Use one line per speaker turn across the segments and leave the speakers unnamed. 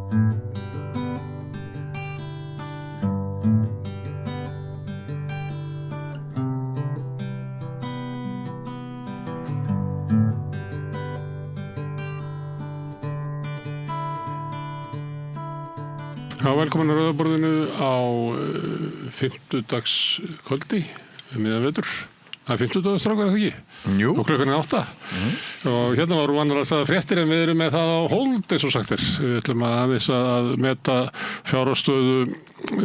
Já, velkomin að Rauðaborðinu á fimmtudagskvöldi miðan vetur. Það er fimmtudagsstrákar, er það ekki?
Jú.
Og klukkan er 8. Og hérna varum vannar að staða fréttir en við erum með það á hold eins og sagt er. Við ætlum aðeins að meta fjárhagsstöðu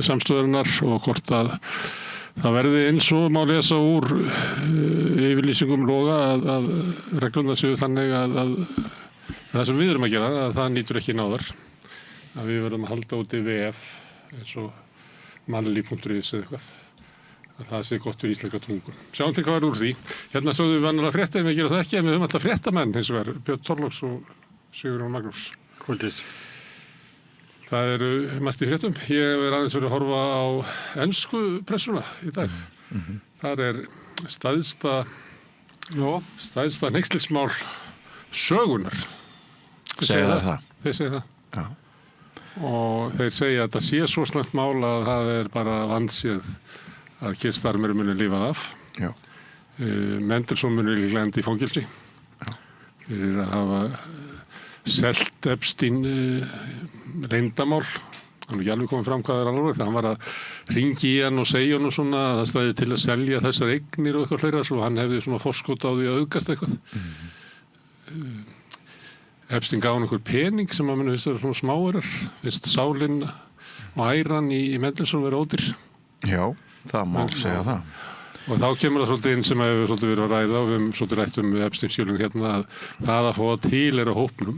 samstöðurinnar og hvort að það verði eins og má lesa úr yfirlýsingum Loga að reglurnar séu þannig að það sem við erum að gera, að það nýtur ekki náðar. Að við verðum að halda út í VF eins og mannlíf.is eða eitthvað. Að það sé gott fyrir íslenska tungu. Sjáum til hvað er úr því. Hérna sögðum við vannar að frétta en við gerum það ekki en við höfum alltaf fréttamenn hins vegar. Björn Þorláks og Sigurjón Magnús.
Kvöldið.
Það eru margt í fréttum. Ég hef aðeins verið að horfa á ensku pressuna í dag. Þar er stæðsta hneykslismál sögunar.
Segja það.
Þeir segja það.
Já.
Og þeir segja að það sé svo slæmt mál að það er bara vandséð að Keir Starmer muni lifað af.
Já.
Mendelssohn muni líklega enda í fangelsi fyrir að hafa selt Epstein leyndamál. Hann er ekki alveg komið fram hvað er alveg. Hann var að hringi í hann og segja hann og svona að það stæði til að selja þessar eignir og eitthvað fleira svo hann hefði svona forskot á því að auðgast eitthvað. Epstein gaf hann einhver pening sem að muni fyrst vera svona smáurar, fyrst sálinn og æran í Mendelssohn verið ódýr.
Já, það má segja það.
Og þá kemur það svolítið inn sem hefur svolítið verið að ræða og við höfum svolítið rætt Epstein skjölinn hérna að það að fá að tilheyra hópnum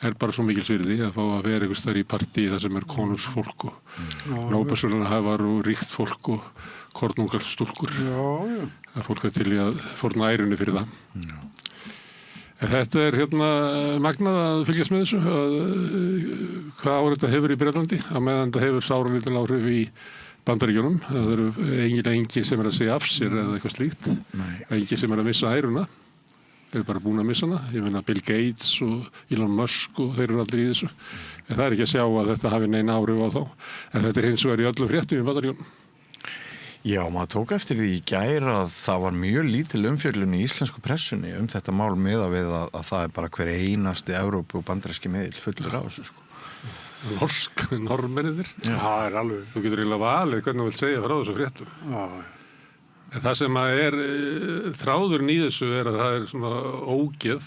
er bara svo mikils virði að fá að vera einhvers staðar í partí þar sem er konungsfólk og Nóbelsverðlaunahafar og ríkt fólk og kornungarstúlkur. Það fólk er til í að fórna ærunni fyrir það.
Já.
Þetta er hérna magnað að fylgjast með þessu hvað áhrif þetta hefur í Bretlandi að meðan þetta hefur sáralítil áhrif í Bandaríkjunum. Það eru engin sem er að segja af sér eða eitthvað slíkt. Engin sem er að missa æruna. Þeir eru bara búin að missa hana. Ég meina Bill Gates og Elon Musk og þeir eru aldrei í þessu. En það er ekki að sjá að þetta hafi neina áhrif á þá. En þetta er hins vegar í öllum fréttum í Bandaríkjunum.
Já, maður tók eftir því í gær að það var mjög lítil umfjöllun í íslensku pressunni þetta mál miðað við að það er bara hver einasti Evrópu og bandaríski miðill fullur á þessu sko.
Normennir.
Já, það er alveg.
Þú getur eiginlega valið hvernig þú vilt segja frá þessu fréttum.
Já.
En það sem að er þráðurinn í þessu er að það er svona ógeð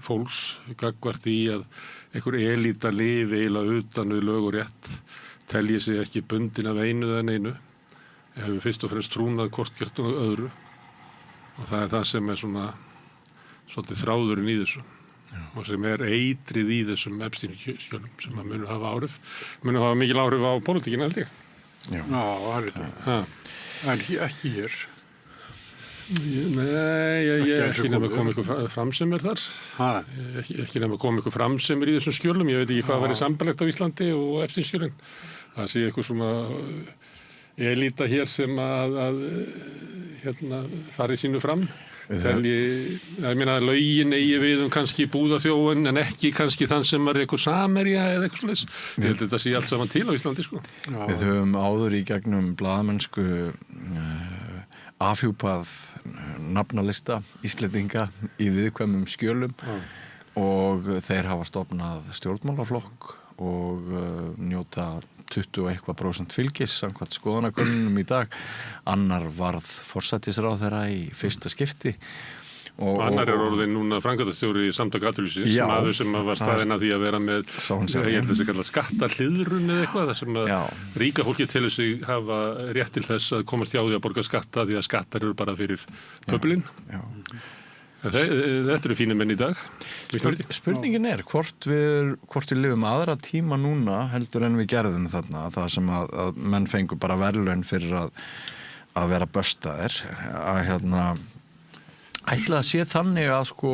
fólks gagnvart í að einhver elíta lifi eiginlega utan við lög og rétt telji sig ekki bundin af einu eða neinu. Hefur fyrst og fremst trúnað hvort gert og öðru og það er það sem er svona svolítið þráðurinn í þessu og sem er eitrið í þessum Epstein-skjölum sem að munu hafa áhrif mikil áhrif á pólitíkina held ég.
Já, það er þetta. En ekki hér.
Nei, ég ekki nefn að koma ykkur framsemir þar. Ekki nefn að koma ykkur framsemir í þessum skjölum. Ég veit ekki hvað væri sambarlegt á Íslandi og Epstein-skjölin. Það sé eitthvað svona elíta hér sem að hérna fari sínu fram. Ég meina að lögin eigi við kannski búðarþjófun en ekki kannski þann sem er eitthvað Samherja eða eitthvað svoleiðis. Ég held þetta sé allt saman til á Íslandi sko.
Við höfum áður í gegnum blaðamennsku afhjúpað nafnalista Íslendinga í viðkvæmum skjölum og þeir hafa stofnað stjórnmálaflokk og njóta 21% fylgis samkvæmt skoðanakönnunum í dag. Annar varð forsætisráðherra í fyrsta skipti.
Annar er orðinn núna framkvæmdastjóri í Samtaka atvinnulífsins, maður sem var staðinn að því að vera með ég held þessi kallað skattahliðrun eða eitthvað, þar sem að ríka fólki telur sig hafa rétt til þess að komast hjá því að borga skatta því að skattar eru bara fyrir pöblin. Þetta eru fínir menn í dag.
Spurningin er hvort við lifum aðra tíma núna heldur en við gerðum þarna, það sem að menn fengu bara verðlaun fyrir að vera böstaðir að ætla að sé þannig að sko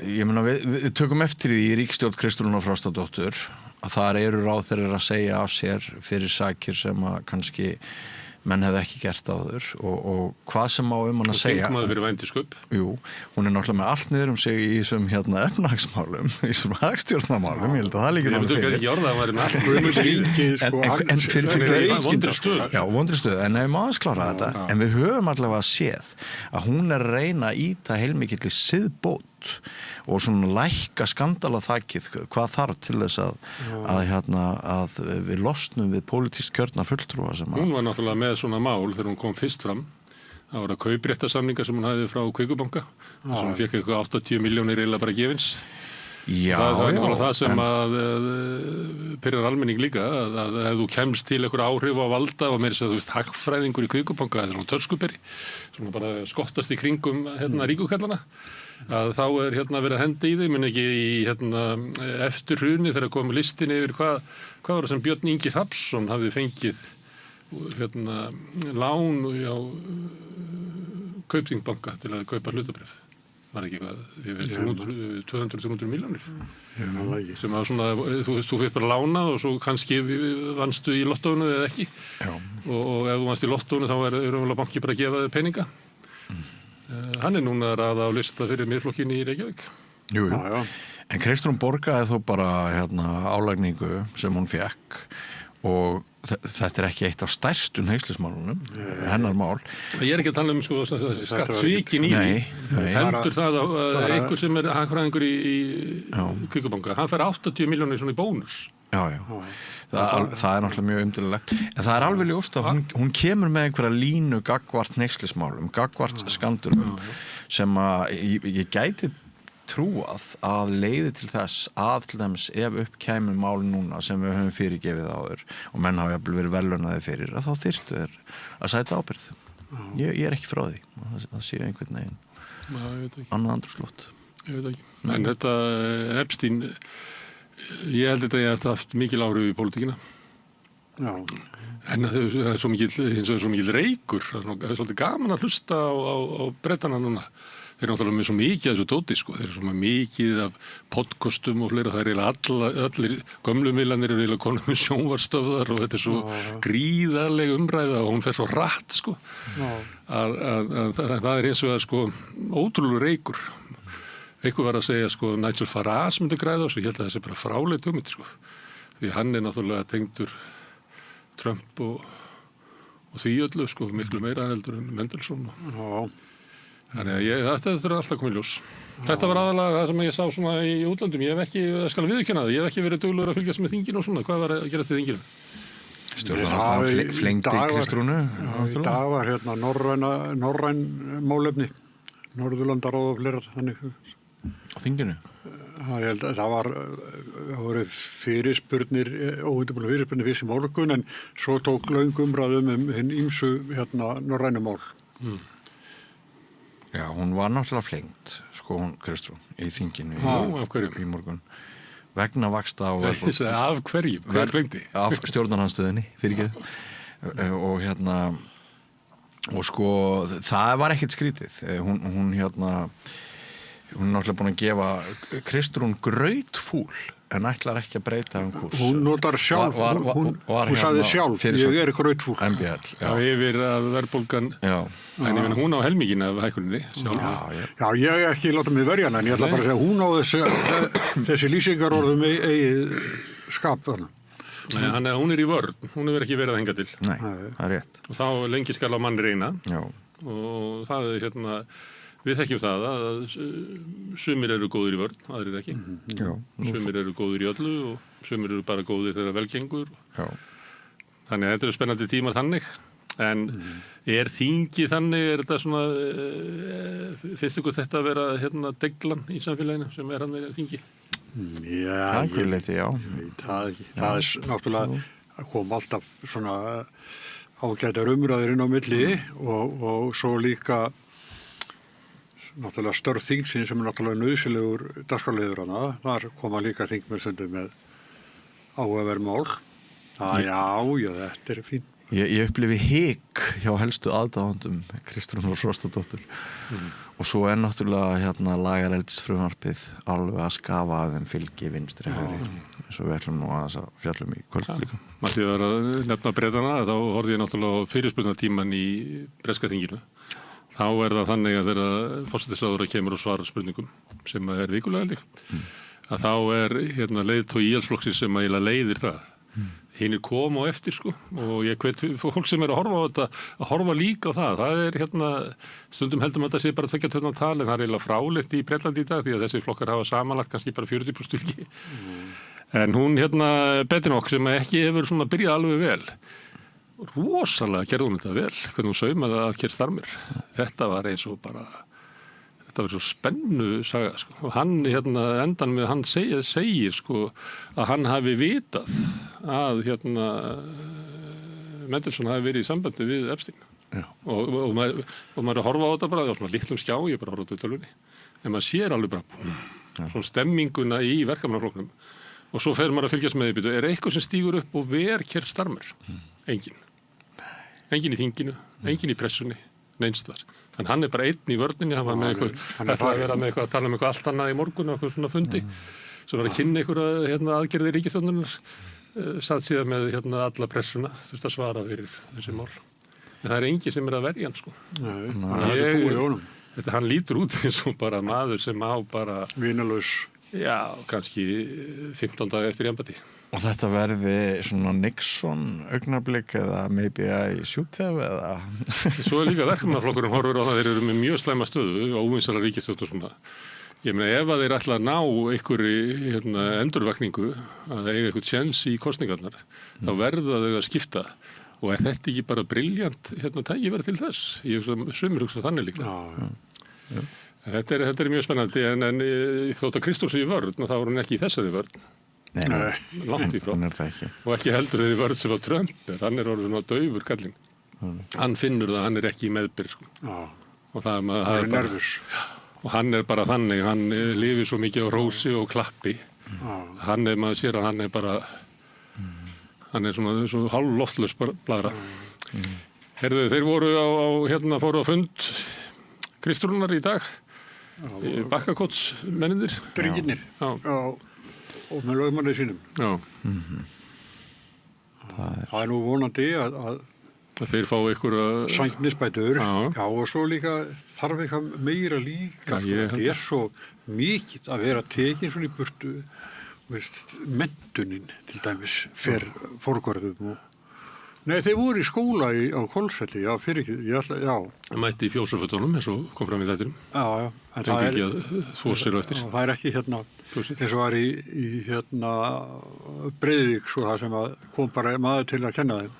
ég meina við tökum eftir því í ríkisstjórn Kristrúnar Frostadóttur að þar eru ráðherrar að segja af sér fyrir sakir sem að kannski menn hefði ekki gert áður og hvað sem á hana segja.
Þingmaður fyrir vændisköp.
Jú, hún náttúrulega með allt niður sig í þessum efnahagsmálum, í þessum hagstjórnarmálum, ég held að það líka
náttúrulega fyrir. Ég ekki orða að það
væri vondri stöð, en ef maður sklára þetta, en við höfum allavega séð að hún að reyna að íta heilmikilli siðbót og svona lækka skandala þakið hvað þarf til þess að við losnum við pólitískt kjörna fulltrúa sem
hún var náttúrulega með svona mál þegar hún kom fyrst fram. Það voru kaupréttarsamningar sem hún hafði frá Kviku-banka sem hún fekk eitthvað 80 milljónir eiginlega bara gefins.
Já,
það er náttúrulega það sem að pirrar almenning líka að ef þú kemst til einhver áhrif á valda og meira þú veist hagfræðingur í Kviku-banka það er svona törskuberi sem bara skottast í kringum ríkukallana að þá er verið að henda í þau menn ekki í eftir hruni þegar komið listin yfir hvað var það sem Björn Ingi Hrafnsson hafði fengið lán á Kaupþing-banka til að kaupa hlutabréf var ekki eitthvað yfir 200-300 milljónir sem var svona þú fyrir bara lána og svo kannski vannstu í lottónu eða ekki og ef þú vannst í lottónu þá er umvel að banki bara að gefa þér peninga hann er núna að raða á lista fyrir Miðflokkinn í Reykjavík.
Jú. En Kristrún borgaði þó bara álagningu sem hún fékk og þetta er ekki eitt af stærstu hneykslismálunum, hennar mál.
Ég er ekki að tala skattsvikin í heldur það að einhver sem er hagfræðingur í Kviku-banka, hann fær 80 milljónir svona í bónus.
Já. Það er náttúrulega mjög umdýrlegt. En það er alveg ljóst að hún kemur með einhverja línu gagnvart hneykslismálum, gagnvart skandulum sem að ég gæti trúað að leiði til þess að til dæmis ef upp kæmi mál núna sem við höfum fyrirgefið áður og menn hafa jafnvel verið verðlaunaði fyrir að þá þyrftu þeir að sæta ábyrgð. Ég er ekki frá því það sé einhvern veginn annað andrúmsloft.
Ég veit ekki. En þetta Epstein ég held þetta ég haft mikil áhrif í pólitíkina. Já. En það er svo mikil reykur það er svolítið gaman að hlusta á Bretana núna. Þeir eru náttúrulega með svo mikið af þessu dóti sko. Þeir eru svo mikið af podcastum og fleira. Það er allir gömlu miðlarnir eru eiginlega konum með sjónvarsstöðvar og þetta er svo gríðarleg umræða og hún fer svo hratt sko. Það er eins og það sko ótrúlegur reykur. Eitthvað var að segja sko Nigel Farage myndi græða og svo ég held að þessi bara fráleit hugmynd sko. Því hann er náttúrulega tengdur Trump og því öllu sko miklu meira heldur en Mendelssohn. Þannig að þetta er alltaf komið ljós. Þetta var aðalega það sem ég sá svona í útlöndum. Ég hef ekki, skal viðurkenna það, ég hef ekki verið duglegur að fylgjast með þinginu og svona. Hvað var að gera til þinginu?
Stjórnarandstaðan flengdi Kristrúnu.
Í dag var norræn málefni, Norðurlandaráð og fleira þannig.
Á þinginu?
Ég held að það voru fyrirspurnir, óundirbúna fyrirspurnir fyrst í morgun en svo tók löng umræðum hinn ýmsu norrænu mál.
Já, hún var náttúrulega flengt, sko hún Kristrún, í þinginu í morgun. Vegna vaxta á verðbólgu.
Af hverju? Hver flengdi?
Af stjórnarandstöðinni, fyrirgeðu. Og og sko, það var ekkert skrítið. Hún er náttúrulega búin að gefa Kristrún grautfúl en ætlar ekki að breyta kurs.
Hún notar sjálf, hún sagði sjálf, ég er grautfúl.
MBL,
já. Yfir að verðbólgan, en ég finn hún á helmingina af hækkuninni sjálf.
Já, ég ekki láta mig verja hana, en ég ætla bara að segja, hún á þessi lýsingarorðum eigið skap þarna.
Nei, hún er í vörn, hún hefur ekki verið að henga til.
Nei, það er rétt.
Og þá lengi skal á mann reyna.
Já.
Og það er við þekkjum það að sumir eru góðir í vörn, aðrir ekki.
Já.
Sumir eru góðir í öllu og sumir eru bara góðir þegar velgengur.
Já.
Þannig að þetta eru spennandi tímar þannig. En er þingi þannig, er þetta svona, finnst ykkur þetta að vera deglan í samfélaginu sem er hann þingi?
Já,
já.
Það er náttúrulega að koma alltaf svona ágætar umræður inn á milli og svo líka náttúrulega störf þingsins sem er náttúrulega nauðsynlegur dagskrárliður hana. Þar koma líka þingmenn stundum með áhugaverð mál. Já, þetta er fínt.
Ég upplifi hik hjá helstu aðdáendum Kristrúnar Frostadóttur og svo náttúrulega lagareldisfrumvarpið alveg að skafa að þeim fylgi vinstri hægri eins og við ætlum nú að fjallum í kvöld líka.
Mætti vera að nefna Bretana, þá horfði ég náttúrulega á fyrirspurnatíman í breska þinginu. Þá það þannig að þegar forsætisráðherra kemur og svarar spurningum sem er vikulega líka, að þá leiðtogi Íhaldsflokksins sem eiginlega leiðir það. Hinir koma á eftir sko og ég hvet fólk sem að horfa á þetta að horfa líka á það. Það stundum heldum að þetta sé bara 2 tönnan tal en það eiginlega fráleitt í Bretlandi í dag því að þessi flokkar hafa samanlagt kannski bara 40% fylgi. En hún Badenoch sem ekki hefur svona byrjað alveg vel. Rosalega gerði hún þetta vel, hvernig hún saumaði að Keir Starmer. Þetta var eins og bara, þetta var svo spennu saga sko. Og hann endan með hann segir sko að hann hafi vitað að Mendelsohn hafi verið í sambandi við Epstein. Og maður að horfa á þetta bara, það var svona litlum skjá, ég bara horfa á þetta tölvunni. En maður sér alveg bara svona stemminguna í verkamannaflokknum. Og svo fer maður að fylgjast með því, eitthvað sem stígur upp og ver Keir Starmer? Engin. Engin í þinginu, engin í pressunni, neinstar. En hann bara einn í vörninni, hann var með eitthvað, ætlaði að vera með eitthvað að tala eitthvað allt annað í morgun og eitthvað svona fundi. Svo var að kynna einhverja aðgerði ríkisstjórnarinnar, satt síðan með alla pressuna, þurfti að svara fyrir þessi mál. En það engin sem að verja hann sko. Nei, hann lítur út eins og bara maður sem á bara
vinalaus.
Já, kannski 15 daga eftir í embætti.
Og þetta verði svona Nixon augnablik eða maybe I shoot have eða...
Svo líka verkamannaflokkurinn horfur á það, þeir eru með mjög slæma stöðu á óvinsæla ríkisstjórn og svona. Ég meina ef að þeir ætla að ná einhverju endurvakningu að eiga eitthvað tjens í kosningarnar, þá verða þau að skipta. Og þetta ekki bara briljant tækifæri til þess? Ég sumir hugsa þannig líka. Já. Þetta er mjög spennandi en þótt að Kristóf sé í vörn og þá var hann ekki í þessari vörn.
Nei,
langt í frá.
Ekki.
Og ekki heldur þeirri vörn sem að Trump hann orðinn að daufur kallinn. Hann finnur það, hann ekki í meðbyr sko. Og það er
nervus.
Og hann bara þannig, hann lifir svo mikið á rósi og klappi. Hann maður sér að hann bara hann svona hálf loftlaus blaðra. Heyrðu, þeir voru fóru á fund Kristrúnar í dag. Bakkakotsmennirnir.
Drengirnir. Já. Og með lögmannið sínum.
Já.
Það nú vonandi að
þeir fá einhverja
sængnisbætur. Já, og svo líka þarf eitthvað meira líka. Þetta er svo mikið að vera tekin svona í burtu. Menntunin til dæmis fer forgörðum. Nei, þeir voru í skóla á Hvolsvelli, já,
Mætti í fjósafötunum eins og kom fram í þættinum.
Já.
En það ekki að þvo sér á eftir.
Það er ekki eins og var í Breiðvík, svo það sem kom bara maður til að kenna þeim.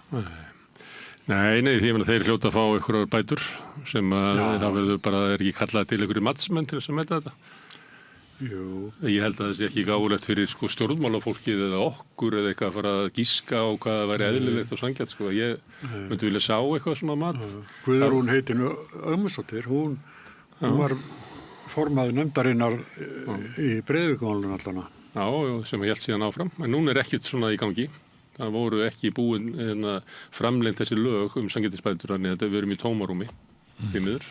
Nei, því að þeir hljóta að fá einhverjar bætur sem það verður bara, ekki kallað til einhverju matsmenn til þess að meta þetta.
Jú.
Ég held að það sé ekki gáfulegt fyrir stjórnmálafólkið eða okkur eða eitthvað að fara að gíska á hvað það væri eðlilegt og sanngjarnt sko. Ég myndi vilja sjá eitthvað svona mat.
Guðrún heitin Ögmundsdóttir, hún var formaður nefndarinnar í Breiðvíkurmálinu allana.
Já, sem hélt síðan áfram. En núna ekkert svona í gangi. Það voru ekki búin framlengt þessi lög sanngjarntisbætur, þannig að við erum í tómarúmi því miður.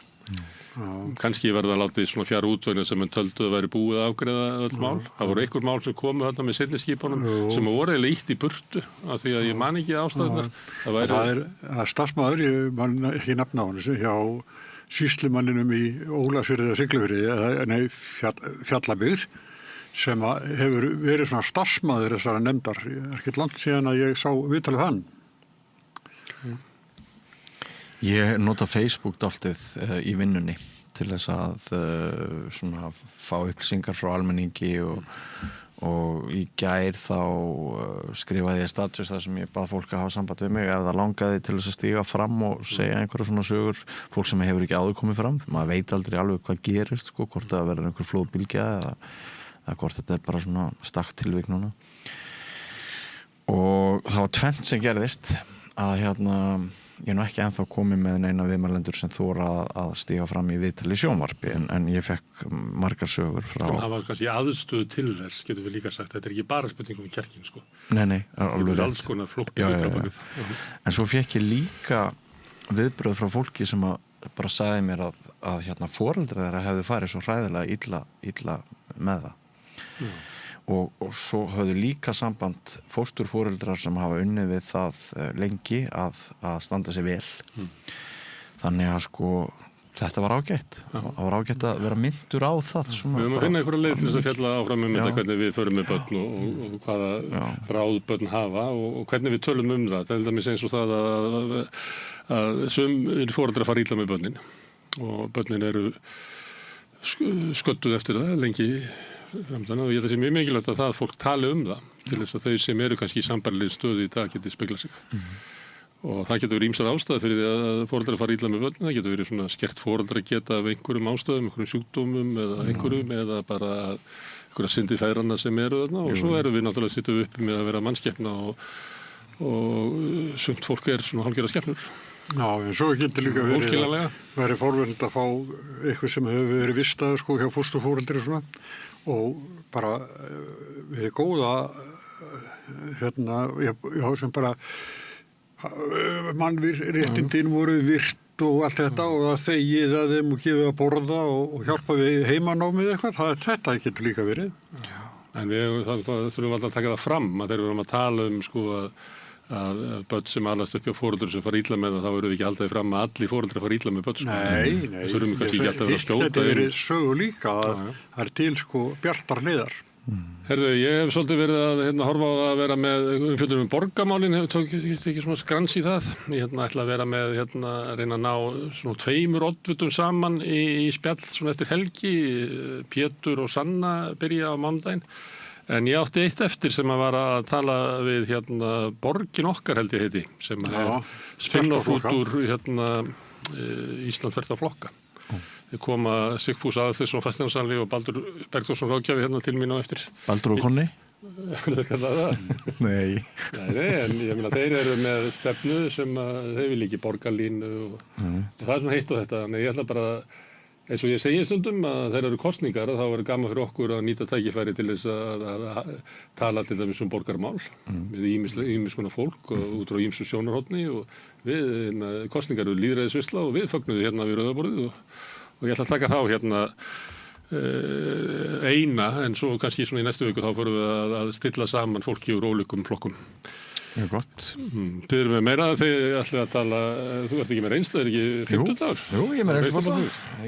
Kannski verða að láta því svona fjara útvögnu sem töldu að væri búið að afgreiða öll mál. Það voru einhver mál sem komu þarna með seinni skipunum sem voru eiginlega ítt í burtu af því að ég man ekki ástæðunar.
Það er starfsmaður, ég man ekki nafna á hann, hjá sýslumanninum í Ólafsfirði eða Siglufirði, Fjallabyggð, sem hefur verið svona starfsmaður þessara nefndar. Ekkert langt síðan að ég sá viðtalið hann.
Ég nota Facebook dálítið í vinnunni til þess að svona fá upplýsingar frá almenningi og í gær þá skrifaði ég status þar sem ég bað fólk að hafa samband við mig ef það langaði til þess að stíga fram og segja einhverja svona sögur, fólk sem hefur ekki áður komið fram. Maður veit aldrei alveg hvað gerist sko, hvort það verður einhver flóðbylgja eða hvort þetta er bara svona stakk tilvik núna. Og það var tvennt sem gerðist að ég er nú ekki ennþá komið með neina viðmælendur sem þóra að stíga fram í viðtali sjónvarpi en ég fekk margar sögur frá...
Það var kannski aðstöðu til þess, getum við líka sagt. Þetta er ekki bara spurningum í kjarkinn, sko.
Nei, alveg rétt.
Alls konar flóknir.
En svo fekk ég líka viðbröð frá fólki sem bara sagði mér að hérna foreldrar þeirra hefðu farið svo hræðilega illa með það. Og svo höfðu líka samband fósturforeldrar sem hafa unnið við það lengi að standa sig vel. Þannig að sko þetta var ágætt. Það var ágætt að vera myndur á það. Svona,
við höfum að finna einhverja leið til þess að fjalla áfram þetta hvernig við förum með börn og hvaða ráð börn hafa og hvernig við tölum það. Það er dæmis eins og það að sum foreldrar fara illa með börnin og börnin eru sködduð eftir það lengi framdann og ég held að það sé mjög mikilvægt að það fólk tali það til þess að þau sem eru kannski í sambærilegri stöðu í dag geti speglað sig. Og það getur verið ýmsar ástæður fyrir því að foreldrar fara illa með börn, það getur verið svona skert foreldrar geta af einhverjum ástæðum, einhverjum sjúkdómum eða bara einhverja syndi feðranna sem eru þarna og svo erum við náttúrulega sittum uppi með að vera mannskepna og sumt fólk svona hálfgerða skepnur.
Já, en svo getur líka verið forvöld að fá eitthvað sem hefur verið vistað sko hjá fósturforeldri og svona og bara við góða sem bara mannréttindin voru virt og allt þetta og að þegið að þeim og gefið að borða og hjálpa við heimanámið eitthvað, þetta getur líka verið.
Já, en við þurfum alltaf að taka það fram að þegar við erum að tala sko að börn sem alast upp hjá foreldrar sem fara illa með það, þá erum við ekki alltaf fram að allir foreldrar fara illa með börn.
Nei,
það þurfum við kannski ekki alltaf að vera skjóta.
Þetta verið sögu líka að það er til sko bjartar hliðar.
Herðu, ég hef svolítið verið að horfa á að vera með umfjöllun borgarmálin, ekki svona skrans í það. Ég ætla að vera með reyna að ná svona 2 oddvitum saman í spjall svona eftir helgi. Pétur og Sanna byrja á mánudaginn. En ég átti eitt eftir sem að var að tala við borgin okkar held ég heiti, sem er spin-off út úr Ísland þvert á flokka. Við koma Sigfús Aðalsteinsson fasteignasali og Baldur Bergþórsson ráðgjafi til mín á eftir.
Baldur og Konni?
Hvernig kallaði það?
Nei,
en ég meina þeir eru með stefnu sem þeir vil ekki borgarlínu og það er svona heitt á þetta. Þannig ég ætla bara, eins og ég segi stundum að þeir eru kosningar þá er gaman fyrir okkur að nýta tækifæri til þess að tala til dæmis borgarmál við ýmis konar fólk og út frá ýmsu sjónarhorni og við kosningar eru lýðræðisvisla og við fögnum við við rauðaborðið og ég ætla að taka þá eina en svo kannski svona í næstu viku þá förum við að stilla saman fólki úr ólíkum flokkum.
Mjög gott.
Þið eru með meira, þið ætlaði að tala, þú ert ekki með reynslu, ekki 50 dagur?
Jú, ég er með reynslu.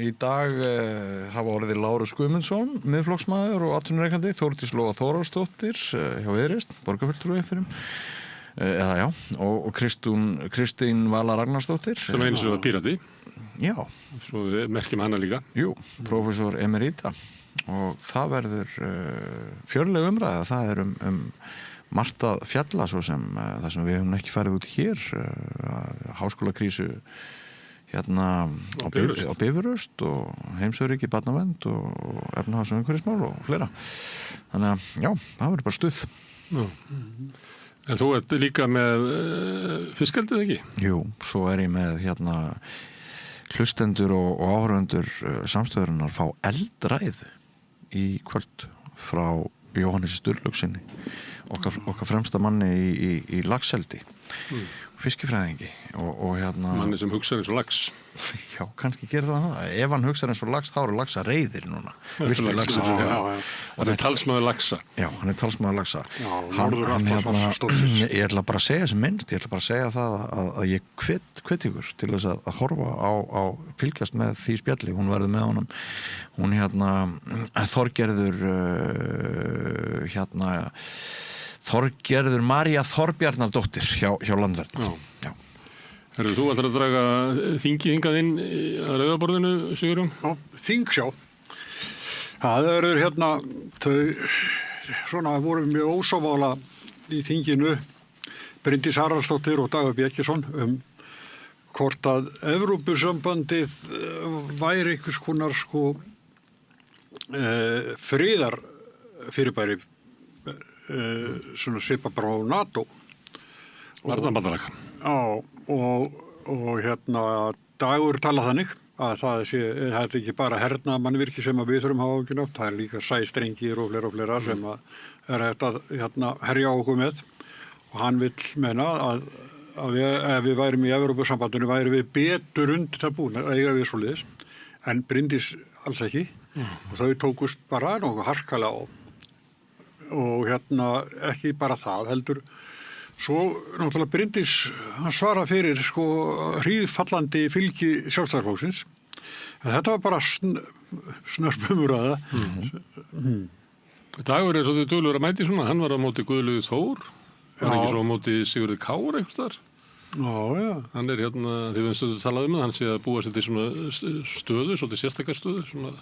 Í dag hafa orðið Lárus Guðmundsson, miðflokksmaður og atvinnurekandi, Þórdís Lóa Þórólfsdóttir hjá Viðreisn, borgarfulltrúi fyrir og Kristín Vala Ragnarsdóttir.
Sem einu sem var Pírati.
Já.
Svo við merkjum hana líka.
Jú, prófessor emerita og það verður fjörleg umræða, það er margt að fjalla svo sem það sem við höfum ekki farið út hér háskólakrísu á Bifröst og heimsöryggi, barnavernd og efnahags- og umhverfismál og fleira. Þannig að já, það verður bara stuð.
Já. En þú ert líka með fiskaldið ekki?
Jú, svo er ég með hlustendur og áhorfendur samstöðurinnar fá eldræðu í kvöld frá Jóhannesi Sturlaugssyni, okkar fremsta manni í laxeldi, fiskifræðingi og
manni sem hugsar eins og lax.
Já, kannski gerir það. Ef hann hugsar eins og lax, þá eru laxa reyðir núna.
Það er talsmaður laxa. Já,
hann er talsmaður laxa.
Já, Norður-Atlantshafi.
Ég ætla bara að segja sem minnst, ég ætla bara að segja það að ég hvet ykkur til þess að horfa á fylgjast með því spjalli. Hún verður með honum. Hún Þorgerður María Þorbjarnardóttir hjá Landvernd. Já.
Herðu, þú ætlar að draga þingi hingað inn að rauðaborðinu, Sigurjón?
Já, þingsjá. Það eru þau svona voru mjög ósámála í þinginu Bryndís Haraldsdóttir og Dagur Bjarkesson hvort að Evrópusambandið væri einhvers konar friðar fyrirbæri svona svipa bara á NATO.
Varnarbandalag.
Já, og og Dagur talað þannig að það er ekki bara hernaðarmannvirki sem að við þurfum að hafa áhyggjur af, það er líka sæstrengir og fleira sem að er hægt að herja á okkur með og hann vill meina að ef við værum í Evrópusambandinu væri við betur undir það búin að eiga við svoleiðis en Bryndís alls ekki og þau tókust bara nokkuð harkalega á og ekki bara það heldur svo náttúrulega Bryndís hann svara fyrir hríðfallandi fylgi Sjálfstæðisflokksins en þetta var bara snörpumræða.
Dagur svo þau duglegur að mæti svona, hann var á móti Guðlaugi Þór, var ekki svo á móti Sigurði Kára einhvers staðar.
Já.
Hann er þið höfum stundu talað um það, hann sé að búa sér til svona stöðu, svolítið sérstakar stöðu, svona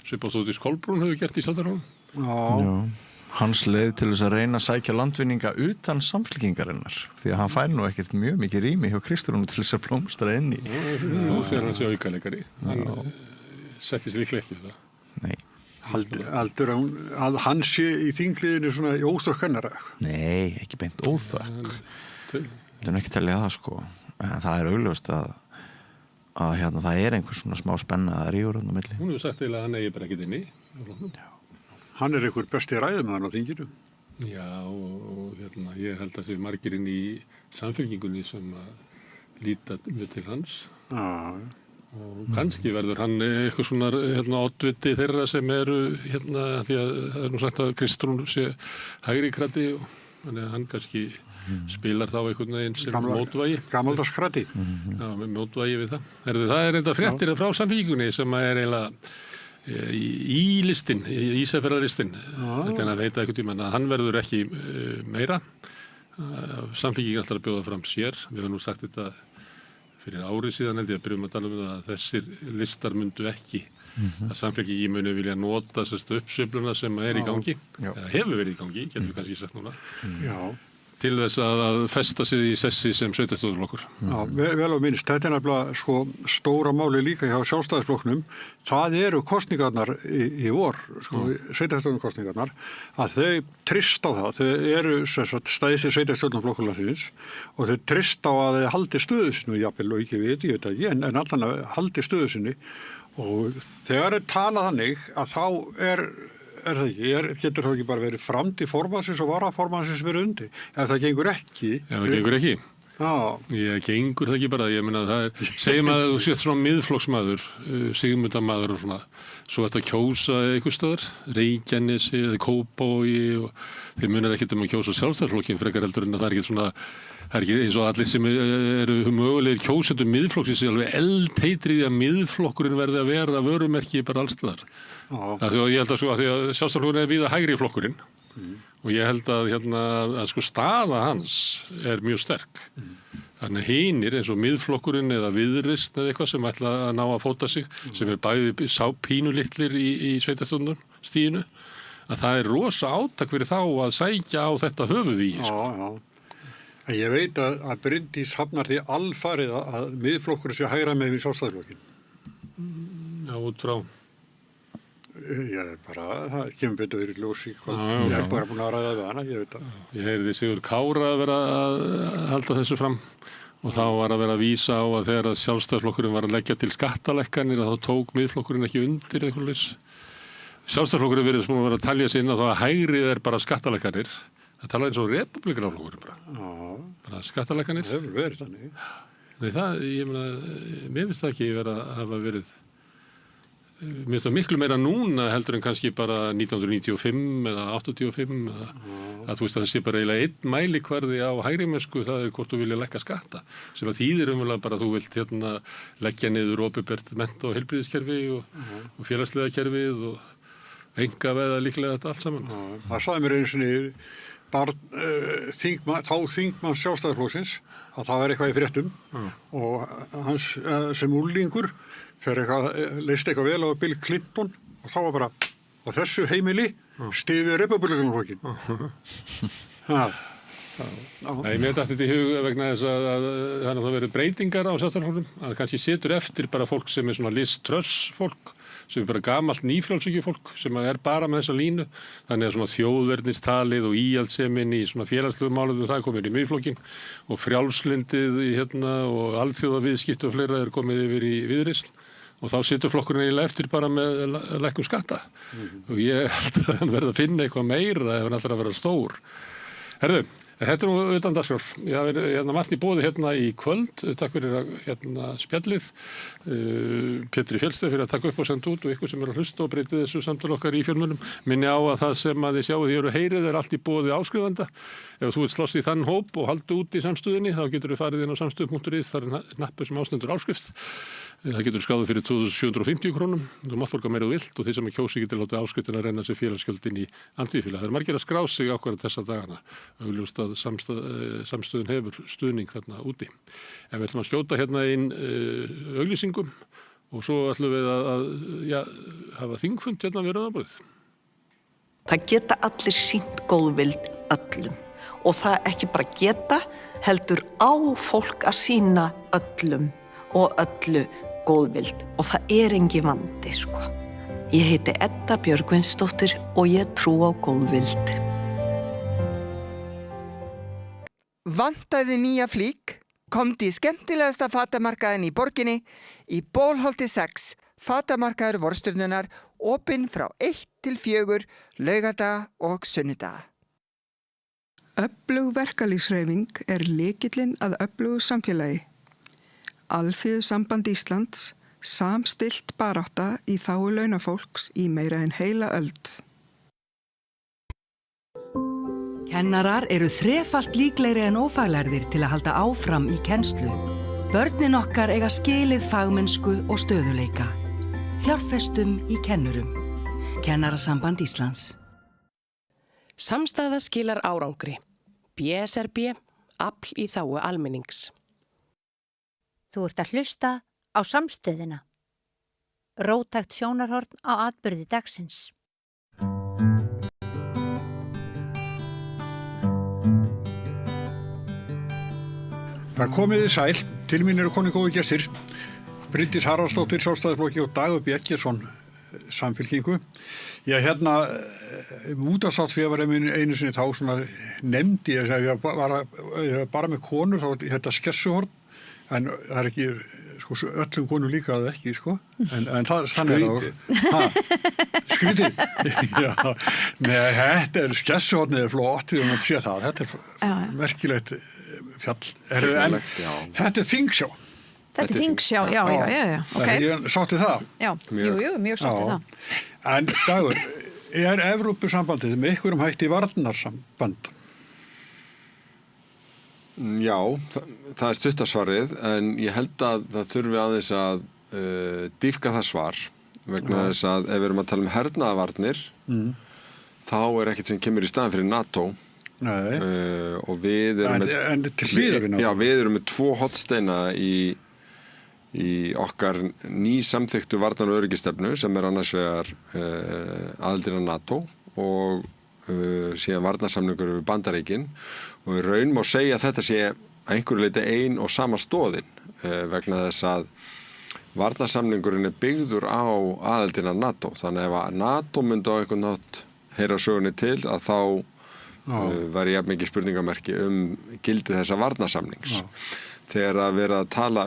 svipað Þórdís Kolbrún hefur gert í Sjálfstæðisflokknum.
Já. Hans leið til þess að reyna að sækja landvinninga utan samfylkingarinnar því að hann fær nú ekkert mjög mikið rými hjá Kristrúnu til þess að blómstra inn í.
Nú þegar hann sé aukaleikari, hann setti sér líklega ekki það.
Nei.
Heldur að hann sé í þingliðinu svona í óþökk hennar?
Nei, ekki beint óþökk. Það er ekki talið það en það er augljóst að það er einhver svona smá spenna að ríður á milli.
Hún hefur sagt til að hann eigi bara ekkert inn í.
Hann er einhver besti ræðumaður á þinginu.
Já, og ég held að það sé margir inn í samfylkingunni sem að líta mjög til hans.
Já.
Og kannski verður hann eitthvað svona oddviti þeirra sem eru því að það er nú sagt að Kristrún sé hægri krati og þannig að hann kannski spilar þá einhvern veginn sem mótvægi.
Gamaldags krati.
Já, með mótvægi við það. Það er enda fréttir frá samfylkingunni sem er eiginlega í listin, í Ísafjarðarlistin þetta er að veita eitthvað tíma að hann verður ekki meira samfylkingin alltaf að bjóða fram sér við höfum nú sagt þetta fyrir árið síðan held ég að byrjum að tala um það að þessir listar myndu ekki að samfylkingin muni vilja nota uppsveifluna sem er í gangi eða hefur verið í gangi, getum við kannski sagt núna til þess að festa sig í sessi sem sveitarstjórnarflokkur.
Já, vel á minnst. Þetta er nefnilega stóra máli líka hjá Sjálfstæðisflokknum. Það eru kosningarnar í vor, sveitarstjórnarkosningarnar, að þau trista á það. Þau eru stæðistir sveitarstjórnarflokkurlandsins og þau trista á að þau haldi stöðu sinni, jafnvel og ekki við, ég veit ekki, en allan að haldi stöðu sinni og þegar þau tala þannig að þá er það ekki, getur það ekki bara verið framtíð formannsins og varaformannsins verið undir ef það gengur ekki.
Ef það gengur ekki?
Já.
Ég gengur það ekki bara, ég meina það segjum að þú sétt svona miðflokksmaður, sigmundamaður og svona, svo þetta kjósa einhvers staðar, Reykjanesi eða Kópavogi og þeir munar ekkert að kjósa Sjálfstæðisflokkinn frekar heldur en að það er ekki eins og allir sem eru mögulegir kjósendur miðflokksins er alveg eldheitrið að miðflokkurinn verði að vera vörumerki bara alls staðar. Ég held að Sjálfstæðisflokkurinn er víða hægri flokkurinn og ég held að staða hans er mjög sterk. Þannig hinir eins og miðflokkurinn eða Viðreisn eða eitthvað sem ætla að ná að fóta sig sem er bæði pínulitlir í sveitarstjórnarstiginu að það er rosa átak fyrir þá að sækja á þetta höfuðvígi.
Já. En ég veit að Bryndís hafnar því alfarið að miðflokkurinn sé hægra með við Sjálfstæðisflokkinn.
Já, út frá.
Það kemur betur verið ljós í kvöld. Ég er bara búin að ræða við hana, ég veit það.
Ég heyrði Sigurð Kára að vera að halda þessu fram og þá var að vera að vísa á að þegar Sjálfstæðisflokkurinn var að leggja til skattalækkanir að þá tók miðflokkurinn ekki undir eitthvað leys. Sjálfstæðisflokkurinn verið sem að vera að talja sig inn að það hægrið er bara skattalækkanir. Það talaði eins og republikanaflokkurinn bara. Bara skattalækkanir.
Það hefur verið þannig.
Nei, mér finnst það ekki vera að hafa verið mér finnst það miklu meira núna heldur en kannski bara 1995 eða 85 að þú veist að það sé bara eiginlega einn mælikvarði á hægrimennsku, það er hvort þú vilja leggja skatta sem að þýðir umverulega bara að þú vilt leggja niður opinbert mennta- og heilbrigðiskerfi og félagslega kerfið og einkavæða líklega þetta allt saman.
Það sagði mér einu sinni þá þingmann Sjálfstæðisflokksins að það var eitthvað í fréttum og hans sem úlingur leist eitthvað vel á Bill Clinton og þá var bara á þessu heimili stiði republikanaflokkinn.
Nei, mér datt þetta í hug vegna þess að það hafa verið breytingar á Sjálfstæðisflokknum að kannski situr eftir bara fólk sem er svona Liz Truss fólk sem er bara gamalt nýfrjálshyggjufólk sem bara með þessa línu. Þannig að svona þjóðernistalið og íhaldsemin í svona félagslegu málum það er komið í Miðflokkinn og frjálslyndið og alþjóðaviðskipti og fleira er komið yfir í Viðreisn. Og þá situr flokkurinn eiginlega eftir bara með lækkun skatta. Og ég held að hann verði að finna eitthvað meira ef hann ætlar að vera stór. Herðu, þetta nú utan dagskrár. Ég er margt í boði í kvöld. Takk fyrir spjallið. Pétri Fjellsteð fyrir að taka upp og senda út og ykkur sem að hlusta og breytið þessu samtal okkar í fjölmiðlum. Minni á að það sem að þið sjáu því eru heyrið allt í boði áskrifanda. Ef þú vilt slást í þann hóp og halda út í samstöðinni þá getur þú farið inn á samstöð.is, þar hnappur sem ástendur áskrift. Það getur skráð fyrir 2.750 krónum. Þú mátt borga meira þú vilt og þeir sem kjósi getur látið áskriftin að renna sér félagsgjöldin í andvífélag. Það er margir að skrá sig ákveðið þessa dagana. Augljóst að samstöðin hefur stuðning þarna úti. En við ætlum að skjóta inn auglýsingum og svo ætlum við að hafa þingfund við Rauðaborðið.
Það geta allir sýnt góðvild öllum og það ekki bara geta, heldur á fólk að sýna öllum og öllu góðvild og það er engin vandi, sko. Ég heiti Edda Björgvinsdóttir og ég trú á góðvild.
Vantaði nýja flík, komdu í skemmtilegasta fatamarkaðin í borginni, í Bólholti 6, fatamarkaður Vorstjörnunnar, opinn frá 1 til 4, laugardaga og sunnudaga.
Öflug verkalýðshreyfing er lykillinn að öflugu samfélagi. Alþýðusamband Íslands, samstillt barátta í þágu launafólks í meira en heila öld.
Kennarar eru þrefalt líklegri en ófaglærðir til að halda áfram í kennslu. Börnin okkar eiga skilið fagmennsku og stöðuleika. Fjárfestum í kennurum. Kennarasamband Íslands.
Samstaða skilar árangri. BSRB, afl í þágu almennings.
Þú ert að hlusta á samstöðina. Róttækt sjónarhorn á atburði dagsins.
Það komiði sæl, til mín eru konur góðu gestir. Bryndís Haraldsdóttir, Sjálfstæðisflokki og Dagur B. Eggertsson, Samfylkingu. Ég útvarpsþátt því að var einu sinni þá svona nefndi ég að ég var bara með konur, þá þetta skessuhorn. En það er ekki, sko, öllum konum líka það ekki, sko. En það þannig skrítið. Já, nei, þetta skessuhornið flott, því að maður sé það. Þetta merkilegt fjall. Þetta Þingsjá.
Þetta Þingsjá, já. Okay.
Ég sátti það.
Já, mjög sátti það.
En Dagur, er Evrópusambandið með einhverjum hætti varnarsamband?
Já, það er stuttasvarið, en ég held að það þurfi aðeins að dýpka það svar vegna þess að ef við erum að tala um hernaðarvarnir þá er ekkert sem kemur í staðinn fyrir NATO. Og við erum við erum með 2 hornsteina í okkar nýsamþykktu varnar- og öryggistefnu sem er annars vegar aðildin að NATO og síðan varnarsamningur við Bandaríkin og í raun má segja að þetta sé að einhverju leyti ein og sama stoðin vegna þess að varnarsamningurinn er byggður á aðildin að NATO. Þannig ef að NATO myndi á einhvern nátt heyra sögunni til að þá væri jafn mikið spurningamerki gildi þessa varnarsamnings. Þegar að vera að tala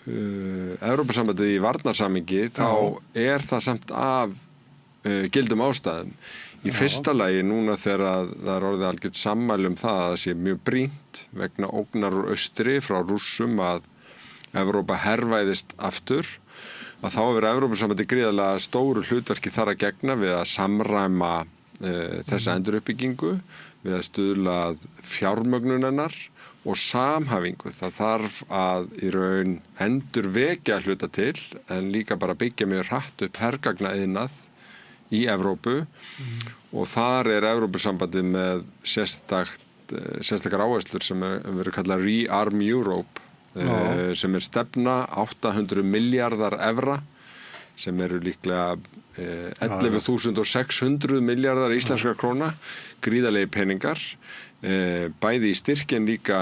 Evrópusambandið í varnarsamningi þá er það samt af gildum ástæðum. Í fyrsta lagi núna þegar það er orðið algjört sammæli það að það sé mjög brýnt vegna ógnar úr austri frá Rússum að Evrópa hervæðist aftur að þá verður Evrópusambandið gríðarlega stóru hlutverki þar að gegna við að samræma þessa enduruppbyggingu, við að stuðla að fjármögnunennar og samhæfingu. Það þarf að í raun endurvekja hluta til en líka bara byggja mjög hratt upp hergagnaiðnað í Evrópu og þar er Evrópusambandið með sérstakar áherslur sem verður kallað Rearm Europe sem er stefna 800 milljarðar evra sem eru líklega 11.600 milljarðar íslenskra króna, gríðarlegi peningar bæði í styrkinn líka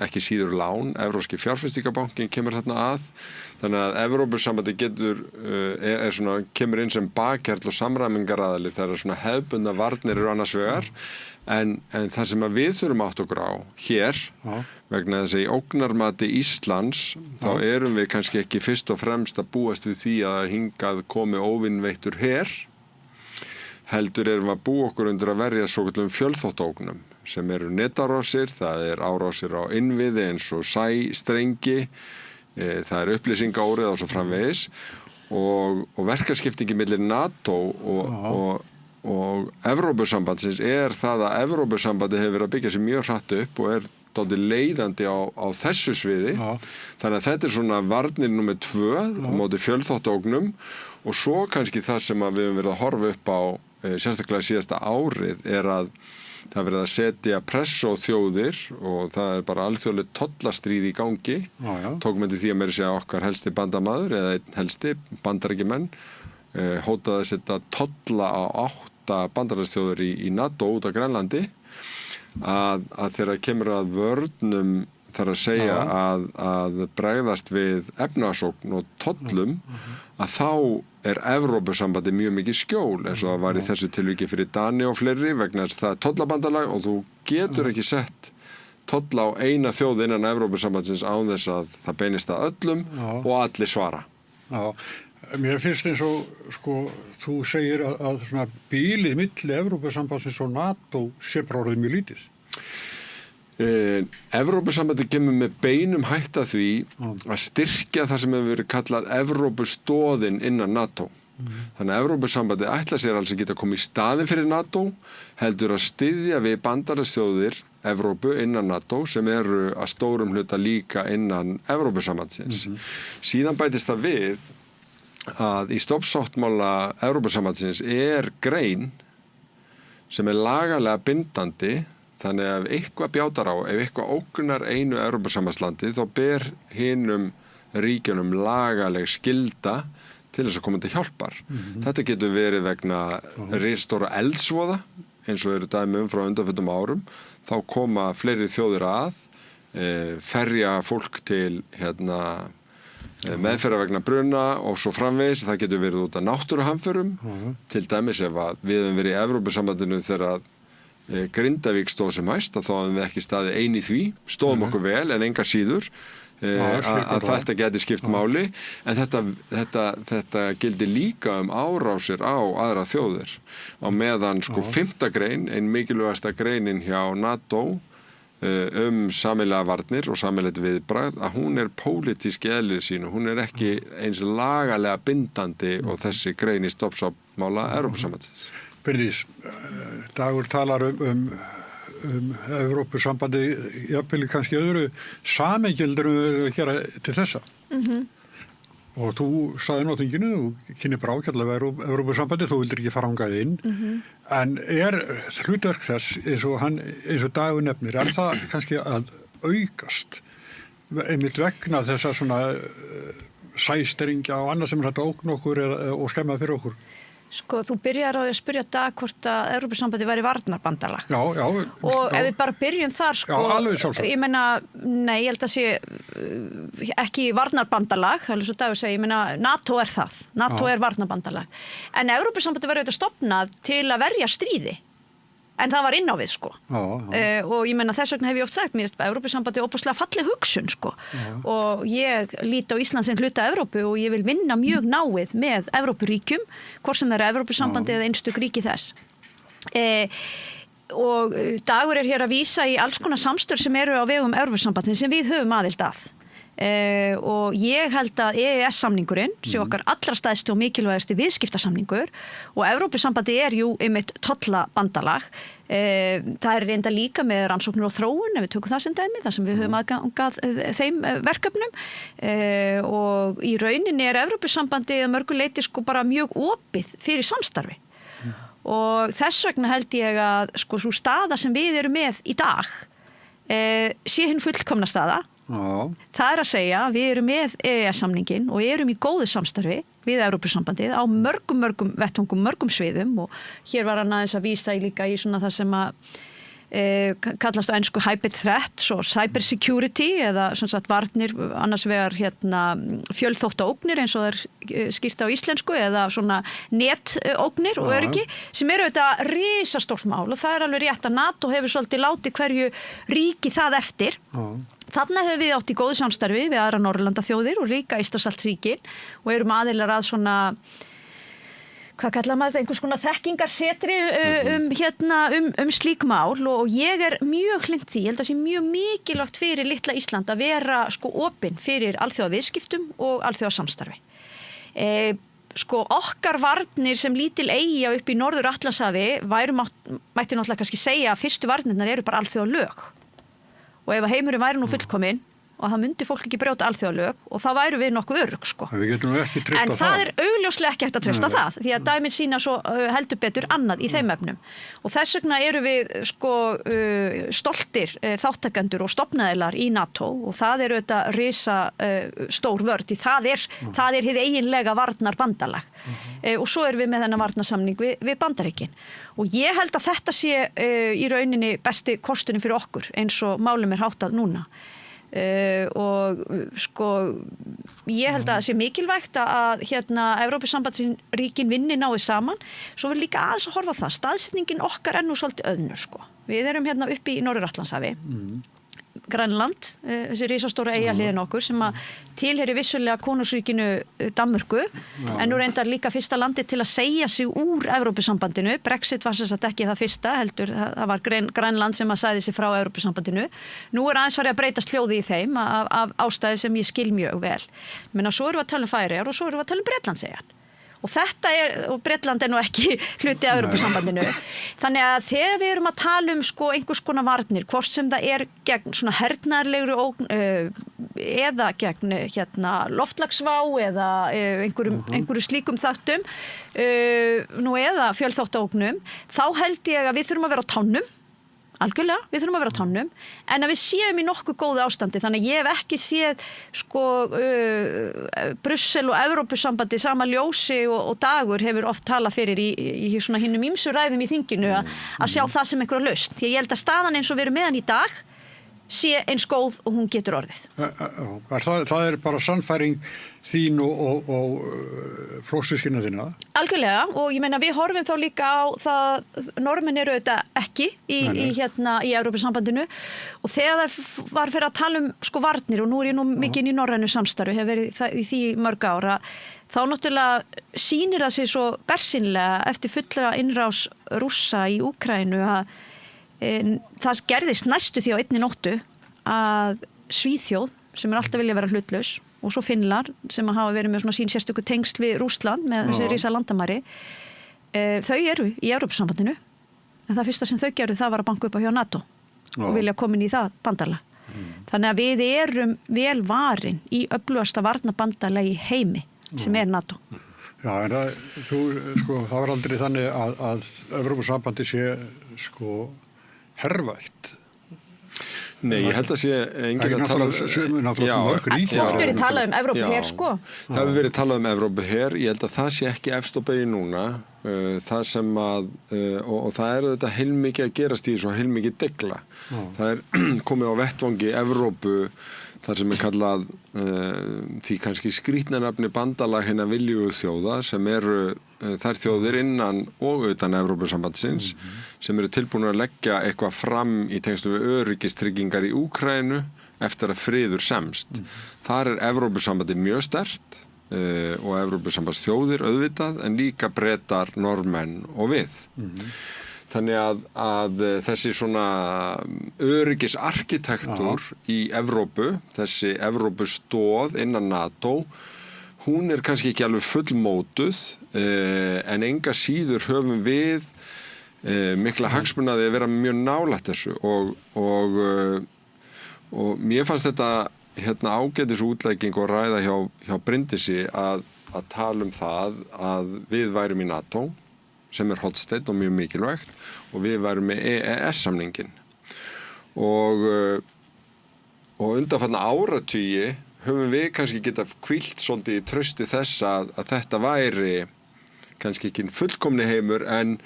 ekki síður lán, Evrópski fjárfestingabankin kemur þarna að, þannig að Evrópusambandi kemur inn sem bakhjarl og samræmingaraðali þegar svona hefðbundna varnir eru annars vegar, en það sem að við þurfum átt okkur á hér, vegna þess að í ógnarmati Íslands, þá erum við kannski ekki fyrst og fremst að búast við því að hingað komi óvinveittur her, heldur erum að búa okkur undir að verja svokallum fjölþáttaógnum, sem eru netárásir, það er árásir á innviði eins og sæstrengi, það er upplýsingaórið og svo framvegis og verkaskiptingi millir NATO og Evrópusambandsins er það að Evrópusambandi hefur verið að byggja sig mjög hratt upp og er dálítið leiðandi á þessu sviði. Þannig að þetta er svona varnir númer 2 á móti fjölþáttaógnum og svo kannski það sem að við höfum verið að horfa upp á sérstaklega síðasta árið er að það verið að setja press á þjóðir og það er bara alþjóðlegt tollastríð í gangi. Tókum eftir því að meira segja okkar helsti bandamaður eða einn helsti bandaríkjumenn hótaði að setja tolla á 8 bandaríkjastjóðir í NATO út af Grænlandi að þegar kemur að vörnum þar að segja að bregðast við efnahagsókn og tollum að þá er Evrópusambandi mjög mikið skjól eins og það var í þessu tilviki fyrir Dani og fleiri vegna þess að það er tollabandalag og þú getur ekki sett tolla á eina þjóð innan Evrópusambandsins án þess að það beinist að öllum og allir svara.
Mér finnst eins og þú segir að svona bílið milli Evrópusambandsins og NATO sé bara orðið mjög lítið.
Evrópusambandi kemur með beinum hætt að því að styrkja það sem hefur verið kallað Evrópustóðin innan NATO. Þannig að Evrópusambandi ætla sér alls að geta komið í staðin fyrir NATO, heldur að styðja við bandaríkjastjóðir Evrópu innan NATO sem eru að stórum hluta líka innan Evrópusambandsins. Síðan bætist það við að í stofnsáttmála Evrópusambandsins er grein sem er lagalega bindandi. Þannig að ef eitthvað bjátar á, ef eitthvað ógnar einu Evrópusambandslandi þá ber hinum ríkjunum lagaleg skylda til þess að koma til hjálpar. Þetta getur verið vegna risastóra eldsvoða eins og eru dæmi frá undanförnum árum. Þá koma fleiri þjóðir að, ferja fólk til meðferðar vegna bruna og svo framvegis. Það getur verið út af náttúruhamförum. Til dæmis ef við höfum verið í Evrópusambandinu þegar Grindavík stóð sem hæst þá höfum við ekki staðið ein í því, stóðum okkur vel en enga síður að þetta geti skipt máli en þetta gildi líka árásir á aðra þjóðir á meðan 5. grein, ein mikilvægasta greinin hjá NATO sameiginlegar varnir og sameiginlegt viðbragð að hún er pólitísk í eðli sínu, hún er ekki eins lagalega bindandi og þessi grein í stofnsáttmála Evrópusambandsins.
Bryndís, Dagur talar um Evrópusambandi, jafnvel kannski öðru samengildur að gera til þessa. Og þú sagði nú á þinginu, þú kynni bara ákjallega Evrópusambandi, þú vildir ekki fara hangað inn. En er hlutverk þess, eins og Dagur nefnir, er það kannski að aukast einmitt vegna þessa svona sæstringja og annað sem er hægt að ógna okkur og skemma fyrir okkur?
Þú byrjar á því að spyrja Dag hvort að Evrópusambandi væri varnarbandalag.
Já.
Og ef við bara byrjum þar,
alveg sjálfsagt.
Ég meina, nei, ég held að sé ekki varnarbandalag, alveg svo Dagur segi, ég meina, NATO er það. NATO er varnarbandalag. En Evrópusambandi var auðvitað stofnað til að verja stríði. En það var inn á við, og ég meina þess vegna hef ég oft sagt, mér finnst Evrópusambandi óbúslega falleg hugsun, og ég lít á Ísland sem hluta Evrópu og ég vil vinna mjög náið með Evrópuríkjum, hvort sem það er Evrópusambandi eða einstök ríki þess. Og Dagur er hér að vísa í alls konar samstör sem eru á vegum Evrópusambandins sem við höfum aðild að. Og ég held að EES-samningurinn sé okkar allra stæðsti og mikilvægasti viðskiptasamningur og Evrópusambandi er jú einmitt tollabandalag. Það er reynda líka með rannsóknir og þróun ef við tökum það sem dæmi, þar sem við höfum aðgangað þeim verkefnum og í rauninni er Evrópusambandi að mörgu leyti bara mjög opið fyrir samstarfi. Og þess vegna held ég að svo staða sem við erum með í dag sé hinn fullkomna staða. Það er að segja, við erum með EES-samningin og erum í góðu samstarfi við Evrópusambandið á mörgum vettvangum, mörgum sviðum og hér var hann aðeins að vísa líka í svona það sem að kallast á ensku hybrid threats og cyber security eða sem sagt varnir annars vegar fjölþáttaógnir eins og það skýrt á íslensku eða svona netógnir og öryggi sem eru þetta risastórt mál og það alveg rétt að NATO hefur svolítið látið hverju ríki það eftir. Þarna hefur við átt í góðu samstarfi við aðra Norðurlandaþjóðir og líka Eystrasaltsríkin og erum aðilar að svona hvað kallar maður þetta, einhvers konar þekkingarsetri slík mál og ég mjög hlynnt því, ég held að sé mjög mikilvægt fyrir litla Ísland að vera opin fyrir alþjóðaviðskiptum og alþjóðasamstarfi. Okkar varnir sem lítil eyja upp í Norður-Atlantshafi mætti náttúrulega kannski segja að fyrstu varnirnar eru bara alþjóðalög og ef heimurinn væri nú fullkominn og það myndi fólk ekki brjóta alþjóðalög og þá væru við nokkuð örugg
Við getum ekki treysta það.
En það augljóslega ekki hægt að treysta það því að dæmin sína svo heldur betur annað í þeim efnum og þess vegna eru við stoltir þáttakendur og stofnaðilar í NATO og það eru þetta risa stór vörn því það er hið eiginlega varnarbandalag og svo erum við með þennan varnarsamning við Bandaríkin og ég held að þetta sé í rauninni besti kosturinn fyrir okkur eins og málum háttað núna. Og ég held að það sé mikilvægt að Evrópusambandsríkin vinni náið saman svo við líka aðeins að horfa á það staðsetningin okkar nú svolítið önnur við erum uppi í Norður-Atlantshafi Grænland, þessi risastóra eyja hliðin okkur sem að tilheyri vissulega konungsríkinu Danmörku en nú reyndar líka fyrsta landi til að segja sig úr Evrópusambandinu Brexit var sem sagt ekki það fyrsta heldur það var Grænland sem að sagði sig frá Evrópusambandinu nú aðeins farið að breytast hljóði í þeim af ástæðu sem ég skil mjög vel menn svo erum við að tala Færeyjar og svo erum við að tala Bretlandseyjar og þetta og Bretland nú ekki hluti af Evrópusambandinu þannig að þegar við erum að tala einhvers konar varnir hvort sem það gegn svona hernaðarlegri ógn eða gegn loftslagsvá eða einhverju slíkum þáttum nú eða fjölþáttaógnum þá held ég að við þurfum að vera á tánum algjörlega, við þurfum að vera á tánum en að við séum í nokkuð góðu ástandi þannig að ég hef ekki séð Brussel og Evrópusambandi sama ljósi og Dagur hefur oft talað fyrir í svona hinnum ýmsu ræðum í þinginu að sjá það sem einhverja lausn því ég held að staðan eins og við erum með hann í dag sé eins góð og hún getur orðið.
Það bara sannfæring þín og flóksískina þína?
Algjörlega og ég meina við horfum þá líka á það, normenn eru auðvitað ekki í Evrópusambandinu og þegar það var fyrir að tala varnir og nú ég mikið inn í norrænu samstarfi, hef verið í því mörg ára þá náttúrulega sýnir það sig svo bersýnilega eftir fullra innrás Rússa í Úkraínu að það gerðist næstu því á einni nóttu að Svíþjóð sem alltaf vilja vera hlutlaus og svo Finnland sem hafa verið með svona sín sérstöku tengsl við Rússland með þessi risa landamæri þau eru í Evrópusambandinu en það fyrsta sem þau gerðu það var að banka upp á hjá NATO og vilja koma inn í það bandalag þannig að við erum vel varin í öflugasta varnarbandalagi í heimi sem NATO
Já, en það var aldrei þannig að Evrópusambandi sé hervægt.
Nei, ég held að sé enginn að tala
Oft talað Evrópuher
Það hefur verið talað Evrópuher, ég held að það sé ekki efst á begi núna það sem að og það þetta heilmikið að gerast í svo heilmikið degla það komið á vettvangi Evrópu þar sem kallað því kannski skrýtna nafni bandalag hinna viljugu þjóða sem eru þær þjóðir innan og utan Evrópusambandsins sem eru tilbúin að leggja eitthvað fram í tengslum við öryggistryggingar í Úkraínu eftir að friður semst. Þar Evrópusambandi mjög sterkt og Evrópusambandsþjóðir auðvitað en líka Bretar, Normenn og við. Þannig að þessi svona öryggisarkitektúr í Evrópu, þessi Evrópustóð innan NATO, hún kannski ekki alveg fullmótuð en enga síður höfum við mikla hagsmunaði að vera mjög nálægt þessu og mér fannst þetta ágætis útlegging og ræða hjá Bryndísi að tala það að við værum í NATO sem hornsteinn og mjög mikilvægt og við værum með EES-samningin og undanfarna áratugi höfum við kannski getað hvílt svolítið í trausti þess að þetta væri kannski ekki fullkomni heimur en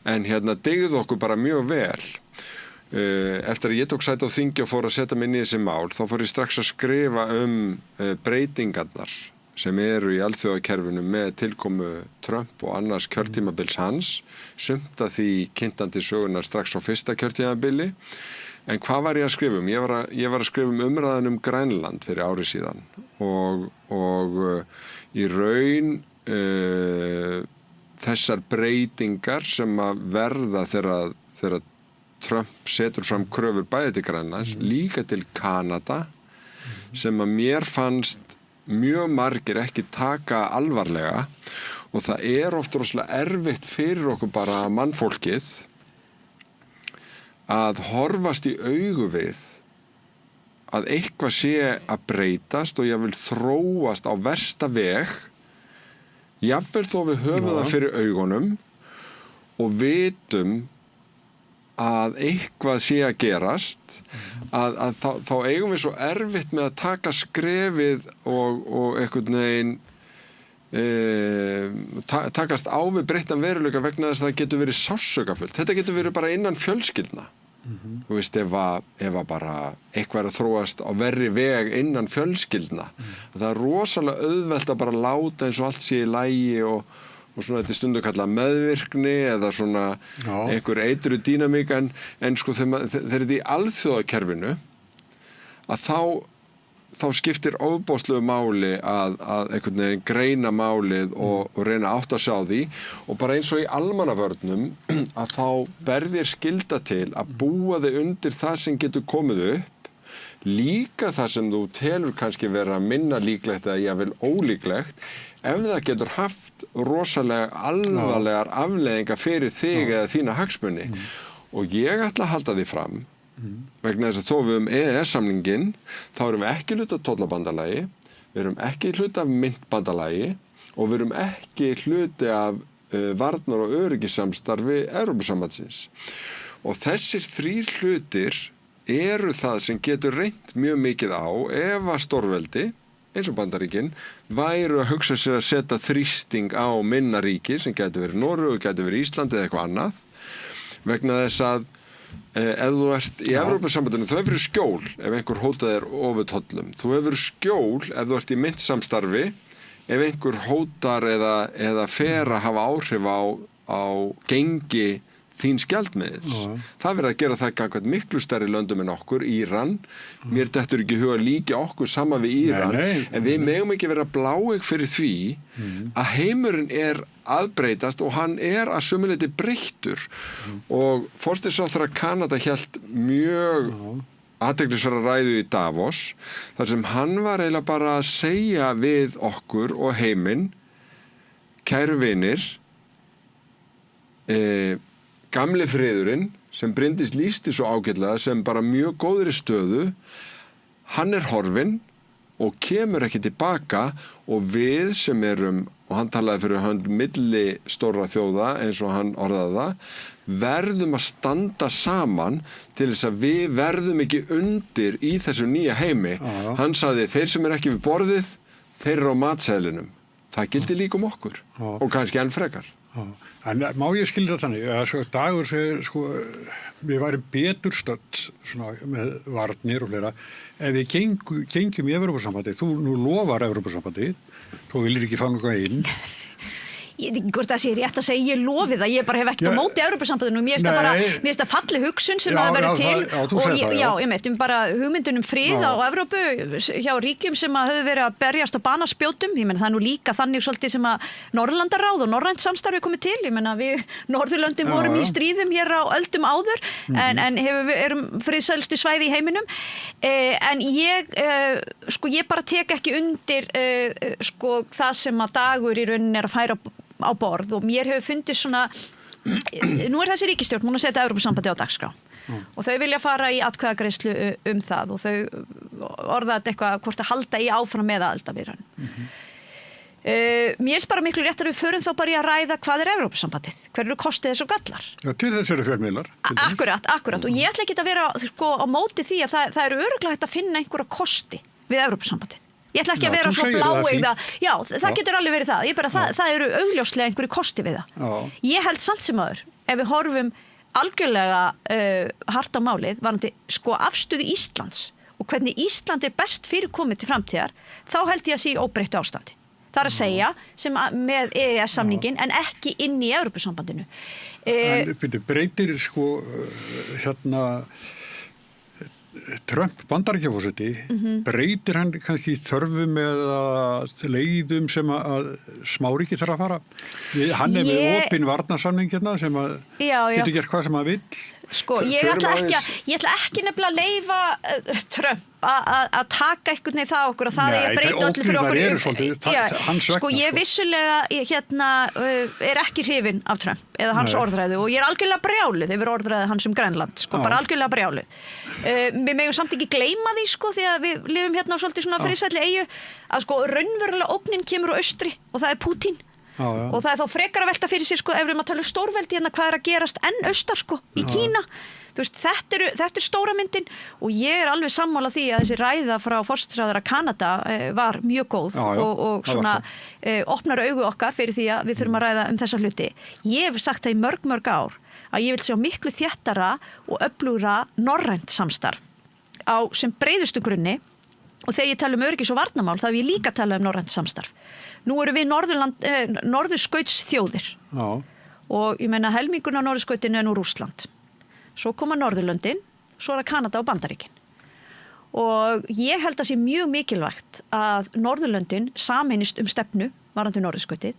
dygði okkur bara mjög vel eftir að ég tók sæti á þingi og fór að setja mig inn í þessi mál, þá fór ég strax að skrifa breytingarnar sem eru í alþjóðakerfinu með tilkomu Trump og annars kjörtímabils hans, sumt að því kynntandi sögunar strax á fyrsta kjörtímabili. En hvað var ég að skrifa um? Ég var að skrifa umræðan Grænland fyrir ári síðan og í raun þessar breytingar sem að verða þegar Trump setur fram kröfur bæði til Grænlands, líka til Kanada, sem að mér fannst mjög margir ekki taka alvarlega og það oft rosalega erfitt fyrir okkur bara mannfólkið að horfast í augu við að eitthvað sé að breytast og jafnvel þróast á versta veg, jafnvel þó við höfum það fyrir augunum og vitum að eitthvað sé að gerast, að þá eigum við svo erfitt með að taka skrefið og einhvern veginn takast á við breyttan veruleika vegna þess að það getur verið sársaukafullt. Þetta getur verið bara innan fjölskyldna. Þú veist, ef að bara eitthvað að þróast á verri veg innan fjölskyldna. Það rosalega auðvelt að bara láta eins og allt sé í lagi og svona þetta stundu kallað meðvirkni eða svona einhver eitru dýnamík en sko þegar þetta í alþjóðakerfinu að þá skiptir ofboðslegu máli að einhvern veginn greina málið og reyna átt að sjá því og bara eins og í almannavörnum að þá berðir skylda til að búa þig undir það sem getur komið upp, líka það sem þú telur kannski vera minna líklegt eða jafnvel ólíklegt, ef það getur haft rosalega alvarlegar afleiðingar fyrir þig eða þína hagsmuni. Og ég ætla að halda því fram vegna þess að þó við EES-samninginn þá erum við ekki hluti af tollabandalagi, við erum ekki hluti af myntbandalagi og við erum ekki hluti af varnar- og öryggissamstarfi Evrópusambandsins. Og þessir 3 hlutir eru það sem getur reynt mjög mikið á ef að stórveldi eins og Bandaríkin væru að hugsa sér að setja þrýsting á minna ríki sem getur verið Noregur, getur verið Ísland eða eitthvað annað vegna þess að ef þú ert í Evrópusambandinu þú hefur skjól ef einhver hótað er ofurtollum, þú hefur skjól ef þú ert í myntsamstarfi ef einhver hótar eða fer að hafa áhrif á gengi þíns gjaldmiðils. Það verður að gera það gagnvart miklu stærri löndum en okkur, Íran. Mér dettur ekki í huga líka okkur sama við Íran, en við megum ekki vera bláig fyrir því að heimurinn að breytast og hann að sömuleyti breyttur. Og forsætisráðherra Kanada hélt mjög athyglisverða ræðu í Davos, þar sem hann var eiginlega bara að segja við okkur og heiminn, kæru vinir, gamli friðurinn sem Bryndís lýsti svo ágætlega sem bara mjög góðri stöðu, hann horfinn og kemur ekki tilbaka og við sem erum, og hann talaði fyrir hönd milli stóra þjóða eins og hann orðaði það, verðum að standa saman til þess að við verðum ekki undir í þessu nýja heimi. Hann sagði þeir sem ekki við borðið, þeir eru á matseðlinum. Það gildi líka okkur og kannski enn frekar.
En má ég skilja það þannig að Dagur segir við værum betur stödd með varnir og fleira ef við gengjum í Evrópusambandið. Þú nú lofar Evrópusambandið, þú viljir ekki fanga eitthvað inn.
Hvort það sé rétt að segja, ég lofi það, ég bara hef ekkert á móti Evrópusambandinu, mér finnst það falleg hugsun sem það verður til og ég meit bara hugmyndunum frið á Evrópu hjá ríkjum sem að höfðu verið að berjast á banaspjótum, ég menn það nú líka þannig svolítið sem að Norðurlandaráð og norrænt samstarfi komið til, ég menna við Norðurlöndin vorum í stríðum hér á öldum áður en erum friðsælustu svæði í heiminum en ég bara tek ekki undir það sem að Dagur í rauninni að færa á borð og mér hefur fundist nú þessi ríkisstjórn múin að setja Evrópusambandi á dagskrá og þau vilja fara í atkvæðagreiðslu það og þau orða þetta eitthvað hvort að halda í áfram með aðildarviðræðum. Mér finnst bara miklu rétt að við förum þá bara í að ræða hvað Evrópusambandið, hver eru kostið þess og gallar.
Til þess eru fjölmiðlar.
Akkurat og ég ætla ekki að vera á móti því að það eru örugglega hægt að finna einhverja kosti við Evrópusambandið. Ég ætla ekki að vera svo bláeygða. Já, það getur alveg verið það. Það eru augljóslega einhverju kosti við það. Ég held samt sem áður, ef við horfum algjörlega hart á málið varandi sko afstöðu Íslands og hvernig Ísland best fyrirkomið til framtíðar, þá held ég að sé í óbreyttu ástandi. Það að segja sem með EES-samningin en ekki inn í Evrópusambandinu.
En breytir sko Trump bandaríkjaforseti, breytir hann kannski þörfum eða leiðum sem að smáríki þarf að fara? Hann með opin varnarsamning hérna sem að getur gert hvað sem að vill.
Sko, ég ætla ekki nefnilega að leyfa Trump að taka einhvern veginn það okkur að það er að breyta öllu fyrir okkur. Sko, ég vissulega ekki hrifin af Trump eða hans orðræðu og ég algjörlega brjáluð yfir orðræðu hans Grænland, sko, bara algjörlega brjáluð. Við megum samt ekki gleyma því, sko, því að við lifum hérna á svolítið svona friðsælli eyju að sko raunverulega ógnin kemur á austri og það er Pútín. Og það þá frekar að velta fyrir sér, sko, ef við erum að tala stórveldi hérna, hvað að gerast enn austar, sko, í Kína. Þú veist, þetta stóra myndin og ég alveg sammála því að þessi ræða frá forsætisráðherra Kanada var mjög góð og svona opnar augu okkar fyrir því að við þurfum að ræða þessa hluti. Ég hef sagt það í mörg ár að ég vil sjá miklu þéttara og öflugra norrænt samstarf á sem breiðustu grunni og þegar ég tala öryggis- og varnarmál þá vil ég líka tala norrænt samstarf. Nú erum við norðurskautsþjóðir og ég meina helmingurinn á norðurskautinu nú Rússland. Svo koma Norðurlöndin, svo það Kanada og Bandaríkin. Og ég held að sé mjög mikilvægt að Norðurlöndin sameinist stefnu varðandi norðurskautið,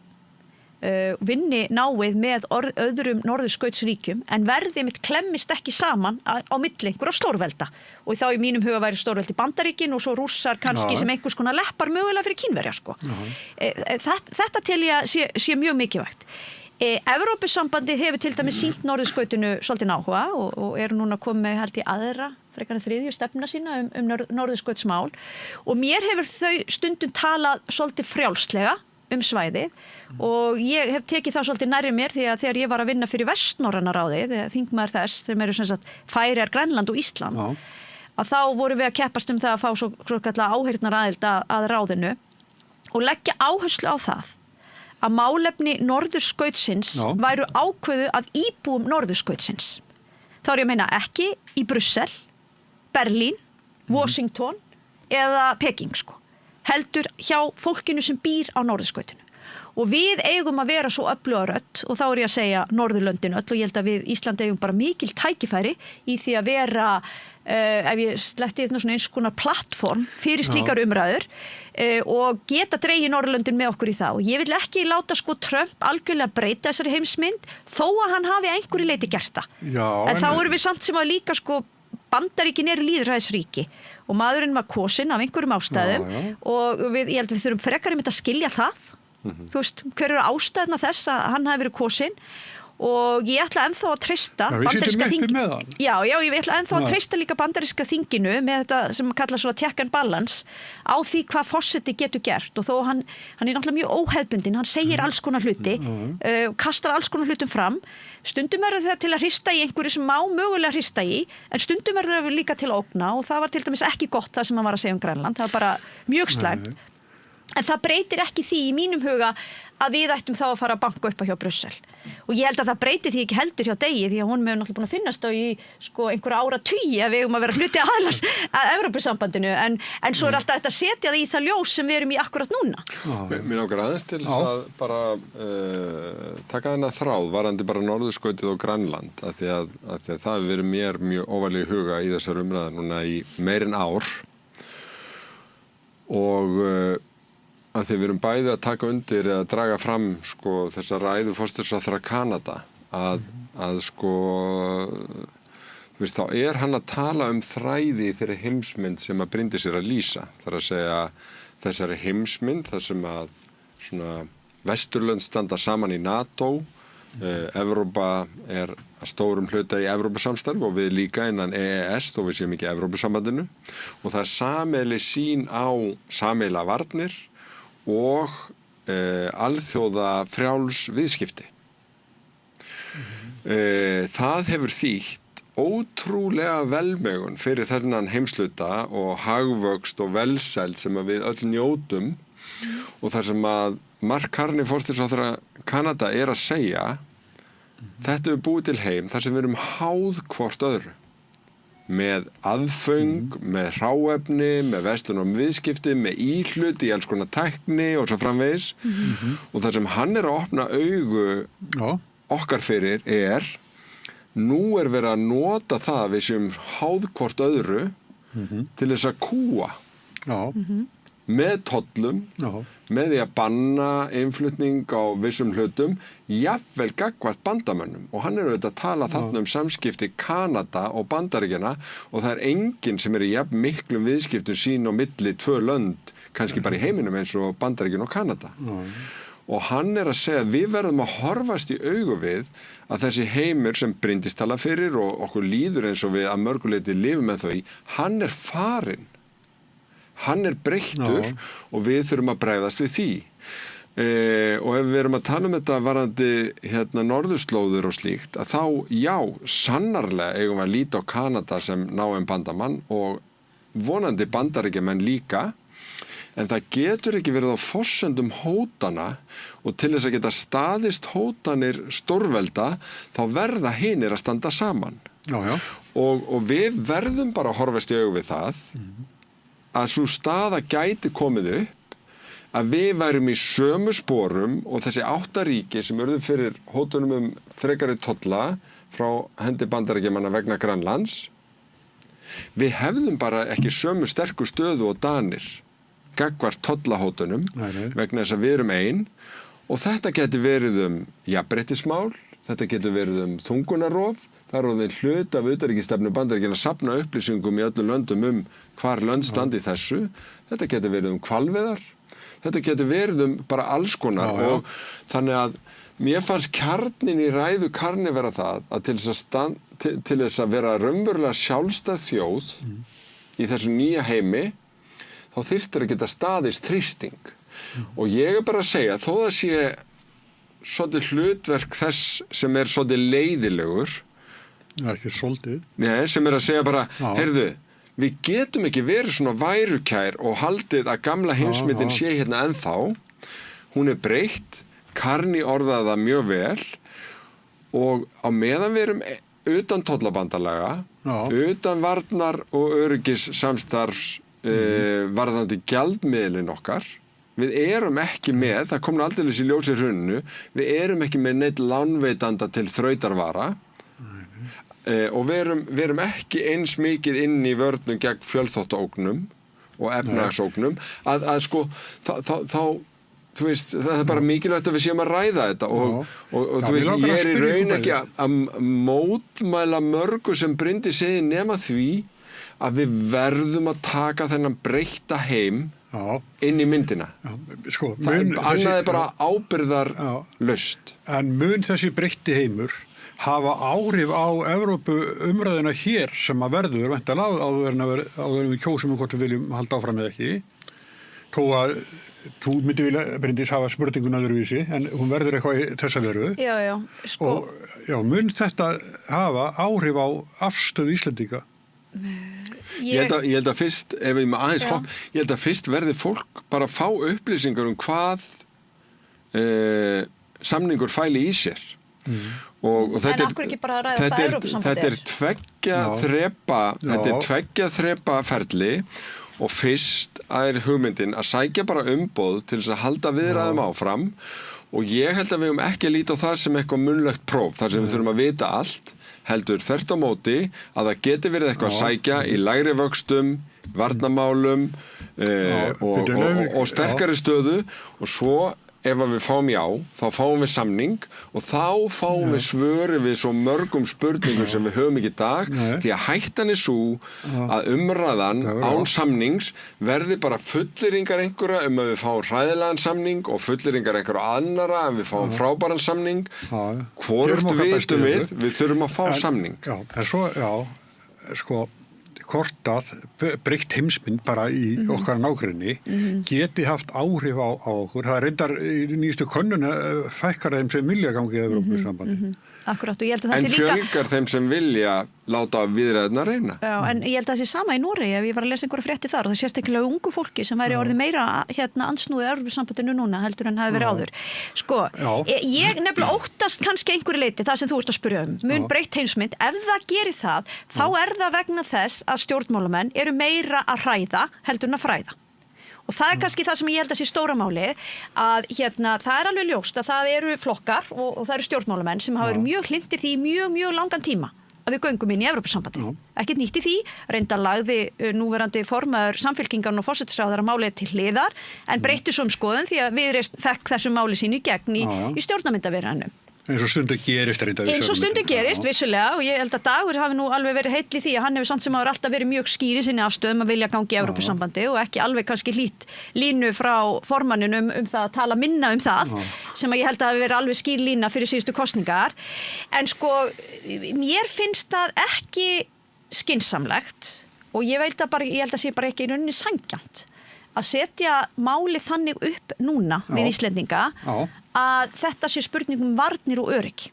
vinni náið með öðrum norðurskautsríkjum en verði mitt klemmist ekki saman á milli einhverja stórvelda. Og þá í mínum huga væri stórveldi Bandaríkin og svo Rússar kannski sem einhvers konar leppar mögulega fyrir Kínverja, sko. Þetta tel ég sé mjög mikilvægt. Evrópusambandið hefur til dæmis sýnt norðurskautinu svolítið áhuga og eru núna komið held í aðra, frekar en þriðju stefna sína norðurskautsmál og mér hefur þau stundum talað svolítið frjálslega svæðið og ég hef tekið það svolítið nærri mér því að þegar ég var að vinna fyrir Vestnorræna ráðið, þingmaður þess, þeim eru sem sagt Færeyjar, Grænland og Ísland, að þá vorum við að keppast það að fá svo kallar áheyrnaraðild að ráðinu og leggja áherslu á það að málefni norðurskautsins væru ákveðu af íbúum norðurskautsins. Þá er ég að meina ekki í Brussel, Berlín, Washington eða Peking, sko. Heldur hjá fólkinu sem býr á norðurskautinu. Og við eigum að vera svo öfluga rödd og þá er ég að segja Norðurlöndin öll og ég held að við Ísland eigum bara mikil tækifæri í því að vera, ef ég sletti svona eins konar plattform fyrir slíkar umræður og geta dregið Norðurlöndin með okkur í það. Og ég vil ekki láta sko Trump algjörlega breyta þessari heimsmynd þó að hann hafi einhverju leyti gert það. En þá erum við samt sem að líka sko Bandaríkin eru lýðræðisríki og maðurinn var kosinn af einhverjum ástæðum og ég held að við þurfum frekar að skilja það. Þú veist, hver eru ástæðna þess að hann hafi verið kosinn og ég ætla ennþá að treysta bandaríska þinginu. Já, ég ætla ennþá að treysta líka bandaríska þinginu með þetta sem kallar svona check and balance á því hvað forseti getur gert og þó hann er náttúrulega mjög óhefbundinn, hann segir alls konar hluti, kastar alls konar hlutum fram. Stundum verður það til að hrista í einhverju sem má mögulega hrista í, en stundum verður það líka til að ógna og það var til dæmis ekki gott það sem hann var að segja Grænland, það var bara mjög slæmt. En það breytir ekki því í mínum huga að við ættum þá að fara að banka upp á hjá Brussel. Og ég held að það breytir því ekki heldur hjá Degi því að hún hefur náttúrulega búin að finnast á í sko einhverja áratugi að við eigum að vera hluti aðalans að Evrópusambandinu en svo er alltaf þetta að setja það í það ljós sem við erum í akkurat núna.
Mér langar aðeins til að bara taka þennan þráð varandi bara norðurskautið og Grænland af því að það hefur verið mér mjög óvarlega í huga í þessar umræðar núna í meir en ár og að því við erum bæði að taka undir eða draga fram sko þessa ræðu forsætisráðherra Kanada að sko þú veist þá er hann að tala þræði þeirri heimsmynd sem að Bryndís er að lýsa þar að segja þessari heimsmynd þar sem að svona Vesturlönd standa saman í NATO Evrópa er að stórum hluta í Evrópusamstarf og við líka innan EES þó við séum ekki í Evrópusambandinu og það er sameiginleg sýn á sameiginlega varnir og alþjóða frjáls viðskipti. Það hefur þýtt ótrúlega velmegun fyrir þennan heimsluta og hagvöxt og velsæld sem að við öll njótum og þar sem að Mark Carney forsætisráðherra Kanada er að segja þetta er búið til heim þar sem við erum háð hvort öðru. Með aðföng, með hráefni, með verslun og viðskipti, með íhlut í alls konar tækni og svo framvegis. Og það sem hann er að opna augu okkar fyrir nú er verið að nota það við sem háð hvort öðru til þess að kúa. Með tollum, með því að banna innflutning á vissum hlutum, jafnvel gagnvart bandamönnum. Og hann er auðvitað að tala þarna samskipti Kanada og Bandaríkjanna og það er enginn sem er í jafn miklum viðskiptum sín á milli tvö lönd, kannski bara í heiminum eins og Bandaríkjanna og Kanada. Og hann er að segja að við verðum að horfast í augu við að þessi heimur sem Bryndís tala fyrir og okkur líður eins og við að mörguleiti lifum með þau í, hann er farinn. Hann er breyttur og við þurfum að bregðast við því. Og ef við erum að tala þetta varðandi norðurslóður og slíkt, að þá, já, sannarlega eigum við að líta á Kanada sem náinn bandamann og vonandi Bandaríkjamenn líka, en það getur ekki verið á forsendum hótana og til þess að geta staðist hótanir stórvelda, þá verða hinir að standa saman. Og við verðum bara að horfast í augu við það, að svo staða gæti komið upp að við værum í sömu sporum og þessi 8 ríki sem urðu fyrir hótunum frekari tolla frá hendi Bandaríkjamanna vegna Grænlands, við hefðum bara ekki sömu sterku stöðu og Danir gagnvart tollahótunum vegna þess að við erum ein og þetta geti verið jafnréttismál, þetta getur verið þungunarof. Það er orðin hlut af utanríkisstefnu Bandaríkjanna að safna upplýsingum í öllum löndum hvar lönd standi þessu. Þetta getur verið hvalveiðar. Þetta getur verið bara alls konar. Og þannig að mér fannst kjarnin í ræðu Karni vera það að til þess að vera raunverulega sjálfstæð þjóð í þessu nýja heimi, þá þyrftir að geta staðist þrýsting. Og ég er bara að segja, þó það sé svolítið hlutverk þess sem er svolítið leiðilegur,
ekki svolítið.
Nei, sem er að segja bara, heyrðu, við getum ekki verið svona værukær og haldið að gamla heimsmyndin sé hérna ennþá. Hún er breytt, Karni orðaði það mjög vel og á meðan við erum utan tollabandalaga, utan varnar og öryggis samstarfs varðandi gjaldmiðlinn okkar, við erum ekki með, það kom aldeilis í ljósi hruninu, við erum ekki með neitt lánveitanda til þrautarvara. Og við erum ekki eins mikið inn í vörnum gegn fjölþáttaógnum og efnahagsógnum að sko þá þú veist, það er bara mikilvægt að við séum að ræða þetta og þú veist, ég er í raun ekki að mótmæla mörgu sem Bryndís segir nema því að við verðum að taka þennan breytta heim inn í myndina.
Sko,
annað er bara ábyrgðarlaust.
En mun þessi breytti heimur hafa áhrif á Evrópu umræðina hér sem að verður væntanlega áður við kjósum hvort við viljum halda áfram eða ekki. Þó að þú myndi vilja, Bryndís, hafa spurningun öðruvísi, en hún verður eitthvað í þessa veru.
Já, sko.
Og mun þetta hafa áhrif á afstöðu Íslendinga?
Ég held að fyrst, ef við maður aðeins hopp, ég held að fyrst verði fólk bara að fá upplýsingar hvað samningur fæli í sér. Og þetta er tveggja þrepa ferli og fyrst er hugmyndin að sækja bara umboð til þess að halda viðræðum áfram og ég held að við höfum ekki að líta á það sem eitthvað munnlegt próf þar sem við þurfum að vita allt heldur þvert á móti að það geti verið eitthvað að sækja í lægri vöxtum, varnarmálum og sterkari stöðu og svo ef við fáum já, þá fáum við samning og þá fáum við svöri við svo mörgum spurningum sem við höfum ekki í dag því að hættan er svo að umræðan án samnings verði bara fullyrðingar einhverja að við fáum hræðilegan samning og fullyrðingar einhverja annara en við fáum frábæran samning. Hvort vitum við þurfum að fá samning.
Já, en svo, sko, hvort að breytt heimsmynd bara í okkar nágrenni geti haft áhrif á okkur. Það reyndar í nýjastu könnun fækkar þeim sem vilja gangi í Evrópusambandi.
Akkurat, og ég held að það
En
sé líka...
fjölgar þeim sem vilja láta viðræðurnar reyna.
Já, en ég held að það sé sama í Noregi ef ég var að lesa einhverja frétti þar og það sést ekki ungu fólki sem væri orðið meira ansnúið Evrópusambandinu núna heldur en hafi verið áður. Sko, ég nefnilega óttast kannski einhverju leyti það sem þú ert að spyrja mun breytt heimsmynd, ef það gerir það, þá það vegna þess að stjórnmálamenn eru meira að hræða heldur en að fræða. Og það kannski það sem ég held að sé stóra máli að það alveg ljóst að það eru flokkar og það eru stjórnmálamenn sem hafa verið mjög hlindir því mjög langan tíma að við göngum inn í Evrópusambandið. Ekkert nýtt í því, reyndar lagði núverandi formaður Samfylkingarnar og forsætisráðherra málið til hliðar en breytti svo skoðun því að Viðreisn fekk þessu máli sínu í gegn í stjórnarmyndaviðræðunum.
Eins og stundum gerist, vissulega, og ég held að Dagur hafi nú alveg verið heill í því að hann hefur samt sem áður alltaf verið mjög skýr í sinni afstöðum að vilja gangi í Evrópusambandi og ekki alveg kannski hlýtt línu frá formanninum það að tala minna það, sem að ég held að hafi verið alveg skýr lína fyrir síðustu kosningar. En sko, mér finnst það ekki skynsamlegt og ég held að sé bara ekki í rauninni sanngjarnt að setja málið þannig upp núna við Íslendinga að þetta sé spurning varnir og öryggi.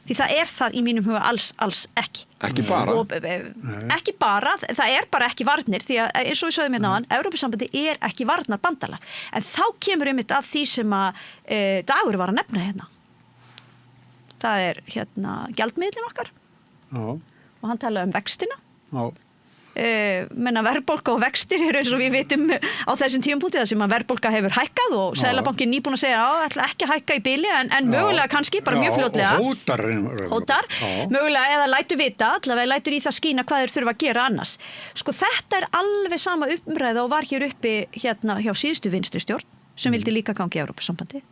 Því það það í mínum huga alls ekki.
Ekki bara?
Ekki bara, það bara ekki varnir því að eins og við sögðum áðan, Evrópusambandi ekki varnarbandalag. En þá kemur einmitt að því sem að Dagur var að nefna hérna. Það gjaldmiðlinn okkar og hann talaði um vextina. Menna verðbólga og vextir eins og við vitum á þessum tímapunkti sem að verðbólga hefur hækkað og Seðlabankinn nýbúinn að segja ætla ekki að hækka í bili en mögulega kannski bara mjög fljótlega hótar mögulega eða lætur vita allavega lætur í það skína hvað þeir þurfa að gera annars. Sko þetta alveg sama umræða og var hér uppi hjá síðustu vinstri stjórn sem vildi líka gangi í Evrópusambandi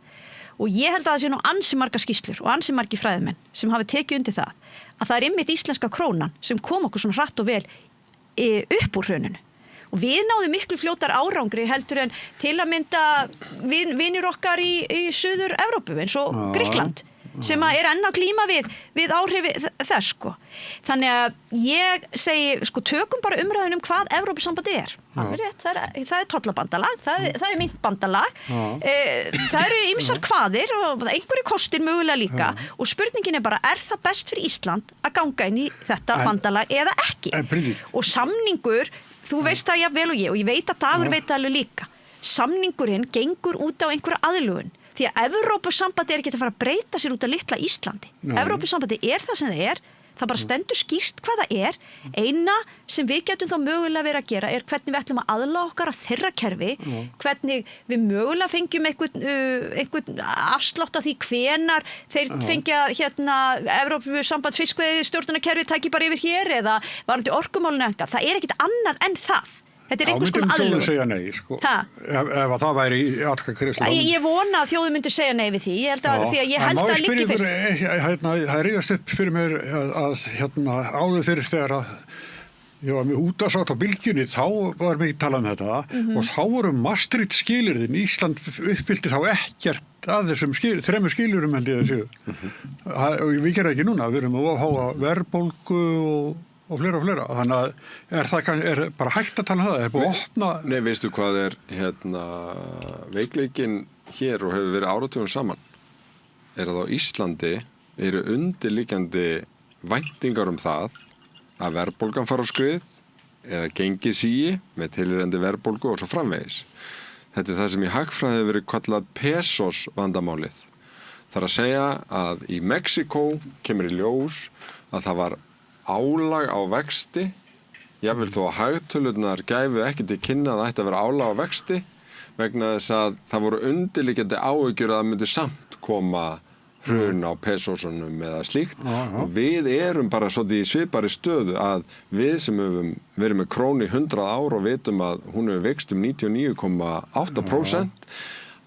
og ég held að það sé nú ansi margar skýrslur og ansi margir fræðimenn sem hafi tekið undir það að það einmitt íslenska krónan sem kom okkur svona hratt og vel upp úr hruninu og við náðum miklu fljótar árangri heldur en til að mynda vinir okkar í Suður Evrópu eins og Grikkland sem að enn að glíma við áhrifi þess sko. Þannig að ég segi sko tökum bara umræðun hvað Evrópusambandi það tollabandalag, það myntbandalag það eru ýmsar kvaðir og einhverju kostir mögulega líka og spurningin bara það best fyrir Ísland að ganga inn í þetta bandalag eða ekki og samningur, þú veist það jafnvel og ég veit að Dagur veit það alveg líka samningurinn gengur út á einhverja aðlögun því að Evrópusambandi ekki að fara að breyta sér út af litla Íslandi. Evrópusambandi það sem það bara stendur skýrt hvað það eina sem við getum þá mögulega verið að gera hvernig við ætlum að aðlaga okkar að þeirra kerfi, hvernig við mögulega fengjum einhvern afslátt af því hvenar þeir fengja Evrópusambands fiskveiði stjórnunarkerfi tæki bara yfir hér eða varandi orkumálinu eitthvað. Það ekkert annað en það. Þetta einhvers konar aðlögun.
Myndum þjóðu segja nei, sko. Ef það væri í atkvæðagreiðslu.
Ég vona að þjóðu myndi segja nei við því. Ég held að liggi fyrir.
Það ríðast upp fyrir mér að áður fyrir þegar að ég var með útvarpsþátt á Bylgjunni, þá var mikið talað um þetta og þá voru Maastricht skilyrðin. Ísland uppfyllti þá ekkert að þessum þremur skilyrðum held ég þessu. Og við gerum ekki núna. Við erum að háa verðbólgu og fleira. Þannig að það bara hægt að tala um það. Búið að opna...
Nei, veistu hvað veikleikinn hér og hefur verið áratugum saman að á Íslandi eru undirliggjandi væntingar það að verðbólgan fara á skrið eða gengið sígi með tilheyrandi verðbólgu og svo framvegis. Þetta það sem í hagfræði hefur verið kallað pesos vandamálið. Það að segja að í Mexíkó kemur í ljós að það var álag á vexti, jafnvel þó að hagtölurnar gæfu ekki til kynna að það ætti að vera álag á vexti vegna þess að það voru undirliggjandi áhyggjur að það myndi samt koma hrun á pesosunum eða slíkt og við erum bara svolítið í svipari stöðu að við sem höfum verið með krónu í 100 ár og vitum að hún hefur veikst 99,8%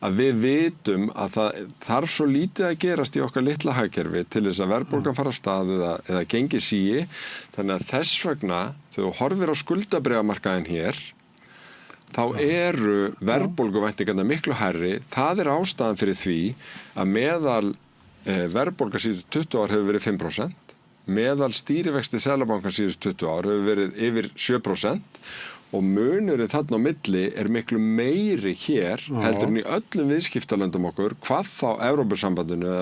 að við vitum að það þarf svo lítið að gerast í okkar litla hagkerfi til þess að verðbólgan fara af stað eða gengi sígi. Þannig að þess vegna, þegar þú horfir á skuldabréfamarkaðinn hér, þá eru verðbólguvæntingarnar miklu hærri. Það ástæðan fyrir því að meðal verðbólga síðustu 20 ár hefur verið 5%, meðal stýrivexti Seðlabankans síðustu 20 ár hefur verið yfir 7%. og munurinn þarna á milli miklu meiri hér heldur en í öllum viðskiptalöndum okkur, hvað þá Evrópusambandinu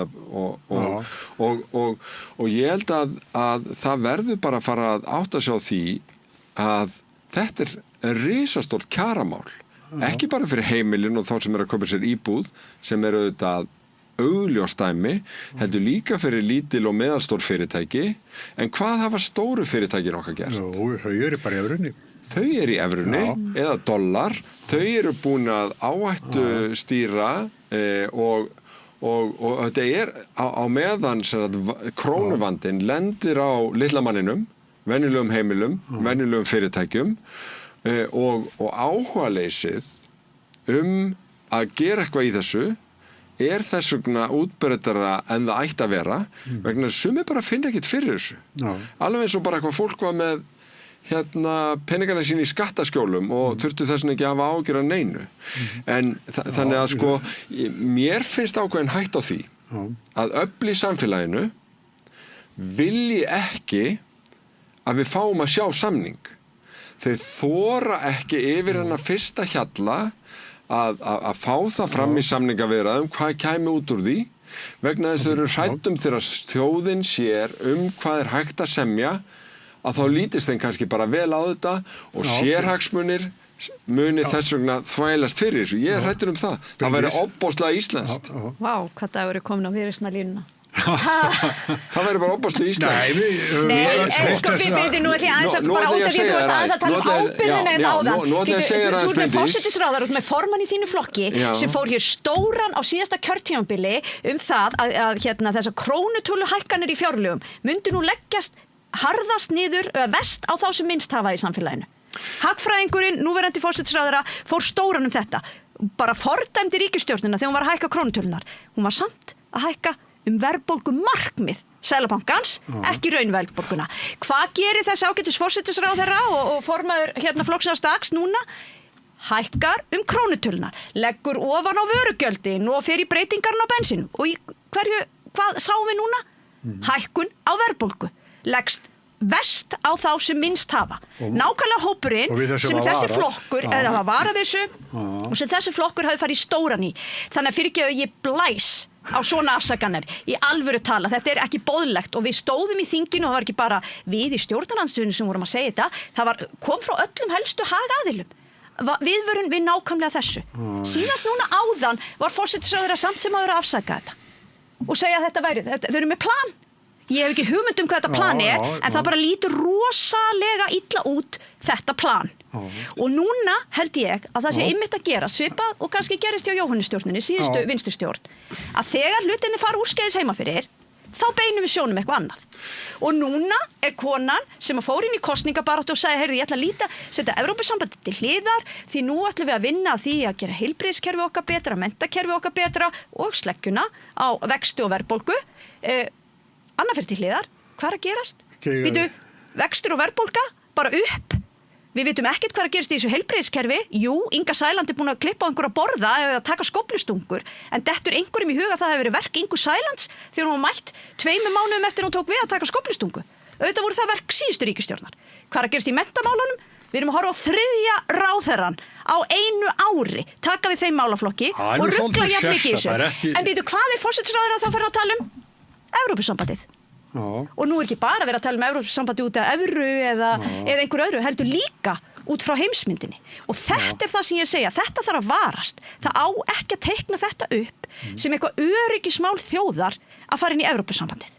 og ég held að það verður bara að fara að átta sig á því að þetta risastórt kjaramál, ekki bara fyrir heimilin og þá sem að kaupa sér íbúð sem auðvitað augljósdæmi, heldur líka fyrir lítil og meðalstór fyrirtæki, en hvað hafa stóru fyrirtækin okkar gert?
Þau eru bara í evrunni.
Þau eru í evrunni eða dollar, þau eru búin að áhættu stýra og þetta á meðan krónuvandinn lendir á litla manninum, venjulegum heimilum, venjulegum fyrirtækjum og áhugaleysið að gera eitthvað í þessu þess vegna útbreiddara en það ætti að vera vegna þess að sumir bara finna ekkert fyrir þessu. Alveg eins og bara eitthvað fólk var með peningana sín í skattaskjólum og þurftu þess vegna ekki að hafa áhyggjur af neinu. En þannig að sko mér finnst ákveðin hætt á því að öfl í samfélaginu vilji ekki að við fáum að sjá samning. Þau þora ekki yfir hennar fyrsta hjalla að fá það fram í samningaviðræðum hvað kæmi út úr því vegna þess að þau eru hræddum þegar þjóðin sér hvað hægt að semja að þá lítist þeim kannski bara vel á þetta og sérhagsmunir muni þess vegna þvælast fyrir þessu. Ég hræddur það. Það væri ofboðslega íslenskt.
Vá, hvað dagur komin á viðreisna línuna.
Það væri bara opaslega íslenskt.
Nei, sko við byrjum nú ekki aðeins að bara út af því þú varst aðeins að tala ábyrðina en áðan.
Nú ætla ég að segja þér aðeins,
Þú ert með forsætisráðherra, þú ert með formann í þínu flokki sem fór hér stóran á síðasta kjörtímabili það að þessar krónutöluhækkanir í fjárlögum myndu nú leggjast harðast niður verst á þá sem minnst hafa í samfélaginu. Hagfræðingurinn, núverandi forsætisráðherra, fór stóran þetta. Bara fordæmdi ríkisstjórnina þegar hún var að hækka krónutölunar. Hún var samt að hækka verðbólgu markmið Seðlabankans, ekki raunverðbólguna. Hvað gerir þessi ágætis forsætisráðherra og formaður flokksins dags núna? Hækkar krónutölunar, leggur ofan á vörugjöldin og fer í breytingarna á bensínu. Og hvað sáum við núna? Hækkun á verðbólgu, leggst vest á þá sem minnst hafa. Nákvæmlega hópurinn sem þessi flokkur, eða það var að þessu, og sem þessi flokkur hafi farið í stóran í. Þannig að fyrir ekki að ég blæs á svona afsakanir í alvöru tala. Þetta ekki boðlegt og við stóðum í þinginu og það var ekki bara við í stjórnarandstöðunni sem vorum að segja þetta. Það kom frá öllum helstu hagaðilum. Viðvörun við nákvæmlega þessu. Síðast núna áðan var forsætisráðherra samt sem að vera að afsaka þetta og segja að þetta væri, þau eru með plan. Ég hef ekki hugmynd hvað þetta plan en það bara lítur rosalega illa út þetta plan. Og núna held ég að það sé einmitt að gera svipað og kannski gerist hjá Jóhannestjórninni, síðustu vinstristjórn, að þegar hlutinni fara úrskeiðis heima fyrir, þá beinum við sjónum eitthvað annað. Og núna konan sem fór inn í kosningabaráttu og sagði, heyrðu, ég ætla að setja Evrópusambandið til hliðar því nú ætlum við að vinna að því að gera heilbrigðiskerfi okkar betra, menntakerfi okkar betra og sleggjuna á vexti og verðbólgu. Annað fyrir til hliðar, hvað að gerast? Býtu, vextir og verðbólga, bara upp. Við vitum ekkert hvað að gerast í þessu heilbrigðiskerfi. Jú, Inga Sæland búin að klippa á einhver að borða eða að taka skóflustungur, en dettur einhverjum í huga að það hefur verið verk Ingu Sælands þegar hún var mætt 2 mánuðum eftir hún tók við að taka skóflustungu. Auðvitað voru það verk síðustu ríkisstjórnar. Hvað að gerast í menntamálunum? Við erum að horfa á 3. ráðherrann á 1 ári, taka við þeim málaflokki og rugla jafn mikið í þessu. En býtu, hvað forsætisráðherra þá fyrir að tala Evrópusambandið? Og nú ekki bara verið að tala Evrópusambandið út af evru eða einhver öðru, heldur líka út frá heimsmyndinni. Og þetta það sem ég segja, þetta þarf að varast. Það á ekki að teikna þetta upp sem eitthvað öryggismál þjóðar að fara inn í Evrópusambandið.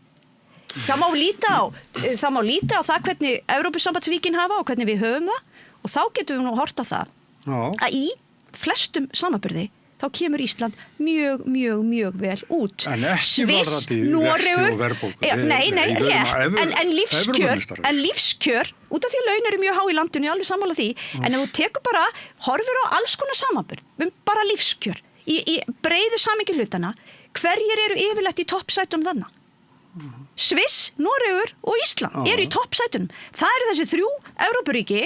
Það má líta á það hvernig Evrópusambandsríkin hafa og hvernig við höfum það og þá getum við nú hort á það að í flestum samanburði þá kemur Ísland mjög vel út.
En ekki varðandi vexti og verðbólgu.
En lífskjör, út af því að laun eru mjög há í landinu, ég alveg sammála því, en ef þú tekur bara, horfir á alls konar samanburð, bara lífskjör, í breiðu samingi hlutana, hverjir eru yfirleitt í toppsætunum þarna? Sviss, Noregur og Ísland eru í toppsætunum. Það eru þessi 3 Evrópuríki,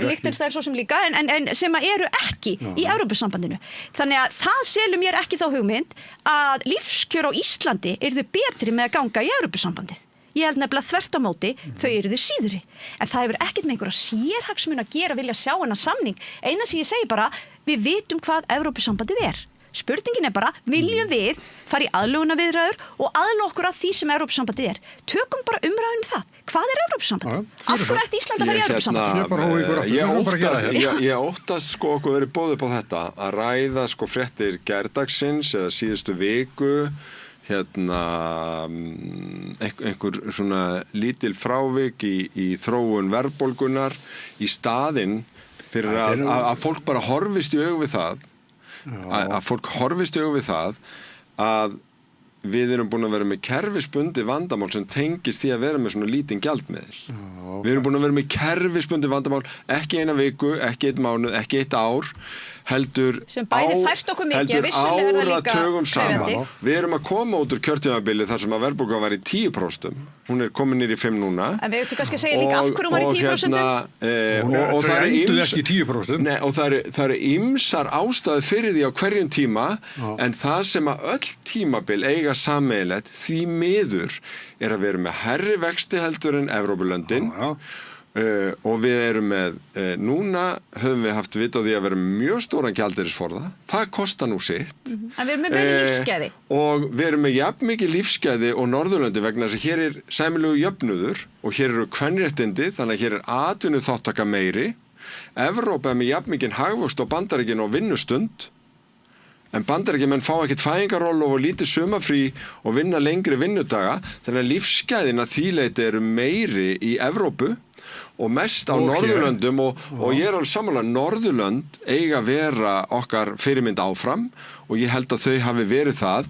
Liechtenstein svo sem líka, en sem eru ekki í Evrópusambandinu. Þannig að það selur mér ekki þá hugmynd að lífskjör á Íslandi yrðu betri með að ganga í Evrópusambandið. Ég held nefnilega þvert á móti, þau eru þau síðri. En það hefur ekkert með einhverja sérhagsmuni að gera vilja sjá hennar samning. Eina sem ég segi bara, við vitum hvað Evrópusambandið Spurningin bara, viljum við fara í aðlögunarviðræður og aðlöga okkur að því sem Evrópusambandið Tökum bara umræðum það. Hvað Evrópusambandið? Af hverju ætti Ísland að fara í Evrópusambandið?
Ég óttast sko okkur verið boðið på þetta að ræða sko fréttir gærdagsins eða síðustu viku einhver svona lítil frávik í þróun verðbólgunar í staðinn fyrir að fólk bara horfist í augu við það að fólk horfist í augu við það að við erum búin að vera með kerfisbundi vandamál sem tengist því að vera með svona lítinn gjaldmiðil. Við erum búin að vera með kerfisbundi vandamál, ekki eina viku, ekki einn mánuð, ekki eitt ár, heldur áratugum saman. Við erum að koma út úr kjörtímabili þar sem að verðbólgan var í 10%. Hún komin niður í 5 núna.
En við ættum kannski að segja líka af hverju hún var í 10%.
Og það endur ekki 10%.
Nei, og það eru ýmsar ástæður fyrir því á hverjum tíma, en það sem að öll tímabil eiga sameiginlegt því miður að vera með hærri vexti heldur en Evrópulöndin. Og við erum með, núna höfum við haft vit á því að vera mjög stóran gjaldeyrisforða, það kostar nú sitt.
En við erum með lífsgæði. Og
við erum með jafn mikið lífsgæði og Norðurlöndi vegna þess að hér sæmilegu jöfnuður og hér eru kvenréttindi, þannig að hér atvinnuþátttaka meiri. Evrópa með jafn mikið hagvöxt og Bandaríkin og vinnustund, en Bandaríkjamenn fá ekkert fæðingaroll og lítið sumafrí og vinna lengri vinnudaga, þannig að lífsgæðin að því leyti eru meiri í Evrópu og mest á Norðurlöndum og ég alveg sammála, Norðurlönd eiga að vera okkar fyrirmynd áfram og ég held að þau hafi verið það,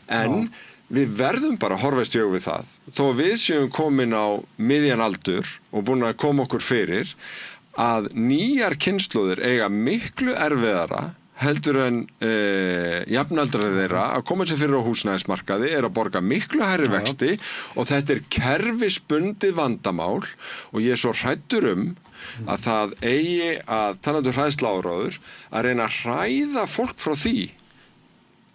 en við verðum bara að horfast í augu við það. Þó við séum komin á miðjan aldur og búin að koma okkur fyrir að nýjar kynslóðir eiga miklu erfiðara heldur en jafnaldrar þeirra að koma sér fyrir á húsnæðismarkaði að borga miklu hærri vexti og þetta kerfisbundið vandamál og ég svo hræddur að það eigi að talandi hræðsluáróður að reyna að hræða fólk frá því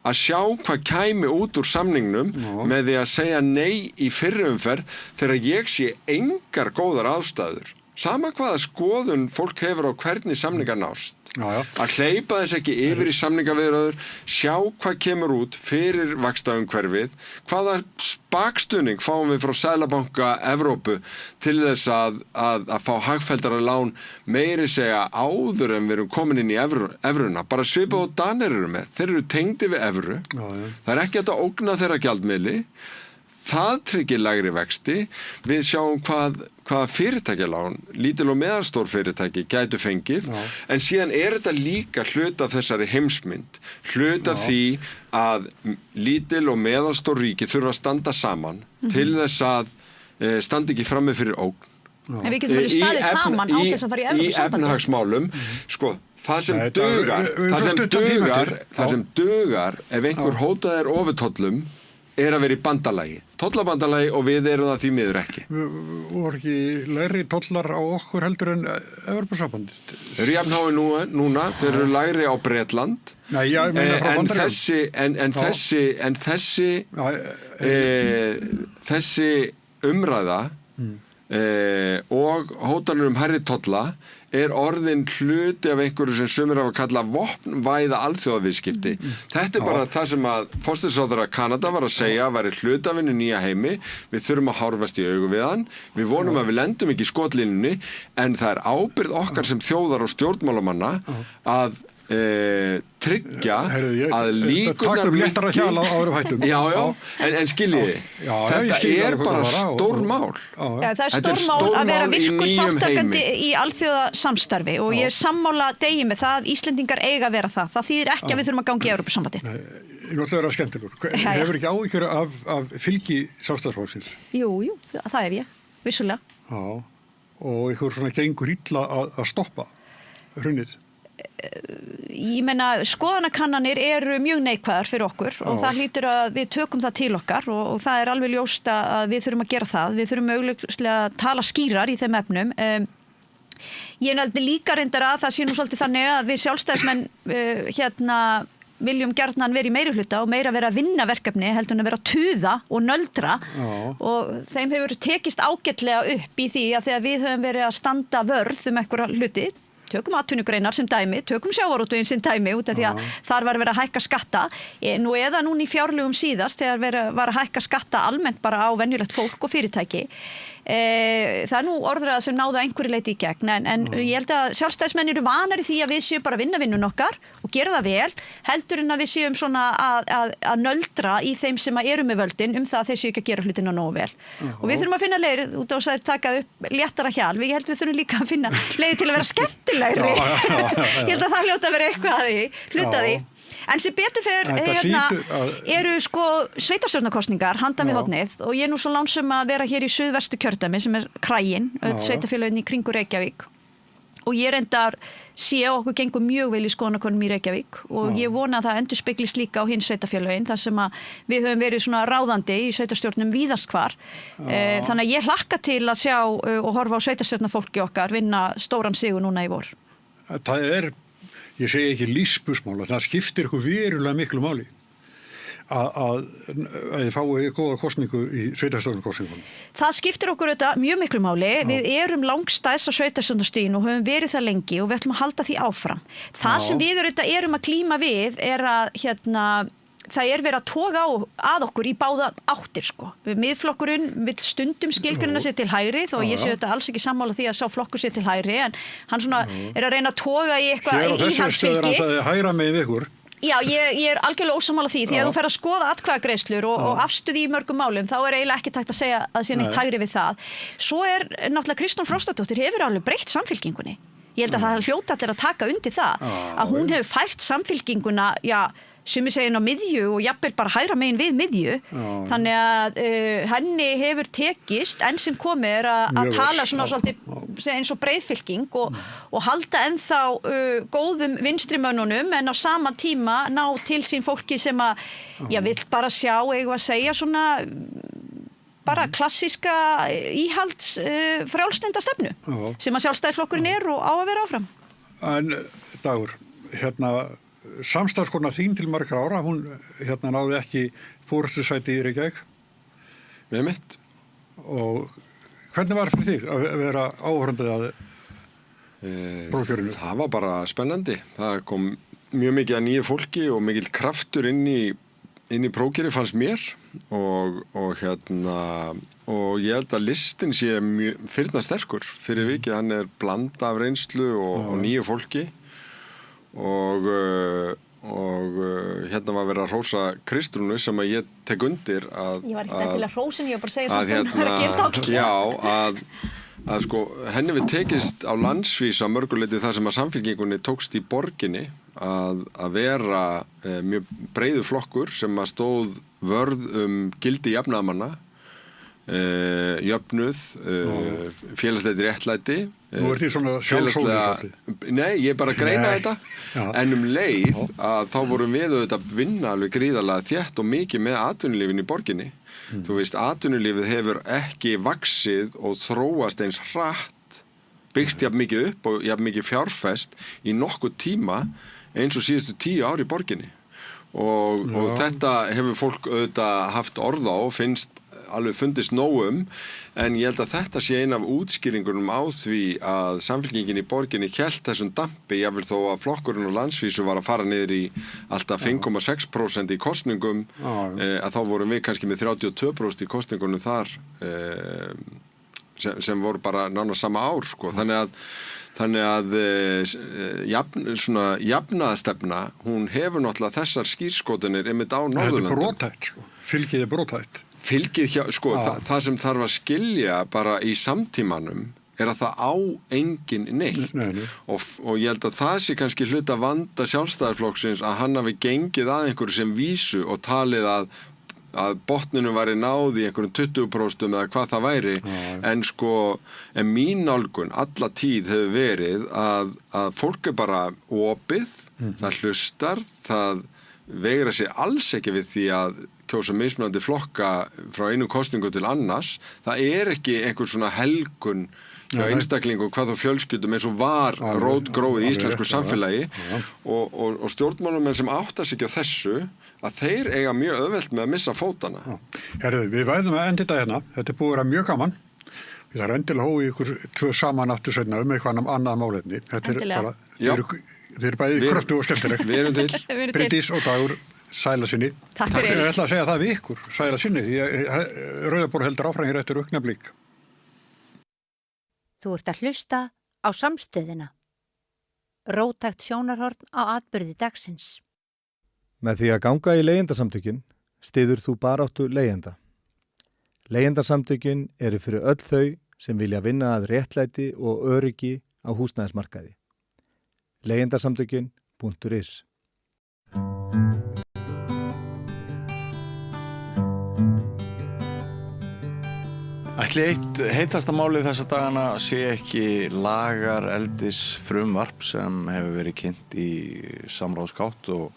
að sjá hvað kæmi út úr samningnum með því að segja nei í fyrri umferð þegar ég sé engar góðar ástæður. Sama hvaða skoðun fólk hefur á hvernig samningar nást. Að hleypa þess ekki yfir í samningaviðræður, sjá hvað kemur út fyrir vaxtaumhverfið, hvaða bakstuðning fáum við frá Seðlabanka Evrópu til þess að fá hagfelldara lán meiri segja áður en við erum komin inn í evruna, bara svipað og Danir eru með, þeir eru tengdir við evru, það ekki hægt að ógna þeirra gjaldmiðli. Það tryggir lægri vexti. Við sjáum hvað fyrirtækjalán, lítil og meðalstór fyrirtæki gætu fengið, en síðan þetta líka hluta af þessari heimsmynd. Hluta af því að lítil og meðalstór ríki þurfa að standa saman til þess að standa ekki frammi fyrir ógn.
En við getum verið staðið saman á þess að fara í Evrópusambandið.
Í efnahagsmálum, sko, það sem dugar ef einhver hótað ofurtollum að vera í bandalagi, tollabandalagi og við erum það því miður ekki.
Voru ekki lægri tollar á okkur heldur en Evrópusambandið? Þeir
eru jafnhái núna, þeir eru lægri á Bretland.
Nei, ég meina frá Bandaríkjunum.
Þessi umræða og hótanir hærri tolla orðin hluti af einhverju sem sumir hafa kallað vopnvæða alþjóðaviðskipti. Þetta bara það sem að forsætisráðherra Kanada var að segja væri hluti af henni nýja heimi. Við þurfum að horfast í augu við hann. Við vonum að við lendum ekki í skotlínunni, en það ábyrgð okkar sem þjóðar og stjórnmálamanna að tryggja að líkurnar
léttara hjala á öðrum hættum.
En skiljiði, þetta bara stór mál.
Það stór mál að vera virkur þáttakandi í alþjóðasamstarfi og ég sammála Degi með það, Íslendingar eiga að vera það. Það þýðir ekki að við þurfum að ganga í Evrópusambandið.
Ég vil alltaf vera skemmtilegur. Hefur ekki áhyggjur af fylgi Sjálfstæðisflokksins?
Jú, það hef ég, vissulega.
Og ykkur svona gengur illa að stoppa hrunið?
Ég meina, skoðanakannanir eru mjög neikvæðar fyrir okkur og það hlýtur að við tökum það til okkar og það alveg ljóst að við þurfum að gera það. Við þurfum augljóslega að tala skýrar í þeim efnum. Ég nefndi líka reyndar að það sé nú svolítið þannig að við sjálfstæðismenn viljum gjarnan vera í meirihluta og meira vera að vinna verkefni heldur en að vera að tuða og nöldra og þeim hefur tekist ágætlega upp í því að þegar við höfum verið að standa vörð einhverja hluti, tökum atvinnugreinar sem dæmi, tökum sjávarútveginn sem dæmi út af því að þar var verið að hækka skatta nú eða núna í fjárlögum síðast þegar var að hækka skatta almennt bara á venjulegt fólk og fyrirtæki það nú orðræða sem náða einhverju leiti í gegn en ég held að sjálfstæðismenn eru vanari því að við séum bara að vinna vinnun okkar og gera það vel heldur en að við séum svona að nöldra í þeim sem eru með völdin það að þeir séu ekki að gera hlutina nógu vel og við þurfum að finna leiðir út á þess að taka upp léttara hjal, ég held við þurfum líka að finna leiðir til að vera skemmtilegri ég held að það hljóta að vera eitthvað að því hluta því en sem betur fyrir eru sko sveitarstjórnarkosningar handan við hornið og ég nú svo lánsum að vera hér í suðvestu kjördæmi sem Kraginn, sveitarfélögin í kringu Reykjavík og ég reyndar sé okkur gengur mjög vel í skoðanakönnum í Reykjavík og ég vona að það endurspeglist líka á hinn sveitarfélögin þar sem að við höfum verið svona ráðandi í sveitarstjórnum víðast hvar þannig að ég hlakka til að sjá og horfa á sveitarstjórnarfólki okkar vinna stóran sigur núna í vor.
Það ég segi ekki lífspursmál, það skiptir ykkur verulega miklu máli að þið fáið góða kosningu í sveitarstjórnarkosningunum.
Það skiptir okkur auðvitað mjög miklu máli. Við erum langstæðst á sveitarstjórnarstiginu og höfum verið það lengi og við ætlum að halda því áfram. Það sem við auðvitað erum að glíma við að það verið að toga að okkur í báða áttir sko. Miðflokkurinn vill stundum skilgreinna sig til hægri þó ég sé þetta alls ekki sammála því að sá flokkur sé til hægri en hann svona að reyna að toga í eitthvað íhaldsfylgi.
Hér á þessu stöður hann sagði hægra megin við ykkur.
Já, ég algjörlega ósammála því því að þú fer að skoða atkvæðagreiðslur og afstöðu í mörgum málum þá eiginlega ekki tækt að segja að sé neitt hægri við það. Svo náttúrulega Kristrún Frostadóttir hefur alveg breytt samfylkingunni. Ég held að það hljóta allir að taka undir það að hún hefur fært samfylkinguna, sumir segja á miðju og jafnvel bara hægra megin við miðju þannig að henni hefur tekist enn sem komið að tala svona svolítið eins og breiðfylking og halda ennþá góðum vinstrimönnunum en á sama tíma ná til sín fólki sem að vill bara sjá eigum að segja svona bara klassíska íhalds frjálslynda stefnu sem að sjálfstæðisflokkurinn og á að vera áfram.
En Dagur, samstarfskona þín til margra ára, hún náði ekki forystusæti í Reykjavík.
Með mitt.
Og hvernig var fyrir þig að vera áhorfandi að prófkjörinu?
Það var bara spennandi. Það kom mjög mikið að nýju fólki og mikill kraftur inn í prófkjöri fannst mér og ég held að listin sé mjög firnasterkur fyrir vikið. Hann blanda af reynslu og nýju fólki. Og var verið að hrósa Kristrúnu sem að ég tek undir að
ég var ekki til að hrósin, ég var bara að segja sem það er að
gera að sko henni við tekist á landsvísu að mörguleiti það sem að samfylkingunni tókst í borginni að vera mjög breiður flokkur sem að stóð vörð gildi jafnaðarmanna jöfnuð félagslegt réttlæti
Nú því svona sjálfsóðið.
Nei, ég bara greina þetta en leið að þá vorum við auðvitað vinna alveg gríðarlega þétt og mikið með atvinnulífin í borginni þú veist, atvinnulífið hefur ekki vaxið og þróast eins hratt byggst jafn mikið upp og jafn mikið fjárfest í nokkuð tíma eins og síðustu 10 ár í borginni og þetta hefur fólk auðvitað haft orð á og finnst alveg fundist nógum en ég held að þetta sé ein af útskýringunum á því að samfylkingin í borginni hélt þessum dampi jafnvel þó að flokkurinn og landsvísu var að fara niður í alltaf 5,6% í kosningum að þá vorum við kannski með 32% í kosningunum þar sem voru bara nánast sama ár sko. Þannig að jafnaðastefna hún hefur náttúrulega þessar skírskotanir einmitt á Norðurlöndum.
Þetta er brothætt sko. Fylgið er brothætt.
Fylgið hjá, sko, það sem þarf að skilja bara í samtímanum að það á engin neitt. Og ég held að það sé kannski hluta vanda sjálfstæðisflokksins að hann hafi gengið að einhverju sem vísu og talið að botninu væri náð í einhverjum 20% eða hvað það væri en mín nálgun alla tíð hefur verið að fólk bara opið, það hlustar, það veigra sér alls ekki við því að kjósa mismunandi flokka frá einu kosningu til annars, það ekki einhver svona helgun hjá einstaklingum hvað þá fjölskyldum eins og var rótgróið í íslensku samfélagi og stjórnmálamenn sem átta sig á þessu að þeir eiga mjög auðvelt með að missa fótana.
Herðu, við væðum að enda þetta hérna. Þetta búið að vera mjög gaman. Við þarf endilega hóið ykkur 2 saman aftur seinna eitthvað annað málefni. Þetta bara, þeir bæði kröftu og skemmtilegt.
Við erum til.
Bryndís og Dagur Sælasyni.
Takk fyrir.
Ég ætla að segja það við ykkur, Sælasyni. Rauðaborð heldur áfram hér eftir augnablík.
Þú ert að hlusta á Samstöðina. Róttækt sjónarhorn á atburði dagsins.
Með því að ganga í leigjendasamtökin styður þú baráttu leigjenda. Leigjendasamtökin eru fyrir öll þau sem vilja vinna að réttlæti og öryggi á húsnæðismarkaði. Leigjendasamtökin.is
Ætli eitt heitasta málið þessa dagana sé ekki lagareldis frumvarp sem hefur verið kynnt í samráðsgátt og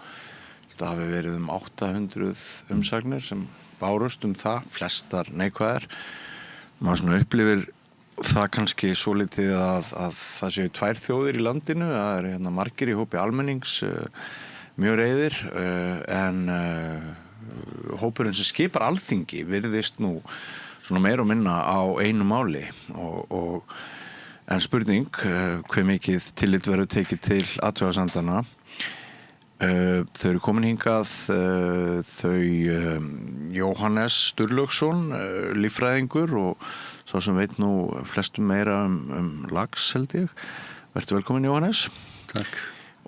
það hafi verið 800 umsagnir sem bárust það, flestar neikvæðar. Maður svona upplifir það kannski svolítið að það séu 2 þjóðir í landinu, það hérna margir í hópi almennings mjög reiðir en hópurinn sem skipar Alþingi virðist nú svona meira og minna á einu máli en spurning hve mikið tillit verður tekið til athugasemdanna. Þau eru komin hingað þau Jóhannes Sturlaugsson, líffræðingur og sá sem veit nú flestum meira lax held ég. Vertu velkomin Jóhannes.
Takk.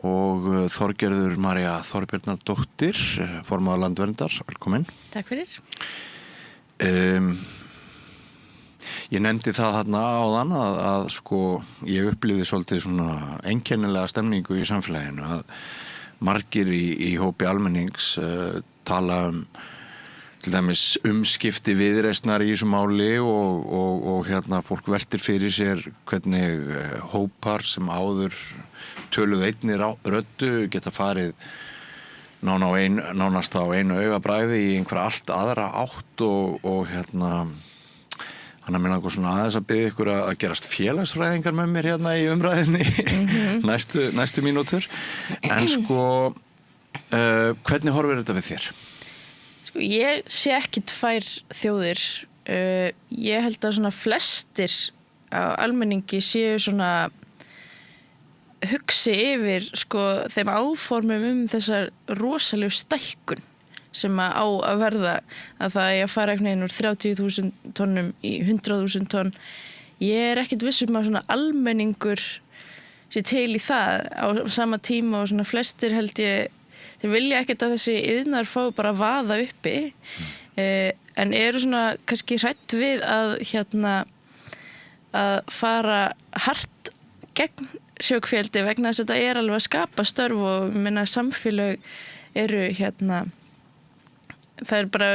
Og Þorgerður María Þorbjarnardóttir, formaður Landverndar, velkomin.
Takk fyrir.
Ég nefndi það þarna áðan að sko ég upplifði svolítið svona einkennilega stemningu í samfélaginu að margir í hópi almennings tala til dæmis umskipti viðreisnar í þessu máli og hérna fólk veltir fyrir sér hvernig hópar sem áður töluðu einni röddu geta farið nánast á einu augabragði í einhverja allt aðra átt og hérna hann að minna eitthvað svona aðeins að biðja ykkur að gerast félagsfræðingar með mér hérna í umræðinni næstu mínútur. En sko, hvernig horfir þetta við þér?
Sko, ég sé ekki 2 þjóðir. Ég held að svona flestir á almenningi séu svona hugsi yfir sko þeim áformum þessar rosalegu stækkun sem á að verða að það að fara einhvern veginn úr 30.000 tonnum í 100.000 tonn. Ég ekkert viss að svona almenningur sé til í það á sama tíma og svona flestir held ég, þeir vilja ekkert að þessi iðnar fá bara að vaða uppi en eru svona kannski hrætt við að að fara hart gegn sjókféldi vegna þess að þetta alveg að skapa störf og minna samfélög eru það bara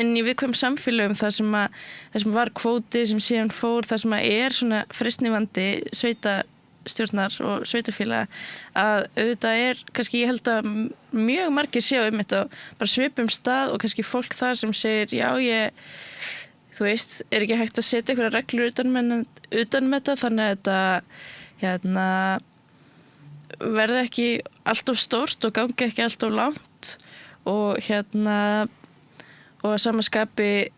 inn í viðkvæm samfélögum það sem var kvóti sem síðan fór, það sem svona freistnivandi sveitastjórnar og sveitafélaga að auðvitað kannski ég held að mjög margir séu þetta bara svipum stað og kannski fólk þar sem segir já þú veist, ekki hægt að setja einhverja reglur utan þetta þannig að þetta verði ekki allt of stórt og gangi ekki allt of langt og og að samaskapi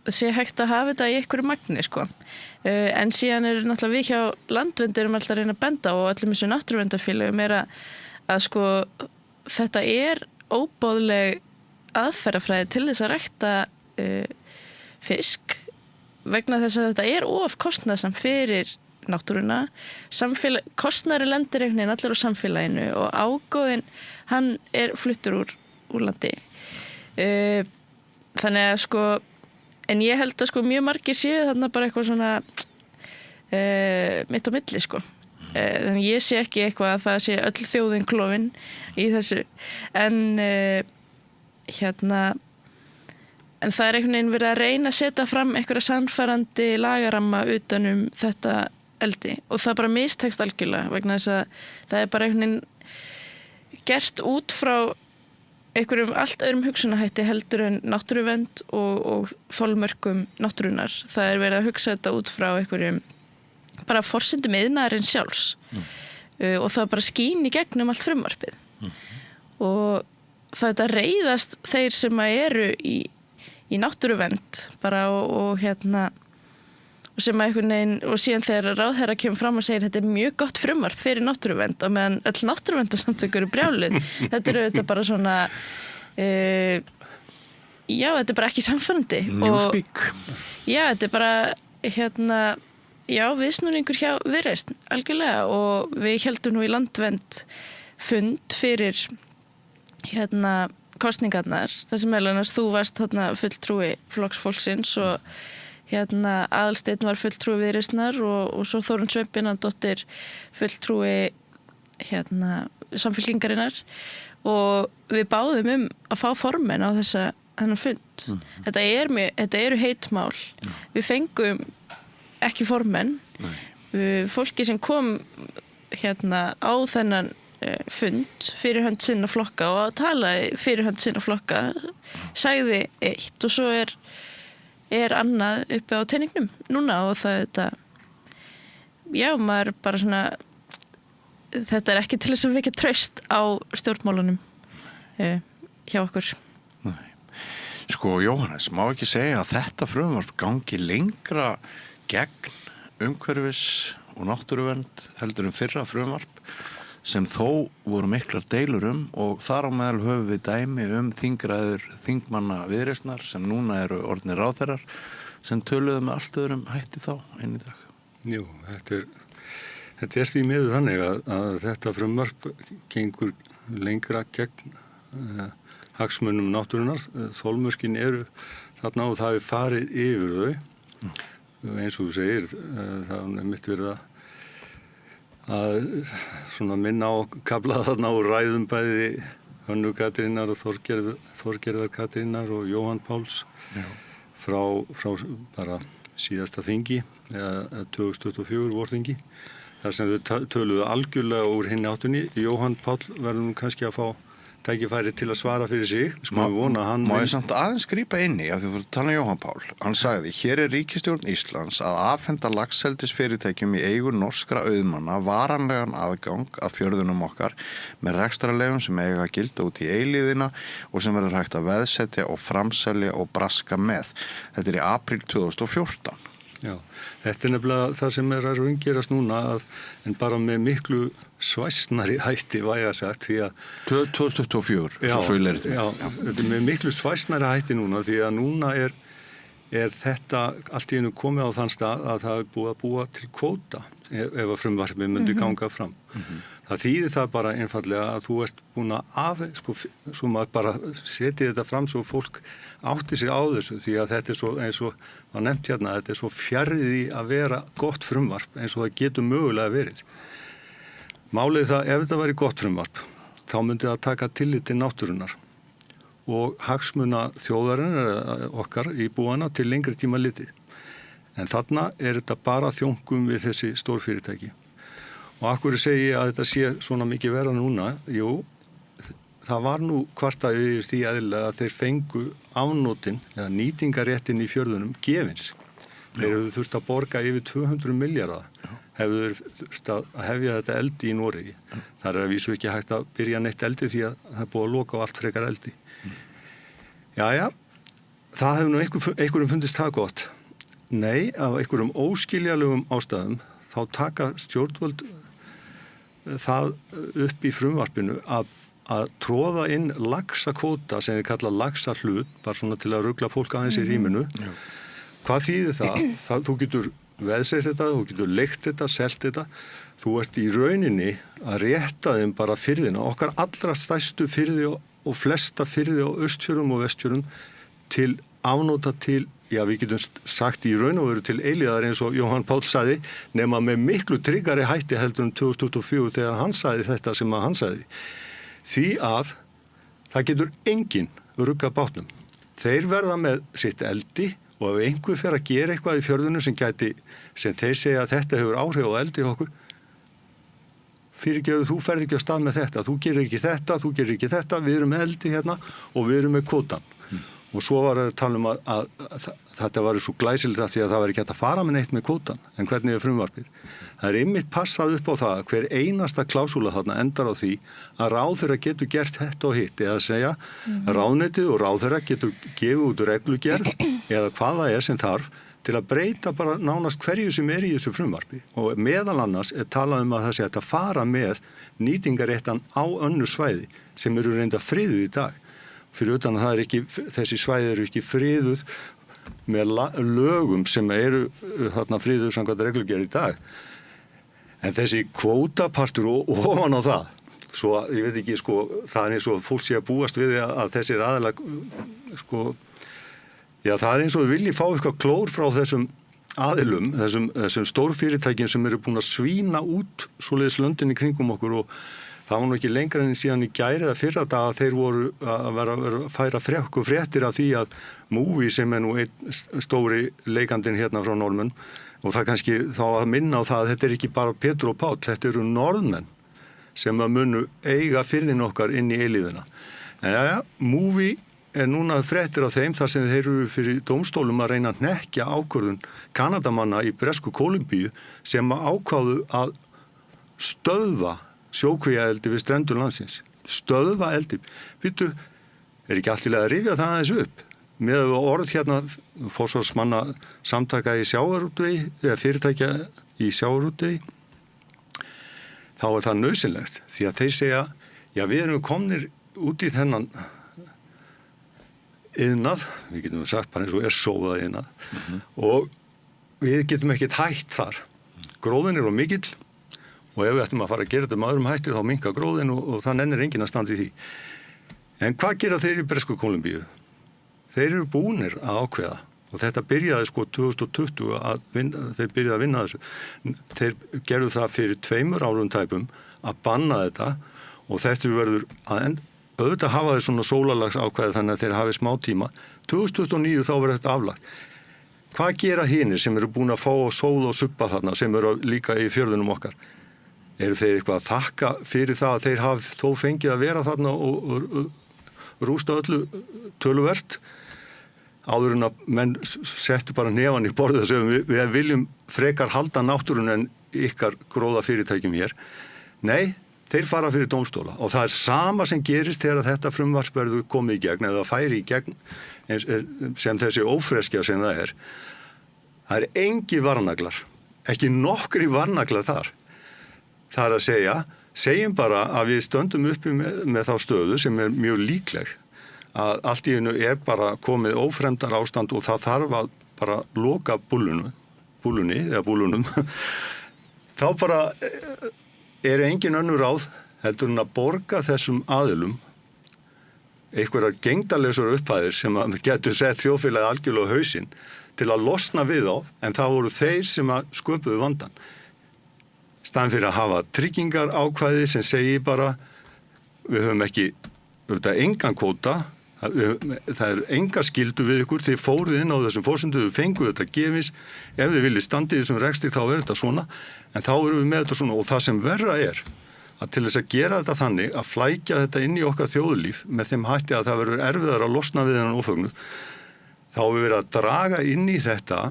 sé hægt að hafa þetta í einhverju magni sko. En síðan náttúrulega við hjá Landvernd alltaf að reyna að benda og öllum þessu náttúruverndarfélögum að sko þetta óboðleg aðferðafræði til þess að rækta fisk vegna þess að þetta of kostnaðsamt fyrir náttúruna, kostnari lendir einhvern veginn allir á samfélaginu og ágóðinn hann fluttur úr landi þannig að sko en ég held að sko mjög margir séu þarna bara eitthvað svona mitt á milli sko þannig ég sé ekki eitthvað að það sé öll þjóðin klofin í þessu en en það einhvern veginn verið að reyna að setja fram einhverja sannfærandi lagaramma utan þetta eldi og það bara mistekst algjörlega vegna þess að það bara einhvern veginn gert út frá einhverjum allt öðrum hugsunahætti heldur en náttúruvernd og þolmörkum náttúrunar. Það verið að hugsa þetta út frá einhverjum bara forsendum iðnaðarins sjálfs og það bara skín í gegnum allt frumvarpið. Og það þetta reiðast þeir sem eru í náttúruvernd bara og og sem einhvern veginn, og síðan þegar ráðherra kemur fram og segir þetta mjög gott frumvarp fyrir náttúruvernd og meðan öll náttúruverndarsamtök eru brjáluð. Þetta auðvitað bara svona já, þetta bara ekki samfærandi.
Newspeak.
Já, þetta bara já, viðsnúningur hjá Viðreisn, algjörlega, og við héldum nú í Landvernd fund fyrir kosningarnar, þar sem meðal annars þú varst fulltrúi Flokks fólksins og Aðalsteinn var fulltrúi Viðreisnar og svo Þórunn Sveinbjarnardóttir fulltrúi Samfylkingarinnar og við báðum að fá formenn á þennan fund. Þetta eru heitmál. Við fengum ekki formenn. Fólki sem kom á þennan fund fyrir hönd sinna flokka og að tala fyrir hönd sinna flokka sagði eitt og svo er annað uppi á teiningnum núna og þetta já, maður bara svona þetta ekki til þess að vekja traust á stjórnmálunum hjá okkur.
Nei. Sko, Jóhannes, má ekki segja að þetta frumvarp gangi lengra gegn umhverfis og náttúruvernd heldur fyrra frumvarp sem þó voru miklar deilur og þar á meðal höfum við dæmi þingræður þingmanna Viðreisnar sem núna eru orðnir ráðherrar sem töluðu með allt öðrum hætti þá inn í dag.
Jú, þetta er því miður þannig að þetta frumvarp gengur lengra gegn hagsmunum náttúrunnar. Þolmörkin eru þarna og það farið yfir þau. Eins og þú segir, það mitt verið að svona minna á kafla þarna og ræðum bæði Hönnu Katrínar og Þorgerðar Katrínar og Jóhann Páls frá bara síðasta þingi eða 2024 vorþingi þar sem þau töluðu algjörlega úr hinni áttunni. Jóhann Pál verður nú kannski að fá tækifæri til að svara fyrir sig.
Má ég samt aðeins grípa inn í af því þú tala Jóhann Pál. Hann sagði, hér er ríkisstjórn Íslands að afhenda laxeldisfyrirtækjum í eigu norskra auðmanna varanlegan aðgang að fjörðunum okkar með rekstrarleyfum sem eiga að gilda út í eilíðina og sem verður hægt að veðsetja og framselja og braska með. Þetta er í apríl 2014.
Já, þetta nefnilega það sem að raungerast núna en bara með miklu svæsnari hætti væga sagt því að
2024, svo ég leirði.
Já, þetta er með miklu svæsnari hætti núna því að núna er þetta allt í einu komið á þann stað að það er búið að búa til kvóta ef að frumvarpið myndi ganga fram. Það þýðir það bara einfallega að þú ert búin að svo maður bara setja þetta fram svo fólk átti sig á þessu því að þetta er svo eins og var nefnt hérna, þetta er svo fjarriði að vera gott frumvarp eins og það getur mögulega verið. Málið það, ef þetta væri gott frumvarp, þá myndi það taka tillit til náttúrunnar og hagsmuna þjóðarinnar okkar í búana til lengri tíma litið. En þarna er þetta bara þjónkum við þessi stórfyrirtæki. Og af hverju segi ég að þetta sé svona mikið vera núna? Jú, það var nú kvartað yfir því eðlilega að þeir fengu afnotin eða nýtingaréttin í fjörðunum gefins. Þeir hefðu þurft að borga yfir 200 milljarða hefðu þurft að hefja þetta eldi í Noregi. Það er að vísu ekki hægt að byrja neitt eldi því að það er búið að loka á allt frekar eldi. Jæja, það hefur nú einhverjum fundist það gott. Nei, af einhverjum óskiljalegum ástæðum þá taka stjórnvöld það upp í frumvarpinu að tróða inn laxakvóta sem við kalla laxahlut, bara svona til að rugla fólk aðeins í rýminu. Hvað þýðir það? Þú getur veðsett þetta, þú getur leigt þetta, selt þetta. Þú ert í rauninni að rétta þeim bara firðina, okkar allra stærstu firði og flesta firði á Austfjörðum og Vestfjörðum til afnóta til, já við getum sagt í raun og veru til eilíðar eins og Jóhann Páll sagði, nema með miklu tryggari hætti heldur 2024 þegar hann sagði þetta sem að hann sagði. Því að það getur enginn ruggað bátnum. Þeir verða með sitt eldi og ef einhver fer að gera eitthvað í fjörðunum sem þeir segja að þetta hefur áhrif á eldi okkur,
fyrirgefðu, þú ferð ekki á stað með þetta, þú gerir ekki þetta, við erum með eldi hérna og við erum með kvótan. Og svo var að tala um að þetta var svo glæsilegt að því að það var ekki hægt að fara með neitt með kvótan, en hvernig er frumvarpið? Það er einmitt passað upp á það að hver einasta klásúla þarna endar á því að ráðherra getur gert þetta og hitt, eða að segja ráðuneytið og ráðherra getur gefið út reglugerð eða hvað það er sem þarf til að breyta bara nánast hverju sem er í þessu frumvarpi. Og meðal annars er talað um að það sé að fara með nýtingaréttan á önnur svæði sem eru reynda friðuð í dag. Fyrir utan að það er ekki, þessi svæði eru ekki friðuð með lögum sem eru þarna friðuð samkvæmt reglugerð í dag. En þessi kvótapartur og ofan á það, svo ég veit ekki, sko, það er eins og fólk sé að búast við að þessir aðalag, sko, já, það er eins og við viljum fá eitthvað klór frá þessum aðilum, þessum stórfyrirtækjum sem eru búin að svína út svoleiðis löndin í kringum okkur og það var nú ekki lengra en síðan í gær eða fyrra dag að þeir voru að vera að færa fréttir af því að Movi sem er nú einn stóri leikandinn hérna frá Norðmenn og það kannski þá að minna á það að þetta er ekki bara Pétur og Páll, þetta eru Norðmenn sem að munu eiga firðin okkar inn í eilífina. En Movi er núna fréttir af þeim þar sem þeir eru fyrir dómstólum að reyna að hnekkja ákvörðun Kanadamanna í Bresku Kólumbíu sem ákváðu að stöðva sjókvíaeldi við strendur landsins. Stöðva eldi. Vittu, er ekki allt í lagi að rifja það aðeins upp? Með orð hérna forsvarsmanna samtaka í sjávarútvegi, eða fyrirtækja í sjávarútvegi, þá er það nauðsynlegt. Því að þeir segja, já við erum komnir út í þennan iðnað, við getum sagt bara eins og sóðað iðnað, og við getum ekkert hætt þar. Gróðin er of mikill, og ef við ættum að fara að gera þetta með öðrum hætti þá minnka gróðin og það nennir enginn að standa í því. En hvað gera þeir í Bresku Kólumbíu? Þeir eru búnir að ákveða og þetta byrjaði sko 2020 þeir byrjaði að vinna þessu. Þeir gerðu það fyrir 2 árum tæpum að banna þetta og þetta verður að auðvitað hafa þeir svona sólarlags ákveði þannig að þeir hafi smá tíma. 2029 þá verður þetta aflagt. Hvað gera hinir sem eru búin að fá og sóða og suppa þarna sem eru líka í fjörðunum okkar? Eru þeir eitthvað að þakka fyrir það að þeir hafi þó fengið að vera þarna og rústa öllu töluvert áður en að menn settu bara nefan í borðið og segja við viljum frekar halda náttúrun en ykkar gróða fyrirtækjum hér. Nei, þeir fara fyrir dómstóla og það er sama sem gerist þegar þetta frumvarp verður komið í gegn eða færi í gegn sem þessi ófreskja sem það er. Það er engi varnaglar, ekki nokkri varnaglar þar. Það er að segja, segjum bara að við stöndum uppi með þá stöðu sem er mjög líkleg að allt í einu er bara komið ófremdar ástand og það þarf að bara loka búlunni eða búlunum þá bara er engin önnur ráð heldur en að borga þessum aðilum einhverjar gengdarleysar upphæðir sem að getur sett þjóðfélagið algjörlega á hausinn til að losna við á en það voru þeir sem að sköpuðu vandan. Staðan fyrir að hafa tryggingar ákvæði sem segi bara við höfum ekki engan kvóta, það er enga skildu við ykkur, þið fóruð inn á þessum fórsöndu, við fenguð þetta gefins, ef þið viljið standið þessum rekstri þá er þetta svona, en þá erum við með þetta svona og það sem verra er að til þess að gera þetta þannig að flækja þetta inn í okkar þjóðlíf með þeim hætti að það verður erfiðar að losna við þennan ófögnuð, þá hefur verið að draga inn í þetta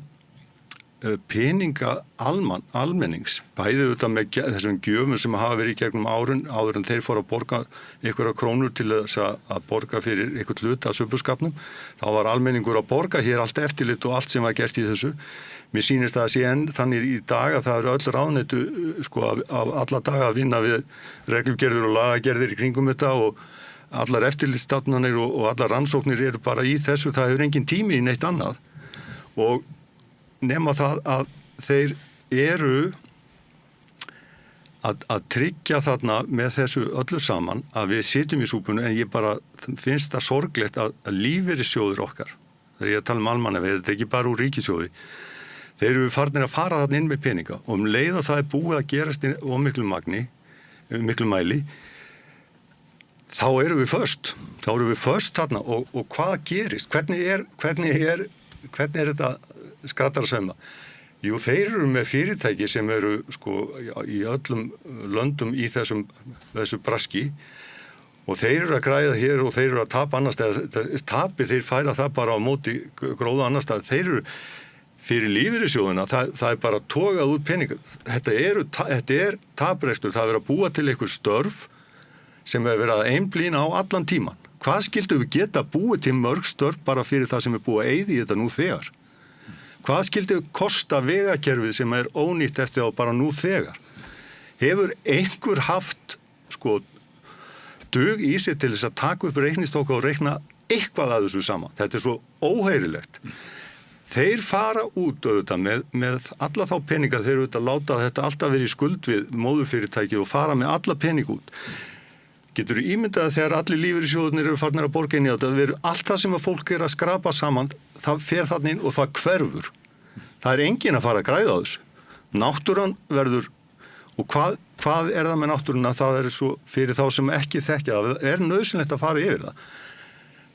peninga almennings, bæði auðvitað með þessum gjöfum sem hafa verið í gegnum áður en þeir fóru að borga einhverja krónur til þess að borga fyrir einhvern hluta af söpbuskapnum. Þá var almenningur að borga hér allt eftirlit og allt sem var gert í þessu. Mér sýnist að sé enn þannig í dag að það eru öll ráðuneytu sko af alla daga að vinna við reglugerðir og lagagerðir í kringum þetta og allar eftirlitsstofnanir og allar rannsóknir eru bara í þessu, það hefur engin tími í neitt annað og nema það að þeir eru að tryggja þarna með þessu öllu saman að við sitjum í súpunni en ég bara finnst það sorglegt að lífeyrissjóður okkar, þegar ég tala um almannaveð, þetta er ekki bara úr ríkissjóði, þeir eru farnir að fara þarna inn með peninga og leið að það er búið að gerast á miklu mæli, þá erum við först þarna og hvað gerist, hvernig er þetta skrattar að sögma. Jú, þeir eru með fyrirtæki sem eru sko í öllum löndum í þessu braski og þeir eru að græða hér og þeir eru að tapa annars tapi þeir færa það bara á móti gróða annars þeir eru fyrir lífeyrissjóðina, það er bara togað út peninga. Þetta er taprekstur, það er verið að búa til einhver störf sem er verið að einblína á allan tíman. Hvað skildum við geta búið til mörg störf bara fyrir það sem er búið að eyða í þetta nú þegar? Hvað skildum við kosta vegakerfið sem er ónýtt eftir á bara nú þegar? Hefur einhver haft sko dug í sig til þess að taka upp reiknistóka og reikna eitthvað að þessu saman? Þetta er svo óheyrilegt. Þeir fara út auðvitað með alla þá peninga, þeir auðvitað láta þetta alltaf verið í skuld við móðurfyrirtæki og fara með alla pening út. Getur þú ímyndað þegar allir lífeyrissjóðirnir eru farnir að borga inn í þetta, það verður allt það sem að fólk er að skrapa saman, það fer þarna inn og það hverfur. Það er enginn að fara að græða á þessu. Náttúran verður, og hvað er það með náttúruna? Það er svo fyrir þá sem ekki þekkja, það er nauðsynlegt að fara yfir það.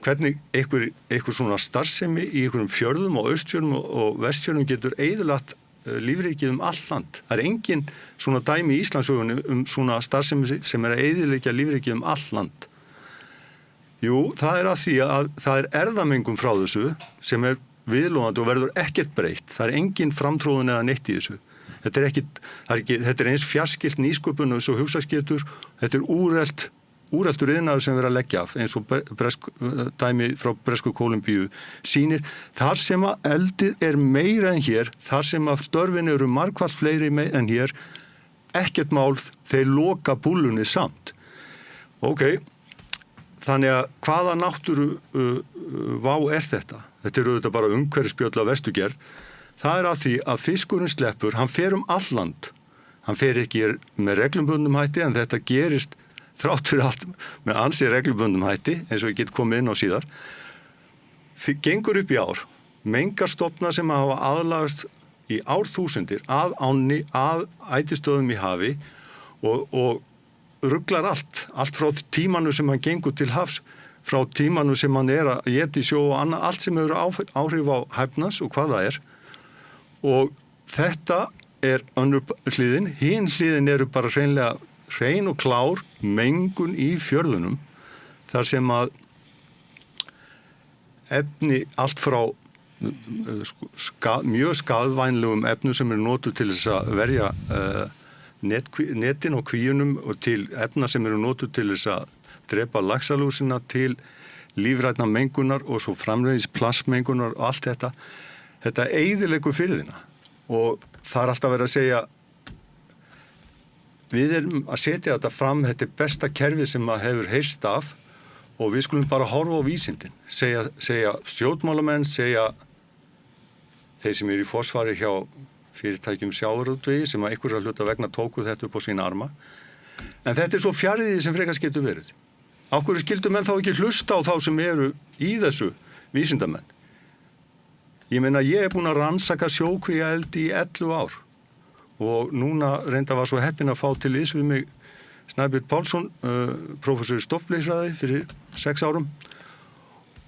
Hvernig einhver svona starfsemi í einhverjum fjörðum og austfjörðum og vestfjörðum getur eyðilagt lífríkið all land. Það er engin svona dæmi í Íslandssögunni svona starfsemi sem er að eyðileggja lífríkið all land. Jú, það er að því að það er erfðamengun frá þessu sem er viðlóðandi og verður ekkert breytt. Það er engin framtróðun eða neitt í þessu. Þetta er eins fjarskilt nýsköpun og svo hugsaðsgetur. Þetta er úreltur iðnaður sem verið að leggja af eins og dæmi frá Bresku Kólumbíu sýnir. Þar sem að eldið er meira en hér, þar sem að störfin eru margfalt fleiri en hér, ekkert mál, þeir loka búlunni samt. Ok, þannig að hvaða náttúru vá er þetta? Þetta eru auðvitað bara umhverfisspjöll af vestugerð. Það er að því að fiskurinn sleppur, hann fer all land. Hann fer ekki með reglumbundum hætti en þetta gerist þrátt fyrir allt með ansi reglubundum hætti, eins og ég get komið inn á síðar, gengur upp í ár, mengarstofna sem hafa aðlagast í árþúsundir að ánni, að ætistöðum í hafi og ruglar allt frá tímanu sem hann gengur til hafs, frá tímanu sem hann er að éta í sjó og annað, allt sem hefur áhrif á hæfnas og hvað það er. Og þetta er önnur hliðin, hin hliðin eru bara hreinlega hrein og klár mengun í fjörðunum þar sem að efni allt frá mjög skaðvænlegum efnum sem eru notuð til þess að verja netin og kvíunum og til efna sem eru notuð til þess að drepa laxalúsina til lífrænna mengunar og svo framvegis plastmengunar og allt þetta eyðileggur firðina og það er alltaf verið að segja við erum að setja þetta fram, þetta er besta kerfi sem maður hefur heyrst af og við skulum bara horfa á vísindin, segja stjórnmálamenn, segja þeir sem eru í forsvari hjá fyrirtækjum sjávarútvegi sem að einhverja hluta vegna tóku þetta upp á sína arma. En þetta er svo fjariði sem frekast getur verið. Af hverju skildu menn þá ekki hlusta á þá sem eru í þessu vísindamenn? Ég meina, ég er búin að rannsaka sjókvíaeldi í 11 ár. Og núna reynda var svo heppin að fá til við mig Snæbjörn Pálsson, prófessor í stofnleysfræði fyrir 6 árum.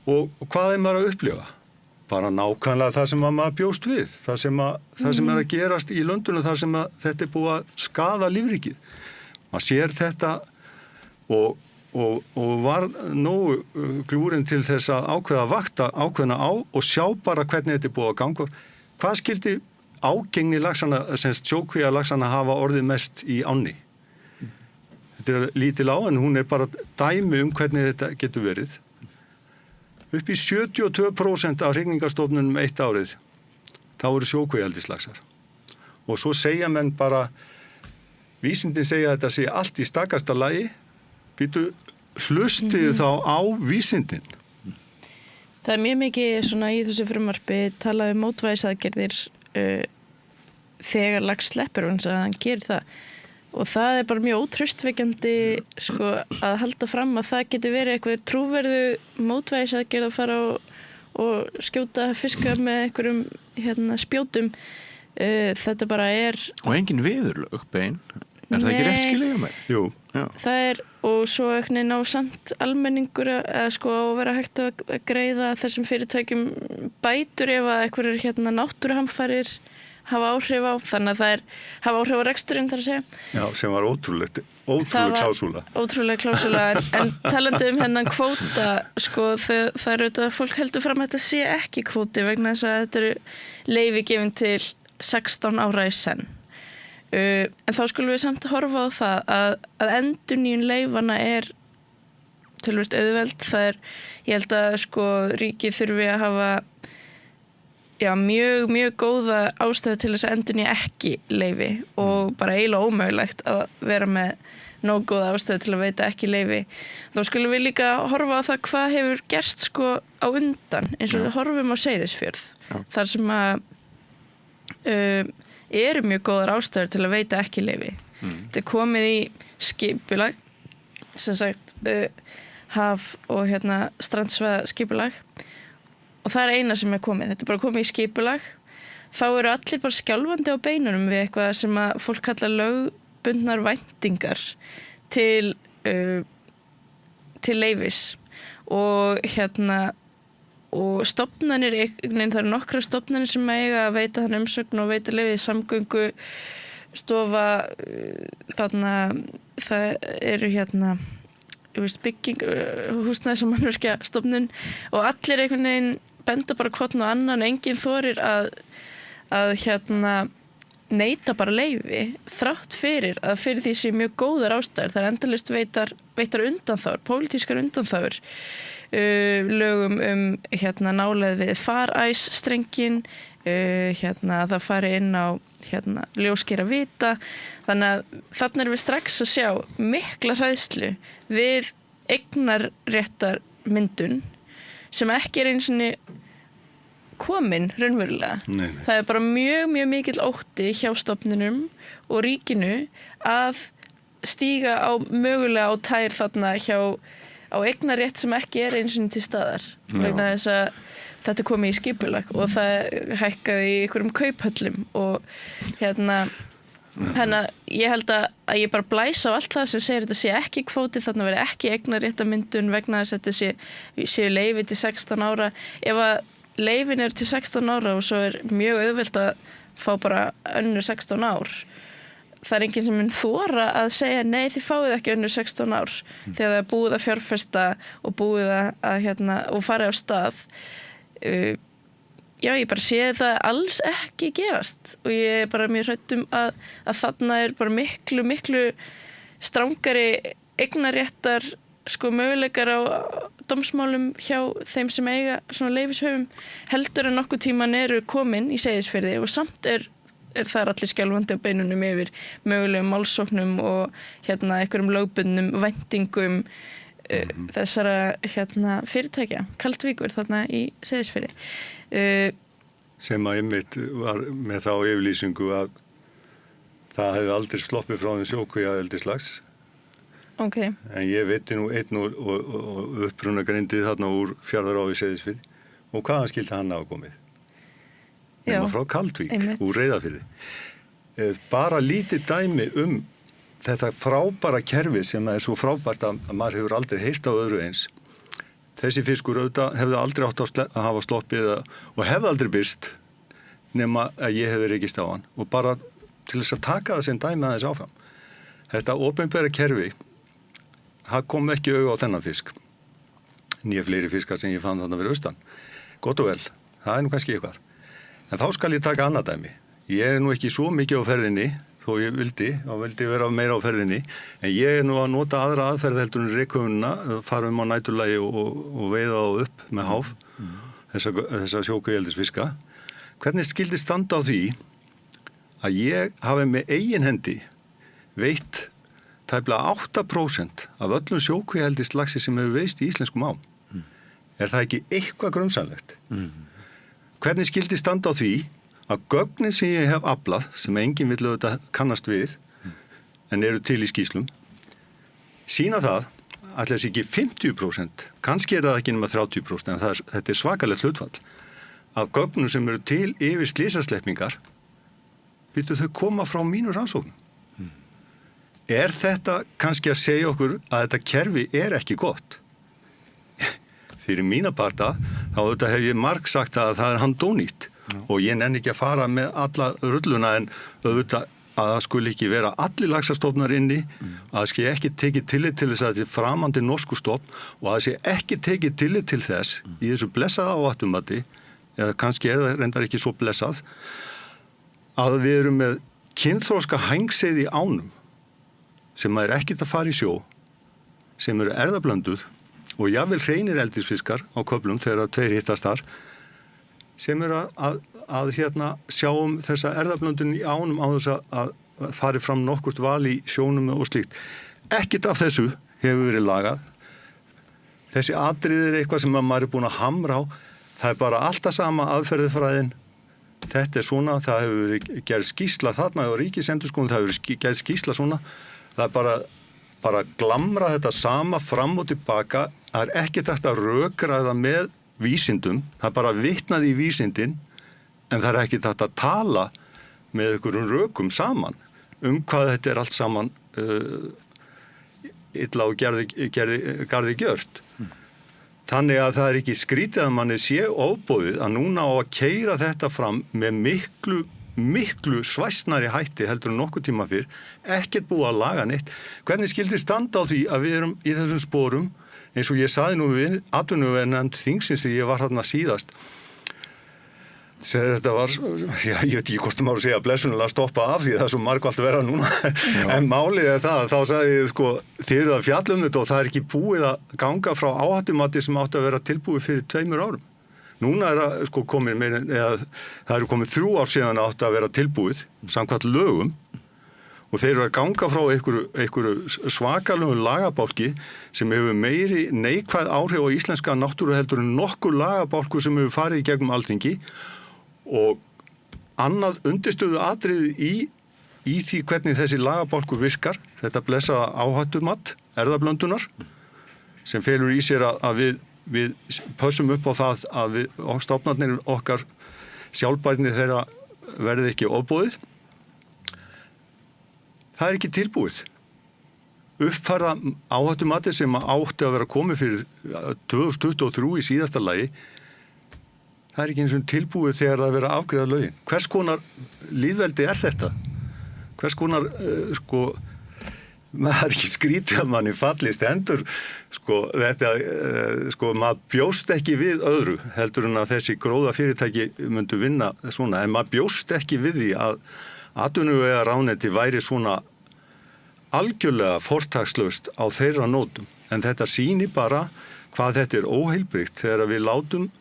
Og hvað er maður að upplifa? Bara nákvæmlega það sem maður bjóst við, það sem er að gerast í löndunum, það sem að þetta er búið að skaða lífríkið. Maður sér þetta og var nógu glúrin til þess að ákveðna á og sjá bara hvernig þetta er búið að ganga. Hvað skildi ágengni laxana, sjókvía laxana hafa orðið mest í ánni. Þetta er lítil á en hún er bara dæmi hvernig þetta getur verið. Upp í 72% af hrygningarstofnunum eitt árið, þá eru sjókvíaeldislaxar. Og svo segja menn bara, vísindin segja að þetta sé allt í stakasta lagi, hlustið þá á vísindin.
Það er mjög mikið svona í þessu frumvarpi talað mótvægisaðgerðir þegar lax sleppur og hann gerir það og það er bara mjög ótraustvekjandi sko, að halda fram að það getur verið eitthvað trúverðu mótvægisaðgerð að fara og skjóta fiska með einhverjum spjótum þetta bara er
og engin viðurlög bein er það ekki rétt skilja mig? Jú. Já.
Það er og svo eitthvað ná samt almenningur að sko að vera hægt að greiða þessum fyrirtækjum bætur ef að einhverjir náttúruhamfarir hafa áhrif á, þannig að það hafa áhrif á reksturinn þar að segja.
Já, sem var ótrúleg klásúla.
Ótrúleg klásúla, en talandi hennan kvóta, sko, það er auðvitað að fólk heldur fram að þetta sé ekki kvóti vegna þess að þetta eru leyfi gefin til 16 ára í senn. En þá skulum við samt horfa á það að endurnýjun leyfana töluvert auðveld. Það ég held að sko ríkið þurfi að hafa mjög, mjög góða ástæðu til þess að endurnýja ekki leyfi og bara eiginlega ómögulegt að vera með nóg góða ástæðu til að veita ekki leyfi. Þá skulum við líka horfa á það hvað hefur gerst sko á undan, eins og við horfum á Seyðisfjörð. Þar sem að eru mjög góðar ástæður til að veita ekki leyfi. Þetta komið í skipulag, sem sagt haf- og strandsvæða skipulag, og það eina sem komið. Þetta bara komið í skipulag. Þá eru allir bara skjálfandi á beinunum við eitthvað sem að fólk kalla lögbundnar væntingar til leyfis og og stofnanir, það eru nokkra stofnanir sem eiga að veita þann umsögn og veita leyfið, samgöngu stofa, þarna það eru bygging, húsnæðis- og mannvirkjastofnun, og allir einhvern veginn benda bara hvorn og annan, enginn þorir að neita bara leyfi þrátt fyrir að fyrir því sé mjög góðar ástæður. Það er endalaust veittar undanþágur, pólitískar undanþágur, lögum náleið við faræsstrenginn, það fari inn á ljóskera vita. Þannig að þarna erum við strax að sjá mikla hræðslu við eignarréttar myndun sem ekki einu sinni komin raunverulega. Nei. Það er bara mjög, mjög mikill ótti hjá stofnunum og ríkinu að stíga mögulega á tær þarna á eignarrétt sem ekki einu sinni til staðar. Vegna þess að þetta komið í skipulag og það hækkaði í einhverjum kauphöllum og þannig að ég held að ég bara blæs á allt það sem segir þetta sé ekki kvóti, þarna verði ekki eignarréttarmyndun vegna þess að þetta sé leyfi til 16 ára. Ef að leyfin til 16 ára og svo mjög auðvelt að fá bara önnur 16 ár, það er enginn sem mun þora að segja nei, þið fáið ekki önnur 16 ár þegar það er búið að fjárfesta og búið að og farið á stað. Ég bara sé það alls ekki gerast og ég bara mjög hrædd að þarna bara miklu, miklu strangari eignarréttar möguleikar á dómsmálum hjá þeim sem eiga svona leyfishöfum heldur en nokkuð tíman eru komin í Seyðisfirði, og samt það allir skjálfandi á beinunum yfir mögulegum málsóknum og einhverjum lögbundnum væntingum þessara fyrirtækja, Kaldvíkur þarna í Seyðisfirði.
Sem að einmitt var með þá yfirlýsingu að það hefði aldrei sloppið frá þeim sjókvíaeldislags.
Okay.
En ég veitti nú einn og upprunagrindið þarna úr Fjarðaráfi Seyðisfirði, og hvaðan skildi hann hafa komið? Nema frá Kaldvík, úr Reyðarfirði. Bara lítið dæmi þetta frábæra kerfi sem er svo frábært að maður hefur aldrei heyrt á öðru eins. Þessi fiskur auðvitað hefði aldrei átt að hafa sloppið og hefði aldrei birst nema að ég hefði rekist á hann, og bara til þess að taka það sem dæmi aðeins áfram. Þetta opinbera kerfi, það kom ekki auga á þennan fisk. Nýja fleiri fiskar sem ég fann þarna fyrir austan. Gott og vel, það nú kannski eitthvað. En þá skal ég taka annað dæmi. Ég nú ekki svo mikið á ferðinni, þó ég vildi vera meira á ferðinni, en ég nú að nota aðra aðferð heldur en rekhöfunina, fara á næturlagi og veiða þá upp með háf, þessa sjókvíaeldisfiska. Hvernig skildi standa á því að ég hafi með eigin hendi veitt tæplega 8% af öllum sjókvíaeldislaxi sem hefur veist í íslenskum ám? Er það ekki eitthvað grunsamlegt? Hvernig skildi standa á því að gögnin sem ég hef aflað, sem enginn vill auðvitað kannast við, en eru til í skýslum, sýna það, ætla þess ekki 50%, kannski það ekki nema 30%, en þetta svakalegt hlutfall, af gögnum sem eru til yfir slysasleppingar, byrju þau koma frá mínu rannsóknum. Er þetta kannski að segja okkur að þetta kerfi ekki gott? Fyrir mína parta, þá auðvitað hef ég margsagt að það handónýtt og ég nenni ekki að fara með alla rulluna en auðvitað að það skuli ekki vera allir laxastofnar inni, að það sé ekki tekið tillit til þess að þetta er framandi norsku stofn og að það sé ekki tekið tillit til þess í þessu blessaða áhættumati, eða kannski það reyndar ekki svo blessað, að við erum með kynþroska hængseiði í ánum sem er ekkert að fara í sjó, sem eru erfðablönduð og jafnvel hreinir eldisfiskar á köflum þegar tveir hittast þar, sem eru að sjá þessa erfðablöndun í ánum á þess að fari fram nokkurt val í sjónum og slíkt. Ekkert af þessu hefur verið lagað. Þessi atriði eitthvað sem maður búin að hamra á. Það er bara alltaf sama aðferðifræðin. Þetta svona, það hefur verið gerð skýrsla þarna og Ríkisendurskoðun, það hefur verið gerð skýrsla svona. Það er bara glamra þetta sama fram og tilbaka. Það er ekkert hægt að rökræða með vísindum. Það er bara vitnað í vísindin. En það er ekki hægt að tala með einhverjum rökum saman hvað þetta er allt saman illa og garði gjört. Þannig að það er ekki skrítið að manni sé ofboðið að núna á að keyra þetta fram með miklu svæsnari hætti heldur en nokkuð tíma fyrr, ekkert búið að laga neitt. Hvernig skildi standa á því að við erum í þessum sporum, eins og ég saði nú við atvinnuveganefnd þingsins þegar ég var þarna síðast, þetta var, ég veit ekki hvort maður segja blessunulega stoppa af því það er svo margvalt vera núna en málið er það, þá sagði ég þið eru að fjalla þetta og það er ekki búið að ganga frá áhættumati sem átti að vera tilbúið fyrir 2 árum. Núna er það komin það eru komin 3 ár síðan átti að vera tilbúið samkvæmt lögum og þeir eru að ganga frá einhverju svakalegu lagabálki sem hefur meiri neikvæð áhrif á íslenska náttúru heldur en nokkur lagabálku sem hefur farið í gegnum Alþingi. Og annað undirstöðu atriði í því hvernig þessi lagabálkur virkar, þetta blessaða áhættumat, erfðablöndunar, sem felur í sér að við pössum upp á það að stofnarnir okkar sjálfbærni þeirra verði ekki ofboðið. Það er ekki tilbúið. Uppfærða áhættumati sem átti að vera komið fyrir 2023 í síðasta lagi, það er ekki eins og tilbúið þegar það verið að afgreiða lögin. Hvers konar lýðveldi er þetta? Hvers konar, maður er ekki skrítið að manni fallist endur, maður bjóst ekki við öðru, heldur en að þessi gróða fyrirtæki myndu vinna svona, en maður bjóst ekki við því að atvinnuvegaráðuneyti væri svona algjörlega fortakslaust á þeirra nótum. En þetta sýnir bara hvað þetta er óheilbrigt þegar við látum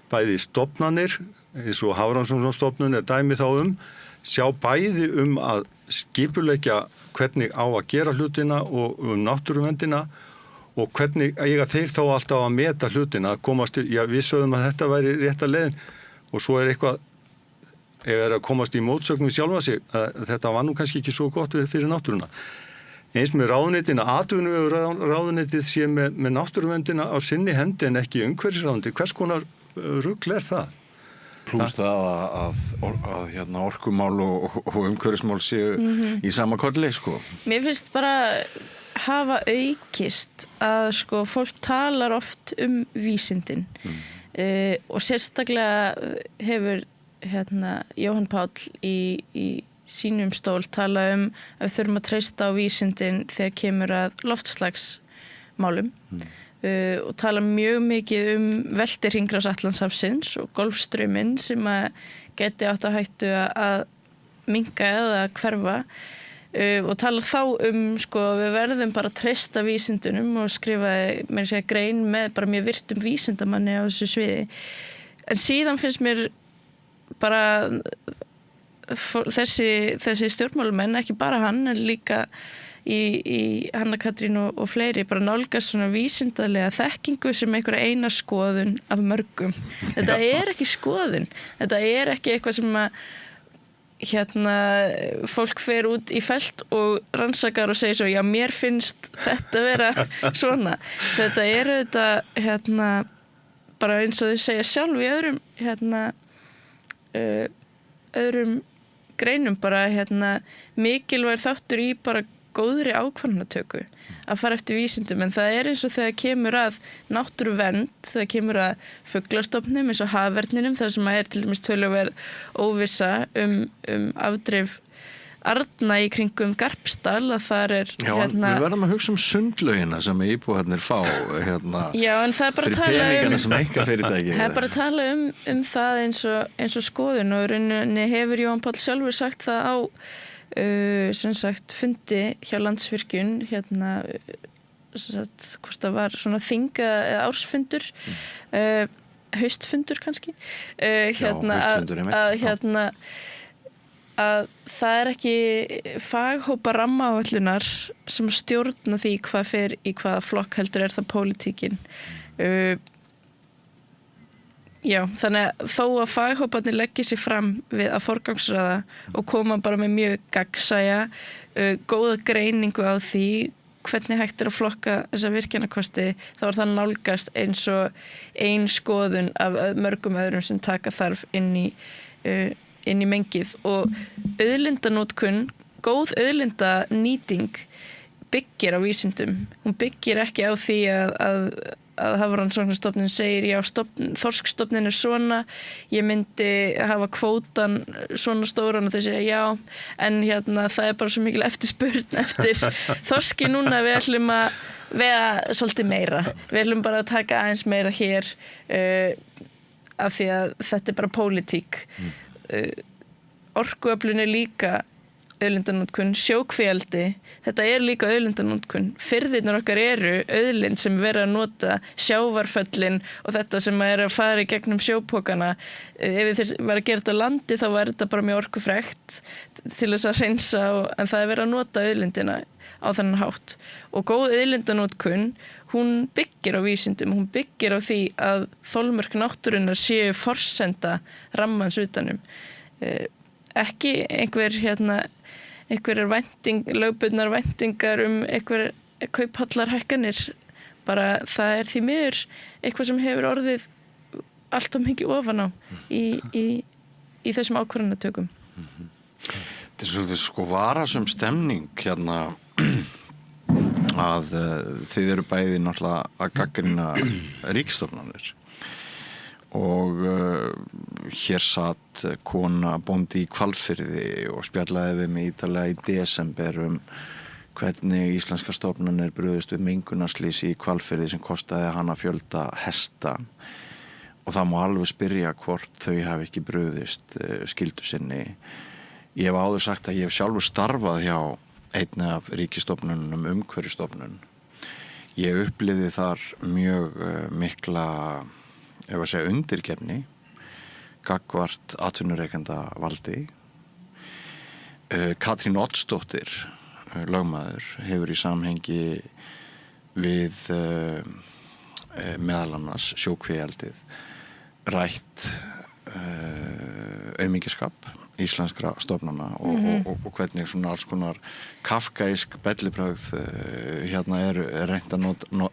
bæði stofnanir, eins og Hafrannsóknastofnun er dæmi þá sjá bæði að skipuleggja hvernig á að gera hlutina og náttúruverndina og hvernig eiga þeir þá alltaf að meta hlutina, við sögðum að þetta væri rétta leiðin og svo er eitthvað, að komast í mótsögn við sjálfa sig, þetta var nú kannski ekki svo gott fyrir náttúruna. Eins með ráðuneytina, atvinnuvegaráðuneytið sé með náttúruverndina á sinni hendi en ekki umhverfisráðuneyti, hvers konar rugl er það?
Plús það að orkumál og umhverfismál séu í sama kolli,
Mér finnst bara hafa aukist að fólk talar oft vísindin og sérstaklega hefur Jóhann Páll í sínum stól tala að við þurfum að treysta á vísindin þegar kemur að loftslagsmálum. Og tala mjög mikið velti hringrás Atlantshafsins og Golfstrauminn sem geti átt að hættu að minnka eða hverfa og tala þá við verðum bara að treysta vísindunum og skrifa grein með bara mjög virtum vísindamanni á þessu sviði. En síðan finnst mér bara þessi stjórnmálumenn, ekki bara hann en líka í Hanna Katrín og fleiri bara nálgast svona vísindalega þekkingu sem einhverja eina skoðun af mörgum. Þetta er ekki skoðun. Þetta er ekki eitthvað sem fólk fer út í felt og rannsakar og segir svo, já, mér finnst þetta vera svona. Þetta er auðvitað bara eins og þau segja sjálf í öðrum greinum bara mikilvægur þáttur í bara góðri ákvarðanatöku. að fara eftir vísindum, en það eins og þegar kemur að náttúruvernd, þegar kemur að fuglastofnum eins og hafverninum, þar sem til dæmis töluverð óvissa afdrif arna í kringum Garpsdal, að þar
Já, við verðum að hugsa sundlaugina sem íbúarnir fá
Já, en það bara
fyrir
tala
peningana sem einkafyrirtæki
það bara tala það eins og skoðun, og rauninni hefur Jóhann Páll sjálfur sagt það á sem sagt fundi hjá Landsvirkjun hvort það var svona þinga eða ársfundur haustfundur kannski haustfundur að það ekki faghópa rammaáætlunar sem stjórna því hvað fer í hvaða flokk, heldur það pólitíkin. Já, þannig að þó að faghóparnir leggja sig fram við að forgangsraða og koma bara með mjög gagnsæja, góða greiningu á því hvernig hægt að flokka þessa virkjanakosti, þá það nálgast eins og ein skoðun af mörgum öðrum sem taka þarf inn í mengið, og auðlindanótkun, góð auðlindanýting byggir á vísindum. Hún byggir ekki á því að Hafrannsóknastofnun segir já, þorskstofnin svona, ég myndi hafa kvótan svona stóran og þau segja já, en það bara svo mikil eftirspurn eftir þorski núna, við ætlum að veiða svolítið meira, við ætlum bara að taka aðeins meira hér af því að þetta bara pólitík. Orkuöflun líka auðlindanótkun, sjókvíaldi, þetta líka auðlindanótkun. Firðirnar okkar auðlind sem verið að nota, sjávarföllin og þetta sem að fara í gegnum sjópokana. Ef þið var að gera þetta á landi þá var þetta bara mjög orkufrekt til þess að hreinsa, en það verið að nota auðlindina á þennan hátt. Og góð auðlindanótkun, hún byggir á vísindum, hún byggir á því að þolmörk náttúrunnar séu forsenda rammans utanum. Ekki einhverjar lögbundnar væntingar einhver kauphallarhækkanir, bara það því miður eitthvað sem hefur orðið allt mikið ofan á í þessum ákvarðanatökum.
Þetta svolítið varasum stemning að þið eru bæði náttúrulega að gagnrýna ríkisstofnanir. Og hér satt kona bóndi í Hvalfirði og spjallaði við mig ítarlega í desember hvernig íslenska stofnanir brugðust við mengunarslýsi í Hvalfirði sem kostaði hana fjölda hesta, og það má alveg spyrja hvort þau hafi ekki brugðist skyldu sinni. Ég hef áður sagt að ég hef sjálfur starfað hjá einni af ríkisstofnunum, umhverfisstofnun. Ég upplifði þar mjög mikla undirgefni gagnvart atvinnurekenda valdi. Katrín Oddsdóttir, lögmaður, hefur í samhengi við meðal annars sjókvíaeldið rætt aumingjaskap íslenskra stofnana og hvernig svona alls konar kafkaísk bellibrögð reynt að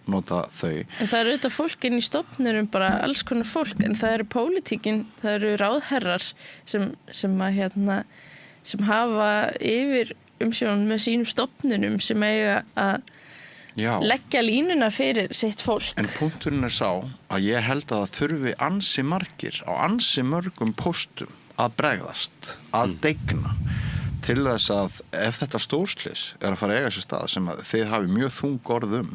nota þau.
En það auðvitað fólk inn í stofnurum, bara alls konar fólk, en það pólitíkin, það ráðherrar sem hafa yfir umsjón með sínum stofnunum sem eiga að leggja línuna fyrir sitt fólk.
En punkturinn sá að ég held að það þurfi ansi margir á ansi mörgum póstum að bregðast, að degna til þess að ef þetta stórslys að fara að eiga sér stað sem að þið hafi mjög þung orð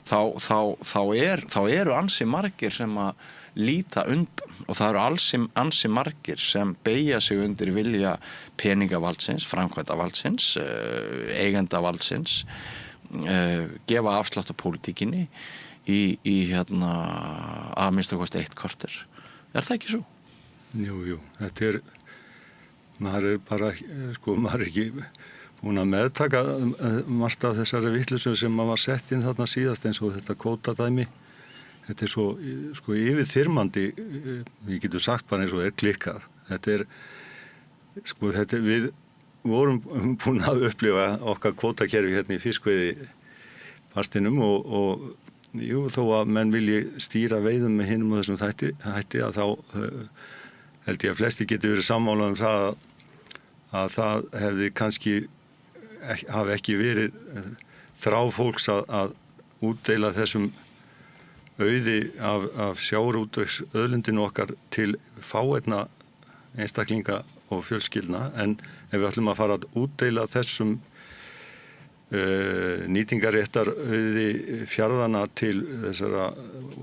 þá eru ansi margir sem að líta undan, og það eru ansi margir sem beygja sig undir vilja peningavaldsins, framkvæmdavaldsins, eigendavaldsins, gefa afslátt á pólitíkinni í að minnsta kosti 1 korter. Það ekki svo?
Jú, þetta maður bara, maður ekki búin að meðtaka margt af þessari vitleysu sem maður var sett inn þarna síðast, eins og þetta kvótadæmi. Þetta svo yfirþyrmandi, við getum sagt bara eins og klikkað. Við vorum búin að upplifa okkar kvótakerfi hérna í fiskveiðipartinum og jú, þó að menn vilji stýra veiðum með hinum og þessum hætti að þá held ég að flesti geti verið sammála það að það hefði kannski hafi ekki verið þrá fólks að útdeila þessum auði af sjávarútvegs auðlindinu okkar til fáeinna einstaklinga og fjölskyldna, en ef við ætlum að fara að útdeila þessum nýtingaréttar auði fjarðana til þessara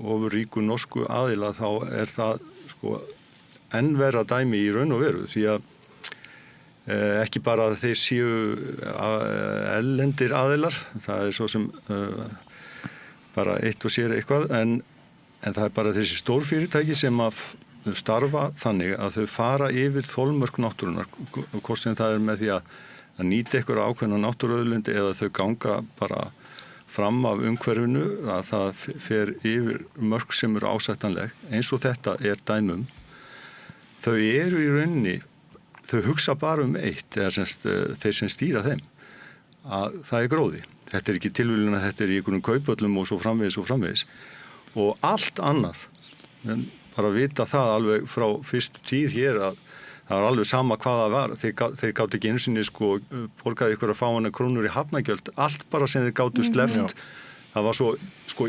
ofurríku norsku aðila, þá það sko enn verra dæmi í raun og veru, því að ekki bara að þeir séu erlendir aðilar, það svo sem bara eitt og sér eitthvað, en það bara þessi stórfyrirtæki sem að starfa þannig að þau fara yfir þolmörk náttúrunar, hvort sem það með því að nýta ykkur ákveðna náttúruauðlindi eða þau ganga bara fram af umhverfinu, að það fer yfir mörk sem eru ásættanleg, eins og þetta dæmum. Þau eru í rauninni, þau hugsa bara eitt, eða semst þeir sem stýra þeim, að það gróði. Þetta ekki tilviljun að þetta í einhverjum kaupöllum og svo framvegis. Og allt annað, en bara vita það alveg frá fyrstu tíð hér að það var alveg sama hvað það var. Þeir gátu ekki einu sinni borgaði ykkur að fána krónur í hafnagjöld, allt bara sem þeir gátu sleppt. Það var svo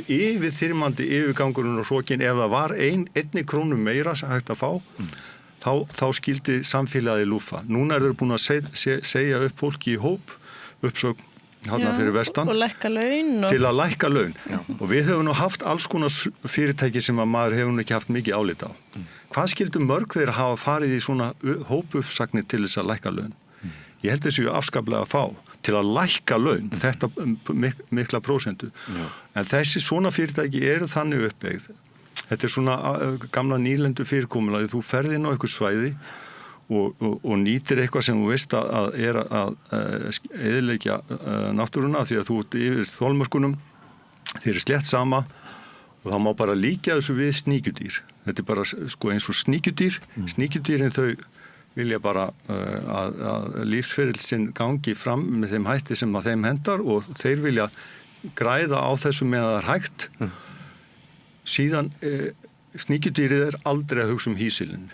yfirþyrmandi yfirgangurinn og hrokin, ef það var einni krónu meira sem hægt að fá, þá skildi samfélagið lúfa. Núna þeir búin að segja upp fólki í hóp, uppsögn fyrir vestan,
og lækka laun
til að lækka laun. Og við höfum nú haft alls konar fyrirtæki sem að maður hefur ekki haft mikið álit á. Hvað skildu mörg þeir að hafa farið í svona hópuppsagnir til þess að lækka laun? Ég held þessu afskaplega að fá til að lækka laun, þetta mikla prósentu. En þessi svona fyrirtæki eru þannig uppbyggð. Þetta svona gamla nýlendu fyrirkomulagi, þú ferð inn á einhver svæði og nýtir eitthvað sem þú veist að eyðileggja náttúruna, því að þú ert yfir þolmörkunum, þeir slétt sama og þá má bara líka þessu við sníkjudýr. Þetta bara eins og sníkjudýr. Sníkjudýrin þau vilja bara að lífsferill sinn gangi fram með þeim hætti sem að þeim hendar, og þeir vilja græða á þessu með það hægt. Síðan sníkjudýrið aldrei að hugsa hýsilinn.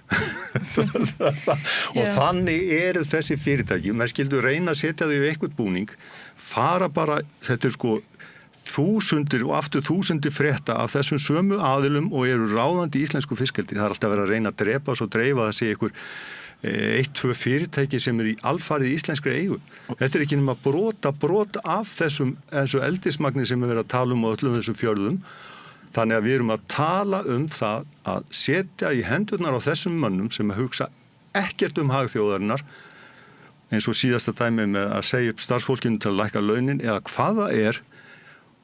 Og þannig eru þessi fyrirtæki. Menn skildu reyna að setja þau í eitthvað búning, fara bara, þetta þúsundir og aftur þúsundir frétta af þessum sömu aðilum og eru ráðandi í íslensku fiskeldi. Það alltaf verið að reyna að drepa og dreifa það sé ykkur 1-2 fyrirtæki sem í alfarið íslenskri eigu. Þetta ekki nema brot af þessu eldismagni sem við verið að tala og öllum þessum fjörðum. Þannig að við erum að tala það að setja í hendurnar á þessum mönnum sem að hugsa ekkert hag þjóðarinnar, eins og síðasta dæmi með að segja upp starfsfólkinu til að lækka launin eða hvað það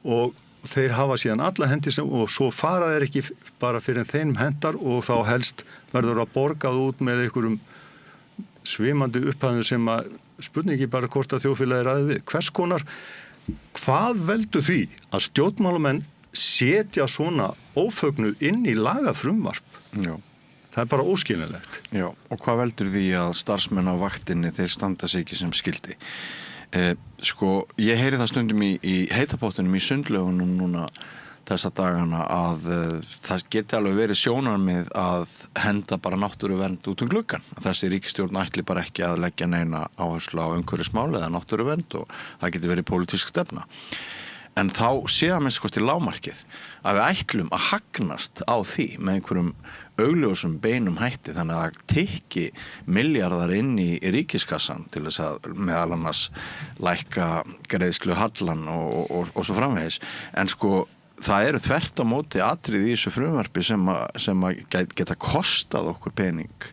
og þeir hafa síðan alla hendir og svo fara þeir ekki bara fyrir þeim hendar, og þá helst verður að borgað út með einhverjum svimandi upphæðum sem að spurningi bara hvort að þjóðfélagi ræði við. Hvers konar, hvað veldur því að stjórnmálamenn setja svona ófögnuð inn í lagafrumvarp?
Já.
Það bara óskiljanlegt.
Já, og hvað veldur því að starfsmenn á vaktinni þeir standa sig ekki sem skildi? Ég heyri það stundum í heitapottunum í sundlaugunum núna þessa dagana að það geti alveg verið sjónarmið að henda bara náttúruvernd út gluggann. Þessi ríkisstjórn ætli bara ekki að leggja neina áherslu á umhverfismál eða náttúruvernd, og það geti verið pólitísk stefna. En þá sé að minnst kosti lágmarkið að við ætlum að hagnast á því með einhverjum augljósum beinum hætti, þannig að það tikki milljarðar inn í ríkiskassan til þess að meðal annars lækka greiðslu hallan og svo framvegis. En það eru þvert á móti atriði í þessu frumvarpi sem að geta kostað okkur pening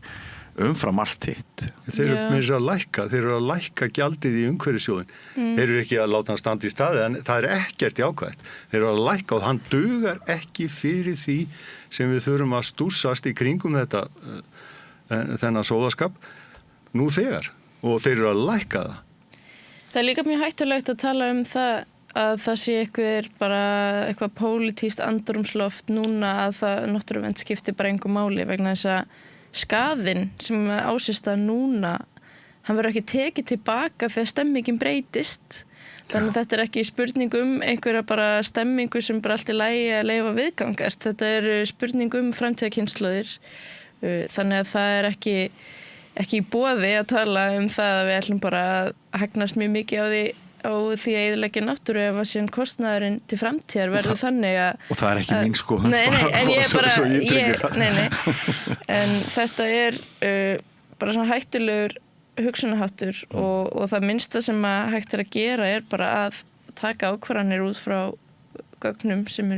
umfram allt hitt.
Þeir eru með þess að lækka gjaldið í umhverfissjóðin. Þeir eru ekki að láta hann standa í staði, en það er ekkert jákvætt. Þeir eru að lækka, og hann dugar ekki fyrir því sem við þurfum að stúsast í kringum þennan sóðaskap nú þegar, og þeir eru að lækka það.
Það er líka mjög hættulegt að tala það að það sé eitthvað pólitískt andrúmsloft núna, að það náttúruvernd skipti bara engu máli, vegna þess að skaðinn sem ásist að núna, hann verður ekki tekið tilbaka þegar stemmingin breytist. Þannig að þetta er ekki spurning einhverja bara stemmingu sem bara allt í lagi að leyfa viðgangast. Þetta er spurning framtíðarkynslóðir. Þannig að það er ekki í boði að tala það að við ætlum bara að hagnast mjög mikið á því á því að eyðileggja náttúru ef að síðan kostnaðurinn til framtíðar verður þannig að...
Og það ekki mín skoðun.
Nei, en ég bara...
Svo ég tryggir það.
Nei. En þetta bara svona hættulegur hugsunarháttur og það minnsta sem að hægt að gera bara að taka ákvarðanir út frá gögnum sem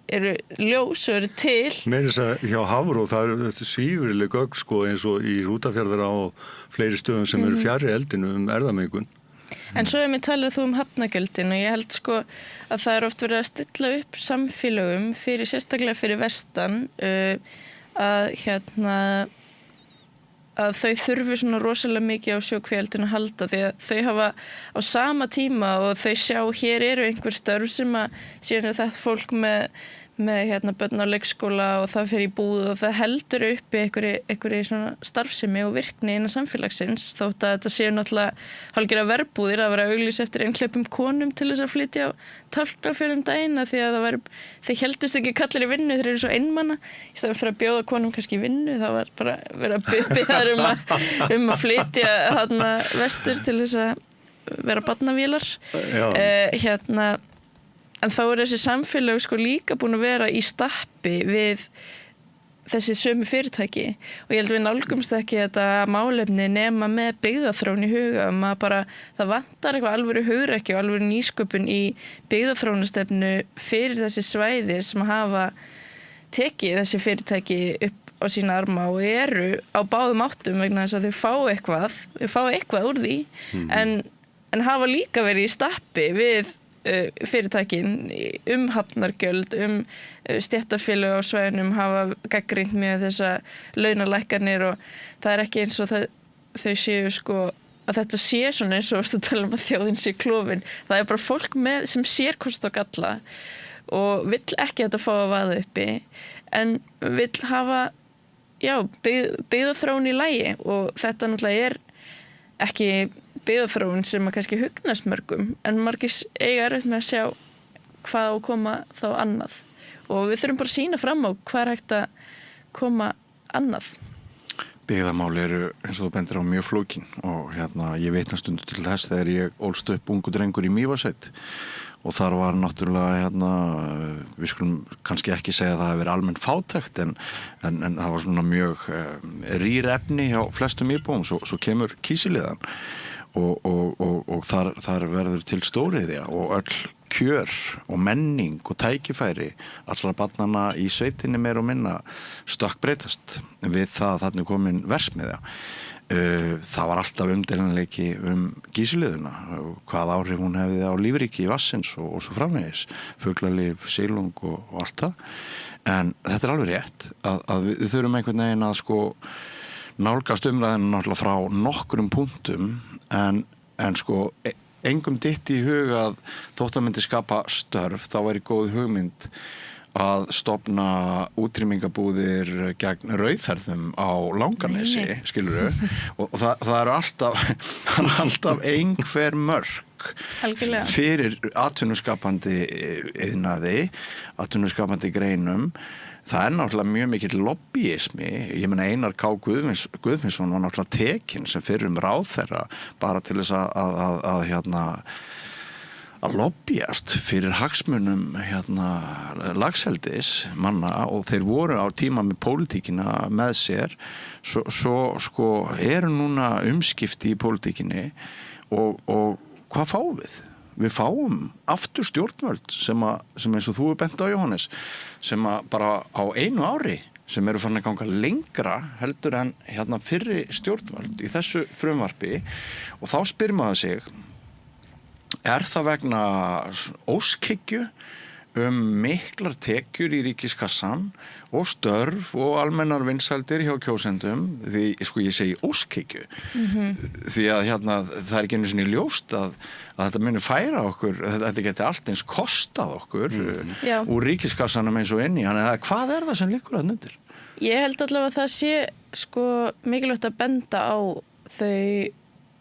eru ljós og eru til.
Meira þess að hjá Hafró það eru svífurleg gögn sko eins og í Hrútafjarðar á fleiri stöðum sem eru fjarri eldinu erðamengun.
En svo mér talar þú hafnagjöldin og ég held sko að það oft verið að stilla upp samfélögum sérstaklega fyrir vestan að þau þurfi svona rosalega mikið á sjókvíaeldinu að halda því að þau hafa á sama tíma og þau sjá hér eru einhver störf sem að síðan þetta fólk með börn á leikskóla og það fer í búð og það heldur uppi einhverju svona starfsemi og virkni innan samfélagsins þótt að þetta séu náttúrulega hálfgerða verbúðir að vera auglýs eftir einhleipum konum til þess að flytja á Tálknafjörð daginn því að þeir heldust ekki kallir í vinnu, þeir eru svo einmana í staðinn fyrir að bjóða konum kannski í vinnu það var bara verið að biðja um að flytja vestur til þess að vera barnavélar En þá þessi samfélag sko líka búin að vera í stappi við þessi sömu fyrirtæki og ég held við nálgumst ekki þetta málefni nema með byggðaþróun í huga að bara það vantar eitthvað alvöru hugrekki og alvöru nýsköpun í byggðaþróunastefnu fyrir þessi svæðir sem hafa tekið þessi fyrirtæki upp á sína arma og eru á báðum áttum vegna þess að þau fá eitthvað úr því en hafa líka verið í stappi við fyrirtækin hafnargjöld, stéttarfélög á svæðunum hafa gagnrýnt mjög þessa launalækkanir og það ekki eins og þau séu sko að þetta sé svona eins og að tala að þjóðin sé klofin. Það bara fólk sem sér kost og galla og vill ekki þetta fá að vaða uppi en vill hafa byggðaþróun í lagi og þetta náttúrulega ekki byggðaþróun sem að kannski hugnast mörgum en margir eiga erfitt með að sjá hvað á að koma þá annað og við þurfum bara að sýna fram á hvað hægt að koma annað.
Byggðamál eru eins og þú bendir á mjög flókin og ég veit stundu til þess þegar ég ólst upp ungu drengur í Mývatnssveit og þar var náttúrulega við skulum kannski ekki segja að það hefur verið almenn fátækt en það var svona mjög rýr efni hjá flestum íbúum svo kemur kísiliðan og þar verður til stóriðja og öll kjör og menning og tækifæri allra barnanna í sveitinni meir og minna stökkbreytast við það að þarna komin versmiðja. Það var alltaf umdelanleiki kísiliðuna og hvað áhrif hún hefði á lífríki í vassins og svo framvegis, fuglalíf, silung og allt það. En þetta alveg rétt að við þurfum einhvern veginn að sko nálgast umræðinu náttúrulega frá nokkrum punktum en sko engum ditt í hug að þótt að myndi skapa störf þá væri góð hugmynd að stofna útrýmingabúðir gegn rauðherðum á Langanesi, skilurðu og það eru alltaf einhver mörk fyrir atvinnuskapandi iðnaði, atvinnuskapandi greinum. Það náttúrulega mjög mikill lobbyismi. Ég meina Einar K. Guðfinnsson var náttúrulega tekinn sem fyrrum ráðherra bara til þess að lobbyast fyrir hagsmunum laxeldis manna og þeir voru á tíma með pólitíkina með sér svo sko eru núna umskipti í pólitíkinni og hvað fáum við? Við fáum aftur stjórnvöld sem eins og þú bent á Jóhannes sem bara á einu ári sem eru farin að ganga lengra heldur en fyrri stjórnvöld í þessu frumvarpi og þá spyr maður sig það vegna óskhyggju miklar tekjur í ríkiskassan og störf og almennar vinsældir hjá kjósendum því sko ég segi óskhyggju því að það ekki einu sinni ljóst að þetta muni færa okkur þetta geti allt eins kostað okkur úr ríkiskassanum eins og inni þannig hvað það sem liggur að nundir?
Ég held allavega að það sé sko mikilvægt að benda á þau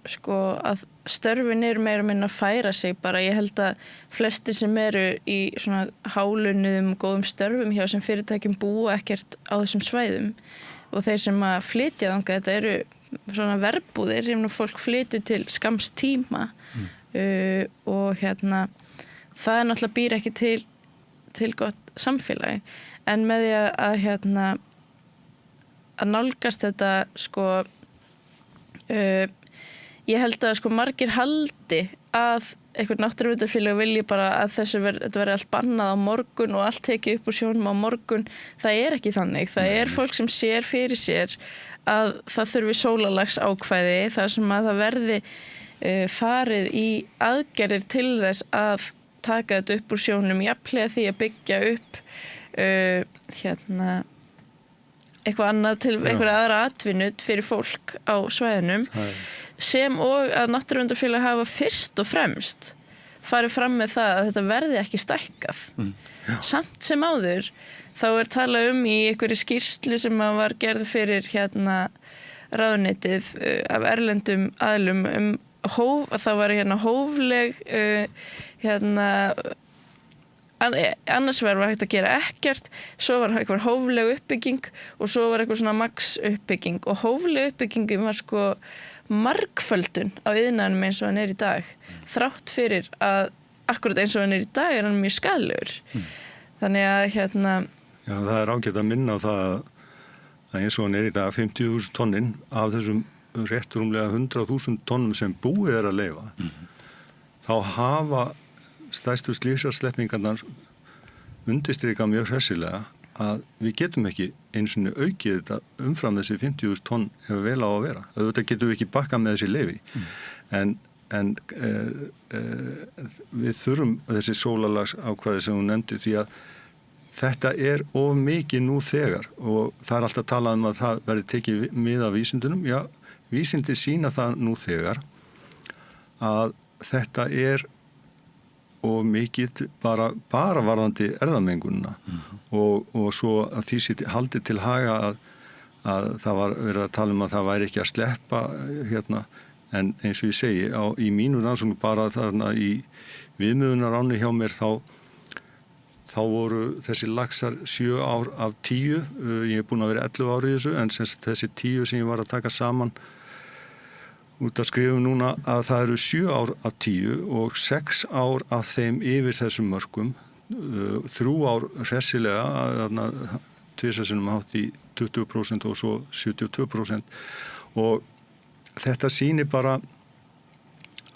sko að störfin eru meira og minna að færa sig bara ég held að flestir sem eru í svona hálaunuðum góðum störfum hjá sem fyrirtækjum búa ekkert á þessum svæðum og þeir sem að flytja þangað þetta eru svona verbúðir, fólk flytur til skamms tíma og það náttúrulega býr ekki til gott samfélagi, en með því að nálgast þetta ég held að margir haldi að einhver náttúruverndarfélag vilji bara að þetta verði allt bannað á morgun og allt tekið upp úr sjónum á morgun. Það er ekki þannig. Það fólk sem sér fyrir sér að það þurfi sólarlagsákvæði þar sem að það verði farið í aðgerðir til þess að taka þetta upp úr sjónum, jafnlega því að byggja upp eitthvað annað til einhverja aðra atvinnu fyrir fólk á svæðinum, sem og að náttúruverndarfélag hafa fyrst og fremst farið fram með það að þetta verði ekki stækkað. Samt sem áður þá talað í einhverju skýrslu sem var gerð fyrir ráðuneytið af erlendum aðilum að það var hófleg annars var hægt að gera ekkert, svo var eitthvað hófleg uppbygging og svo var eitthvað svona max uppbygging, og hófleg uppbyggingin var margföldun á iðnaðinum eins og hann í dag, þrátt fyrir að akkurat eins og hann í dag hann mjög skaðlegur. Þannig að
Já, það ágætt að minna á það að eins og hann í dag 50.000 tonnin af þessum rétt rúmlega 100.000 tonnum sem búið að leyfa. Þá hafa stærstu slísarsleppingarnar undirstrikað mjög hressilega að við getum ekki eins og aukið þetta umfram þessi 50.000 tonn ef vel á að vera. Þetta getum við ekki bakkað með þessi leyfi. En við þurfum þessi sólarlagsákvæði sem hún nefndi, því að þetta of mikið nú þegar, og það alltaf talað að það verði tekið mið af vísindunum. Já, vísindi sýna það nú þegar að þetta of mikið bara varðandi erfðamengunina og svo að því sé haldið til haga að það var verið að tala að það væri ekki að sleppa en eins og ég segi í mínu rannsókn bara þarna í viðmiðunaránni hjá mér þá voru þessi laxar 7 ár af 10, ég búin að vera 11 ár í þessu, en þessi 10 sem ég var að taka saman út að skrifa núna að það eru 7 ár af 10 og 6 ár af þeim yfir þessum mörkum, 3 ár hressilega, tvisvarsinnum hátt í 20% og svo 72%, og þetta sýnir bara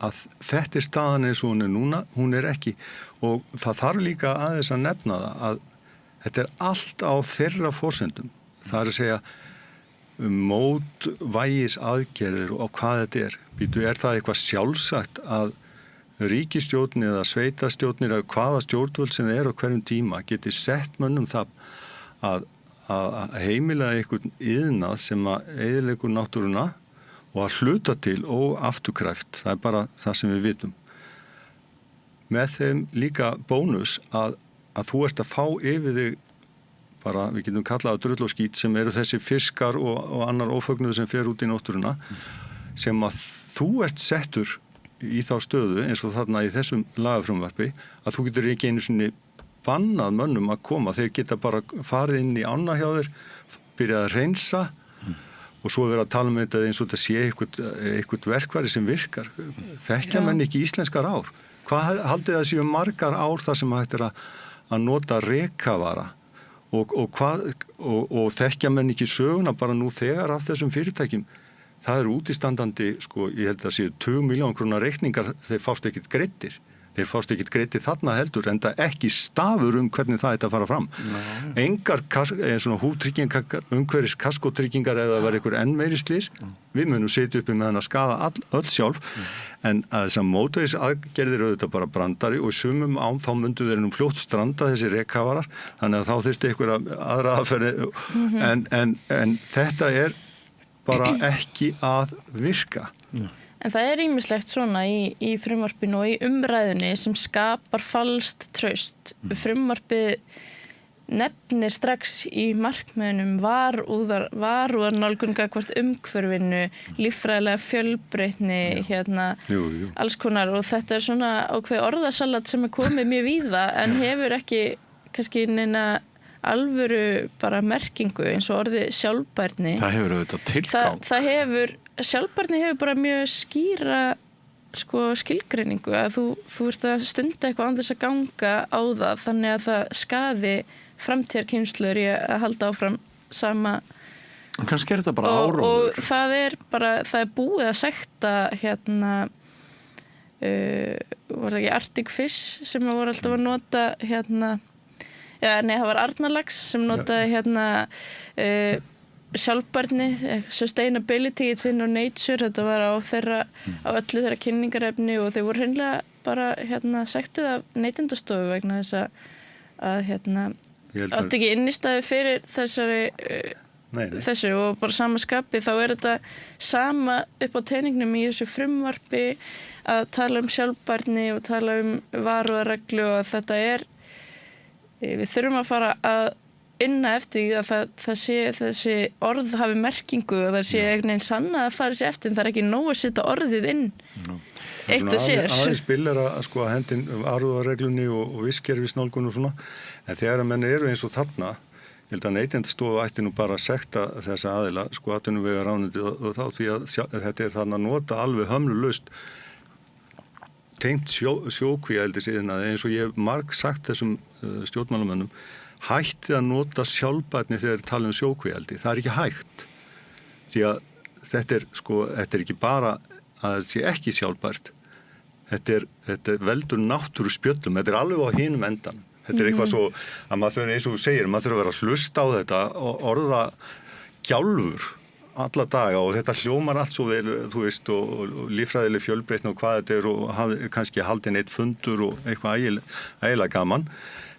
að þetta staðan eins og hún núna, hún ekki, og það þarf líka aðeins að nefna það að þetta allt á þeirra forsendum, það að segja mótvægis aðgerðir og hvað þetta Býtu, það eitthvað sjálfsagt að ríkisstjórn eða sveitastjórnir eða hvaða stjórnvöld sem á hverjum tíma geti sett mönnum það að heimila einhvern iðnað sem að eyðileggur náttúruna og að hluta til óafturkræft, það bara það sem við vitum. Með þeim líka bónus að þú ert að fá yfir þig bara, við getum kallað drull og skít sem eru þessi fiskar og annar ófögnuð sem fer út í náttúruna, sem að þú ert settur í þá stöðu eins og þarna í þessum lagafrumvarpi að þú getur ekki einu sinni bannað mönnum að koma, þeir geta bara farið inn í ána hjá þér, byrjað að reynsa og svo vera að tala þetta eins og þetta sé eitthvað verkværi sem virkar. Þekkja menn ekki íslenskar ár? Hvað haldið það séu margar ár þar sem hægt að nota rekavara? Og þekkja menn ekki söguna bara nú þegar af þessum fyrirtækjum. Það útistandandi, ég held að séu 2 milljón króna reikningar, þeir fást ekkit greiddir. Þeir fást ekkit greiddir þarna heldur, en það ekki stafur hvernig það að fara fram. Engar svona hútryggingar, umhverfis kaskotryggingar eða það var einhver enn meiri slys. Við munum setja uppi með hann að skaða öll sjálf, en að þessar mótvægis aðgerðir auðvitað bara brandari og í sumum þá myndu þeir fljótt stranda þessi rekavarar, þannig að þá þyrfti einhverja aðra aðferði, en þetta bara ekki að virka.
En það ýmislegt svona í frumvarpinu og í umræðunni sem skapar falskt traust. Frumvarpið nefnir strax í markmiðunum varúðarnálgun gagnvart umhverfinu, líffræðilega fjölbreytni, alls konar, og þetta svona ákveð orðasalat sem komið mjög víða en hefur ekki kannski neina alvöru bara merkingu eins og orðið sjálfbærni.
Það hefur auðvitað tilgang.
Það hefur sjálfbærni hefur bara mjög skýra skilgreiningu að þú ert að stunda eitthvað án þess að ganga á það þannig að það skaði framtíðarkynslur í að halda áfram sama.
Kannski þetta bara áróður.
Og það er búið að sekta var það ekki Arctic Fish sem voru alltaf að nota það var Arnarlax sem notaði sjálfbærni, sustainability, it's in our nature, þetta var á öllu þeirra kynningarefni og þeir voru hreinlega bara sektuð af Neytendastofu vegna þess að átti ekki innistæði fyrir þessu og bara sama skapi þá þetta sama upp á teiningnum í þessu frumvarpi að tala sjálfbærni og tala varúðarreglu og þetta við þurfum að fara að inna eftir því að það sé þessi orð hafi merkingu og það sé einhvern veginn sanna að fara sér eftir en það ekki nóg að setja orðið inn eitt og sér.
Aðeins billir að hendin varúðarreglunni og visskerfisnálgun og svona en þegar að menn eru eins og þarna ég held að Neytendastofa ætti nú bara að sekta þessa aðila, atvinnuvegaráðuneytið og þá því að þetta þarna að nota alveg hömlulaust tengt sjókvíaeldisiðnaði eins og ég hef marg sagt þessum stjórnmálamönnum hætti að nota sjálfbærni þegar þeir tala sjókvíaeldi. Það ekki hægt. Því að þetta er ekki bara að þetta sé ekki sjálfbært. Þetta veldur náttúru spjöllum. Þetta alveg á hinum endan. Þetta eitthvað svo að maður þurfa eins og þú segir, maður þurfa að vera að hlusta á þetta og orða gjálfur alla daga og þetta hljómar allt svo vel, þú veist, og líffræðileg fjölbreytni og hvað þetta og kannski haldin eitt fundur og eitthvað ægilega gaman.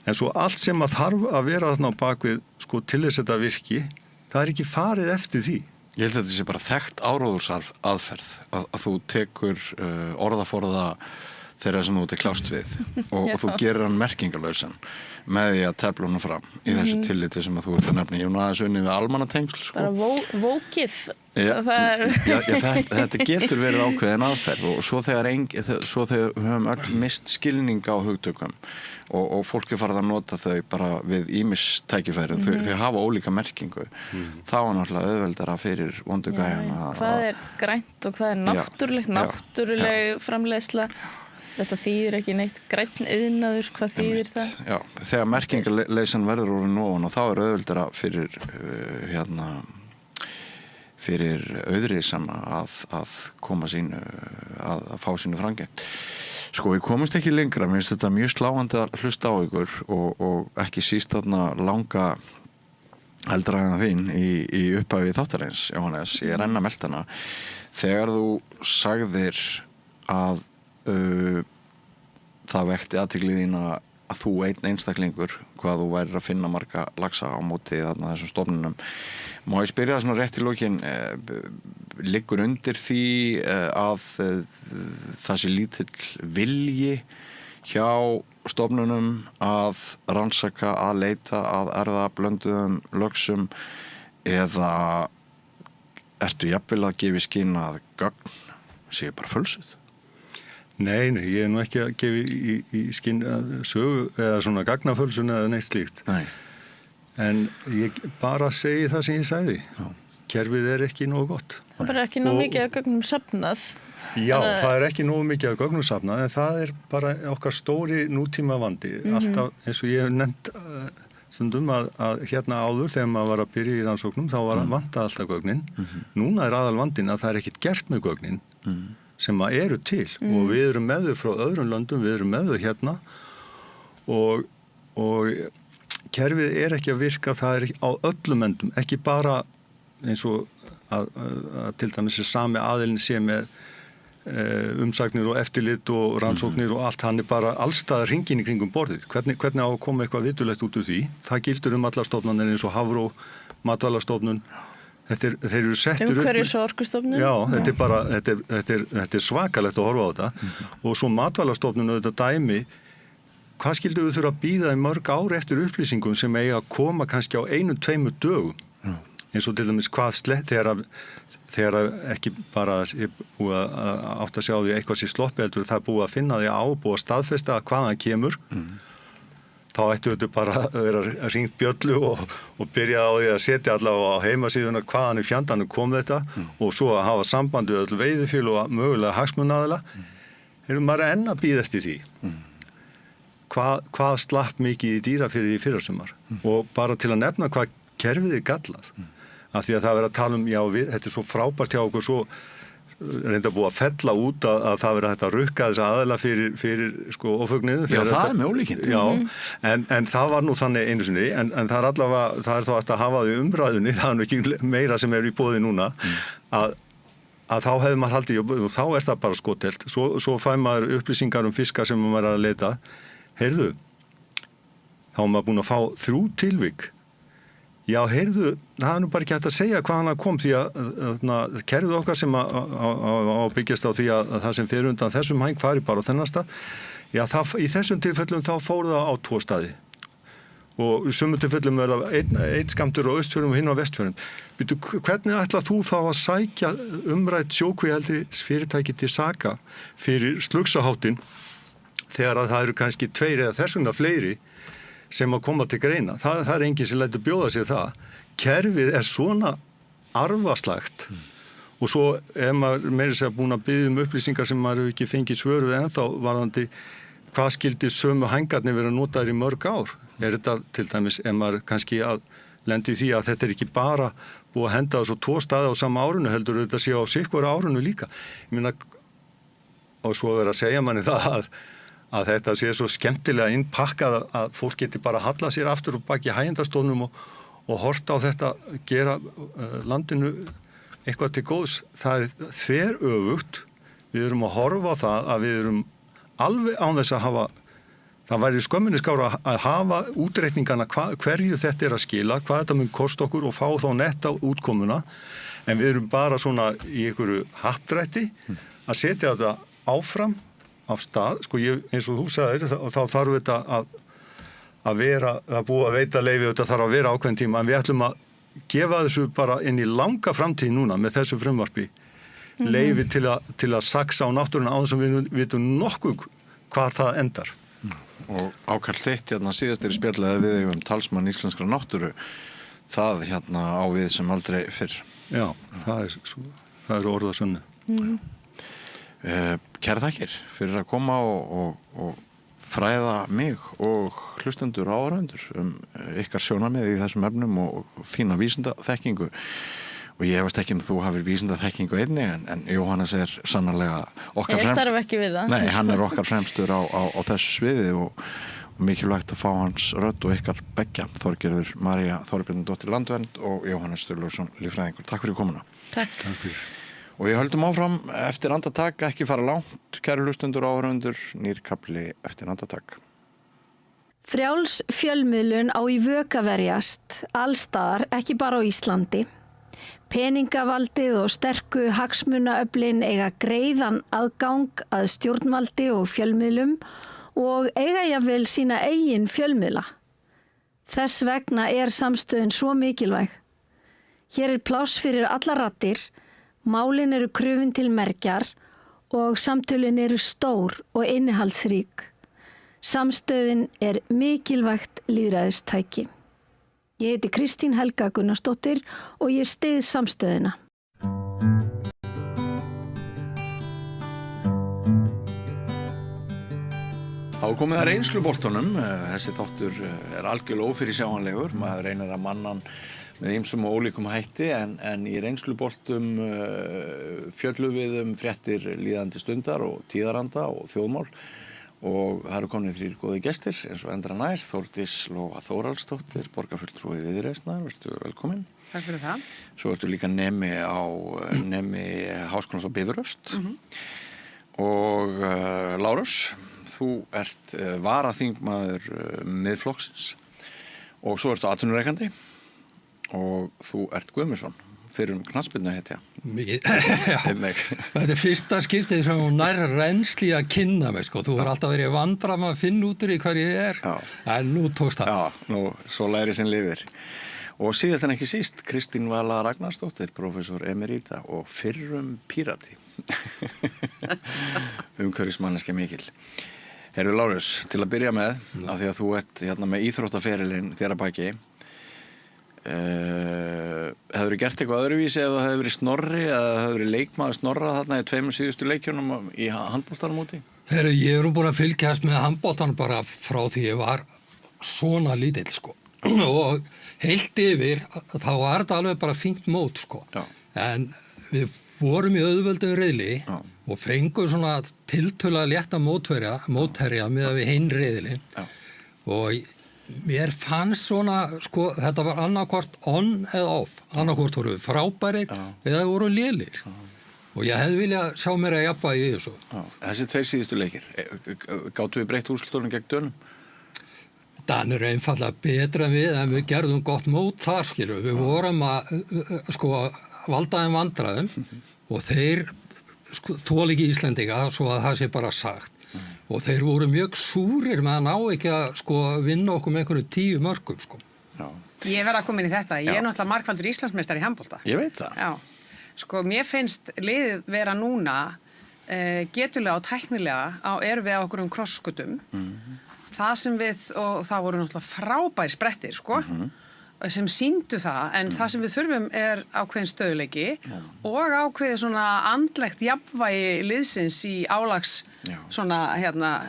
En svo allt sem að þarf að vera þarna á bakvið til þess að þetta virki, það ekki farið eftir því.
Ég held að þetta sé bara þekkt áróðursaðferð að þú tekur orðaforða þeirra sem þú ert klást við og þú gerir hann merkingalausan með því að tefla hann fram í þessu tilliti sem að þú ert að nefna. Ég aðeins unni við almannatengsl.
Bara vókið.
Þetta getur verið ákveðin aðferð og svo þegar við höfum öll mist skilning á hugtökum og fólk farið að nota þau bara við ýmis tækifæri, þau hafa ólíka merkingu. Það var náttúrulega auðveldara fyrir vondu gæjana.
Hvað er grænt og hvað er náttúruleg framleiðsla? Þetta þýðir ekki neitt grænn iðnaður, hvað þýðir það? Já,
þegar merkingarleysan verður úr nógun og þá er auðveldara fyrir auðrisana að koma sínu, að fá sínu framgengt. Við komumst ekki lengra, mér finnst þetta mjög sláandi að hlusta á ykkur og ekki síst þarna langa eldræðina þín í upphafi þáttarins, Jóhannes, ég enn að melda hana. Þegar þú sagðir að það vekti athygli þín að þú einn einstaklingur hvað þú værir að finna marga laxa á móti þarna þessum stofnunum. Má ég spyrja það svona rétt í lokin, liggur undir því að það sé lítill vilji hjá stofnunum að rannsaka, að leita að erfðablönduðum lögsum eða ertu jafnvel að gefa í skyn að gögn séu bara fölsuð?
Nei, ég er ekki að gefa í skinn sögu eða svona gagnafölsun eða neitt slíkt. Nei. En ég bara segi það sem ég sagði. Já. Kerfið ekki nógu gott.
Það er bara ekki nógu mikið af gögnum safnað.
Já, það ekki nógu mikið af gögnum safnað, en það bara okkar stóri nútíma vandi. Alltaf, eins og ég hef nefnt stundum að hérna áður þegar maður var að byrja í rannsóknum, þá var að vanta alltaf gögnin. Núna aðal vandinn að það ekkert gert með gögnin. Sem eru til og við erum með þau frá öðrum löndum, við erum með þau hérna og kerfið ekki að virka, það á öllum endum, ekki bara eins og að til dæmis sami aðilin sé með umsagnir og eftirlit og rannsóknir og allt, hann bara allstaðar hringinn í kringum borðið. Hvernig á að koma eitthvað vitulegt út úr því? Það gildur allar stofnanir eins og Hafró, Matvælastofnun. Þeir eru settur upp.
Umhverfis- og orkustofnun.
Já, þetta svakalegt að horfa á þetta. Og svo Matvælastofnun auðvitað dæmi, hvað skildur við þurfa að bíða í mörg ár eftir upplýsingum sem eiga að koma kannski á 1-2 dögum. Eins og til dæmis þegar ekki bara búið að átt að sjá því eitthvað sér sloppi heldur, það búið að finna því á, búið að staðfesta hvaðan kemur. þá ættu þetta bara að vera hringt bjöllu og byrja á því að setja allavega á heimasíðuna hvaðan í fjandanum kom þetta og svo að hafa sambandi við öll veiðifél og mögulega hagsmunaaðila. Erum maður enn að bíða eftir því. Hvað slapp mikið í dýrafirði í fyrrasumar og bara til að nefna hvað kerfið gallað. Af því að það verið að tala þetta er svo frábært hjá okkur, svo reynda búið að fella út að það verið að rukka þessa aðila fyrir sko ofugniðu.
Já, það er með ólíkindum.
Já, en það var nú þannig einu sinni, en það er allavega, það er þá að hafa því umræðunni, það er nú ekki meira sem er í boði núna, að þá hefði maður haldið, þá er það bara skotelt. Svo fær maður upplýsingar fiska sem maður er að leita. Heyrðu, þá er maður búin að fá 3 tilvik. Já, heyrðu, það er nú bara ekki hægt að segja hvað hann kom því að kerfið okkar sem að byggjast á því að það sem fer undan þessum hæng fari bara á þennan stað. Já, í þessum tilfellum þá fór það á 2 staði. Og í sumum tilfellum er það einn skammtur á Austfjörðum og hinn á Vestfjörðum. Býtu, hvernig ætlað þú þá að sækja umrætt sjókvíaeldi fyrirtæki til saka fyrir slugsaháttin þegar að það eru kannski 2 eða þess vegna fleiri sem að koma til greina. Það er enginn sem lætur bjóða sér það. Kerfið er svona arfaslagt og svo maður meira sér búin að biðja upplýsingar sem maður hefur ekki fengið svör við ennþá varðandi hvað skildi sömu hængarnir vera notaðir í mörg ár. Er þetta til dæmis maður kannski að lendi því að þetta er ekki bara búið að henda þessu 2 staði á sama árunu, heldur þetta sé á sikvara árunu líka. Ég meina, og svo verið að segja manni það að þetta sé svo skemmtilega innpakkað að fólk geti bara hallað sér aftur og baki hægjendastofnum og horta á þetta gera landinu eitthvað til góðs. Það er þveröfugt. Við erum að horfa á það að við erum alveg án þess að hafa, það væri skömminni skára að hafa útreikningana hverju þetta er að skila, hvað þetta mun kosta okkur og fá þá netta útkomuna, en við erum bara svona í einhverju happdrætti að setja þetta áfram af stað, sko eins og þú sagðir, þá þarf þetta að vera, að búa að veita leyfi, þetta þarf að vera ákveðin tíma, en við ætlum að gefa þessu bara inn í langa framtíð núna með þessu frumvarpi, leyfi til að saksa á náttúruna á þess að við vitum nokkuð hvar það endar.
Og ákall þitt síðast í spjallaði við talsmann íslenskra náttúru, það á við sem aldrei fyrr.
Já, það er orða sunni.
Kærar þakkir fyrir að koma og fræða mig og hlustendur og áhorfendur ykkar sjónarmið í þessum efnum og þína vísindaþekkingu. Og ég veist ekki þú hafir vísindaþekkingu einnig, en Jóhannes er sannarlega okkar fremstur.
Ég starf ekki við það.
Nei, hann er okkar fremstur á þessu sviði og mikilvægt að fá hans rödd og ykkar beggja, Þorgerður María Þorbjarnardóttir Landvernd og Jóhannes Sturluson líffræðingur. Takk fyrir komuna.
Takk
fyrir.
Og við höldum áfram eftir andartak, ekki fara langt, kæru hlustendur og áhorfendur, nýr kafli eftir andartak.
Frjáls fjölmiðlun á í vök að verjast, allstaðar, ekki bara á Íslandi. Peningavaldið og sterku hagsmunaöflin eiga greiðan aðgang að stjórnvaldi og fjölmiðlum og eiga jafnvel sína eigin fjölmiðla. Þess vegna er samstöðin svo mikilvæg. Hér er pláss fyrir alla raddir, málin eru krufin til mergjar og samtölin eru stór og innihaldsrík. Samstöðin er mikilvægt lýðræðistæki. Ég heiti Kristín Helga Gunnarsdóttir og ég styð samstöðina.
Þá komið að reynsluboltunum. Þessi þáttur er algjörlega ófyrirsjáanlegur. Maður reynir að manna hann með ýmsum og ólíkum hætti, en í reynsluboltum fjöllum við fréttir líðandi stundar og tíðaranda og þjóðmál. Og það eru komin 3 góði gestir, eins og endra nær, Þórdís Lóa Þórhallsdóttir, borgarfulltrúi Viðreisnar, vertu velkomin.
Takk fyrir það.
Svo ertu líka nemi Háskólans á Bifröst. Og Lárus, þú ert varaþingmaður Miðflokksins og svo ertu atvinnurekandi og þú ert Guðmundsson, fyrir knattspyrnuhetja.
Mikið, já. Þetta er fyrsta skiptið sem hún nær reynsli að kynna mig, sko. Þú har alltaf verið vandram að finna út úr í hver ég er, en nú tókst það.
Já, nú svo læri sem lifir. Og síðast en ekki síst, Kristín Vala Ragnarsdóttir, prófessor emerita og fyrrum pírati. Umhverfismanneskja mikil. Heyrðu Lárus, til að byrja með, af því að þú ert hérna með íþróttaferilinn þér að baki, hefurðu gert eitthvað öðruvísi ef það hefur verið Snorri eða hefur verið leikmaður Snorra þarna í 2 síðustu leikjunum í handboltanum úti?
Herru, ég er búin að fylgjast með handboltanum bara frá því ég var svona lítill, sko. Og heilt yfir, þá var þetta alveg bara fínt mót, sko. Já. En við vorum í auðvöldum riðli og fengum svona tiltölulega létta mótherja með við hinn riðli. Og mér fannst svona, sko, þetta var annarkvort on eða off. Annarkvort voru frábærir eða voru lélir. Og ég hefði viljað sjá mér að jafnvægi í þessu.
Þessi 2 síðustu leikir, gátu við breytt úrslitunum gegn Dönum?
Danir er einfallega betra en við gerðum gott mót þar, skilur. Við vorum að, sko, valda þeim vandræðum og þeir þoli ekki Íslendinga, svo að það sé bara sagt. Og þeir voru mjög súrir með að ná ekki að sko vinna okkur með einhverju 10 mörkum, sko.
Já. Ég verð að koma inn í þetta. Ég er náttúrulega margfaldur Íslandsmeistari í handbolta.
Ég veit það.
Já. Sko, mér finnst liðið vera núna getulega og tæknilega erum við á okkur krosskutum. Það sem við, og það voru náttúrulega frábæri sprettir, sko. Sem sýndu það, en það sem við þurfum er ákveðin stöðuleiki og ákveðið svona andlegt jafnvægi liðsins í álags svona, hérna,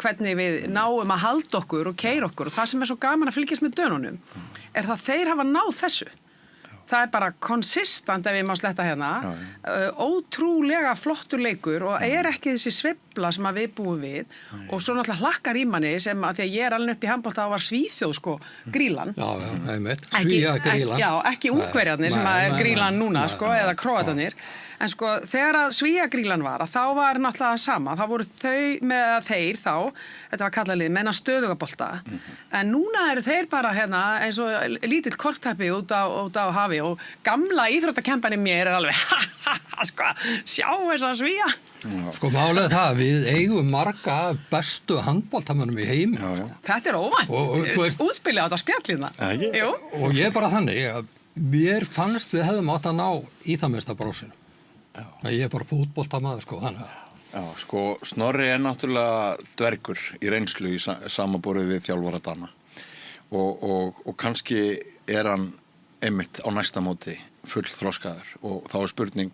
hvernig við náum að halda okkur og keyra okkur og það sem er svo gaman að fylgjast með Dönunum er það þeir hafa náð þessu. Það er bara konsistant ef ég má sletta hérna, ótrúlega flottur leikur og er ekki þessi sveifla sem að við búum við og svo náttúrulega hlakkar í manni sem að því að ég er alveg upp í handbolta og var Svíþjóð sko, Grýlan.
Já, einmitt, Svíja Grýlan.
Já, ekki Ungverjarnir sem að er Grýlan núna sko, eða Króatarnir. En sko, þegar að Svíja Grýlan var, þá var náttúrulega sama. Það voru þau með þeir þá, þetta var kallalið, menna stöðugabolta. En núna eru þeir bara hérna eins og lítill korkteppi út á hafi og gamla íþróttakempan í mér er alveg, sko, sjá þessa Svíja.
Sko, málið það, við eigum marga bestu handboltamönnum í heimi. Sko.
Þetta er óvænt. Útspilið á þetta spjallina. Jú.
Og ég er bara þannig að mér fannst við hefðum átt að ná í það mesta brósinu. Ég er bara fótboltamaður, sko, þannig að...
Já, sko, Snorri er náttúrulega dvergur í reynslu í samanborið við þjálfara Dana og kannski er hann einmitt á næsta móti full þroskaður og þá er spurning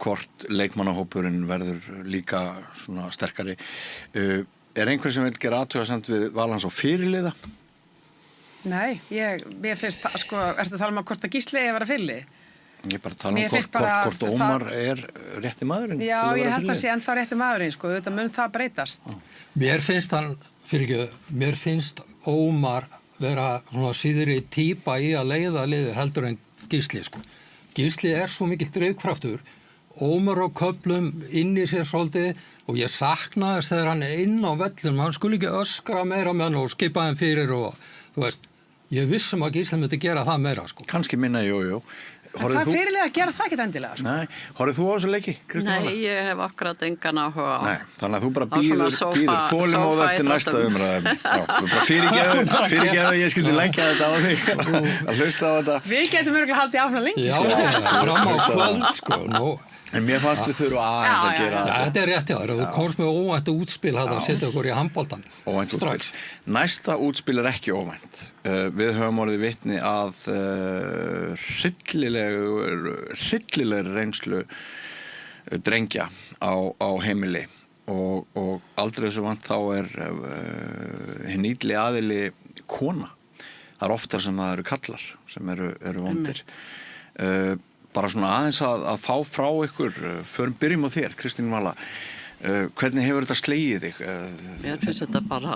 hvort leikmannahópurinn verður líka svona sterkari. Er einhver sem vil gera athugasemd við val hans á fyrirliða?
Nei, mér finnst, sko, ertu að tala um að hvort að Gísli eigi að vera fyrirlið?
Ég bara tala hvort Ómar er rétti maðurinn.
Já, ég held að sé ennþá rétti maðurinn, sko, þetta mun það breytast.
Mér finnst Ómar vera svona síðri típa í að leiða liðið heldur en Gísli, sko. Gísli er svo mikill drifkraftur, Ómar á köflum inn í sér svolítið og ég saknaðist þegar hann er inn á vellum, hann skulle ekki öskra meira með hann og skipa hann fyrir og þú veist, ég vissum að Gísli myndi gera það meira, sko.
Kannski minna, jú.
En það fyrirlega að gera það ekkert endilega, sko.
Nei, horfðu þú á þessu leiki, Kristín?
Nei, ég hef akkurat engan áhuga á.
Nei, þannig að þú bara býður þolinmóð eftir næsta umræðum. Já, bara fyrirgeðu, ég skildi leggja þetta á þig, að hlusta á þetta.
Við getum örgulega haldið áfram lengi,
sko. Já, fram á kvöld, sko,
En mér fannst við þurfa aðeins að gera
þetta. Þetta er rétt, já. Þú komst með óvænt útspil að setja okkur í handboltan.
Óvænt útspil. Næsta útspil er ekki óvænt. Við höfum orðið vitni að hryllilegri reynslu drengja á heimili og aldrei þessu vant þá er hinn ítli aðili kona. Það er oftar sem það eru kallar sem eru vondir. Bara svona aðeins að fá frá ykkur, byrjum á þér, Kristín Vala, hvernig hefur þetta slegið þig?
Mér finnst þetta bara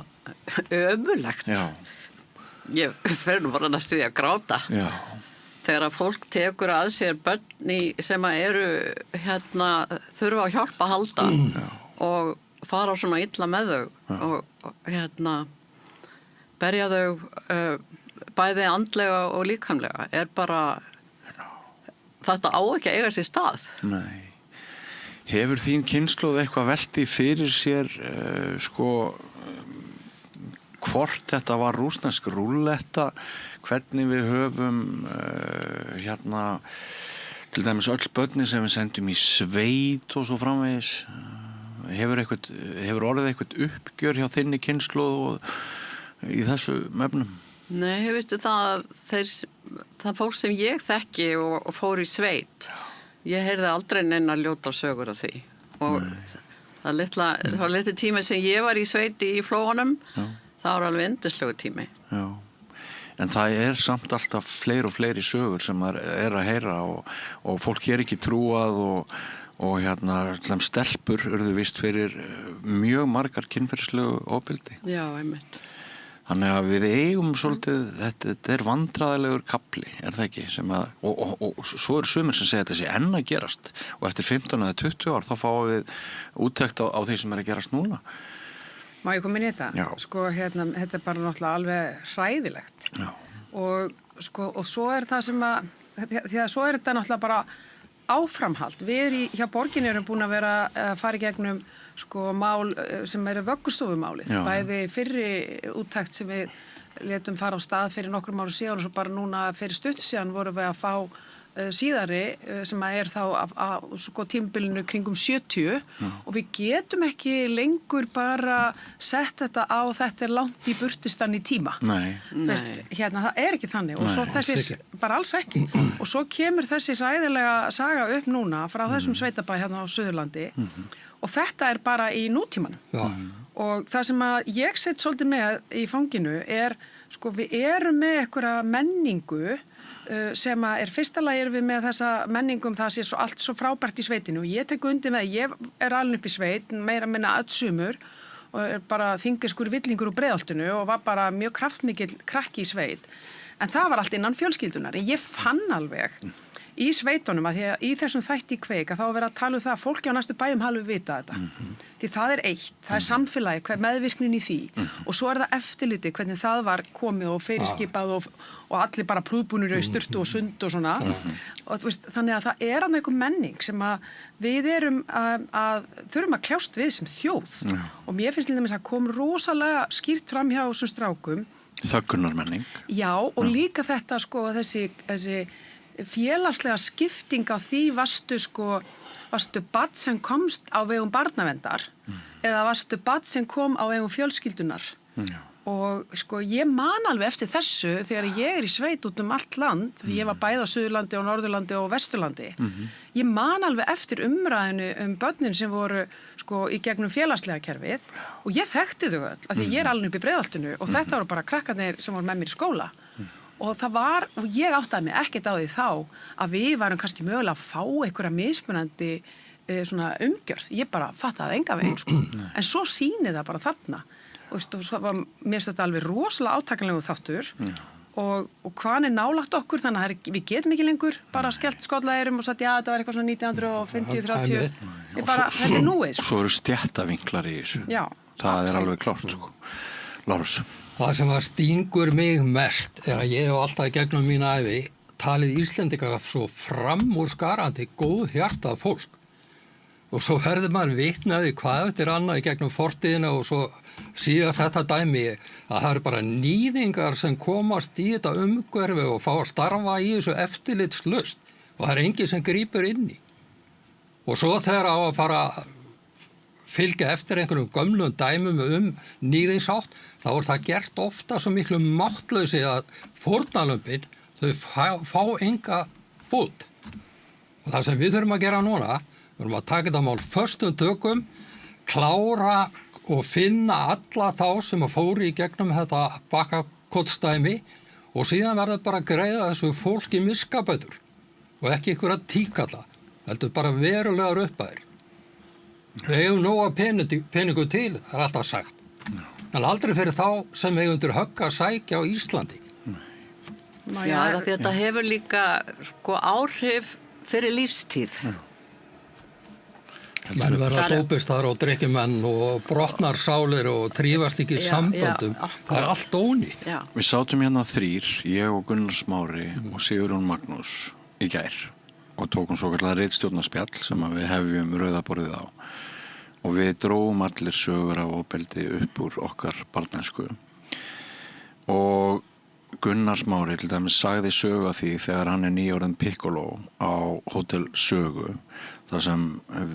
ömurlegt.
Já.
Ég fer nú bara næstu því að gráta.
Já.
Þegar að fólk tekur að sér börn sem eru þurfa á hjálp að halda og fara svona illa með þau og berja þau bæði andlega og líkamlega er bara þetta á ekki að eiga sér stað.
Nei. Hefur þín kynslóð eitthvað velti fyrir sér hvort þetta var rússnesk rúlletta, hvernig við höfum til dæmis öll börnin sem við sendum í sveit og svo framvegis Hefur orðið eitthvað uppgjör hjá þinni kynslóð og í þessu efnum?
Nei, veistu það fólk sem ég þekki og fór í sveit, ég heyrði aldrei neina ljótar sögur af því. Og það var litli tími sem ég var í sveit í Flóanum, það var alveg yndislegu tími.
Já. En það samt alltaf fleiri og fleiri sögur sem að heyra og fólk ekki trúað og stelpur urðu vist fyrir mjög margar kynferðislegu ofbeldi.
Já, einmitt.
Þannig að við eigum svolítið, þetta vandræðilegur kapli, það ekki? Og svo sumir sem segja þetta sé enn að gerast og eftir 15 eða 20 ár þá fáum við úttekt á því sem að gerast núna.
Má ég koma inn í þetta?
Já.
Sko, þetta bara náttúrulega alveg hræðilegt. Já. Og svo það sem því að svo þetta náttúrulega bara áframhald. Við hjá borginni erum búin að vera að fara í gegnum mál sem vöggustofumálið. Bæði fyrri úttekt sem við létum fara á stað fyrir nokkrum árum síðan og svo bara núna fyrir stuttu síðan vorum við að fá síðari sem þá tímabilinu kringum 70 og við getum ekki lengur bara sett þetta á þetta langt í burtistan í tíma.
Nei.
Það ekki þannig og svo þessir, bara alls ekki. Og svo kemur þessi hræðilega saga upp núna frá þessum sveitabæ hérna á Suðurlandi og þetta bara í nútímanum. Og það sem að ég sett svolítið með í fanginu við erum með einhverja menningu sem að fyrsta lagi erum við með þessa menningum það sé allt svo frábært í sveitinu og ég tek undir með, ég alin upp í sveit meira minna öll sumur og bara þingiskur villingur úr Breiðholtinu og var bara mjög kraftmikill krakki í sveit en það var allt innan fjölskyldunar en ég fann alveg í sveitunum að því að í þessum þætti í Kveik að þá vera að tala um það að fólki á næstu bæjum hafi vita þetta því það eitt, það samfélagi, hver meðvirknin í því og svo það eftirliti hvernig það var komið og fyrirskipað og allir bara prúðbúnir í sturtu og sund og svona og þannig að það hann einhver menning sem að við erum að þurfum að kljást við sem þjóð og mér finnst líka að kom rosalega skýrt fram hjá þessum strákum
þöggunarmenning
já og líka þetta þessi félagslega skipting á því varstu barn sem komst á vegum barnaverndar eða varstu barn sem kom á vegum fjölskyldunar og ég man alveg eftir þessu þegar ég í sveit út allt land því ég var bæði á Suðurlandi og Norðurlandi og Vesturlandi ég man alveg eftir umræðinu börnin sem voru í gegnum félagslega kerfið og ég þekkti þau öll af því ég alin upp í Breiðholtinu og þetta voru bara krakkarnir sem voru með mér í skóla og og ég áttaði mig ekkert á því þá að við varum kannski mögulega að fá einhverja mismunandi svona umgjörð, ég bara fattaði enga veginn en svo sýnir það bara þarna og svo var mér þetta alveg rosalega átakanlegu þáttur og hvað nálagt okkur þannig að við getum ekki lengur bara skellt skollaðeirum og sagt já þetta var eitthvað svona 1950-30 þetta núið
Svo eru stjættavinklar í þessu það alveg klárt Lárus
Það sem stingur mig mest að ég hef alltaf í gegnum mín ævi talið Íslendinga svo framúrskarandi góð hjartað fólk og svo verður maður vitnaði hvað eftir annað í gegnum fortíðina og svo síðast þetta dæmi að það eru bara nýðingar sem komast í þetta umhverfi og fá að starfa í þessu eftirlitslaust og það enginn sem grípur inn í og svo þegar á að fara fylgja eftir einhverjum gömlum dæmum nýðinsátt, þá það gert ofta svo miklu máttlausi að fórnarlömbin, þau fá enga bút. Og það sem við þurfum að gera núna, við þurfum að taka þetta mál föstum tökum, klára og finna alla þá sem fóru í gegnum þetta bakakotstæmi og síðan verður bara að greiða þessu fólki miskabætur og ekki einhverja tíkalla, heldur bara verulegar upphæðir. Við eigum nóga peningu til, það alltaf sagt. En aldrei fyrir þá sem eigum undir högg að sækja á Íslandi.
Já, þetta hefur líka áhrif fyrir lífstíð.
Menn verða dópistar og drykkjumenn og brotnar sálir og þrífast ekki í samböndum. Það allt ónýtt.
Við sátum hérna 3, ég og Gunnar Smári og Sigurjón Magnús í gær og tókum svo kallar ritstjórnarspjall sem við hefjum rauðaborðið á og við dróum allir sögur af ofbeldi upp úr okkar barnæsku og Gunnar Smári til dæmis sagði sögu af því þegar hann nýorðinn Piccolo á Hótel Sögu þar sem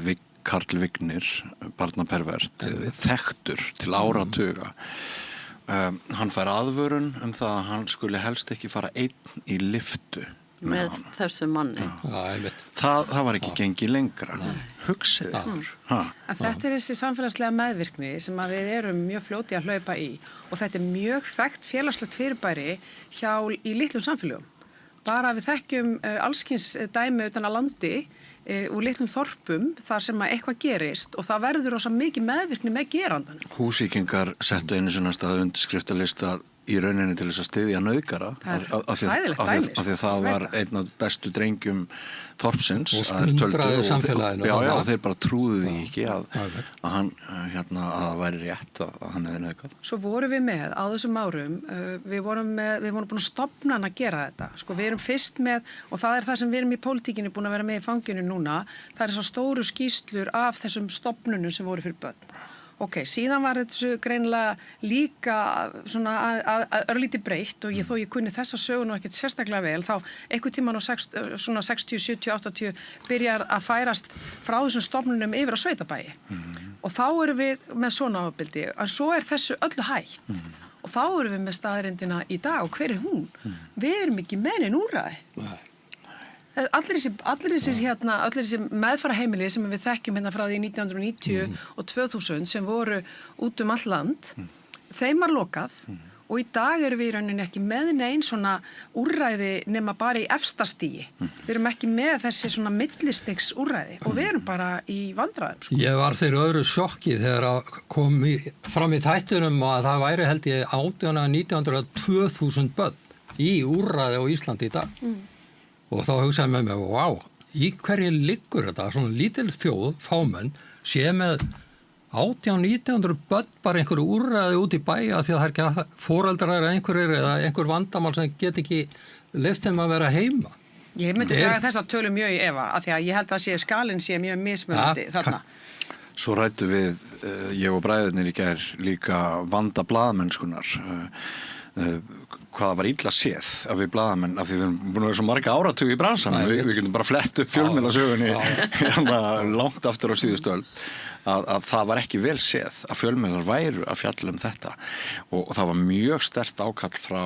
Vigga Karl Vignir, barnapervert, þekktur til áratuga. Hann fær aðvörun það að hann skuli helst ekki fara einn í lyftu
með þessu manni.
Það var ekki gengið lengra. Hugsið ykkur.
Þetta er þessi samfélagslega meðvirkni sem að við erum mjög fljóti að hlaupa í og þetta er mjög þekkt félagslegt fyrirbæri í litlum samfélögum. Bara við þekkjum allskins dæmi utan að landi úr litlum þorpum þar sem að eitthvað gerist og það verður rosa mikið meðvirkni með gerandan.
Húsvíkingar settu einu svona stað undirskriftalista í rauninni til þess að styðja nauðgara af því að það var einn af bestu drengjum þorpsins
og splundraði samfélaginu
og þeir bara trúðu því ekki að hann að það væri rétt að hann hefði nauðgað.
Svo vorum við með á þessum árum við vorum búin að stofna hann að gera þetta. Sko við erum fyrst með og það er það sem við erum í pólitíkinni búin að vera með í fanginu núna. Það er svo stóru skýrslur af þessum stofnunum sem voru fyrir börn. Ok, síðan var þetta greinilega líka svona að örlítið breytt og þó ég kunni þessa sögun og ekkert sérstaklega vel, þá einhvern tímann á svona 60, 70, 80 byrjar að færast frá þessum stofnunum yfir á sveitabæi. Og þá erum við með svona ofbeldi, en svo er þessu öllu hætt. Og þá erum við með staðrindina í dag og hver er hún? Við erum ekki með neinn úrræði. Allir þessi meðfaraheimili sem við þekkjum hérna frá því 1990 og 2000 sem voru út all land, þeim var lokað og í dag erum við í rauninni ekki með neinn svona úrræði nema bara í efsta stigi. Við erum ekki með þessi svona millistigs úrræði og við erum bara í vandræðum.
Ég var fyrir öðru sjokki þegar kom fram í þættunum að það væri held ég 1900-2000 börn í úrræði á Íslandi í dag. Og þá hugsaði með mig, vá, í hverju liggur þetta? Svona lítil þjóð, fámenn, sé með 1800-1900 börn bara einhverju úrræði út í bæja því að það er ekki foreldrar eða einhver vandamál sem get ekki leyft þeim að vera heima.
Ég myndi draga þessa tölu mjög í efa, af því að ég held að skalinn sé mjög mismunandi þarna.
Svo rættu við, ég og bræðurnir í gær líka vanda blaðamennskunar. Hvaða var illa séð af við blaðamenn af því við erum búin að vera svo marga áratugi í bransanum við getum bara flett upp fjölmiðlasögunni langt aftur á síðustu öld að það var ekki vel séð að fjölmiðlar væru að fjalla þetta og það var mjög sterkt ákall frá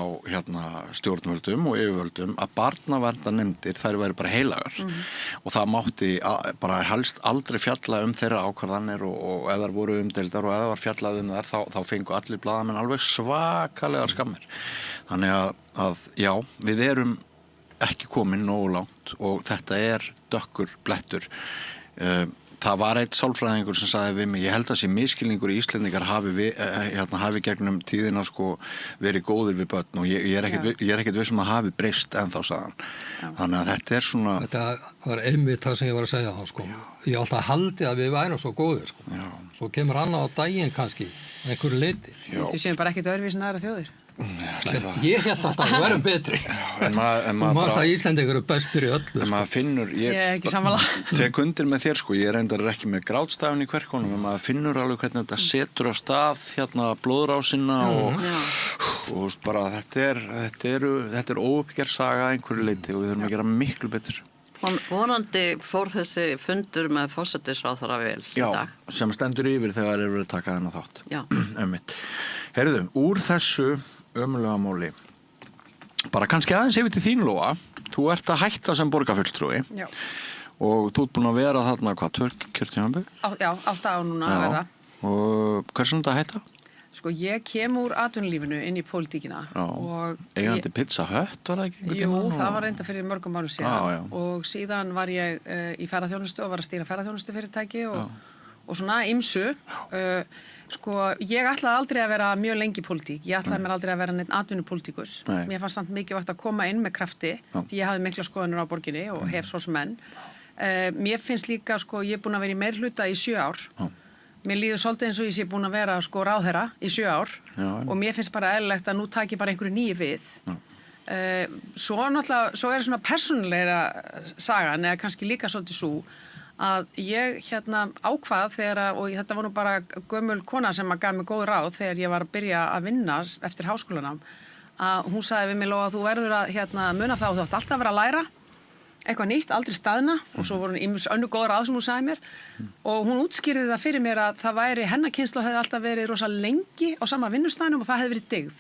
stjórnvöldum og yfirvöldum að barnaverndarnefndir þær væru bara heilagar og það mátti bara helst aldrei fjalla þeirra ákvarðanir og ef þær voru umdeildar og ef það var fjallað þær þá fengu allir blaðamenn alveg svakalegar skammir. Þannig að já, við erum ekki komin nógu langt og þetta er dökkur blettur. Það var eitt sálfræðingur sem sagði við mig, ég held að sé miskilningur í Íslendingar hafi gegnum tíðina verið góðir við börn og ég er ekkert viss að hafi breyst ennþá sagðan. Þannig að þetta er svona...
Þetta var einmitt það sem ég var að segja þá Ég alltaf haldi að við værum svo góðir Svo kemur annað á daginn kannski, einhverju leyti.
Þið séum bara ekkert öðruvísi en aðra þjóðir.
Ég held alltaf að við erum betri maður að Íslendingar eru bestir í öllu
maður finnur,
ég er ekki sammála
tek undir með þér ég reyndar ekki með grátstafin í kverkunum en maður finnur alveg hvernig þetta setur á stað blóðrásina og bara þetta er óuppgerð saga einhverju leyti og við þurfum að gera miklu betur.
Vonandi fór þessi fundur með forsætisráðherra vel í dag.
Já, sem stendur yfir þegar er verið að taka þennan þátt.
Já.
Heyrðu, úr þessu ömurlega máli, bara kannski aðeins yfir til þín Lóa, þú ert að hætta sem borgarfulltrúi og þú ert búin að vera þarna, 2 kjörtímabil?
Já, 8 ár núna að verða.
Og hversu þetta hætta?
Ég kem úr atvinnulífinu inn í pólitíkina.
Eigandi Pizza Hut, var það ekki?
Jú, það var reynda fyrir mörgum árum síðan. Og síðan var ég í ferðaþjónustu og var að stýra ferðaþjónustu fyrirtæki og svona ýmsu. Ég ætlaði aldrei að vera mjög lengi í pólitík. Ég ætlaði mér aldrei að vera neitt atvinnupólitíkus. Mér fannst samt mikilvægt að koma inn með krafti því ég hafði mikla skoðanir á borginni og hef svo sem enn. Mér finnst líka, ég er búin að vera í meirhluta í 7 ár. Mér líður svolítið eins og ég sé búin að vera ráðherra í 7 ár og mér finnst bara eðlilegt að nú taki bara einhverju nýju við. Svo er svona persónulegra sagan eða kannski líka svolítið svo að ég ákvað og þetta var nú bara gömul kona sem gaf mér góð ráð þegar ég var að byrja að vinna eftir háskólanám að hún sagði við mig Lóa að þú verður að muna það og þú átt alltaf að vera að læra eitthvað nýtt, aldrei staðna og svo voru hún önnu góð ráð sem hún sagði mér og hún útskýrði það fyrir mér að það væri hennar kynslóð hefði alltaf verið rosa lengi á sama vinnustæðinum og það hefði verið dyggð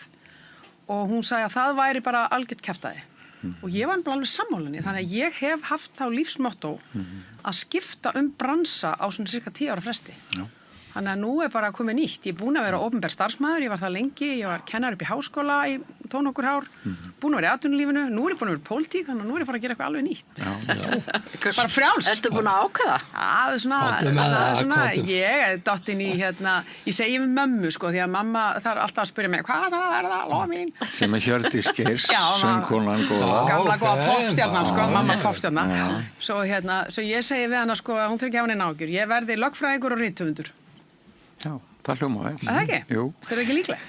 og hún sagði að það væri bara algjört kjaftaði og ég var alveg sammálinni þannig að ég hef haft þá lífsmottó að skipta bransa á svona cirka 10 ára fresti. Já. Þannig að nú bara komið nýtt. Ég er búin að vera opinber starfsmaður, ég var það lengi, ég var kennar upp í háskóla í nokkur ár, búin að vera í atvinnulífinu, nú er ég búin að vera í pólitík, þannig að nú er ég fara að gera eitthvað alveg nýtt. Já. Bara frjáls.
Ertu búin að ákveða?
Svona, ég er dottinn í ég segi við mömmu sko, því að mamma þarf alltaf að spyrja mig, hvað þarf að verða, lofa mín?
Sem er Hjördís Geirs, söngkonan góða.
Gamla góða popstjarnan, sko, mamma popstjarnan. Svo ég segi við hana, sko, hún þurfi ekki hafa neina ágjur. Ég verði lögfræðingur og rithöfundur.
Já, það hljóma vel.
Það ekki?
Jú.
Það ekki líklegt.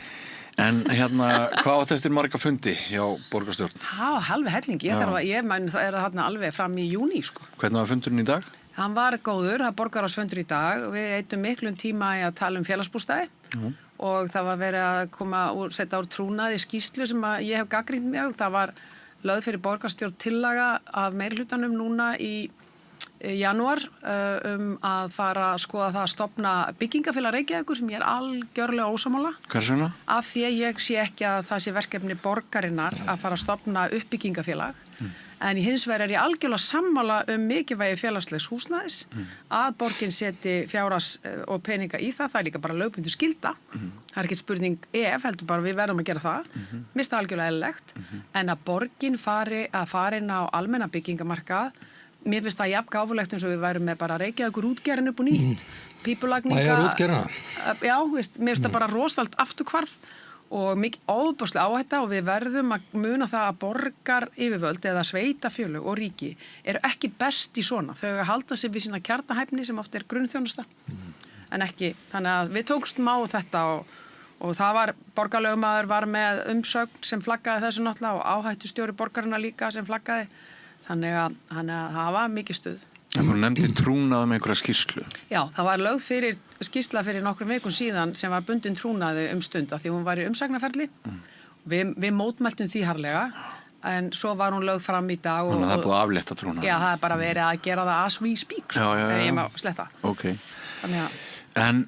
En hvað átt eftir marga fundi hjá borgarstjórn?
Halvi hellingi. Ég menn það er þarna alveg fram í júní, sko.
Hvernig var fundurinn í dag?
Hann var góður, það borgarráðsfundur í dag. Við eittum miklum tíma í að tala félagsbústaði og það var verið að setja úr trúnaði skýrslu sem ég hef gagnrýnt mjög. Það var lögð fyrir borgarstjórn tillaga af meirihlutanum núna í janúar að fara að skoða það að stofna byggingafélag Reykjavíkur sem ég er algjörlega ósammála.
Hvers vegna?
Af því að ég sé ekki að það sé verkefni borgarinnar að fara að stofna uppbyggingafélag. En í hins vegar er ég algjörlega sammála mikilvægi félagslegs húsnæðis að borgin seti fjárhags og peninga í það. Það er líka bara lögbundin skylda. Það er ekki spurning heldur bara við verðum að gera það. Mista algjörlega eðlilegt. En að borgin fari inn á almenna byggingamarkað. Mér finnst það jafn gáfulegt eins og við værum með bara Reykjavíkur útgerðin upp og nýtt. Pípulagninga.
Það er útgerðina.
Já, mér finnst það bara rosalt afturhvarf og mikið óbúslega áhætta og við verðum að muna það að borgar yfirvöld eða sveitafélög og ríki eru ekki best í svona. Þau halda sig við sína kjarnahæfni sem oft er grunnþjónusta en ekki. Þannig að við tókstum á þetta og það var borgarlögmaður var með umsögn sem flaggaði þessu náttúrulega og áhættustjóri borgarina líka sem flaggaði. Þannig að það var mikið stuð.
En þú nefndi trúnað með einhverja skýrslu.
Já, það var lögð fyrir skýrsla fyrir nokkrum vikum síðan sem var bundin trúnaði stund af því hún var í umsagnaferli. Við mótmæltum því harðlega en svo var hún lögð fram í dag.
Þannig að það er búið að aflétta trúnaði.
Já, það er bara verið að gera það as we speak. Já. Ég má sletta.
Ok. En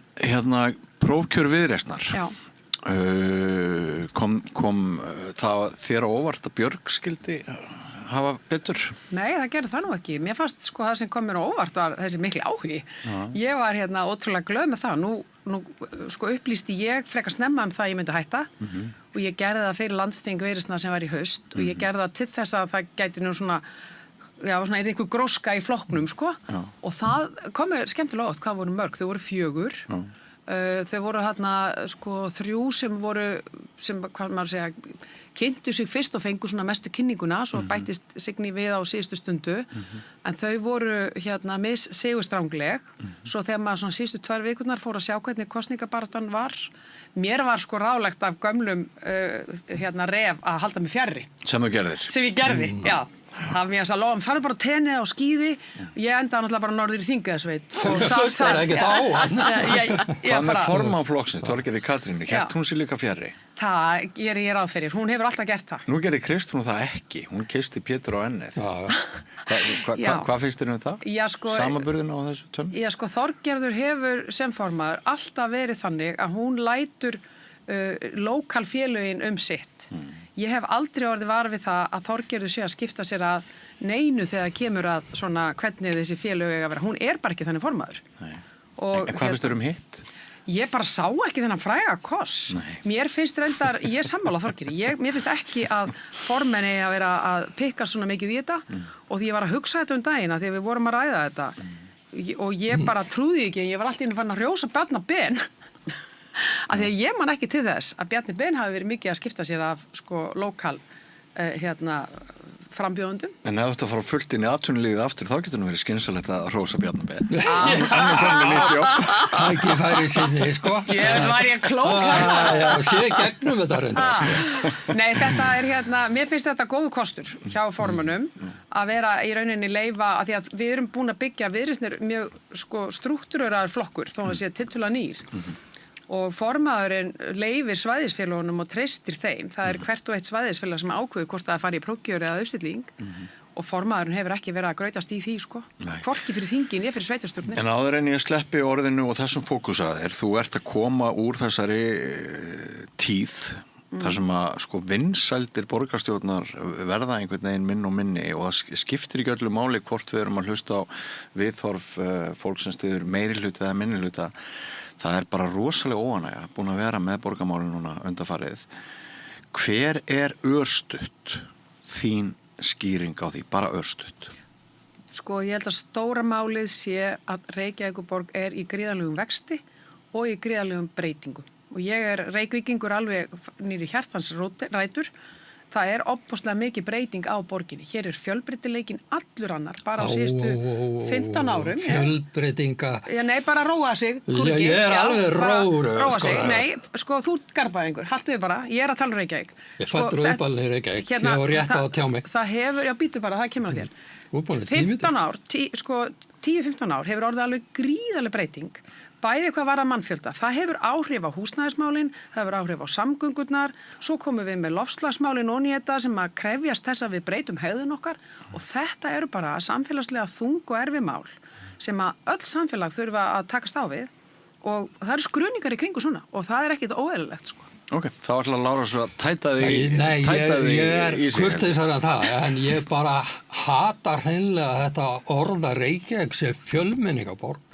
prófkjör Viðreisnar. Já. Kom það þér á óvart að Björg skildi hafa betur?
Nei, það gerði það nú ekki. Mér fannst sko það sem kom mér á óvart var þessi mikli áhugi. Ég var ótrúlega glöð með það. Nú sko upplýsti ég frekar snemma það ég myndi hætta og ég gerði það fyrir landsþing Viðreisnar sem var í haust og ég gerði það til þess að það gæti nú svona er einhver gróska í flokknum sko og það kom mér skemmtilega óvart hvað voru mörg. Þau voru 4. Þau voru sko 3 sem hvað maður segja kynntu sig fyrst og fengu svona mestu kynninguna svo bættist Signý við á síðustu stundu en þau voru sigurstrangleg svo þegar maður svona síðustu 2 vikurnar fór að sjá hvernig kosningabaráttan var mér var sko ráðlegt af gömlum ref að halda mig fjarri
sem ég
gerði, já það mér að lofa, farðu bara á tenni á skíði ég endaði náttúrulega bara norður í Þingeyjarsveit og sátt
það er ekkert á hann
Hvað með formannflokksins, Þorgerði Katrínu hélt hún sér líka fjarri?
Það gerir ég ráð fyrir, hún hefur alltaf gert það
Nú gerir Kristrún það ekki, hún kyssti Pétur á ennið Hvað finnst þér það?
Sko,
Samanburðin á þessu tönn?
Já sko, Þorgerður hefur sem formaður alltaf verið þannig að hún lætur lokalfélögin sitt Ég hef aldrei orðið var við það að Þorgerður sé að skipta sér að neinu þegar kemur að svona hvernig þessi félög eiga að vera. Hún er bara ekki þannig formaður.
En hvað finnst þér hitt?
Ég bara sá ekki þennan fræga koss. Mér finnst reyndar, ég sammála Þorgerði, mér finnst ekki að formenni að vera að pikka svona mikið í þetta og því ég var að hugsa þetta daginn að því við vorum að ræða þetta og ég bara trúði ekki, ég var alltaf inn að fara að rjósa Bjarna Ben af því að ég man ekki til þess að Bjarni Ben hafi verið mikið að skipta sér af sko lokal frambjóðundum.
En ef þú fara fullt inn í atvinnulífið aftur þá getur nú verið skynsalegt að hrósa Bjarni Ben.
Tæki færi sinni, sko.
Ég var ég klók.
Já, sé gegnum þetta reynda, sko.
Nei, þetta er mér finnst þetta góðu kostur hjá formunum að vera í rauninni leyfa að því að við erum búin að byggja Viðreisnar mjög sko strúktúreraður flokkur þó að sé tiltölulega nýr. Og formaðurinn leyfir svæðisfélagunum og treystir þeim. Það er hvert og eitt svæðisfélag sem ákveður hvort það fari í prófkjör eða uppstilling og formaðurinn hefur ekki verið að grautast í því, sko. Hvorki fyrir þingin, fyrir sveitarstjórnir.
En áður en ég sleppi orðinu og þessum fókus að þér, þú ert að koma úr þessari tíð, þar sem að sko vinsældir borgarstjórnar verða einhvern veginn minn og minni og það skiptir ekki öllu máli hvort við erum að hlusta á viðhorf fólk sem styður meiri hluta eða minni hluta. Það er bara rosalega óánægja búin að vera með borgarmálin núna undanfarið. Hver er örstutt þín skýring á því, bara örstutt?
Sko, ég held að stóra málið sé að Reykjavíkurborg er í gríðarlegum vexti og í gríðarlegum breytingum. Og ég er reykvíkingur alveg nýri hjartans rætur. Það er opposlega mikið breyting á borginni. Hér er fjölbreytileikinn allur annar, bara á síðustu 15 árum.
Fjölbreytinga.
Nei, bara róa sig.
Ég er alveg róur.
Róa sig. Nei, sko, þú garbaðingur. Haltu við bara. Ég er að tala um Reykjavík.
Ég fættur uppalinn í Reykjavík. Ég var rétt á að tjá mig.
Það hefur, já, býtu bara, það kemur að þér. 15 ár, 10-15 ár hefur orðið alveg gríðarleg breyting. Bæði hvað var að mannfjölda. Það hefur áhrif á húsnæðismálin, það hefur áhrif á samgöngurnar, svo komum við með loftslagsmálin og þetta sem að krefjast þess að við breytum hegðun okkar og þetta eru bara samfélagslega þung og erfi mál sem að öll samfélag þurfa að takast á við og það eru skruðningar í kringu svona og það er ekkit óeðlilegt, sko.
Ok, þá ætla Lára svo að tæta þig í sig.
Nei, ég er kurteisari en það, en ég bara hata hreinlega þetta orða Reykjavík sem fjölmenningaborg.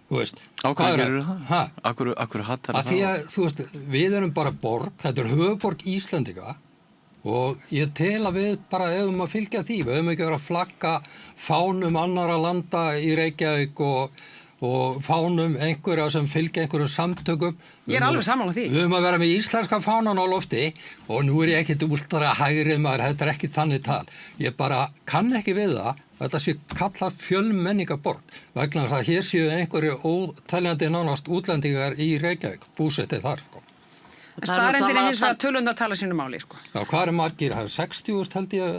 Þú veist,
á hvað gerur það? Akkur hattar það?
Því að, þú veist, við erum bara borg, þetta er höfuborg Íslendinga og ég tel að við bara hefum að fylgja því, við hefum ekki verið að flagga fánum annara landa í Reykjavík og fánum einhverja sem fylgja einhverju samtökum.
Ég er alveg sammála því.
Við höfum að vera með íslenska fánan á lofti og nú er ég ekkit últra hægri maður, þetta er ekki þannig tal. Ég bara kann ekki við það. Þetta sé kallað fjölmenningaborg vegna þess að hér séu einhverju óteljandi nánast útlendingar í Reykjavík, búsettið þar.
En staðreyndin er hins vegar tölund að tala sínu máli, sko.
Já, hvað er margir? Það er 60.000 held ég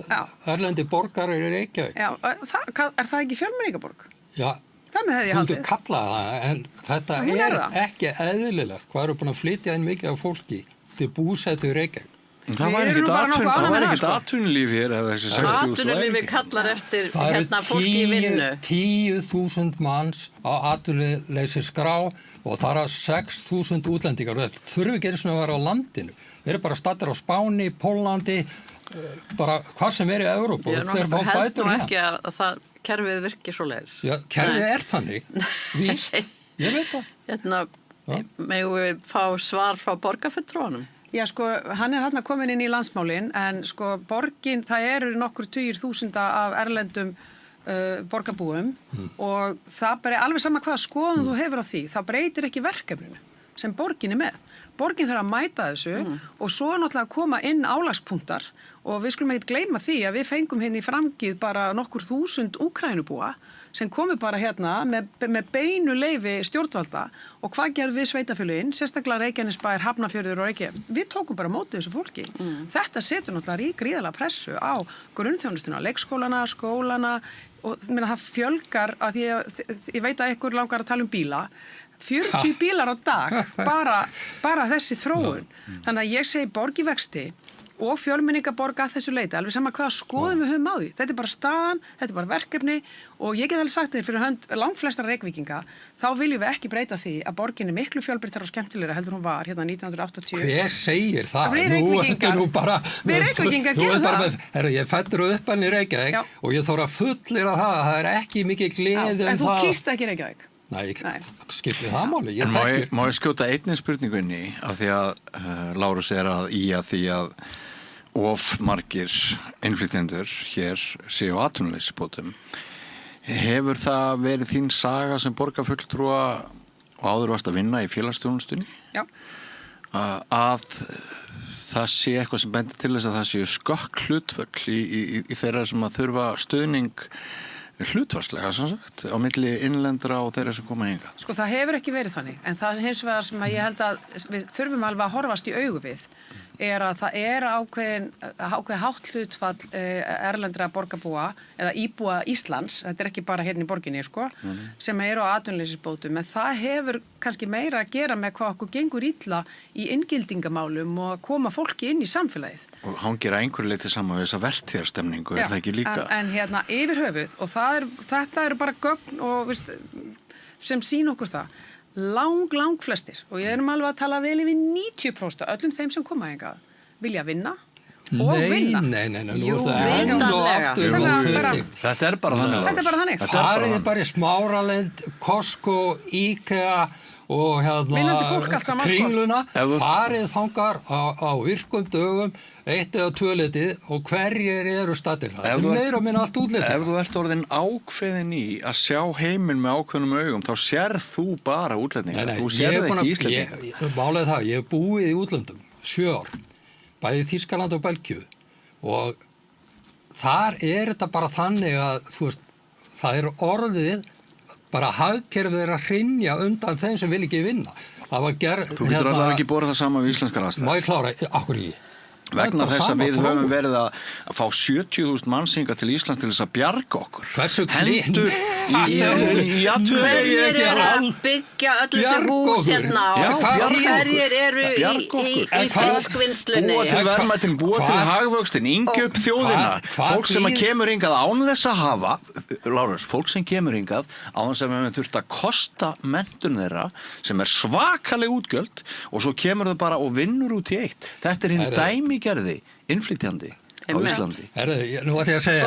erlendi borgarar í Reykjavík.
Já, er það ekki fjölmenningaborg?
Já.
Þannig hefði ég haldið.
Þú kallað það, en þetta er ekki eðlilegt. Hvað eru búin að flytja inn mikið af fólki til búsettu í Reykjavík?
Það var ekkert atvinnulíf hér eða þessi 60.000.
Atvinnulífi kallar eftir hérna fólki í vinnu.
10.000 manns á atvinnuleysi skrá og það er 6.000 útlendingar. Það þurfi ekki eins og að vera á landinu. Þeir eru bara stattir á Spáni, Pólandi, bara hvað sem er í Evrópu.
Ég held nú ekki að það kerfið virkir svo leiðis.
Já, kerfið er þannig. Víst, ég veit það.
Hérna, megum við fá svar frá borgarfulltrúanum?
Já, sko, hann er hérna komin inn í landsmálin en sko borgin, það eru nokkur tugir þúsunda af erlendum borgarbúum og það bara alveg sama hvaða skoðun þú hefur á því, það breytir ekki verkefninu sem borgin er með. Borgin þarf að mæta þessu og svo náttúrulega koma inn álagspunktar og við skulum ekkert gleyma því að við fengum hérna í framgið bara nokkur þúsund Úkrænubúa sem komu bara hérna með beinu leyfi stjórnvalda og hvað gerðum við sveitafélögin, sérstaklega Reykjanesbær, Hafnarfjörður og Reykjavík, við tókum bara mótið þessu fólki. Þetta setur náttúrulega gríðarlega pressu á grunnþjónustuna, leikskólana, skólana og það fjölgar að ég veit að ykkur langar að tala um bíla, 40 bílar á dag, bara þessi þróun. Þannig að ég segi borg í vexti og fjölmenningaborg að þessu leiti, alveg sama hvaða skoðum við höfum á því. Þetta er bara staðan, þetta er bara verkefni og ég get alveg sagt þér fyrir hönd langflestra Reykvíkinga, þá viljum við ekki breyta því að borgin er miklu fjölbreyttari og skemmtilegri heldur hún var hérna 1980.
Hver segir það?
Við Reykvíkingar gerum það.
Ég fættur upp hann í Reykjavík og ég þóra fullir að það er ekki mikið gleði um það.
En þú kýst ekki Reykjavík?
Nei, skipti það máli.
Má ég skjóta einnig spurningu inn í af því að Lárus er að því að of margir innflytjendur hér séu atvinnuleysisbótum. Hefur það verið þín saga sem borgarfulltrúa og áður varst að vinna í félagsþjónustunni?
Já.
Að það sé eitthvað sem bendir til þess að það séu skökk hlutföll í þeirra sem að þurfa stuðning hlutvarslega, sem sagt, á milli innlendra og þeirra sem koma hingað.
Sko, það hefur ekki verið þannig, en það er hins vegar sem að ég held að við þurfum alveg að horfast í augu við. að það ákveðið hátt hlutfall erlendra borgarbúa eða íbúa Íslands, þetta ekki bara hérna í borginni, sko, sem eru á atvinnuleysisbótum, en það hefur kannski meira að gera með hvað okkur gengur illa í inngildingamálum og að koma fólki inn í samfélagið.
Og hangir að einhverju leyti saman við þessa vertíðarstemningu, er það ekki líka?
En hérna yfir höfuð, og þetta eru bara gögn og, sem sýn okkur það, lang flestir, og ég erum alveg að tala vel yfir 90% öllum þeim sem koma hingað vilja vinna og vinna.
Nei, nú er það
Þetta er bara þannig.
Það bara í Smáralind, Costco, IKEA og Kringluna, farið þangar á virkum dögum, 1 eða 2 litið og hverjir eru staddir það. Það meira og minna allt útlitið.
Ef þú ert orðin ákveðin í að sjá heiminn með ákveðnum augum, þá sérð þú bara útlendinga. Þú sérð ekki Íslendinga.
Málega það, ég hef búið í útlöndum 7 ár, bæði í Þýskaland og Belgíu, og þar er þetta bara þannig að það er orðið bara hagkerfið er að hrynja undan þeim sem vil ekki vinna. Það var gerð...
Þú getur alveg ekki borið það saman við íslenskar aðstæður.
Má ég klára? Akkur ekki.
Vegna þess að við höfum verið að fá 70.000 mannshinga til Íslands til þess að bjarga okkur.
Hversu
hendur í
hverjir eru að byggja öll þessi hús hérna og hverjir eru í fiskvinnslunni.
Búa til verðmætin, búa til hagvöxtin, yngja upp þjóðina. Fólk sem kemur hingað án þess að hafa, Lárus, fólk sem kemur hingað án þess að við höfum þurft að kosta menntun þeirra sem er svakaleg útgjöld og svo kemur þau bara og vinnur út í eitt. Þetta er hinn dæmigerði innflytjandi á Íslandi.
Nú ætla ég að segja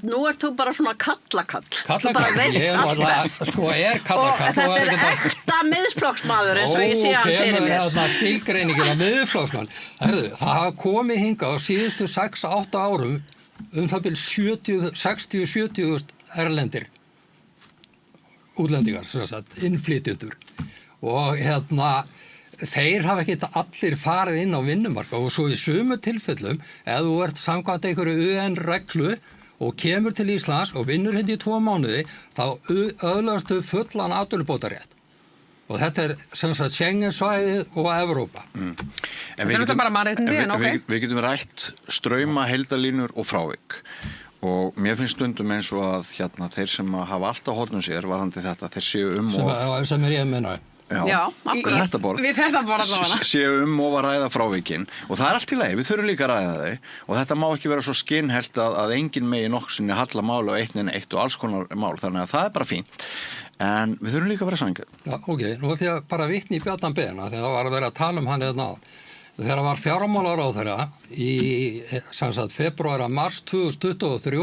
nú ert þú bara svona kallakall. Þú bara veist allt best. Og þetta er ekta miðflokksmaður eins og ég sé hann fyrir mér.
Kemur skilgreiningin á miðflokksmann. Það hafa komið hingað á síðustu 6-8 árum það byrj 60-70 erlendir útlendingar, innflytjendur, og þeir hafa ekki allir farið inn á vinnumarkað og svo í sumu tilfellum ef þú ert samkvæmt einhverju UN-reglu og kemur til Íslands og vinnur hindi í 2 mánuði þá öðlastu fullan atvinnubótarétt og þetta er sem sagt Schengen-svæðið og Evrópa.
Þetta bara mannréttindi, en ok.
Við getum rætt strauma, heildarlínur og frávik og mér finnst stundum eins og að þeir sem hafa alltaf hornum sér varandi þetta, þeir séu
sem er ég að menna.
Já,
þetta borð séu of að ræða frávikin og það er allt í lagi, við þurfum líka að ræða þau og þetta má ekki vera svo skinnhelt að enginn megi nokksinni halla máli og eitt og alls konar mál, þannig að það er bara fínt en við þurfum líka að vera sanngjörn.
Já, ok, nú ætlum ég bara vitni í Bjarna Ben þegar það var að vera að tala um hann eða þegar var fjármálaráðherra í febrúar að mars 2023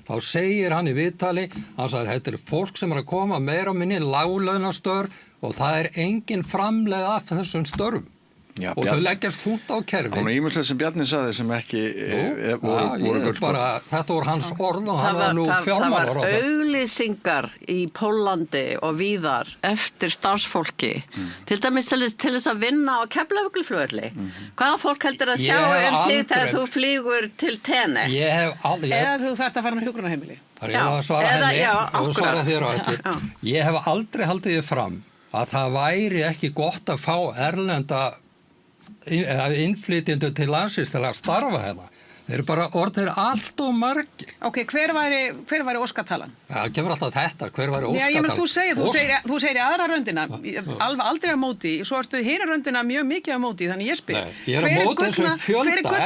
þá segir hann í viðtali, hann sagði þetta er fólk sem er að koma meira og minni láglaunastörf og það er engin framleið af þessum störfum. Já, og þau leggjast þungt á kerfi.
Það var ýmislegt sem Bjarni sagði sem ekki voru
þetta voru hans orð og hann var nú fjármálaráðherra.
Það var auglýsingar í Póllandi og víðar eftir starfsfólki til dæmis til þess að vinna á Keflavíkurflugvelli. Hvaða fólk heldur að sjá þig þegar þú flýgur til Tenerife?
Eða þú þarft að fara með hjúkrunarheimili.
Það er að svara henni og svara þér á eftir. Ég hef aldrei haldið þið fram að það væri ekki gott að fá erlenda innflytjendur til landsins til að starfa hérna. Þeir eru bara orðnir allt og margir.
Ok, hver væri óskatalan?
Það kemur alltaf þetta, hver væri óskatalan?
Já, ég menn, þú segir í aðra röndina, alveg aldrei á móti, svo ertu hina röndina mjög mikið á móti, þannig ég spyr.
Nei, ég er á móti þessum fjölda,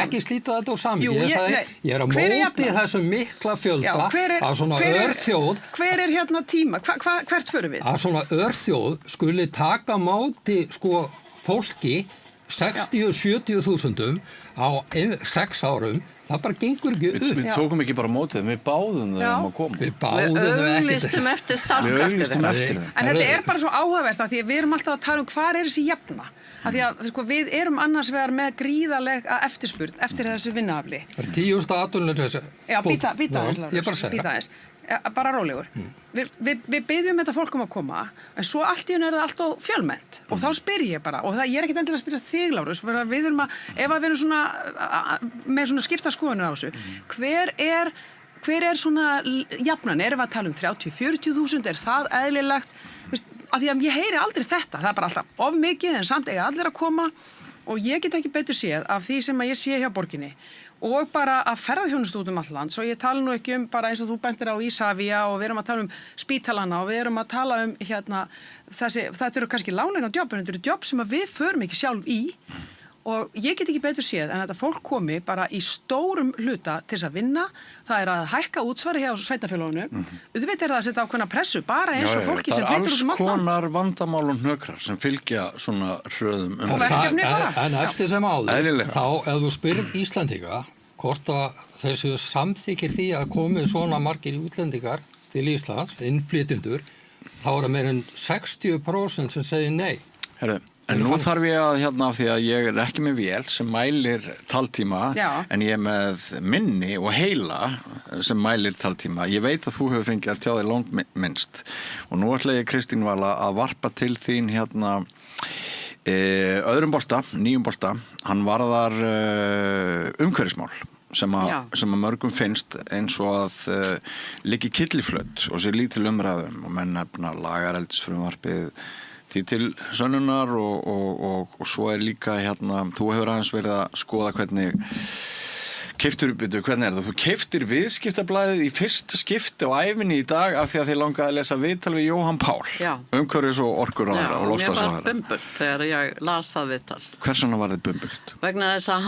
ekki slíta þetta úr saman. Ég er á móti þessum mikla fjölda af svona örþjóð.
Hver er hérna tíma? Hvert förum við?
Að svona örþjóð skuli taka móti, fólki 60-70.000 á 6 árum, það bara gengur ekki upp.
Við tókum ekki bara mótið, við báðum þau að koma.
Við
auglýstum eftir starfkraftir.
En þetta er bara svo áhugavert að því að við erum alltaf að tala hvar er þessi jafna. Að því að við erum annars vegar með gríðarlega eftirspurn eftir þessu vinnuafli.
Það er 10.000 atvinnuleysi.
Já, býta aðeins. Bara rólegur. Við byggjum þetta fólk að koma en svo allt í hennu er það alltaf fjölmennt og þá spyr ég bara og ég er ekkert endilega að spyrja þig, Lárus, við erum ef við erum svona með svona skipta skoðanir á þessu hver er svona jafnan, erum við að tala um 30-40.000, er það eðlilegt af því að ég heyri aldrei þetta, það er bara alltaf of mikið en samt eiga allir að koma og ég get ekki betur séð af því sem að ég sé hjá borginni og bara að ferðaþjónustu út allt land, svo ég tala nú ekki bara eins og þú bentir á Ísafía og við erum að tala spítalana og við erum að tala þetta eru kannski láglauna jobb, en þetta eru jobb sem að við förum ekki sjálf í og ég get ekki betur séð en þetta fólk komi bara í stórum hluta til þess að vinna, það að hækka útsvari hjá sveitafélaginu, auðvitað það að setja ákveðna pressu, bara eins og fólki sem flytur út
allt land. Það
allt
konar vandamál og hnökrar sem fylgja svona hröðum
En eftir sem áður, þá ef þú spyrir Íslendinga hvort að þessu samþykir því að komi svona margir útlendingar til Íslands, innflytjendur, þá meir en 60% sem segir nei.
Herðu, en nú þarf ég að af því að ég ekki með vél sem mælir taltíma, en ég með minni og heila sem mælir taltíma. Ég veit að þú hefur fengið að tjá þig langminnst og nú ætla ég Kristín Vala að varpa til þín öðrum bolta, nýjum bolta. Hann varðar umhverfismál sem að mörgum finnst eins og að liggi kylliflöt og sér lítil umræðum og menn nefna lagareldisfrumvarpið því til sönnunar og svo líka þú hefur aðeins verið að skoða hvernig hvernig það? Þú keyptir viðskiptablaðið í fyrsta skipti á ævinni í dag af því að þið langaði að lesa viðtal við Jóhann Pál, umhverfis- og orkuráðherra og loftslagsráðherra.
Mér var bumbult þegar ég las það viðtal.
Hvers vegna var þið bumbult?
Vegna þess að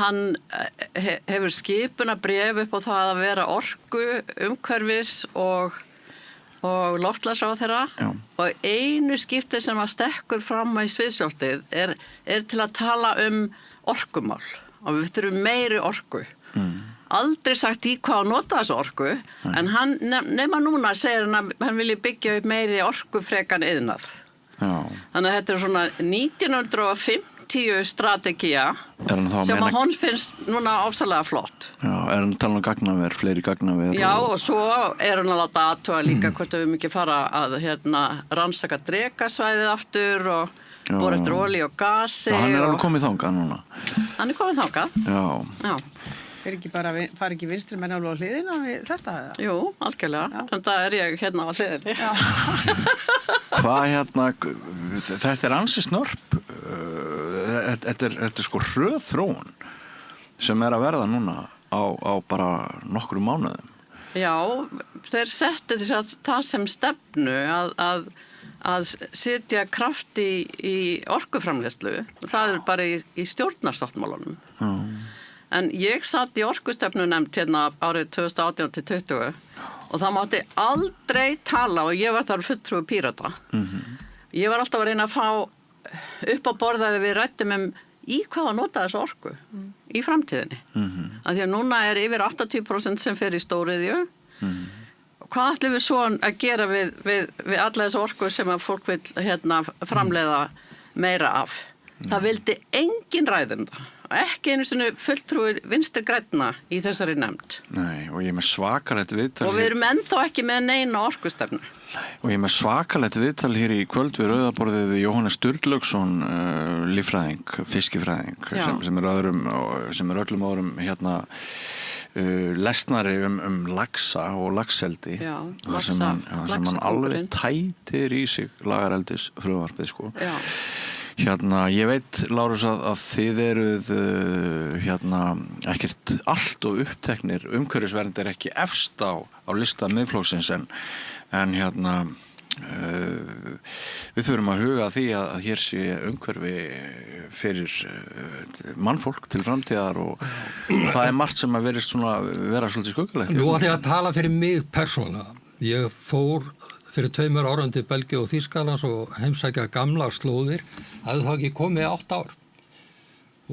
hann hefur skipunarbréf upp á það að vera orku, umhverfis og loftslagsráðherra og einu skipti sem að stekkur fram í sviðsjálftið er til að tala orkumál og við þurfum meiri orku. Aldrei sagt í hvað að nota þessu orku, en hann nema núna segir hann að hann vilji byggja upp meiri orkufrekan iðnað. Þannig að þetta er svona 1950 strategía sem að hún finnst núna ofsalega flott.
Hann tala gagnaver, fleiri gagnaver?
Já, og svo hann að láta athuga líka hvort við ekki fara að rannsaka drekasvæðið aftur og bora eftir olíu og gasi.
Hann alveg komið þangað núna?
Hann komið þangað.
Já.
Fari ekki vinstri menn alveg á hliðina við þetta?
Jú, algjörlega. Þannig að ég á hliðinni.
Þetta ansi snörp. Þetta er sko hröð þróun sem að verða núna á bara nokkrum mánuðum.
Já, þeir settu þess að það sem stefnu að setja kraft í orkuframleiðslu og það bara í stjórnarsáttmálunum. En ég satt í orkustefnunefnd árið 2018-20 og það mátti aldrei tala og ég var þar fulltrúi Pírata. Ég var alltaf að reyna að fá upp á borðaði við rættum í hvað að nota þessu orku í framtíðinni. Af því að núna yfir 80% sem fer í stóriðju. Hvað ætlum við svo að gera við alla þessu orku sem að fólk vil framleiða meira af? Það vildi engin ræðum það. Ekki einu sinni fulltrúi Vinstri grænna í þessari nefnd.
Nei, og ég með svakalegt viðtal.
Og við erum ennþá ekki með neina orkustefnu.
Og ég með svakalegt viðtal hér í kvöld við rauðaborðið við Jóhannes Sturlaugsson, líffræðing, fiskifræðing, sem er öllum öðrum lesnari laxa og laxeldi.
Já,
sem hann alveg tætir í sig lagareldis frumvarpið, sko.
Já.
Ég veit, Lárus, að þið eruð ekkert allt og uppteknir. Umhverfisvernd ekki efst á lista Miðflokksins en við þurfum að huga að því að hér sé umhverfi fyrir mannfólk til framtíðar og það margt sem að vera svolítið skuggulegt.
Nú ætla ég að tala fyrir mig persónulega. Ég fór fyrir 2 árum til Belgíu og Þýskalands og heimsækja gamlar slóðir. Það hefði þá ekki komið 8 ár.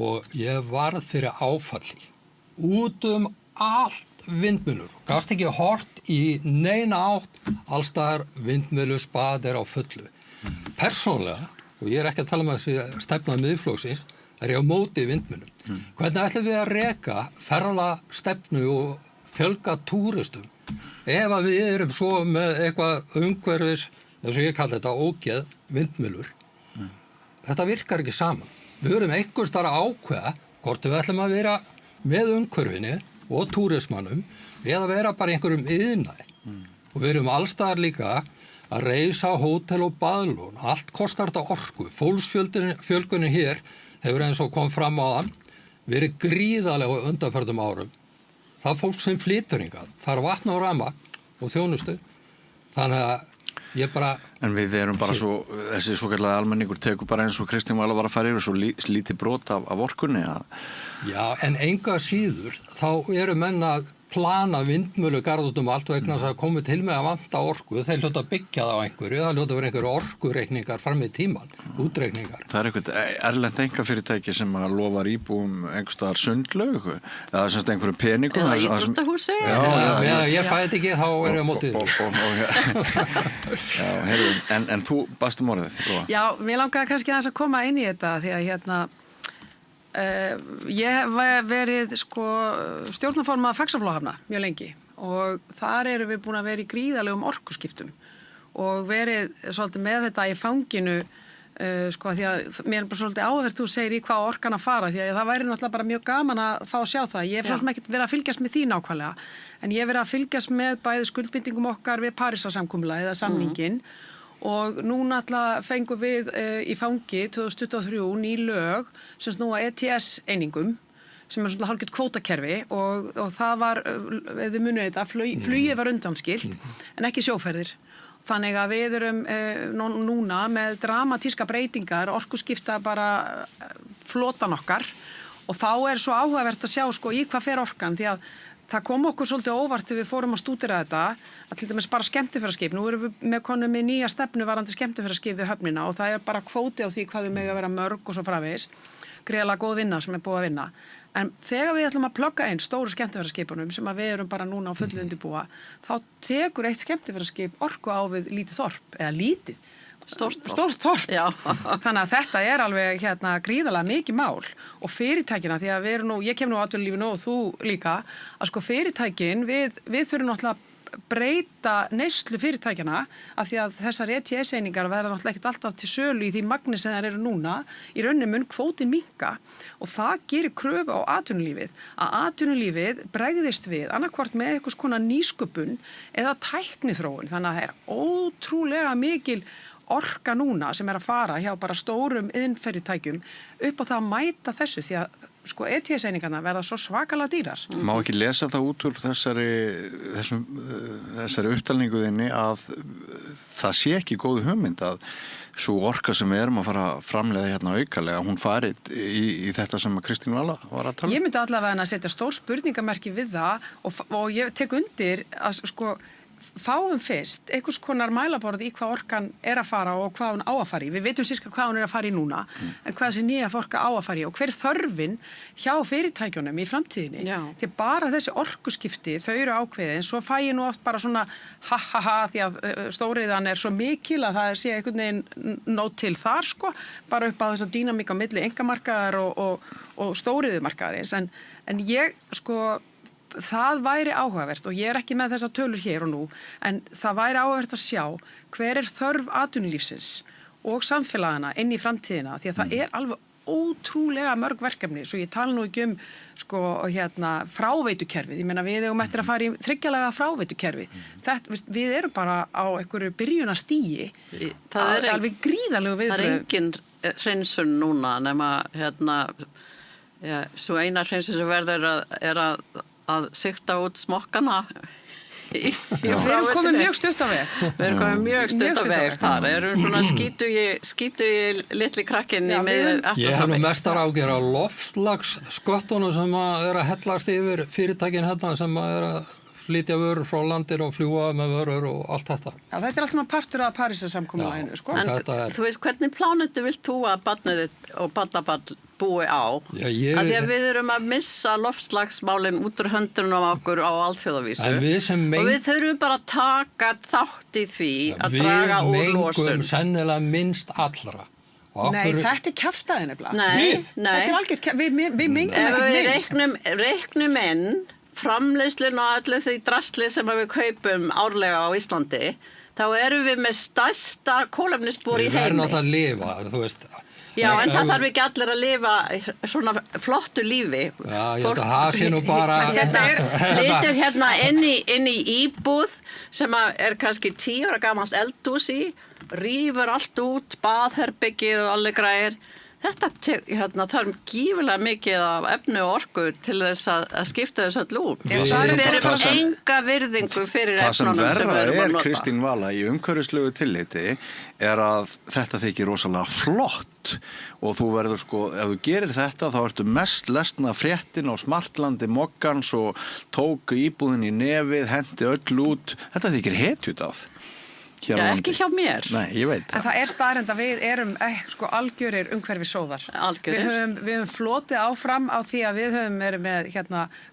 Og ég varð fyrir áfalli. Út allt vindmyllur. Gast ekki hort í neina átt, allstaðar vindmyllu spaðir á fullu. Persónlega, og ég ekki að tala með þessi stefna Miðflokksins, ég á móti vindmyllum. Hvernig ætlum við að reka ferðastefnu og fjölga túristum? Ef að við erum svo með eitthvað umhverfis, þess að ég kalli þetta ógeð, vindmyllur, þetta virkar ekki saman. Við erum einhvers þar að ákveða hvort við ætlum að vera með umhverfinni og túrismannum eða vera bara einhverjum iðnaði. Og við erum allstaðar líka að reisa hótel og baðlón. Allt kostar þetta orku. Fólksfjölgunin hér hefur eins og kom fram á hann verið gríðarlega á undanförnum árum. Það fólk sem flytur hingað, það vatn og rafmagn og þjónustu. Þannig að ég bara...
En við erum bara svo, þessi svokallaði almenningur tekur bara eins og Kristín var að fara yfir svo lítið brot af orkunni að...
Já, en enga síður, þá eru menn að plana vindmölugarð út allt vegna þess að komi til með að vanta orku, þeir hljóta að byggja það á einhverju, það hljóta að vera einhverju orkureikningar fram í tíman, útreikningar.
Það eitthvað erlent einkafyrirtæki sem að lofar íbúum einhverstaðar sundlaug, eða semst einhverjum peningum.
Eða íþróttahúsi.
Já, ég fæ þetta ekki, þá er ég á mótið.
Já, heyrðu, en þú baðst orðið.
Já, mér langaði kannski aðeins að koma inn í þetta, því að ég hef verið stjórnarformaður Faxaflóahafna mjög lengi og þar erum við búin að vera í gríðarlegum orkuskiptum og verið svolítið með þetta í fanginu því að mér er bara svolítið áhverð þú segir í hvað orkan að fara því að það væri náttúrulega bara mjög gaman að fá að sjá það. Ég hef svo sem ekkert verið að fylgjast með því nákvæmlega en ég hef verið að fylgjast með bæði skuldbindingum okkar við Parísarsamkomulagið eða samningin og núna alltaf fengum við í fangi 2023 ný lög sem snúa ETS-einingum sem svona hálfgert kvótakerfi og það var, ef þið munið þetta, flugið var undanskilt en ekki sjóferðir. Þannig að við erum núna með dramatíska breytingar, orkuskipta bara flotan okkar og þá svo áhugavert að sjá í hvað fer orkan því að það kom okkur svolítið óvart þegar við fórum að stúdera þetta að til dæmis bara skemmtiferðaskip. Nú erum við með konum með nýja stefnu varðandi skemmtiferðaskip við höfnina og það bara kvóti á því hvað þau mega vera mörg og svo framvegis. Greiðlega góð vinna sem búið að vinna. En þegar við ætlum að plugga inn stóru skemmtiferðaskipunum sem að við erum bara núna á fullu undirbúa, þá tekur eitt skemmtiferðaskip orku á við lítið þorp, eða lítið. Stórt þorp. Já. Þannig að þetta alveg gríðarlega mikið mál og fyrirtækina því að ég kem nú á atvinnulífinu og þú líka að fyrirtækin við þurfum náttúrulega að breyta neyslu fyrirtækjana af því að þessar ETS-einingar verða náttúrulega ekkert alltaf til sölu í því magni sem þær eru núna í rauninni mun kvótin minnka og það gerir kröfu á atvinnulífið að atvinnulífið bregðist við annarkvort með einhvers konar nýsköpun eða tækniþróun þannig að það ótrúlega mikil orka núna sem að fara hjá bara stórum iðnfyrirtækjum upp á það að mæta þessu því að ETS-einingarna verða svo svakalega dýrar.
Má ekki lesa það út úr þessari upptalningu þinni að það sé ekki góð hugmynd að svo orka sem við erum að fara að framleiða hérna aukalega, hún farið í þetta sem að Kristín var að tala.
Ég myndi allavega að setja stór spurningamerki við það og ég tek undir að fáum fyrst einhvers konar mælaborð í hvað orkan er að fara og hvað hún á að fara í. Við veitum sirka hvað hún er að fara í núna, en hvað þessi nýja orka á að fara í og hver þörfin hjá fyrirtækjunum í framtíðinni. Já. Því bara þessi orkuskipti, þau eru ákveðin, svo fæ ég nú oft bara svona því að stóriðan er svo mikil að það sé einhvern veginn nót til þar bara upp á þessa dýnamík á milli einkamarkaðar og stóriðumarkaðarins. En ég það væri áhugavert og ég er ekki með þessar tölur hér og nú en það væri áhugavert að sjá hver er þörf atvinnulífsins og samfélagana inn í framtíðina því að það er alveg ótrúlega mörg verkefni svo ég tala nú ekki fráveitukerfið, ég meina við eigum eftir að fara í þriggjalega fráveitukerfi við erum bara á einhverju byrjunarstigi alveg gríðarlegu viðbrögð.
Það er engin hreinsun núna nema svo eina hreinsun sem verður er að sigta út smokkana
Við erum komið mjög stutt á veg.
Við erum komið mjög stutt á veg. Það erum svona skítugi litli krakkin í með
Ég hef nú mestar ágjör á loftslagsskottunum sem að hellast yfir fyrirtækin hérna sem að flytja vörur frá landir og fljúa með vörur og allt þetta.
Já, þetta er allt saman partur af Parísarsamkomulaginu,
En þú veist, hvernig plánetu vilt þú að barnið þitt og barnabarn búi á?
Já,
að því að við erum að missa loftslagsmálin út úr höndunum á okkur á alþjóðavísu. Og við þurfum bara að taka þátt í því að draga úr losun.
Við mengum sennilega minnst allra.
Nei, þetta er kjaftaði nefnilega.
Nei.
Þetta er algjört, við mengum ekki minnst.
Við reiknum inn framleiðslun og öllu því drasli sem við kaupum árlega á Íslandi, þá erum við með stærsta kolefnisspor í heimi.
Við verðum alltaf að lifa, þú veist.
Já, en það þarf ekki allir að lifa svona flottu lífi.
Já, ég held að það sé nú bara...
Flytur hérna inn í íbúð sem er kannski 10 ára gamalt eldhús í, rífur allt út, baðherbyggið og allir græðir. þetta þarf gífulega mikið af efni og orku til þess að skipta þessu öll út. Við erum enga virðingu fyrir efnunum sem við erum að nota.
Það sem verra Kristín Vala í umhverfislegu tilliti að þetta þykir rosalega flott og þú verður ef þú gerir þetta þá ertu mest lesna fréttin á Smartlandi moggans og tók íbúðin í nefið, hendi öll út. Þetta þykir hetjudáð.
Já, ekki hjá mér.
Nei, ég veit
það. En það staðreynd að við erum algjörir umhverfissóðar.
Algjörir.
Við höfum flotið áfram á því að við höfum verið með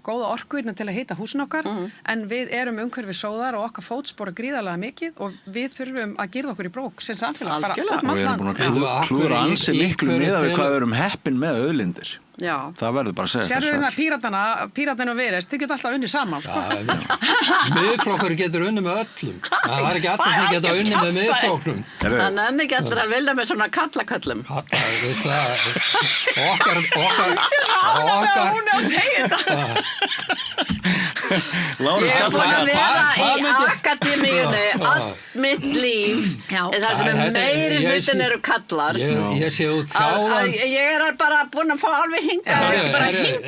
góða orku til að hita húsin okkar, en við erum umhverfissóðar og okkar fótspor gríðarlega mikið og við þurfum að girða okkur í brók sem samfélag.
Algjörlega.
Og við erum búin að klúra ansi miklu miðað við hvað við erum heppin með auðlindir.
Já.
Það verður bara að segja
þess að Píratana og Viðreisn, þau getur alltaf unnið saman,
Miðflokkur getur unnið með öllum. Það er ekki allir sem geta unnið með miðflokknum.
Það er ekki allir að vilja með svona kallaköllum.
Hún er að segja þetta.
Ég er búin að vera í akademíunni allt mitt líf, þar sem meiri hlutin eru kallar.
Ég sé út þjáðan.
Ég er bara búin að fá alveg hingað.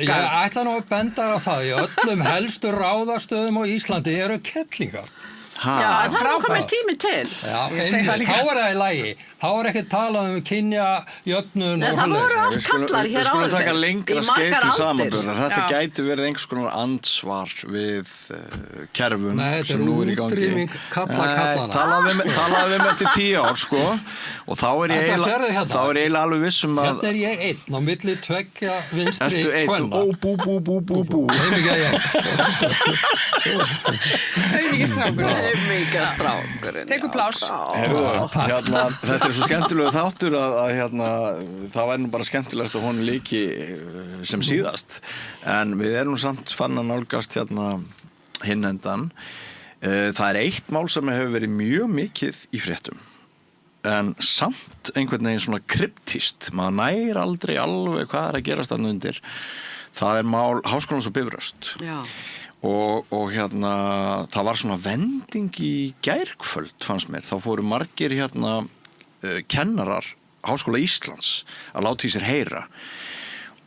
Ég ætla nú að benda á það í öllum helstu ráðastöðum á Íslandi eru kettlingar.
Já, það er komið tími til.
Já, þá það í lagi. Þá ekki talað kynjajöfnun.
Nei, það voru allt kallar hér áður.
Við skulum taka lengra skeið til samanburðar. Þetta gæti verið einhvers konar ansvar við kerfum sem nú í gangi.
Nei, þetta kallana.
Talaðu við eftir 10 ár, og þá ég eiginlega alveg vissum að...
Hérna ég einn á milli tveggja vinstri
kvenna. Bú.
Mikið strákurinn.
Tekur plás.
Þetta svo skemmtilegu þáttur að það væri nú bara skemmtilegast að honum líki sem síðast. En við erum samt fann að nálgast hinn endan. Það eitt mál sem hefur verið mjög mikið í fréttum. En samt einhvern veginn svona kryptískt. Maður nær aldrei alveg hvað að gerast þarna undir. Það mál Háskólans á Bifröst.
Já.
Og það var svona vending í gærkvöld fannst mér, þá fóru margir kennarar Háskóla Íslands að láta í sér heyra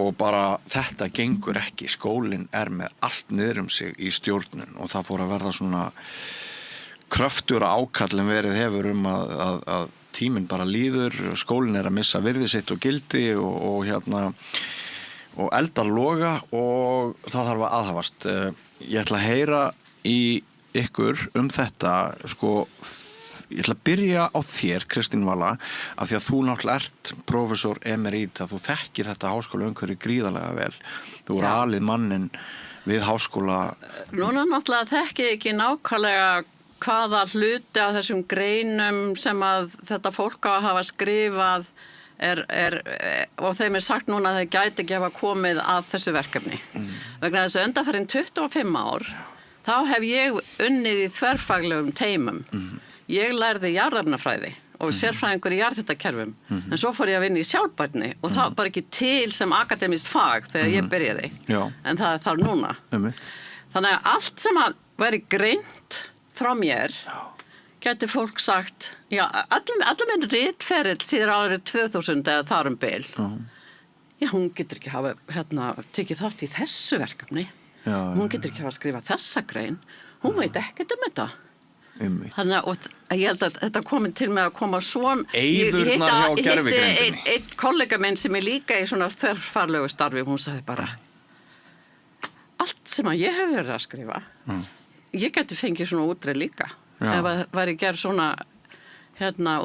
og bara þetta gengur ekki, skólinn með allt niður sig í stjórnun og það fór að verða svona kröftugra ákallin verið hefur að tíminn bara líður, skólinn að missa virði sitt og gildi og eldar loga og það þarf að aðhafast. Ég ætla að heyra í ykkur þetta, ég ætla að byrja á þér, Kristín Vala, af því að þú náttúrulega ert prófessor emerita, þú þekkir þetta háskólaumhverfi gríðarlega vel. Þú voru alið mannin við háskóla.
Núna náttúrulega þekki ég ekki nákvæmlega hvaða hluti af þessum greinum sem að þetta fólk á að hafa skrifað og þeim sagt núna að þeir gæti ekki hafa komið að þessu verkefni. Vegna þess að undanfarin 25 ár, þá hef ég unnið í þverfaglegum teymum. Ég lærði jarðefnafræði og sérfræðingur í jarðhitakerfum, en svo fór ég að vinna í sjálfbærni og það var bara ekki til sem akademískt fag þegar ég byrjaði. En það þarf núna. Þannig að allt sem að veri greint frá mér, gæti fólk sagt, já, allir minn ritferill síðan árið 2000 eða þar bil. Já, hún getur ekki hafa tekið þátt í þessu verkefni. Hún getur ekki hafa skrifað þessa grein. Hún veit ekkert þetta. Þannig að ég held að þetta komin til með að koma svona...
Eyðurnar hjá gervigreindinni.
Einn kollega minn sem líka í svona þverfarlegu starfi, hún sagði bara, allt sem að ég hef verið að skrifa, ég geti fengið svona útreið líka. Ef það væri gerð svona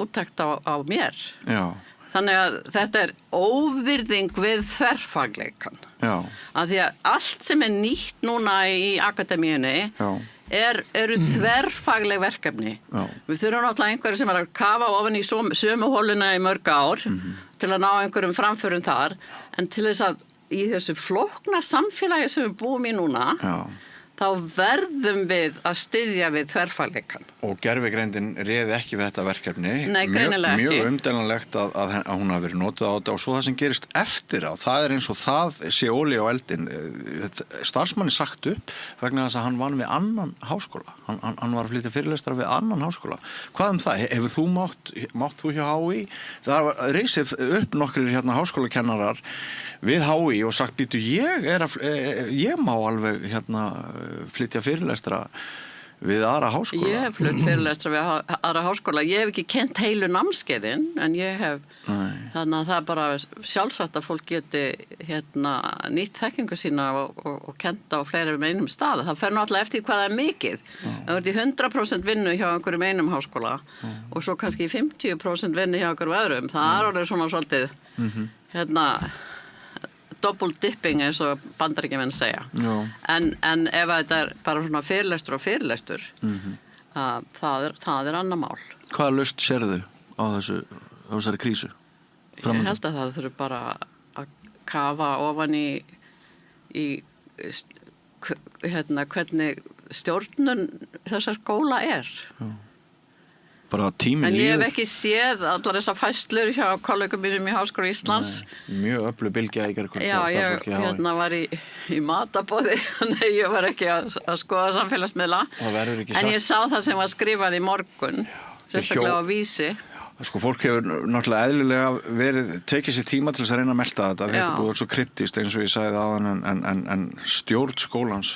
úttekt á mér.
Já.
Þannig að þetta óvirðing við þverfagleikan.
Já.
Af því að allt sem nýtt núna í akademíunni eru þverfagleg verkefni.
Já.
Við þurfum náttúrulega einhverju sem að kafa ofan í sömu hóluna í mörg ár til að ná einhverjum framförum þar, en til þess að í þessu flókna samfélagi sem við búum í núna, þá þá verðum við að styðja við þverfagleikann.
Og gervigreindin réði ekki við þetta verkefni.
Nei, greinilega ekki.
Mjög umdelanlegt að hún hafi verið notið á þetta og svo það sem gerist eftir á, það eins og það sé olía á eldin. Starfsmanni sagt upp vegna þess að hann vann við annan háskóla. Hann var að flytja fyrirlestra við annan háskóla. Hvað það? Hefur þú mátt þú hjá HÍ? Það var reisið upp nokkrir háskólakennarar við HÍ og sagt, býtu, ég má alveg flytja fyrirlestra við aðra háskóla.
Ég hef flutt fyrirlestra við aðra háskóla. Ég hef ekki kent heilu námskeiðin, en ég hef, þannig að það er bara sjálfsagt að fólk geti nýtt þekkingu sína og kenta á fleiri einum stað. Það fer náttúrulega eftir hvað það er mikið. Það verður 100% vinnu hjá einhverjum einum háskóla og svo kannski 50% vinnu hjá einhverjum öðrum. Það er alveg svona svolítið, double dipping eins og Bandaríkjamenn segja. En ef þetta er bara svona fyrirlestur og fyrirlestur, það er annað mál.
Hvaða lausn sérðu á þessari krísu?
Ég held að það þurfi bara að kafa ofan í hvernig stjórnun þessar skóla er.
Bara tíminn
en ég hef ekki séð allar þessar fæslur hjá kollegum mínum í Háskóla Íslands.
Mjög öflug bylgja í gærkvöld.
Já, ég var í matabóði, þannig ég var ekki að skoða samfélagsmiðla. En ég sá það sem var skrifað í morgun, sérstaklega á Vísi.
Sko, fólk hefur náttúrulega eðlilega tekið sér tíma til þess að reyna að melta þetta. Þetta er búið svo kryptist eins og ég sagði áðan en stjórn skólans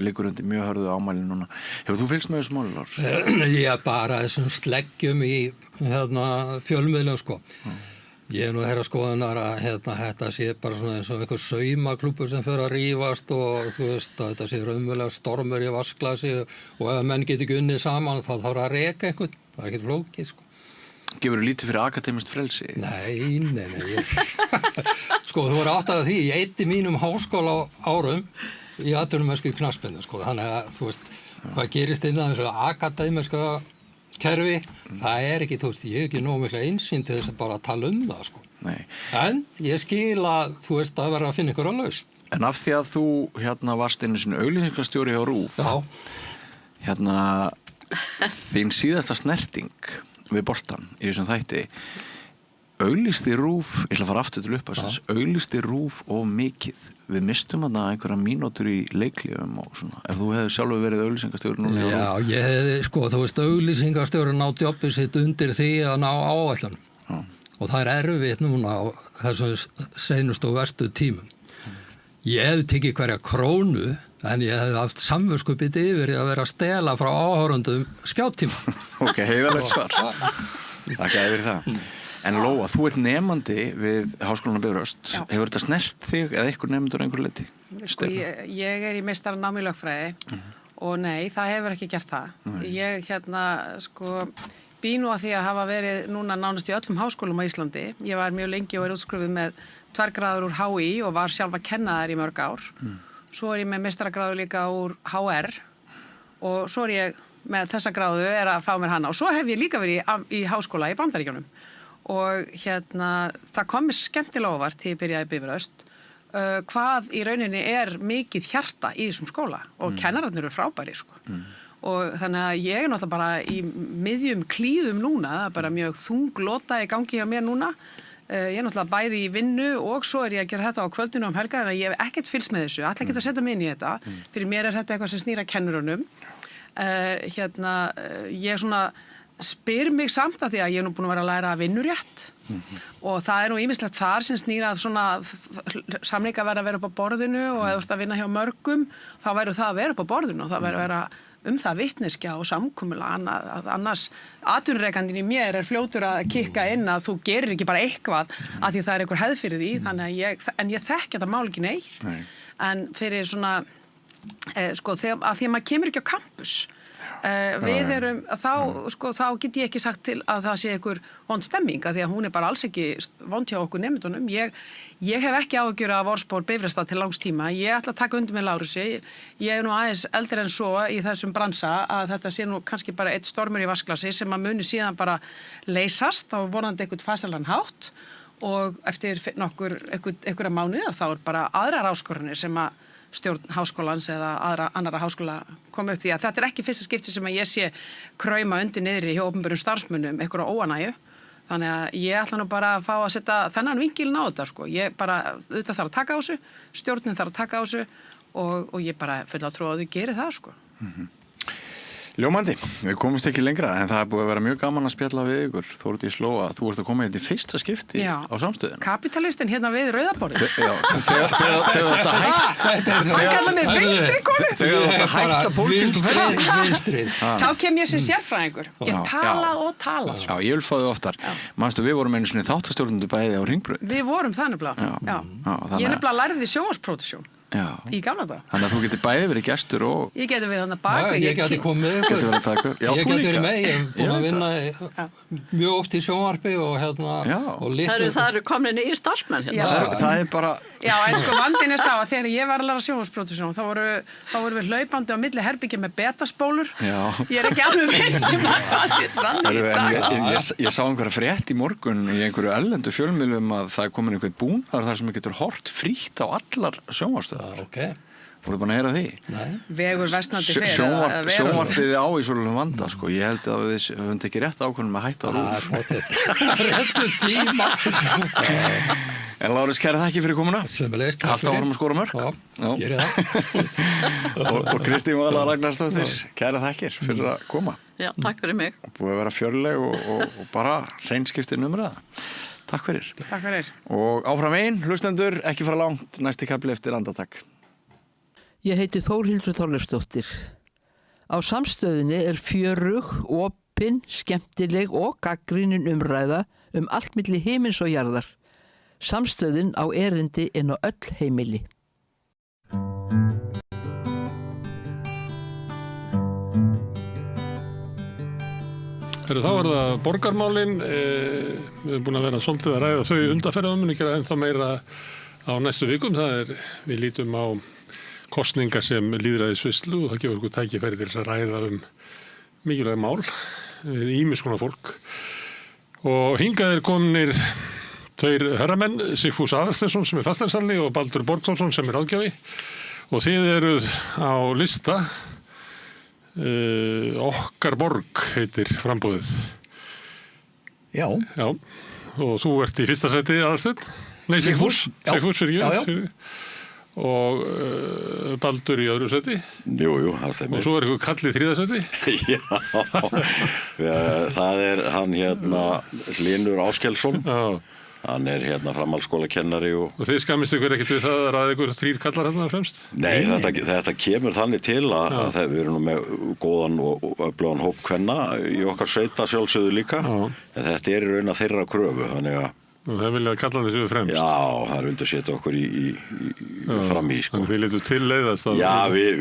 liggur undir mjög hörðu ámæli núna. Hefur þú fylgst með þessu máli, Lars?
Ég bara þessum sleggjum í fjölmiðlum, sko. Ég nú þeirra skoðunar að þetta sé bara svona eins og einhver saumaklúbbur sem fer að rífast og þú veist að þetta sé raunverulega stormur í vassglasi og ef menn get ekki unnið saman þá þarf að reka einhvern. Það er ekkert flókið, sko.
Gefur þú lítið fyrir akademist frelsi?
Nei. Sko, þú voru átt að því, ég eyddi mínum háskóla árum í atvinnumennsku í knattspyrnu, sko. Þannig að, þú veist, hvað gerist innan þessu akademiska kerfi, það er ekki, þú veist, ég hef ekki nógu mikla einsýn til þess að bara tala það, sko.
Nei.
En ég skil að, þú veist, að vera að finna ykkur að lausn.
En af því að þú, varst einu sinni auglýsingarstjóri hjá RÚV.
Já.
Þín síðasta snerting við boltan í þessum þætti auglýsti RÚV, ég ætla að fara aftur til upphafsins, auglýsti RÚV of mikið. Við mistum einhverja mínútur í leiklífum og svona. Ef þú hefði sjálfur verið auglýsingarstjóri núna.
Já, ég hefði, sko, þú veist, auglýsingarstjóri ná jobbið sitt undir því að ná áætlun. Og það er erfitt núna á þessum seinustu og verstu tímum. Ég hefði tekið hverja krónu en ég hefði haft samviskupið yfir að vera að stela frá áhorfendum skjáttíma.
Ok, heiðarlegt svar. Takk fyrir það. En Lóa, þú ert nemandi við Háskólann á Bifröst. Hefur þetta snert þig eða einhver nemendur einhver leyti?
Sko, ég er í meistaranámi í lögfræði og nei, það hefur ekki gert það. Ég býr nú að því að hafa verið núna nánast í öllum háskólum á Íslandi. Ég var mjög lengi og er útskrifuð með 2 gráður úr HÍ og var sjálf að kenna þær í mörg ár. Svo er ég með meistaragráðu líka úr HR og svo er ég með þessa gráðu að fá mér hana og svo hef ég líka verið í háskóla í Bandaríkjunum og það kom mér skemmtilega óvart þegar ég byrjaði í Bifröst hvað í rauninni er mikið hjarta í þessum skóla og kennararnir eru frábæri, sko. Og þannig að ég er náttúrulega bara í miðjum klíðum núna, það er bara mjög þunglota í gangi hjá mér núna. Ég er náttúrulega bæði í vinnu og svo er ég að gera þetta á kvöldinu helga en ég hef ekkert fylgst með þessu, ætla ekki að setja mig inn í þetta. Fyrir mér er þetta eitthvað sem snýr að kennurunum. Ég svona spyr mig samt að því að ég er nú búin að vera að læra vinnurétt og það er nú ýmislegt þar sem snýr að svona samninga verða að vera upp á borðinu og ef þú ert að vinna hjá mörgum þá verður það að vera upp á borðinu og það verður að vera það vitneskja og samkomulag annars atvinnurekandinn í mér er fljótur að kikka inn að þú gerir ekki bara eitthvað að því það er einhver hefð fyrir því þannig að ég þekki þetta mál ekki neitt en fyrir svona sko að því að maður kemur ekki á campus við erum þá get ég ekki sagt til að það sé einhver vond stemming að því að hún er bara alls ekki vond hjá okkur nemendunum ég hef ekki áhyggjur af orðspor Bifrösta til langs tíma ég ætla að taka undir með Lárusi ég er nú aðeins eldri en svo í þessum bransa að þetta sé nú kannski bara eitt stormur í vatnsglasi sem að muni síðan bara leysast á vonandi einhvern fastalan hátt og eftir einhverja mánuði þá er bara aðrar áskoranir sem stjórn háskólans eða annara háskóla koma upp því að þetta ekki fyrsta skipti sem að ég sé krauma undir niðri hjá opinberum starfsmönnum einhverja óanægju. Þannig að ég ætla nú bara að fá að setja þennan vinkilin á þetta sko. Ég bara, auðvitað þarf að taka á þessu, stjórnin þarf að taka á þessu og ég bara full á trú að þau gerir það sko.
Ljómandi, við komumst ekki lengra en það er búið að vera mjög gaman að spjalla við ykkur. Þórdís Lóa, þú ert að koma hérna í fyrsta skipti á samstöðinu.
Kapitalistinn hérna við rauðaborðið.
Þegar þetta hægt
Það kallar mig vinstri konu.
Þegar þetta hægt að pólitísku ferðinni.
Þá kem ég sem sérfræðingur. Ég talað og talað.
Já, ég vil fá þau oftar. Manstu, við vorum einu sinni þáttastjórnendur bæði á Hringbraut.
Við vorum það nefnilega. Ég nefnilega lærði sjónvarspródúksjón. Í gamla dag.
Þannig að þú getur bæði verið gestur og...
Ég geti verið hann að baka.
Ég geti komið ykkur. Ég geti verið með. Ég hef búin að vinna mjög oft í sjónvarpi og
Það eru komin nýjir starfsmenn hérna.
Það er bara...
Já, en sko vandinn sá að þegar ég var að læra sjónvarspródúksjón þá voru við hlaupandi á milli herbyggja með betaspólur. Ég er ekki alveg viss að það sé þannig.
Ég sá einhverja frétt í morgun í einhverju erlendu fjölmiðlum að það er komin einhver búnaður þar sem getur hort frítt á allar sjónvarsstöðvar. Voru búin að heyra því?
Nei. Vegur versnandi fyrir.
Sjónvarpiði á í svolítið vanda, sko. Ég held að við höfum tekið rétt ákvörðun með hætta á RÚV.
Réttu tíma.
En Lárus, kæra þakki fyrir komuna.
Sömuleiðis.
Alltaf vorum að skora mörk.
Já, gerið það.
og Kristín Vala Ragnarsdóttir, kæra þakkir fyrir að koma.
Já, takk fyrir mig.
Búið að vera fjörleg og bara hreinskiptin umræða. Takk fyrir.
Takk fyrir.
Og áfram einn, hlustendur, ekki fara langt, næsti kafli eftir andartak.
Ég heiti Þórhildur Þorleifsdóttir. Á samstöðinni er fjörug, opin, skemmtileg og gagnrýnin umræða allt milli himins og jarðar. Samstöðin á erindi inn á öll heimili.
Þá er það borgarmálin. Við erum búin að vera svolítið að ræða þau undanferðum, en gera ennþá meira á næstu vikum. Við lítum á kosninga sem lýðræðisvislu og það gefur okkur tækifæri til að ræða mikilvæg mál við ýmis konar fólk. Og hingað komnir tveir herramenn, Sigfús Aðalsteinsson sem fasteignasalli og Baldur Borgþórsson sem ráðgjafi. Og þið eruð á lista. Okkar borg heitir framboðið.
Já.
Og þú ert í fyrsta sæti, Aðalsteinn? Nei, Sigfús. Sigfús fyrir ég. Og Baldur í öðru sæti.
Jú, það stemmir.
Og svo er eitthvað kall í þriðja sæti.
Já, það er hann Hlynur Áskelsson. Hann er framhaldsskólakennari og
þið skammist ykkur ekkert við það að ræða ykkur þrír kallar hérna fremst?
Nei, þetta kemur þannig til að við erum nú með góðan og öflugan hóp kvenna í okkar sveita sjálfsögðu líka. En þetta er í raun að þeirra kröfu, þannig að
og það vilja að kallarnir séu fremst?
Já, það vildu setja okkur fram í, sko.
Þannig við letum til leiðast að...
Já, við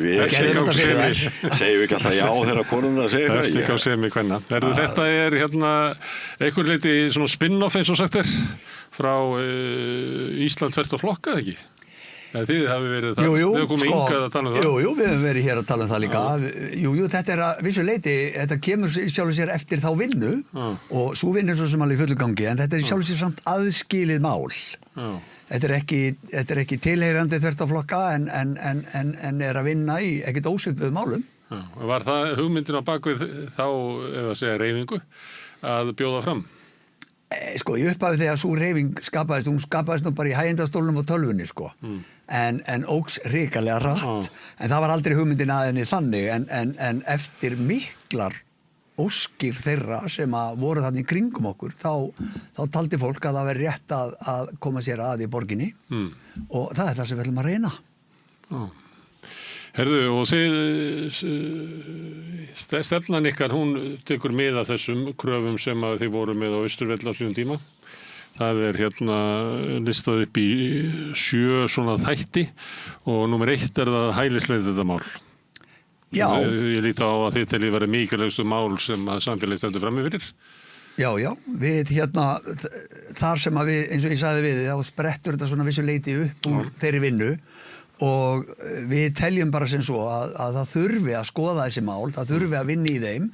segjum ekki alltaf já þegar konurnar segja eitthvað.
Eftir á semi kvenna. Þetta er einhver leiti svona spin-off eins og sagt frá Ísland þvert á flokka, ekki? Þið hafi verið það, þið hafa komið hingað að tala um það.
Jú, við hefum verið hér að tala um það líka. Jú, þetta er að vissu leiti, þetta kemur sjálfur sér eftir þá vinnu og svo vinnu svo sem alveg í fullu gangi, en þetta er sjálfur sér samt aðskilið mál. Þetta er ekki tilheyrandi þvert á flokka en er að vinna í ekkert ósvipuðu málum.
Var það hugmyndin á bakvið þá, ef að segja hreyfingu, að bjóða fram?
Sko, ég upphafi þegar svo hreyfing skapaðist, hún skapaðist nú bara í hægindastólnum og tölvunni, sko. En óks hrikalega rætt. En það var aldrei hugmyndin að henni þannig, en eftir miklar óskir þeirra sem að voru þannig í kringum okkur, þá taldi fólk að það veri rétt að koma sér að í borginni. Og það er það sem við ætlum að reyna.
Herðu, og stefnan ykkar, hún tekur mið af þessum kröfum sem að þið voru með á Austurvelli á sínum tíma. Það er listað upp í 7 svona þætti og númer 1 er það hælisleitendamál.
Já.
Ég líti á að þið teljið vera mikilvægustu mál sem að samfélagið stendur frammi fyrir.
Já, við þar sem að við, eins og ég sagði við, þá sprettur þetta svona vissu leiti upp úr þeirri vinnu. Og við teljum bara sem svo að það þurfi að skoða þessi mál, það þurfi að vinna í þeim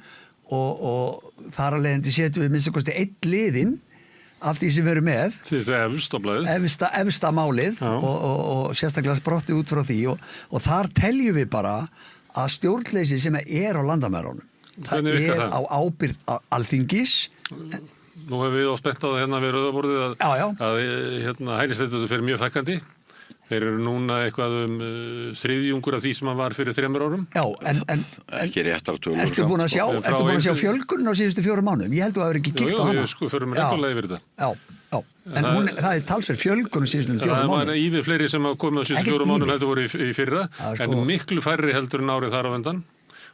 og þar að leiðandi setjum við minnst að kosti einn liðinn af því sem við erum með. Efsta málið og sérstaklega sprotti út frá því og þar teljum við bara að stjórnleysi sem á landamærunum. Það á ábyrgð Alþingis.
Nú hefur við oft bent á það hérna við Rauðaborðið að hælisleitendur fer mjög fækkandi. Þeir eru núna eitthvað þriðjungur af því sem hann var fyrir 3 árum.
Já, en
ekki réttar tölur.
Ertu búin að sjá fjölgun á síðustu 4 mánuðum? Ég held að það hefur ekki kíkt á hana.
Jú, við förum reglulega yfir þetta.
Já. En það talsverð fjölgun á síðustu 4 mánuðum.
Það var yfir fleiri sem hafa komið á síðustu 4 mánuðum heldur voru í fyrra, en miklu færri heldur en árið þar á undan.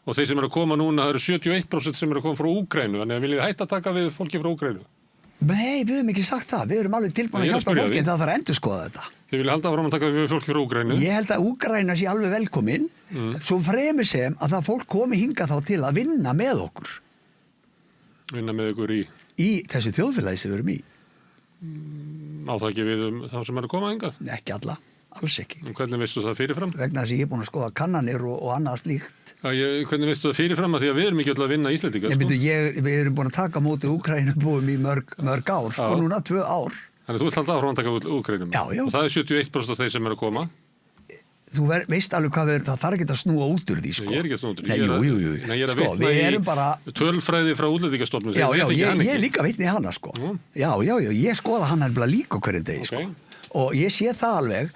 Og þeir sem eru að koma núna, það eru 71% sem eru að koma frá Úkraínu, þannig að viljið hætta að taka við fólki frá Úkraínu?
Nei, við höfum ekki sagt það. Við erum alveg tilbúin að hjálpa fólki, en það þarf að endurskoða þetta.
Þið viljið halda áfram að taka við fólki frá Úkraínu?
Ég held að Úkraína sé alveg velkomin, svo fremur sem að það fólk komi hingað þá til að vinna með okkur.
Vinna með okkur í?
Í þessu þjóðfélagi sem við erum í.
Á það ekki við þá sem eru að koma hingað?
Ekki alla, alls ekki.
Hvernig veistu það fyrirfram?
Vegna þess að ég er búin að skoða kannanir og annað slíkt.
Hvernig veistu það fyrirfram að því að við erum ekki öll að vinna Íslendingar?
Við erum búin að taka móti Úkrænubúum í mörg ár, núna 2 ár.
Þannig að þú vilt halda áfram að taka Úkrænum?
Já.
Og það er 71% af þeir sem eru að koma?
Þú veist alveg hvað það þarf ekki að snúa út úr því, sko.
Ég er ekki að snúa út úr því.
Jú.
Ég er að vitna í tölfræði frá Útlendingastofnun.
Já, ég er líka að vitna í hana, sko. Já, ég skoða hana líka hverjum degi, sko. Og ég sé það alveg,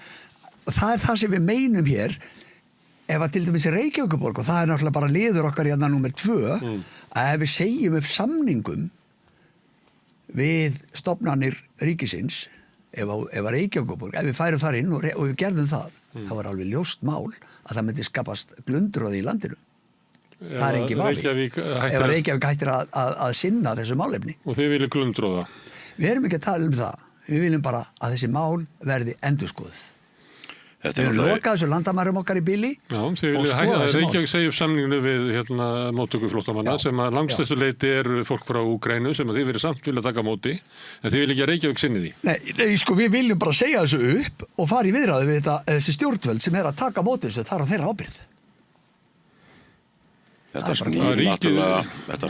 og það er það sem við meinum hér, ef að til dæmis Reykjavíkurborg, og það er náttúrulega bara liður okkar hérna númer 2, að ef við segjum upp samningum við stofnanir ríkisins, ef að Reykjavíkurborg, ef við færum þar inn og við gerðum það, það var alveg ljóst mál að það myndi skapast glundroði í landinu. Það er ekki vafi. Ef að Reykjavík hættir að sinna þessu málefni.
Og þið viljið glundroða?
Við erum ekki að tala það. Við viljum bara að þessi mál verði endurskoðuð. Við erum lokað þessu landamærum okkar í bili.
Já, þið viljið hætta að Reykjavík segja upp samninginu við móttökuflóttamanna sem að langstæstu leyti er fólk frá Úkraínu sem að þið verið samt vilja taka móti, en þið viljið ekki að Reykjavík sinni því.
Nei, sko, við viljum bara segja þessu upp og fara í viðræðu við þessi stjórnvöld sem er að taka móti þessu, þar á þeirra ábyrgð.
Þetta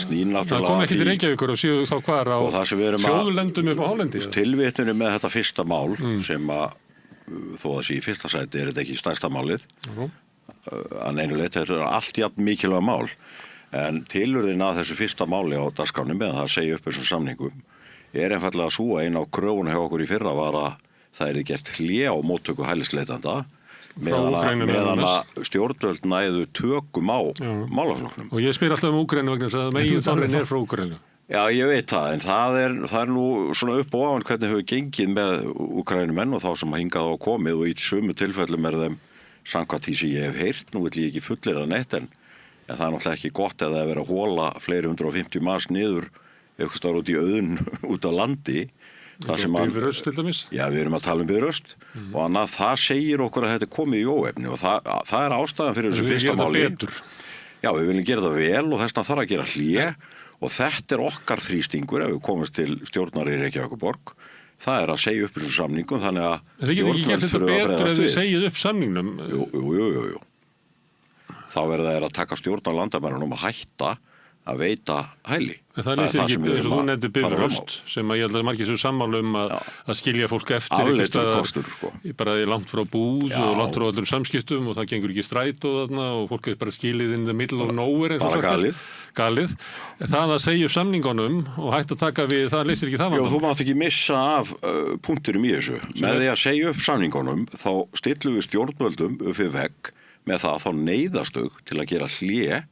snýr náttúrulega
það kom ekki til Reykjavíkur og séu þá hvar á þjóðlendum upp á hálendi.
Tilvitinu með þetta fyrsta mál sem að þó að sé í fyrsta sæti er þetta ekki stærsta málið að neinu leyti þetta er allt jafn mikilvæg mál en tilurðin að þessu fyrsta máli á dagskránum með það að segja upp þessum samningum er einfallega svo að einn á kröfunum hjá okkur í fyrra var að það er gert hlé á móttöku hælisleitanda meðan að stjórnvöld næðu tökum á málaflokknum.
Og ég spyr alltaf Úkraínu vegna þess að megin þorrin er frá Úkraínu.
Já, ég veit það, en það er nú svona upp og ofan hvernig hefur gengið með Úkraínumenn og þá sem hingað á komið og í sumu tilfellum er þeim samkvæmt því sem ég hef heyrt, nú vil ég ekki fullir að neitt en það er náttúrulega ekki gott eða að vera að hóla fleiri 150 manns niður eitthvað starf út í auðun út á landi.
Bifröst til dæmis?
Já, við erum að tala bifröst og annað það segir okkur að þetta er komið í óefni og það er ástæðan fyrir þessu fyrsta máli. Já, við viljum gera það vel og þess vegna þarf að gera hlé og þetta er okkar þrýstingur ef við komumst til stjórnar í Reykjavíkurborg. Það er að segja upp þessum samningum þannig að
stjórnvöld þurfa að bregðast við. Þið segið upp samningnum?
Jú. Þá verða þeir að taka stjórn á landamærunum og hætta að veita hæli.
Það lýsir ekki, eins og þú nefndir Bifröst, sem að ég held að margir svo sammála að skilja fólk eftir
afleitur kostur, sko.
Bara langt frá búð og langt frá öllum samskiptum og það gengur ekki strætó þarna og fólk er bara skilið in the middle of nowhere.
Bara
galið. Það að segja upp samningunum og hægt að taka við, það lýsir ekki það vandamál.
Já, þú mátt ekki missa af punkturum í þessu. Með því að segja upp samningunum þá stillum við stjórnvöldum upp við vegg með það þá neyðastug til að gera hlé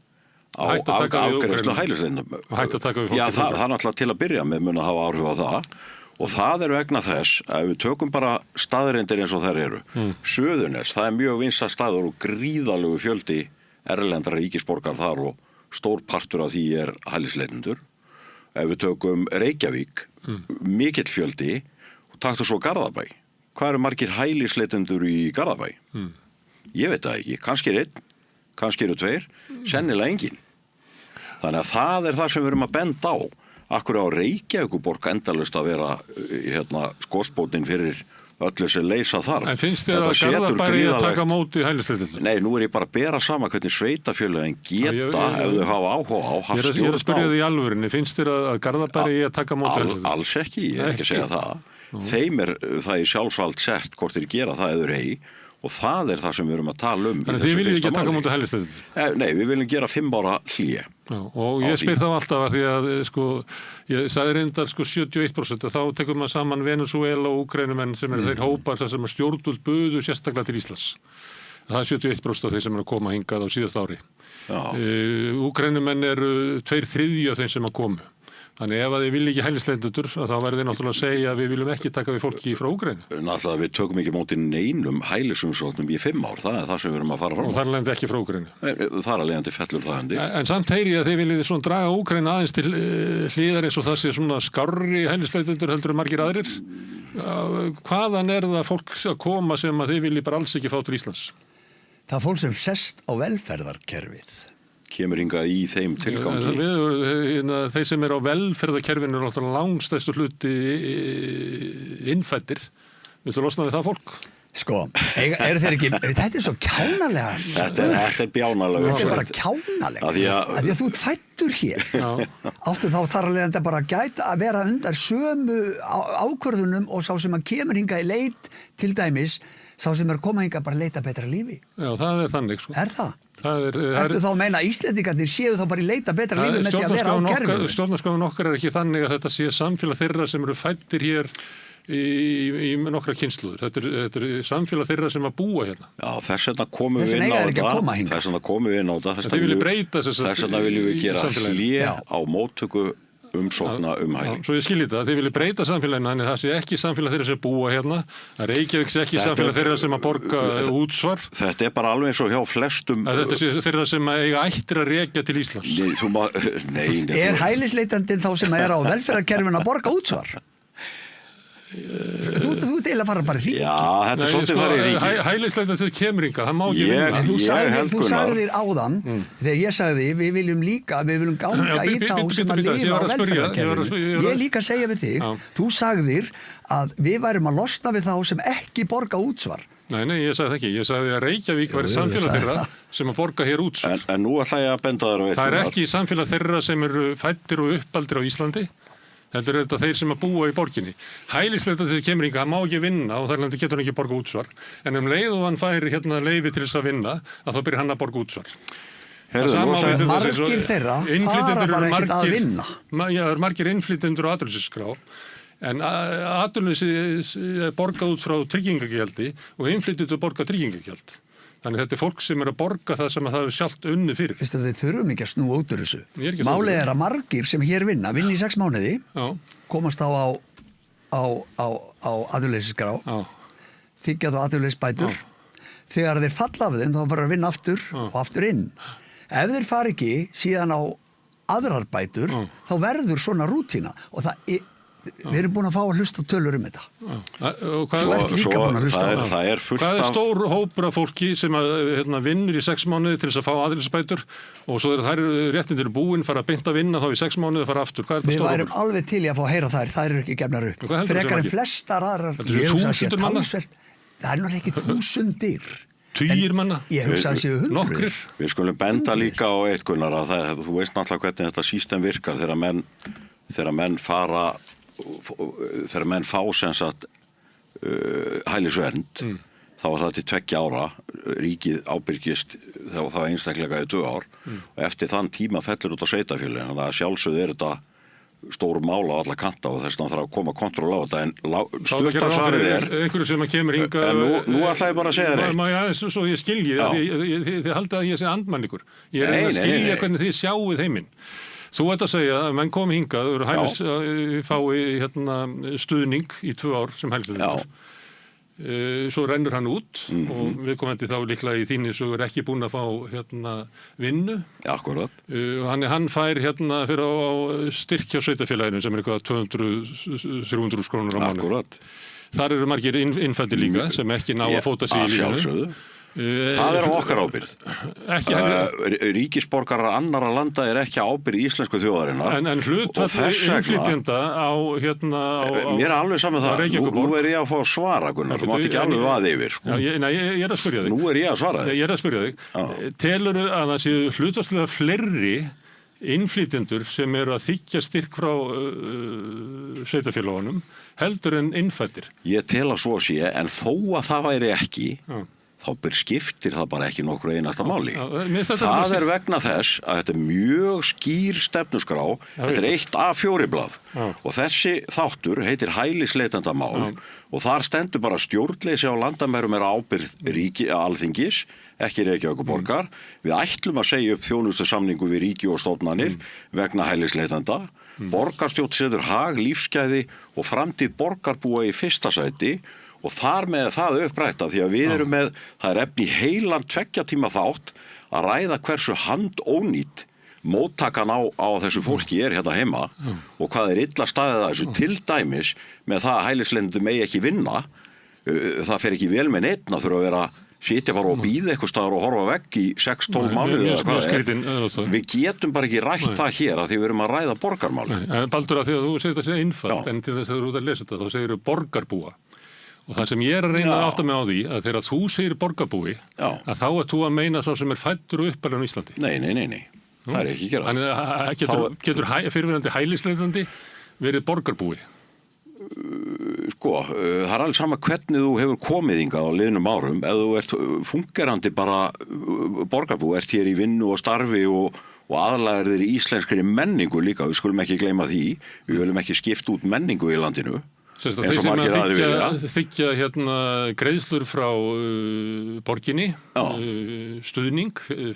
á afgreiðslu hælisleitenda.
Hægt að taka við fólki.
Já, það er náttúrulega til að byrja með mun að hafa áhrif á það og það er vegna þess að við tökum bara staðreyndir eins og þær eru. Suðurnes, það er mjög vinsæll staður og gríðalegu fjöldi erlendra ríkisborgar þar og stór partur af því er hælisleitendur. Ef við tökum Reykjavík, mikill fjöldi og taktu svo Garðabæ. Hvað eru margir hælisleitendur í Garðabæ? Ég veit það ekki, kannski er einn, kannski eru 2, sennilega engin. Þannig að það er það sem við erum að benda á. Akkur á Reykjavíkurborg endalaust að vera skotspóninn fyrir öllu sem leysa þarf.
En finnst þér að Garðabæri að taka móti hælisleitendur?
Nei, nú er ég bara að bera saman hvernig sveitafélögin geta ef þau hafa áhuga á haft stjórn á.
Ég er að spyrja þig í alvörinni, finnst þér að Garðabæri að taka móti hælisleitendur?
Alls ekki, ég er ekki að segja það. Þeim er það í sjálfsvald sett hvort þeir gera það eður ei og það er það sem við erum að tala um.
Þannig þið viljið ekki taka móti hælisleitendur?
Nei, við viljum gera 5 ára hlé.
Og ég spyr þá alltaf að því að ég sagði reyndar 71% þá tekur maður saman Venezuela og Úkraínumenn sem eru þeir hópar þar sem stjórnvöld buðu sérstaklega til Íslands. Það er 71% af þeir sem eru að koma hingað á síðast ári. Úkraínumenn eru 2/3 af þeim sem að komu. Þannig ef að þið vilja ekki hælisleitendur þá verður þið náttúrulega að segja að við viljum ekki taka við fólki frá Úkraínu.
Náttúrulega við tökum ekki móti neinum hælisumsóknum í 5 ár, það er það sem við erum að fara fram á.
Og þar alveg ekki frá Úkraínu.
Þar alveg fellur það hendi.
En samt heyri ég að þið viljið svona draga Úkraínu aðeins til hliðar eins og það sé svona skárri hælisleitendur heldur en margir aðrir. Hvaðan er það fólk að koma sem að þið viljið bara alls ekki fá til Íslands?
Það er fólk sem sest á velferðarkerfið.
Kemur hingað í þeim tilgangi.
Þeir sem eru á velferðarkerfinu eru náttúrulega langstæstu hluti innfæddir. Viltu losna við það fólk?
Sko, eru þeir ekki, þetta er svo kjánalega.
Þetta er bjánalega.
Þetta er bara kjánalega. Því að þú ert fæddur hér. Áttu þá þar að leiðandi bara gæta að vera undir sömu ákvörðunum og sá sem að kemur hingað í leit til dæmis, sá sem er að koma hingað bara að leita betra lífi.
Já, það er þannig sko.
Er það? Ertu þá að meina að Íslendingarnir séu þá bara í leita betra lífi með því að vera á kerfinu?
Stjórnarskráin okkar er ekki þannig að þetta sé samfélag þeirra sem eru fæddir hér í nokkra kynsluður. Þetta er samfélag þeirra sem að búa hérna.
Já, þess vegna komum við inn á þetta. Þess vegna komum við inn á þetta. Þess vegna viljum við gera hlé á móttöku umsókna hæli.
Svo ég skilji þetta, þið viljið breyta samfélaginu, þannig það sé ekki samfélag þeirra sem búa hérna, að Reykjavík sé ekki samfélag þeirra sem að borga útsvar.
Þetta er bara alveg eins og hjá flestum.
Þetta sé þeirra sem að eiga ættir að rekja til Íslands.
Nei.
Er hælisleitandinn þá sem að er á velferðarkerfinu að borga útsvar? Þú ert eiginlega fara bara hring.
Já, þetta er svolítið farið í ríki.
Hælisleitandi kemur hingað, það má ekki vinna.
Þú sagðir áðan, þegar ég sagði við viljum ganga í þá sem að lifa á velferðarkerfinu. Ég líka að segja við þig, þú sagðir að við værum að losna við þá sem ekki borga útsvar.
Nei, ég sagði ekki. Ég sagði að Reykjavík væri samfélag þeirra sem að borga hér útsvar.
En nú ætla ég að benda þér á eitt.
Það er ekki samfélag þeirra sem eru fæddir og uppaldir á Íslandi. Heldur þetta þeir sem að búa í borginni. Hælisleitandi sem kemur hingað, hann má ekki vinna og þar getur hann ekki borga útsvar. En leið og hann fær leyfi til þess að vinna, að þá byrjar hann að borga útsvar.
Margir þeirra fara bara ekkert að vinna.
Já, það eru margir innflytjendur á atvinnuleysisskrá. En atvinnuleysi er borgað út frá tryggingagjaldi og innflytjendur borga tryggingagjald. Þannig þetta er fólk sem er að borga það sem að það er sjálft unni fyrir.
Vistu, við þurfum ekki að snúa út úr þessu. Málið er að margir sem hér vinna í 6 mánuði, komast þá á atvinnuleysisskrá, þiggja þá atvinnuleysisbætur. Þegar þeir falla af þeim, þá fara að vinna aftur og aftur inn. Ef þeir fara ekki síðan á aðrar bætur, þá verður svona rútína og við erum búin að fá að hlusta tölur þetta.
Það er fullt af...
Hvað er stór hópur af fólki sem vinnur í 6 mánuði til þess að fá aðilsbætur og svo þær réttindir búin fara að beint að vinna þá í 6 mánuði og fara aftur?
Við værum alveg til í að fá að heyra þær eru ekki gefnar upp. Frekar en flestar aðrar. Það er náttúrulega ekki þúsundir.
Tugir manna?
Ég hugsa að séu 100.
Við skulum benda líka á eitt, Gunnar, að þú veist náttúrulega hvernig þetta system virkar þegar menn fá sem sagt hælisvernd þá var það til 2 ára ríkið ábyrgist þá einstaklega í 2 ár og eftir þann tíma fellur út á sveitarfélögin þannig að sjálfsögðu er þetta stóru mál á alla kanta og þess vegna þarf að koma kontroll á þetta en stuttasvarið er
einhverju sem að kemur hingað
en nú ætla ég bara að segja reitt
má ég aðeins svo ég skilji þið haldið að ég sé andmann ykkur ég er að skilja hvernig þið sjáuð heiminn. Þú ert að segja að menn kom hingað fái stuðning í 2 ár sem hælisleitendur. Svo rennur hann út og viðkomandi þá líklega í þínni svo er ekki búin að fá vinnu.
Akkurat.
Hann fær fyrir á styrkja sveitarfélaginu sem er eitthvað 200-300 krónur á mánuði.
Akkurat.
Þar eru margir innfæddir líka sem ekki ná að fóta sig í lífinu.
Það á okkar ábyrgð. Ríkisborgarar annara landa ekki ábyrgð íslensku þjóðarinnar.
En hlutfall innflytjenda á
mér alveg saman það. Nú ég að fá að svara, Gunnar. Þú mátt ekki alveg vaða yfir.
Sko. Ég að spyrja þig.
Nú ég að svara þig.
Ég að spyrja þig. Telurðu að það séu hlutfallslega fleiri innflytjendur sem eru að þiggja styrk frá sveitarfélagunum heldur en innfæddir?
Ég tel að svo sé, en þó að það væri ekki, þá skiptir það bara ekki nokkru einasta máli. Það vegna þess að þetta mjög skýr stefnuskrá, þetta 1 A4 blað og þessi þáttur heitir hælisleitendamál og þar stendur bara stjórnleysi á landamærum ábyrgð Alþingis, ekki Reykjavíkurborgar. Við ætlum að segja upp þjónustusamningu við ríki og stofnanir vegna hælisleitenda. Borgarstjórn setur hag, lífsgæði og framtíð borgarbúa í fyrsta sæti og þar með það upprætta því að við erum með, það efni heilan 2 tíma þátt að ræða hversu handónýtt móttakan á þessu fólki hérna heima og hvað illa staðið að þessu til dæmis með það að hælisleitendur megi ekki vinna. Það fer ekki vel með neitt að þurfa að vera sitja bara og bíða eitthvað staðar og horfa vegg í 6-12 mánuði eða hvað er. Við getum bara ekki rætt það hér að því við erum að ræða borgarmáli.
Baldur, að því að þú segir þetta einfalt, en til þess að þú ert að lesa þetta, þá segir borgarbúa. Og það sem ég að reyna að átta mig á því, að þegar þú segir borgarbúi, að þá þú að meina svo sem fæddur og uppalinn á Íslandi.
Nei. Það ekki gera.
Þannig getur fyrirverandi hælisleitandi verið borgarbúi?
Það alveg sama hvernig þú hefur komið hingað á liðnum árum, ef þú ert fungerandi bara borgarbúi, ert hér í vinnu og starfi og aðlagar þér í íslenskri menningu líka, við skulum ekki gleyma því, við viljum ekki skipta út menningu í landinu.
Þeir sem að þykja greiðslur frá borginni,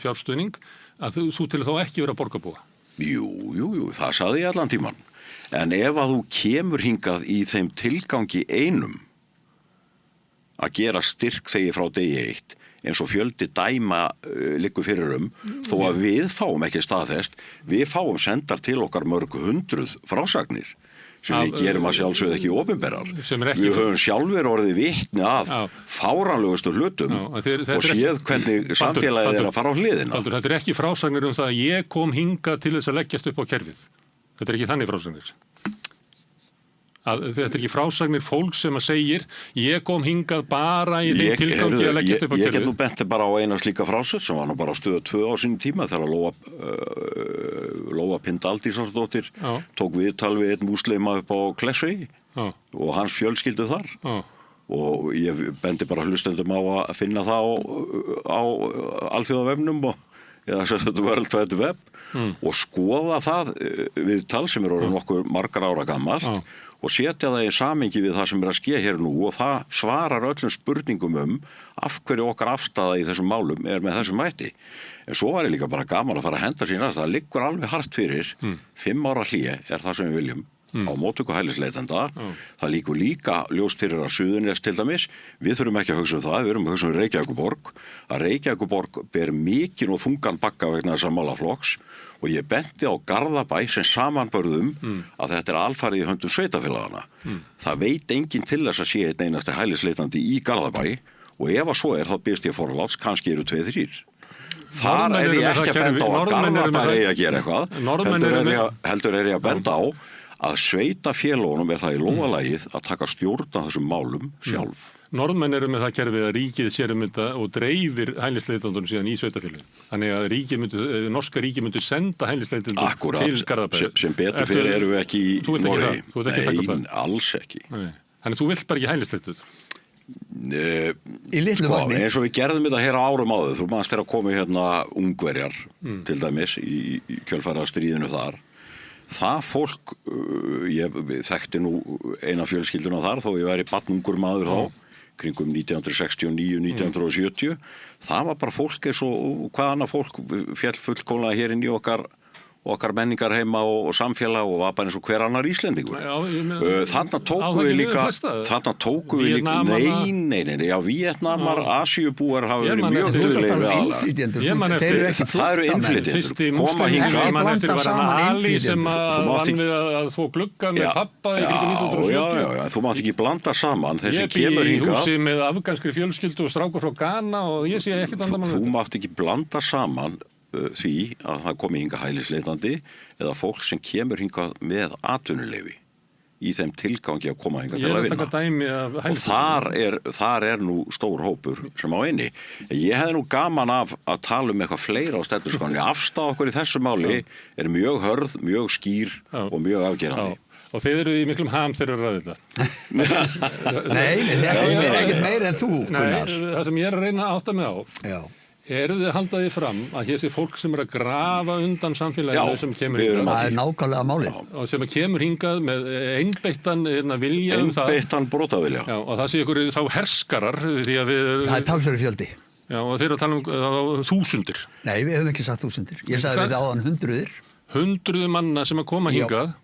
fjárstuðning, að þú til þá ekki vera borgarbúa?
Jú, það sagði ég allan tíman. En ef að þú kemur hingað í þeim tilgangi einum að gera styrkþegi frá degi 1, eins og fjöldi dæma liggur fyrir þó að við fáum ekki staðfest, við fáum sendar til okkar mörg 100 frásagnir sem við gerum að sjálfsögðu ekki opinberar. Við höfum sjálfur orðið vitni að fáránlegustu hlutum og séð hvernig samfélagið að fara á hliðina.
Baldur, þetta ekki frásagnir það að ég kom hingað til þess að leggjast upp á kerfið. Þetta ekki þannig frásagnir. Þetta ekki frásagnir fólk sem að segir ég kom hingað bara í þeim tilgangi að leggjast upp á kerfið.
Ég get nú benti bara á eina slíka frásögn sem var nú bara á Stöð 2 á sínum tíma þegar Lóa Pind Aldísardóttir tók viðtal við einn múslima upp á Klessvegi og hans fjölskyldu þar og ég bendi bara hlustendum á að finna það á alþjóðavefnum eða World Wide Web og skoða það viðtal sem orðið nokkuð margar ára gamalt og setja það í samhengi við það sem að ske hér nú og það svarar öllum spurningum af hverju okkar afstaða í þessum málum með þessum hætti. En svo var ég líka bara gaman að fara að henda sín það liggur alveg hart fyrir 5 ára hlé það sem við viljum á móttöku hælisleitenda. Það líkur líka ljóst fyrir að Suðurnes til dæmis. Við þurfum ekki að hugsa það, við erum að hugsa Reykjavíkurborg. Að Reykjavíkurborg ber mikinn og þungan bagga vegna þessa málaflokks og ég benti á Garðabæ sem samanbörðum að þetta alfarið í höndum sveitarfélagana. Það veit enginn til þess að sé einn einasti hælisleitandi í Garðabæ og ef að svo þá byrst ég forláts, kannski eru 2-3. Þar ég ekki að benda á að Garðabæ eigi að gera eitthvað, heldur ég að benda á að sveitafélagunum það í lóðalagið að taka stjórn á þessum málum sjálf.
Norðmenn eru með það kerfið að ríkið sér þetta og dreifir hælisleitendunum síðan í sveitafélagin. Þannig að norska ríkið myndi senda hælisleitendur til Garðabæ.
Sem betur fyrir erum við ekki í Noregi. Nei, alls ekki.
Þannig þú vilt bara ekki hælisleitendur?
Í litlu vagni?
Eins og við gerðum þetta hér á árum áður. Þú manst þegar að komi Ungverjar til dæmis í kjölfara stríðinu þar. Það fólk, ég þekkti nú eina fjölskylduna þar þó ég væri barnungur maður þá, kringum 1969-1970. Það var bara fólk eins og hvað annað fólk fjall fullkomlega hér inn í okkar okkar menningar heima og samfélag og var bara eins og hver annar Íslendingur. Þarna tókum við líka, nei, já, Víetnamar, Asíubúar hafa verið mjög duglegir við aðalega. Það eru innflytjendur, koma hingað.
Man eftir var hann Ali sem vann við að få glugga með pappa í kringum 1970.
Já, þú mátt ekki blanda saman þeir sem kemur hingað.
Ég bý í húsi með afganskri fjölskyldu og strákur frá Ghana og ég sé ekkert andamál.
Þú mátt ekki blanda saman því að það komi hingað hælisleitandi eða fólk sem kemur hingað með atvinnuleyfi í þeim tilgangi að koma hingað til að vinna. Og þar nú stór hópur sem á inni. Ég hefði nú gaman af að tala eitthvað fleira á stefnuskránni. Afstaða okkur í þessu máli mjög hörð, mjög skýr og mjög afgerandi.
Og þeir eru í miklum ham þegar ræðið þetta.
Nei, ekkert meira en þú, Gunnar.
Það sem ég að reyna að átta mig á. Já. Eru þið haldaði fram að hér sé fólk sem að grafa undan samfélaginu sem kemur hingað?
Það nákvæmlega málið.
Og sem kemur hingað með einbeittan vilja um það.
Einbeittan brotavilja.
Já, og það sé ykkur þá herskarar því að við...
Það talsverður fjöldi.
Já, og þeir eru að tala um þúsundir.
Nei, við höfum ekki sagt þúsundir. Ég sagði við áðan hundruðir.
Hundruðir manna sem að koma hingað.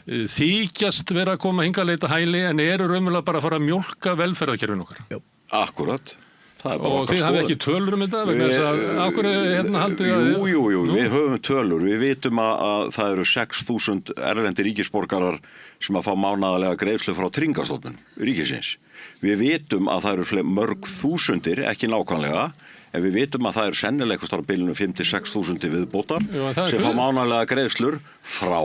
Þykjast vera að koma hingað að leita hæli en eru raunverulega bara að fara að mjólka velferðarkerfin okkar.
Já, akkurat.
Og þið hafið ekki tölur um þetta vegna þess að ákveðu haldið að...
Jú, við höfum tölur. Við vitum að það eru 6.000 erlendir ríkisborgarar sem að fá mánaðarlega greiðslu frá Tryggingastofnun ríkisins. Við vitum að það eru mörg þúsundir, ekki nákvæmlega, en við vitum að það eru sennilega eitthvað starf bilinu 5-6.000 viðbótar sem fá mánaðarlega greiðslur frá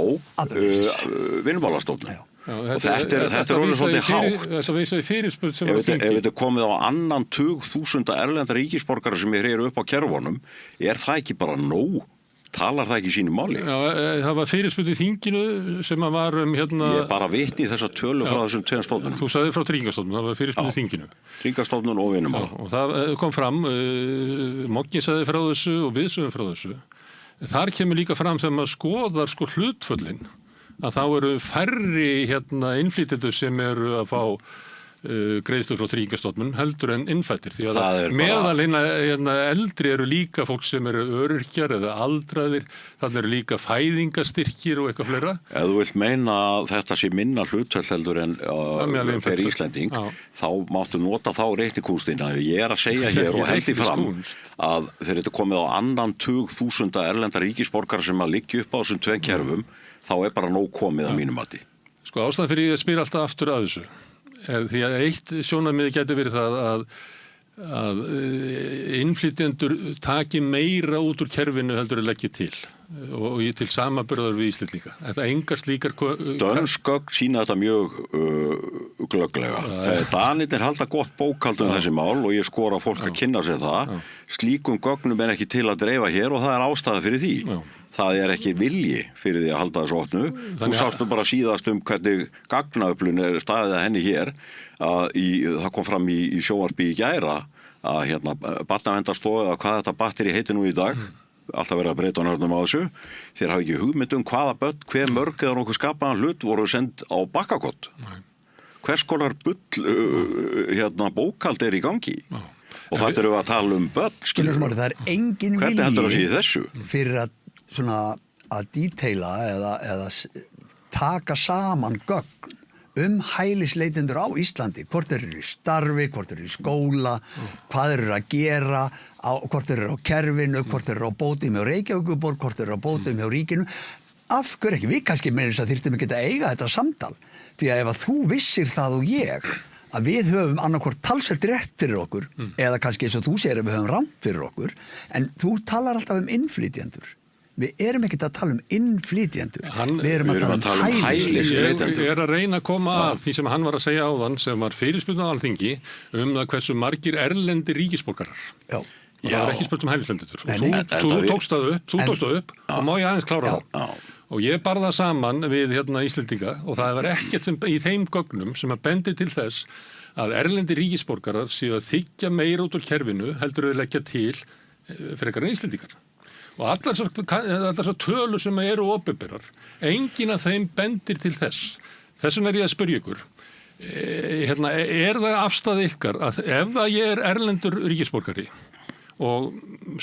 Vinnumálastofnun. Og þetta er orðið svolítið hátt.
Þetta vísa í fyrirspurn sem var
þingið. Ef þetta er komið á annan tug þúsunda erlendra ríkisborgara sem eru upp á kerfunum, það ekki bara nóg? Talar það ekki sínu máli?
Já, það var fyrirspurn í þinginu sem var
Ég er bara vitni í þessa tölu frá þessum tveim stofnunum.
Þú sagði frá Tryggingastofnun, það var fyrirspurn í þinginu.
Tryggingastofnun og Vinnumála.
Og það kom fram, Moggi sagði frá þessu og við sögum frá þessu. Þar kemur líka fram sem að skoðar hlutföllin. Að þá eru færri innflytjendur sem eru að fá greiðslur frá Tryggingastofnun heldur en innfættir því að meðal eldri eru líka fólk sem eru öryrkjar eða aldraðir, þannig eru líka fæðingastyrkir og eitthvað fleira.
Ef þú vilt meina að þetta sé minna hlutfall heldur en per Íslending, þá máttu nota þá reiknikúnstina. Ég er að segja hér og heldi fram að þegar þetta komið á annan tug þúsunda erlenda ríkisborgara sem að liggja upp á þessum tveim kerfum, þá bara nóg komið að mínum mati.
Sko ástæðan fyrir ég spyr alltaf aftur að þessu. Því að eitt sjónarmið getur verið það að innflytjendur taki meira út úr kerfinu heldur að leggja til og til samanburðar við Íslendinga. Þetta engar slíkar...
Dönsk gögn sýna þetta mjög glögglega. Þegar Danirnir halda gott bókhald þessi mál og ég skora fólk að kynna sér það, slíkum gögnum ekki til að dreifa hér og það ástæða fyrir því. Það ekki vilji fyrir því að halda þessu opnu. Þú sást bara síðast hvernig gagnaöflun staðið að henni hér. Það kom fram í sjónvarpi í gæra að barnaverndarstofa eða hvað þetta batteri heitir nú í dag. Alltaf verið að breyta nörnum á þessu. Þeir hafa ekki hugmynd hvaða börn, hver mörg eða nokkuð skapaðan hlut voru send á bakkakott. Hvers konar bull bókald í gangi. Og þetta eru að tala um börn.
Það engin
vilji
fyrir að díteila eða taka saman gögn hælisleitendur á Íslandi, hvort þeir eru í starfi, hvort þeir eru í skóla, hvað þeir eru að gera, hvort þeir eru á kerfinu, hvort þeir eru á bótum hjá Reykjavíkurborg, hvort þeir eru á bótum hjá ríkinu. Af hverju ekki? Við kannski með þess að þyrftum ekki að eiga þetta samtal. Því að ef að þú vissir það og ég, að við höfum annarkvort talsvert rétt fyrir okkur, eða kannski eins og þú segir að við höfum rangt fyrir okkur, en þú talar alltaf innflytjendur. Við erum ekkert að tala innflytjendur. Við erum að tala
hælisleitendur. Ég að reyna að koma að því sem hann var að segja áðan sem var fyrirspurn á Alþingi það hversu margir erlendir ríkisborgarar. Já. Og það var ekki spurt hælisleitendur. Þú tókst það upp og má ég aðeins klára það. Og ég bar það saman við Íslendinga og það var ekkert sem í þeim gögnum sem að bendi til þess að erlendir ríkisborgarar séu að þiggja meira út úr kerfinu heldur að leggja til frekar en Íslendingar. Og allar þessar tölur sem eru opinberar, engin af þeim bendir til þess. Þess vegna ég að spyrja ykkur, það afstæða ykkar að ef ég erlendur ríkisborgari og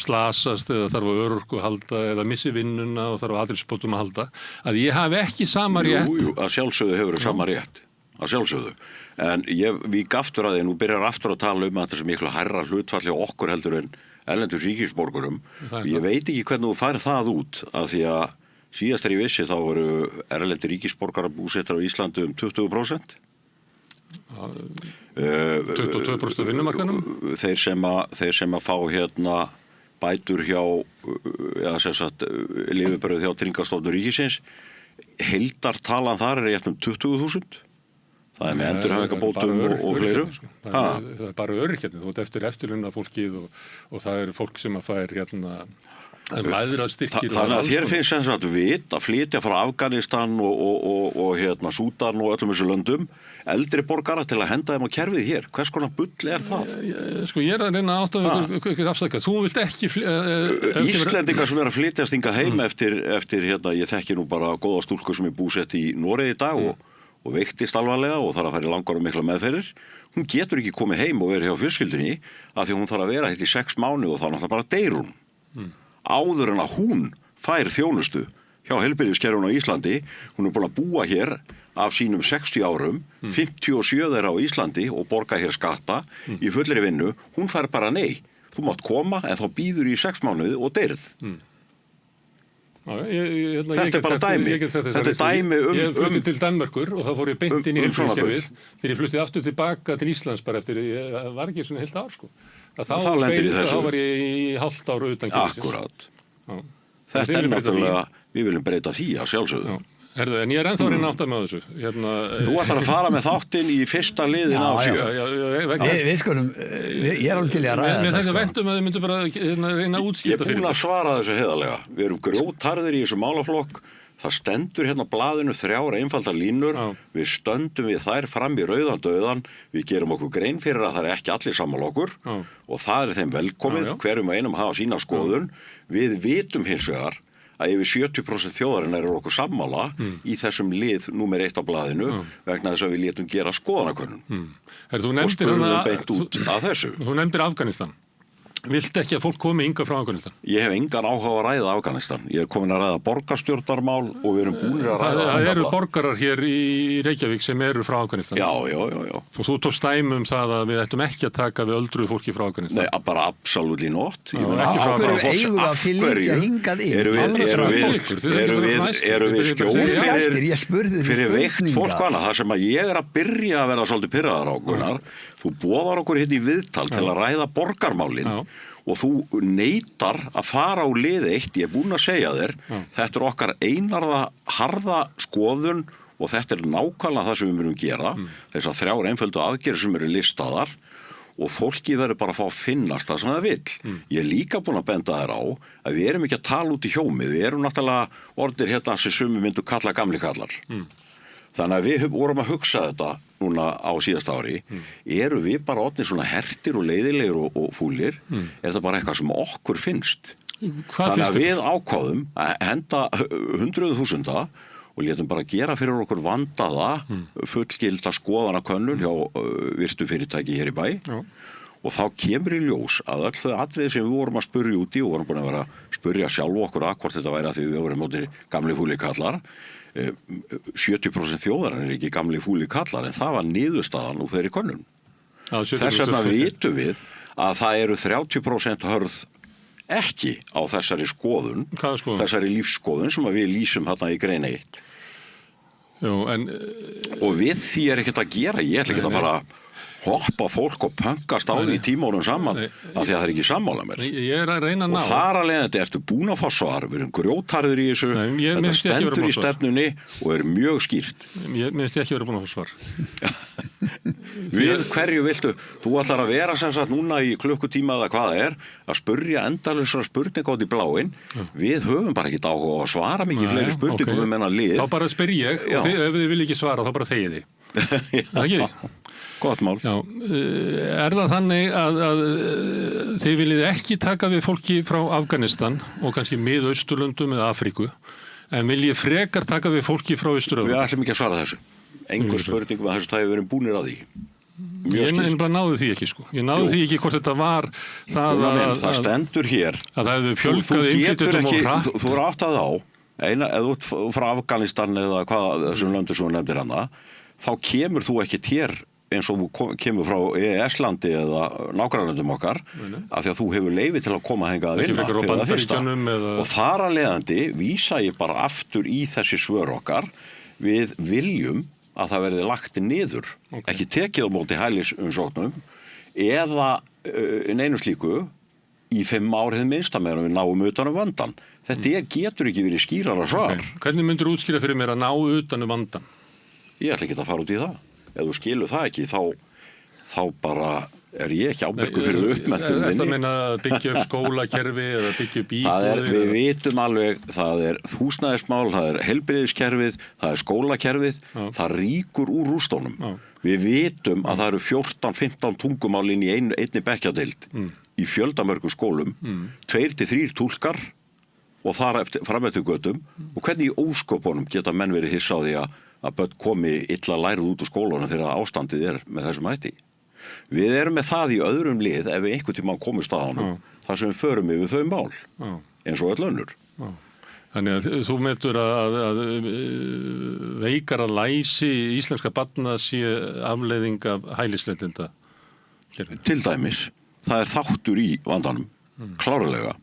slasast eða þarf að örorku halda eða missi vinnuna og þarf að atvinnuleysisbótum að halda, að ég hafi ekki sama rétt.
Jú, að sjálfsögðu hefur sama rétt, að sjálfsögðu. En ég vík aftur að því, nú byrjar aftur að tala þetta sem miklu hærra hlutfall hjá okkur heldur en erlendur ríkisborgurum. Ég veit ekki hvernig þú færð það út, af því að síðast ég vissi þá voru erlendur ríkisborgarar búsettir á Íslandi 20%.
22% vinnumarkanum?
Þeir sem að fá bætur hjá lifibrauð hjá Tryggingastofnun ríkisins, heildartalan þar rétt 20.000. Það með endurhæfingarbótum og fleiru.
Það bara öryrkjarnir, þú ert eftirlauna fólkið og það fólk sem að fær mæðrastyrkir.
Þannig að þér finnst sem sagt vit að flytja frá Afganistan og Súdan og öllum þessu löndum eldri borgara til að henda þeim á kerfið hér. Hvers konar bull það?
Sko ég að reyna að átta afsaka. Þú vilt ekki...
Íslendingar sem að flytjast hingað heim eftir ég þekki nú bara góða stúlku sem búsett í Noregi í dag og veiktist alvarlega og þarf að fara í langar og mikla meðferðir. Hún getur ekki komið heim og verið hjá fjölskyldunni af því hún þarf að vera í 6 mánuði og þá náttúrulega bara deyr hún. Áður en að hún fær þjónustu hjá heilbrigðiskerfinu á Íslandi, hún búin að búa hér af sínum 60 árum, 57 þeirra á Íslandi og borga hér skatta í fullri vinnu, hún fær bara nei. Þú mátt koma en þá býður í 6 mánuði og deyrð. Þetta bara dæmi. Þetta dæmi
Ég flutti til Danmerkur og þá fór ég beint inn í heilbrigðiskerfið þegar ég flutti aftur tilbaka til Íslands bara eftir, ég var ekki svona heilt ár sko. Þá var ég í hálft ára utan kerfisins.
Akkurat. Þetta náttúrulega, við viljum breyta því að sjálfsögðu.
Herðu, en ég ennþá að reyna átt að með þessu.
Þú ætlar að fara með þáttinn í fyrsta liðin á 7.
Við skulum, ég alveg til að ræða
þetta. Með þess að vendum að þið myndu bara reyna að útskipta fyrir.
Ég búin að svara þessu heiðarlega. Við erum grjótharðir í þessu málaflokk. Það stendur á blaðinu 3 einfaldar línur. Við stöndum við þær fram í rauðan dauðan. Við gerum okkur grein fyrir að það ekki allir sammála okkur. Og það þeim velkomið. Hverjum og einum hafa sína skoðun. Við vitum hins vegar að yfir 70% þjóðarinnar eru okkur sammála í þessum lið númer 1 á blaðinu vegna þess að við létum gera skoðanakönnun. Og spurðum beint út af þessu.
Þú nefndir Afganistan. Vilt ekki að fólk komi hingað frá Afganistan?
Ég hef engan áhuga að ræða Afganistan. Ég komin að ræða borgarstjórnarmál og við erum búinir að ræða
það eru borgarar hér í Reykjavík sem eru frá Afganistan.
Já.
Og þú tókst dæmi það að við ættum ekki að taka við öldruðu fólki frá Afganistan.
Nei, bara absolutt not.
Af hverju eigum við að flytja hingað inn?
Eru við skjól fyrir veikt fólk hana? Það sem að ég að byrja að vera svolítið pirraðar á Gunnar. Þú boðar okkur í viðtal til að ræða borgarmálin og þú neitar að fara á lið 1, ég búin að segja þér, þetta okkar einarða harða skoðun og þetta nákvæmlega það sem við myndum gera, þessar 3 einföldu aðgerðir sem eru listaðar og fólki verður bara að fá að finnast það sem það vill. Ég líka búin að benda þér á að við erum ekki að tala út í hjómið, við erum náttúrulega orðir sem sumir myndu kalla gamli kallar. Þannig að við vorum að hugsa þetta núna á síðasta ári, eru við bara orðnir svona hertir og leiðilegir og fúlir, er það bara eitthvað sem okkur finnst. Þannig að við ákváðum að henda 100.000 og létum bara gera fyrir okkur vandaða, fullgilda skoðanakönnun hjá virtu fyrirtæki hér í bæ. Og þá kemur í ljós að öll þau atriði sem við vorum að spurja út í og vorum búin að vera að spurja sjálf okkur hvort þetta væri að því við vorum móti gamli fúli kallar, 70% þjóðarinnar er ekki gamli fúli kallar en það var niðurstaðan úr þeirri könnun. Þess vegna vitum við að það eru 30% hörð ekki á þessari skoðun, þessari lífsskoðun sem við lýsum þarna í grein 1. Og við því ekkert að gera, ég ætla ekki að fara að hoppa fólk og pöngast á því tímórum saman af því að það ekki sammála mér.
Ég er að reyna að ná.
Og þar að leiðandi ertu búin að fá svar, við erum grjótharðir í þessu, þetta stendur í stefnunni og er mjög skýrt.
Mér finnst ég ekki verið búin að fá svar.
Við hverju viltu, þú ætlar að vera sem sagt núna í klukkutíma eða hvað það er, að spurja endalausra spurninga út í bláinn, við höfum bara ekki áhuga að svara mikið fleiri spurningum um þennan lið.
Þá bara spyr ég og ef þið vil ekki svara þá bara þegið þið.
Gott mál.
Er það þannig að þið viljið ekki taka við fólki frá Afganistan og kannski Mið-Austurlöndum eða Afríku, en viljið frekar taka við fólki frá Austur-Evrópu?
Við ætlum ekki að svara þessu. Engur spurningum að þessu það hefur verið búnir að því. mjög skýrt.
Ég bara náðu því ekki, sko. Ég náðu því ekki hvort þetta var
það stendur hér
að það hefur fjölgað innflytjendum og hratt.
Þú eru áttað á, eða þú frá Afganistan eða hvað þessum löndur sem þú nefndir hana, þá kemur þú ekkert hér eins og þú kemur frá EES-landi eða nágrannlöndum okkar, af því að þú hefur leyfi til að koma hingað að vinna fyrir það fyrsta. Og þar að leiðandi vísa ég bara aftur í þessi svör okkar, við viljum að það verði lagt niður, ekki tekið á móti hælisumsóknum eða neinu slíku í 5 ár hið minnsta meðan við náum utan vandan. Þetta getur ekki verið skýrara svar.
Hvernig myndir útskýra fyrir mér að ná utan vandan?
Ég ætla ekki að fara út í það. Ef þú skilur það ekki, þá bara ég ekki ábyrgur fyrir uppmenntun minni.
Þetta meina að byggja upp skólakerfi eða byggja upp íbúðir?
Við vitum alveg, það húsnæðismál, það heilbrigðiskerfið, það skólakerfið, það rýkur úr rústónum. Við vitum að það eru 14-15 tungumál inn í einni bekkjadeild í fjöldamörgum skólum, 2-3 túlkar og þar fram eftir götum. Og hvernig í ósköpunum geta menn verið hissa á því að börn komi illa lærið út úr skólunum þegar ástandið með þessum hætti. Við erum með það í öðrum lið ef við einhvern tímann komum staðanum þar sem við förum yfir þau mál eins og öll önnur.
Þannig að þú metur að veikara læsi íslenska barna sé afleiðing af hælisleitenda?
Til dæmis. Það þáttur í vandanum, klárlega.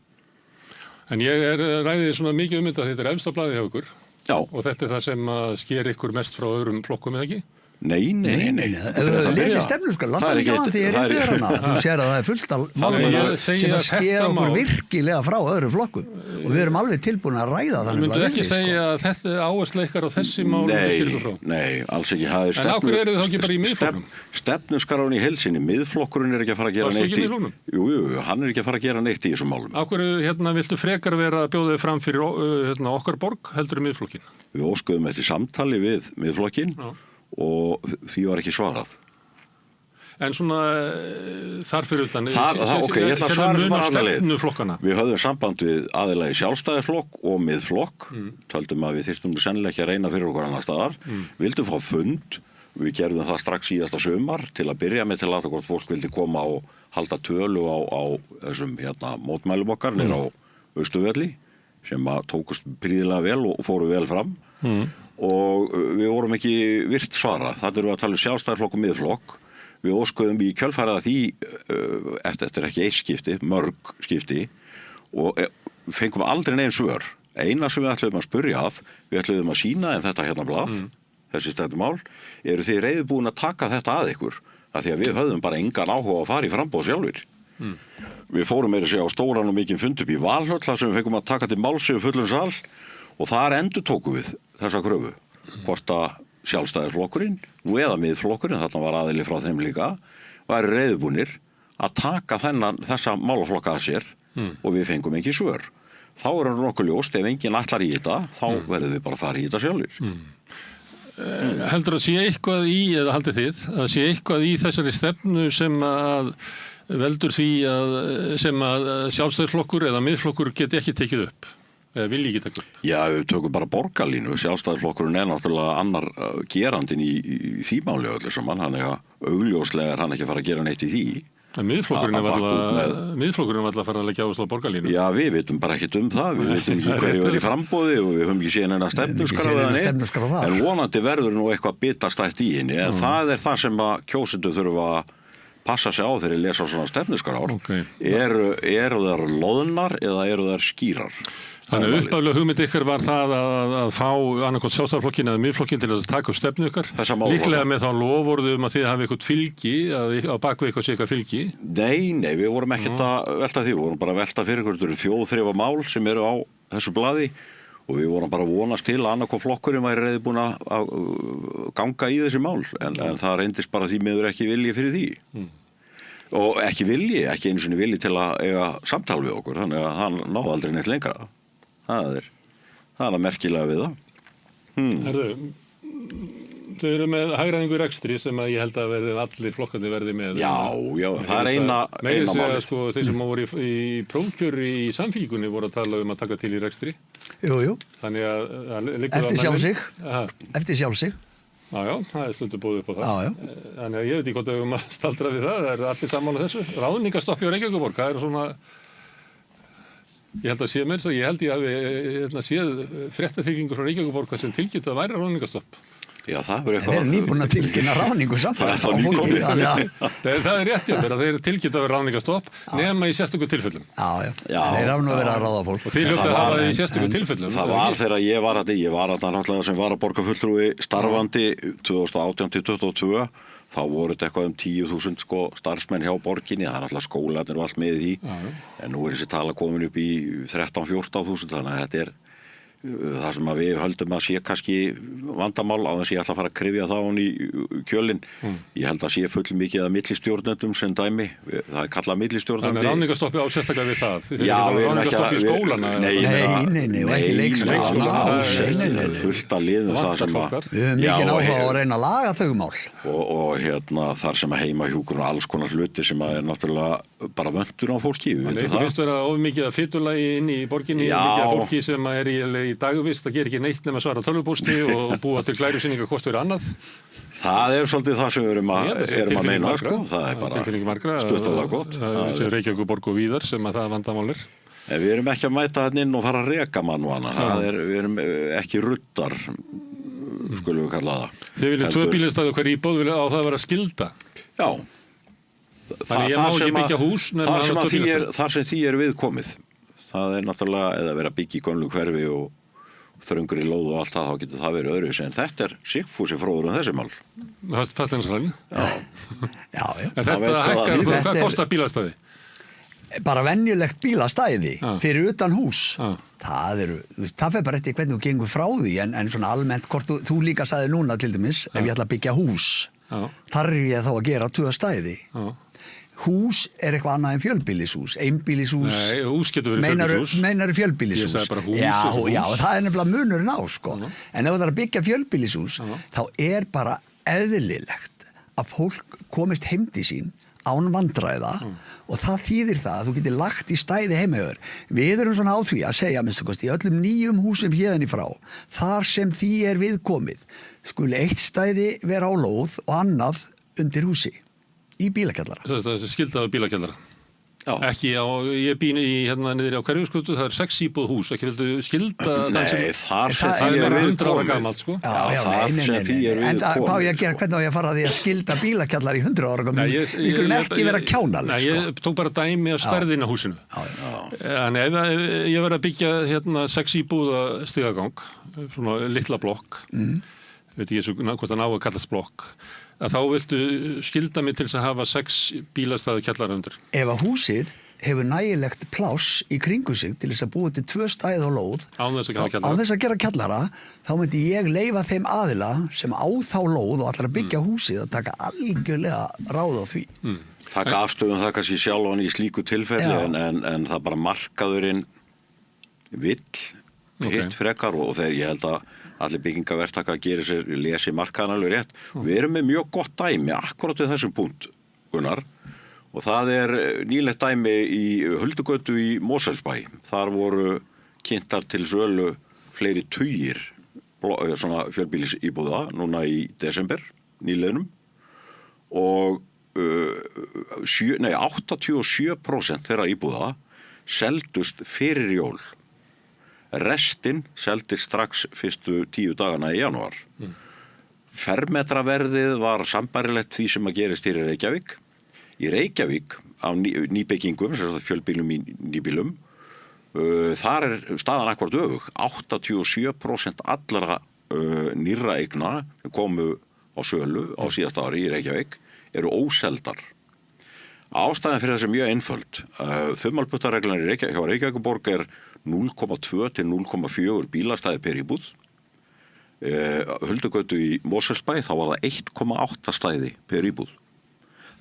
En ég ræðið svona mikið þetta, þetta efst á blaði hjá ykkur.
Já.
Og þetta það sem sker ykkur mest frá öðrum flokkum eða ekki?
Nei.
Lesi stefnuskrá, lasta ekki á hann því ég er eftir hana. Þú sér að það fyrir fullt málum sem að skera okkur virkilega frá öðrum flokkum og við erum alveg tilbúin að ræða þannig.
Myndu ekki segja að þetta áhersla ykkar á þessi mál
Nei, alls ekki.
En af hverju eru þið þá ekki bara í miðflokknum?
Stefnuskrán í heilsinni, miðflokkurinn er ekki að fara að gera neitt í. Jú, hann er ekki að fara að gera neitt í þessum málum.
Af hverju viltu frekar vera að bjóða þig fram fyrir okkar borg heldur miðflokkin?
Við óskuðum eftir samtali við miðflokkin og því var ekki svarað.
En svona þar fyrir utan
ég ætla að svara sem bara allaveg. Við höfðum samband við aðila í sjálfstæðisflokk og miðflokk, töldum að við þyrftum sennilega ekki að reyna fyrir okkur annar staðar, vildum fá fund, við gerðum það strax síðasta sumar til að byrja með til að hvort fólk vildi koma og halda tölu á þessum mótmælum okkar niður á Austurvelli sem tókust prýðilega vel og fóru vel fram. Og við vorum ekki virt svara. Það eru að tala um sjálfstæðisflokk og miðflokk. Við óskuðum í kjölfarið að því eftir ekki eitt skipti, mörg skipti og fengum aldrei neinn svör. Eina sem við ætluðum að spyrja við ætluðum að sýna þetta blað, þessi stefnumál, eru þið reiðubúin að taka þetta að ykkur? Af því að við höfðum bara engan áhuga að fara í framboð sjálfur. Við fórum meira sig á stóran og mikinn fund upp í Valhöll þar sem við fengum að taka til máls yfir fullum sal og þar endurtókum við þessa kröfu. Hvort að sjálfstæðisflokkurinn, nú eða miðflokkurinn, þarna var aðili frá þeim líka, væri reiðubúnir að taka þessa málaflokka að sér og við fengum ekki svör. Þá er nokkuð ljóst, ef enginn ætlar í þetta, þá verðum við bara að fara í þetta sjálfur.
Heldur að sé eitthvað í, eða haldið þið, að sé eitthvað í þessari stefnu sem að veldur því sem að sjálfstæðisflokkur eða miðflokkur geti ekki tekið upp? Eða vilji ekki taka upp?
Já, við tökum bara borgarlínu. Sjálfstæðisflokkurinn er náttúrulega annar gerandinn í því máli öllu saman. Hann augljóslega hann ekki að fara að gera neitt í því.
Miðflokkurinn var alltaf að fara að leggja áherslu á borgarlínu.
Já, við vitum bara ekkert það. Við vitum ekki hverju er í framboði og við höfum ekki séð neina stefnuskrá eða neitt. En vonandi verður nú eitthvað bitastætt í henni. En það er það sem að kjósendur þurfa að passa sig á þegar ég lesa svona stefnuskrár. Eru þær loðnar eða eru þær skýrar?
Þannig uppaflega hugmynd ykkar var það að fá annarkot sjálfstæðisflokkin eða miðflokkin til að taka upp stefnu ykkar. Líklega með þá loforðum að þið hafi eitthvað fylgi, að á bakvið eitthvað sé eitthvað fylgi.
Nei, við vorum ekkert að velta því. Við vorum bara að velta fyrir ykkur þjóðþrifa mál sem eru á þessu blaði og við vorum bara að vonast til að annarkot flokkurinn væri reiðbúin að ganga í þessi mál. En það reyndist bara því miður ekki vilji fyrir því. Og ekki einu sinni vilji til að eiga samtal við okkur, þannig að hann náði aldrei neitt lengra. Það er að merkilega við það.
Herðu, þau eru með hagræðingu í rekstri sem að ég held að allir flokkandi verði með.
Já, það er eina málið.
Þeir sem voru í prófkjöri í Samfylkingunni voru að tala um að taka til í rekstri.
Jú.
Þannig að
eftir sjálf sig.
Já, það er stundu búið upp á það.
Já.
Þannig að ég veit ekki hvort við að staldra við það. Það er allir sammála þessu. Ráðningarstoppi á Reykjavíkurborg, það er svona... Ég held að ég hafi séð fréttatilkynningu frá Reykjavíkurborg þar sem tilkynnt að væri ráðningarstopp.
Já, það verður
eitthvað... Þeir eru nýbúin að tilkynna ráðningu samt.
Það er nýkomið. Það er rétt, já, þeir eru tilkynnt að vera ráðningarstopp nema í sérstöku tilfellum.
Já. Þeir hafa nú verið að ráða fólk.
Og þeir hljóta að hafa það í sérstöku tilfellum.
Það var þegar ég var náttúrulega sem varaborgarfulltrúi starfandi 2018-2022. Þá voru þetta eitthvað 10.000 starfsmenn hjá borginni, það er alltaf skólarnir og allt með því. En nú er þessi tala komin upp í 13-14.000, þannig að þetta er það sem að við höldum að sé kannski vandamál á þess að ég ætla að fara að kryfja það án í kjölinn. Ég held að sé full mikið að millistjórnendum sem dæmi. Það er kallað millistjórnandi.
Þannig að ráðningarstoppi á sérstaklega við það.
Já, við erum ekki að...
skólana.
Nei, og ekki
leikskóla. Fullt að liðum það sem að...
Við höfum mikið áhuga að reyna að laga þau mál.
Og þar sem að heimahjúkur og alls konar hluti sem að er náttúrulega bara vöntur á fólki.
Þannig að finnst vera of mikið að fytulagi inn í borginni, mikið af fólki sem er í dagvist, það gerir ekki neitt nema svara tölvupósti og búa til glærusýningar hvort verið annað.
Það er svolítið það sem við erum að meina, sko. Það er bara stuttulega gott.
Það er Reykjavíkurborg og víðar sem að það vandamálir.
Við erum ekki að mæta hann inn og fara að reka mann og annað. Við erum ekki ruddar, skulum við kalla það.
Þið viljum 2 bílastæði hver íbúð á það að vera skylda.
Já.
Þannig ég má ekki byggja hús
þar sem því er viðkomið. Það er náttúrulega eða vera byggja í gömlu hverfi og þröngur í lóð og allt það, þá getur það verið öðruvísi, en þetta er Sigfúsi fróður þessi mál.
Fasteignasalinn?
Já.
En þetta hækkar, hvað kostar bílastæði?
Bara venjulegt bílastæði fyrir utan hús. Það fer bara eftir hvernig þú gengur frá því, en svona almennt, hvort þú líka sagði núna til dæmis, ef ég ætla að byggja hús, þarf ég þá að gera 2 stæði. Hús er eitthvað annað en fjölbýlishús, einbýlishús.
Nei, hús getur verið fjölbýlishús.
Meinar fjölbýlishús.
Ég sagði bara hús.
Já, það er nefnilega munurinn á, sko. En ef það er að byggja fjölbýlishús, þá er bara eðlilegt að fólk komist heim til sín án vandræða og það þýðir það að þú getur lagt í stæði heimauður. Við erum svona á því að segja, minnst að í öllum nýjum húsum hérðan í frá, þar sem því er viðkomið, skuli eitt stæði vera á lóð og annað undir húsi. Í bílakjallara.
Það er skildaðu bílakjallara. Já. Ekki ég býn niður á Hverfisgötu, það er 6 íbúð hús, ekki vildu skilda
það sem
það er bara 100 ára gamalt, sko.
En hvað á ég að gera, hvernig á ég að fara því að skilda bílakjallara í 100 ára gamalt? Við skulum ekki vera kjánaleg,
sko. Ég tók bara dæmi af stærðina húsinu. En ef ég verið að byggja 6 íbúða stigagang, svona litla blokk, veit ekki hvort það ná að kallast blokk, að þá viltu skilda mig til þess að hafa 6 bílastæði kjallara undir.
Ef að húsið hefur nægilegt pláss í kringu sig til þess að búa til 2 stæði á lóð án þess að gera kjallara, þá myndi ég leyfa þeim aðila sem á þá lóð og allar að byggja húsið að taka algjörlega ráð á því.
Taka afstöðum það kannski sjálfan í slíku tilfelli en það bara markaðurinn vill hitt frekar og þegar ég held að allir byggingaverktaka gerir sér lesi markaðan alveg rétt. Við erum með mjög gott dæmi akkurat við þessum punkt, Gunnar, og það er nýlegt dæmi í Huldugötu í Mosfellsbæ. Þar voru kynntar til sölu fleiri tugir svona fjölbýlisíbúða núna í desember, nýleginum, og 87% þeirra íbúða seldust fyrir jól. Restin seldist strax fyrstu 10 dagana í janúar. Fermetraverðið var sambærilegt því sem að gerist hér í Reykjavík. Í Reykjavík á nýbyggingum, fjölbýlum í nýbýlum, þar er staðan akkúrat öfug. 87% allara nýrra eigna komu á sölu á síðasta ári í Reykjavík eru óseldar. Ástæðan fyrir þessi mjög einföld. Þumalputtareglan hjá Reykjavíkurborg er 0,2 til 0,4 bílastæði per íbúð. Huldugötu í Mosfellsbæ þá var það 1,8 stæði per íbúð.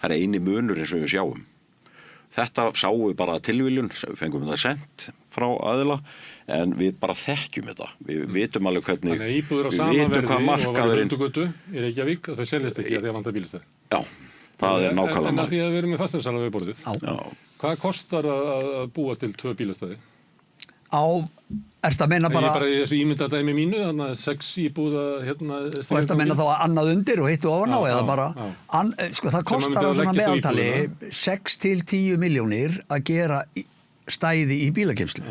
Það er eini munur eins og við sjáum. Þetta sáum við bara tilviljun, fengum við það sent frá aðila, en við bara þekkjum þetta. Við vitum alveg hvernig, við vitum hvað markaðurinn...
Þannig að íbúður á sama verði og var í Huldugötu í Reykjavík og þau seljast ekki að því að vanta bílastæði.
Já, það er nákvæmlega.
En að því að við erum með fasteignasala við borðið. Hvað kostar að búa til 2 bílastæði?
Ertu að meina bara...
Ég bara í þessu ímyndadæmi mínu, þannig að 6 íbúða hérna...
Og ertu að meina þá annað undir og hittu ofan á eða bara... Sko það kostar á svona meðaltali 6 til 10 milljónir að gera stæði í bílageymslu.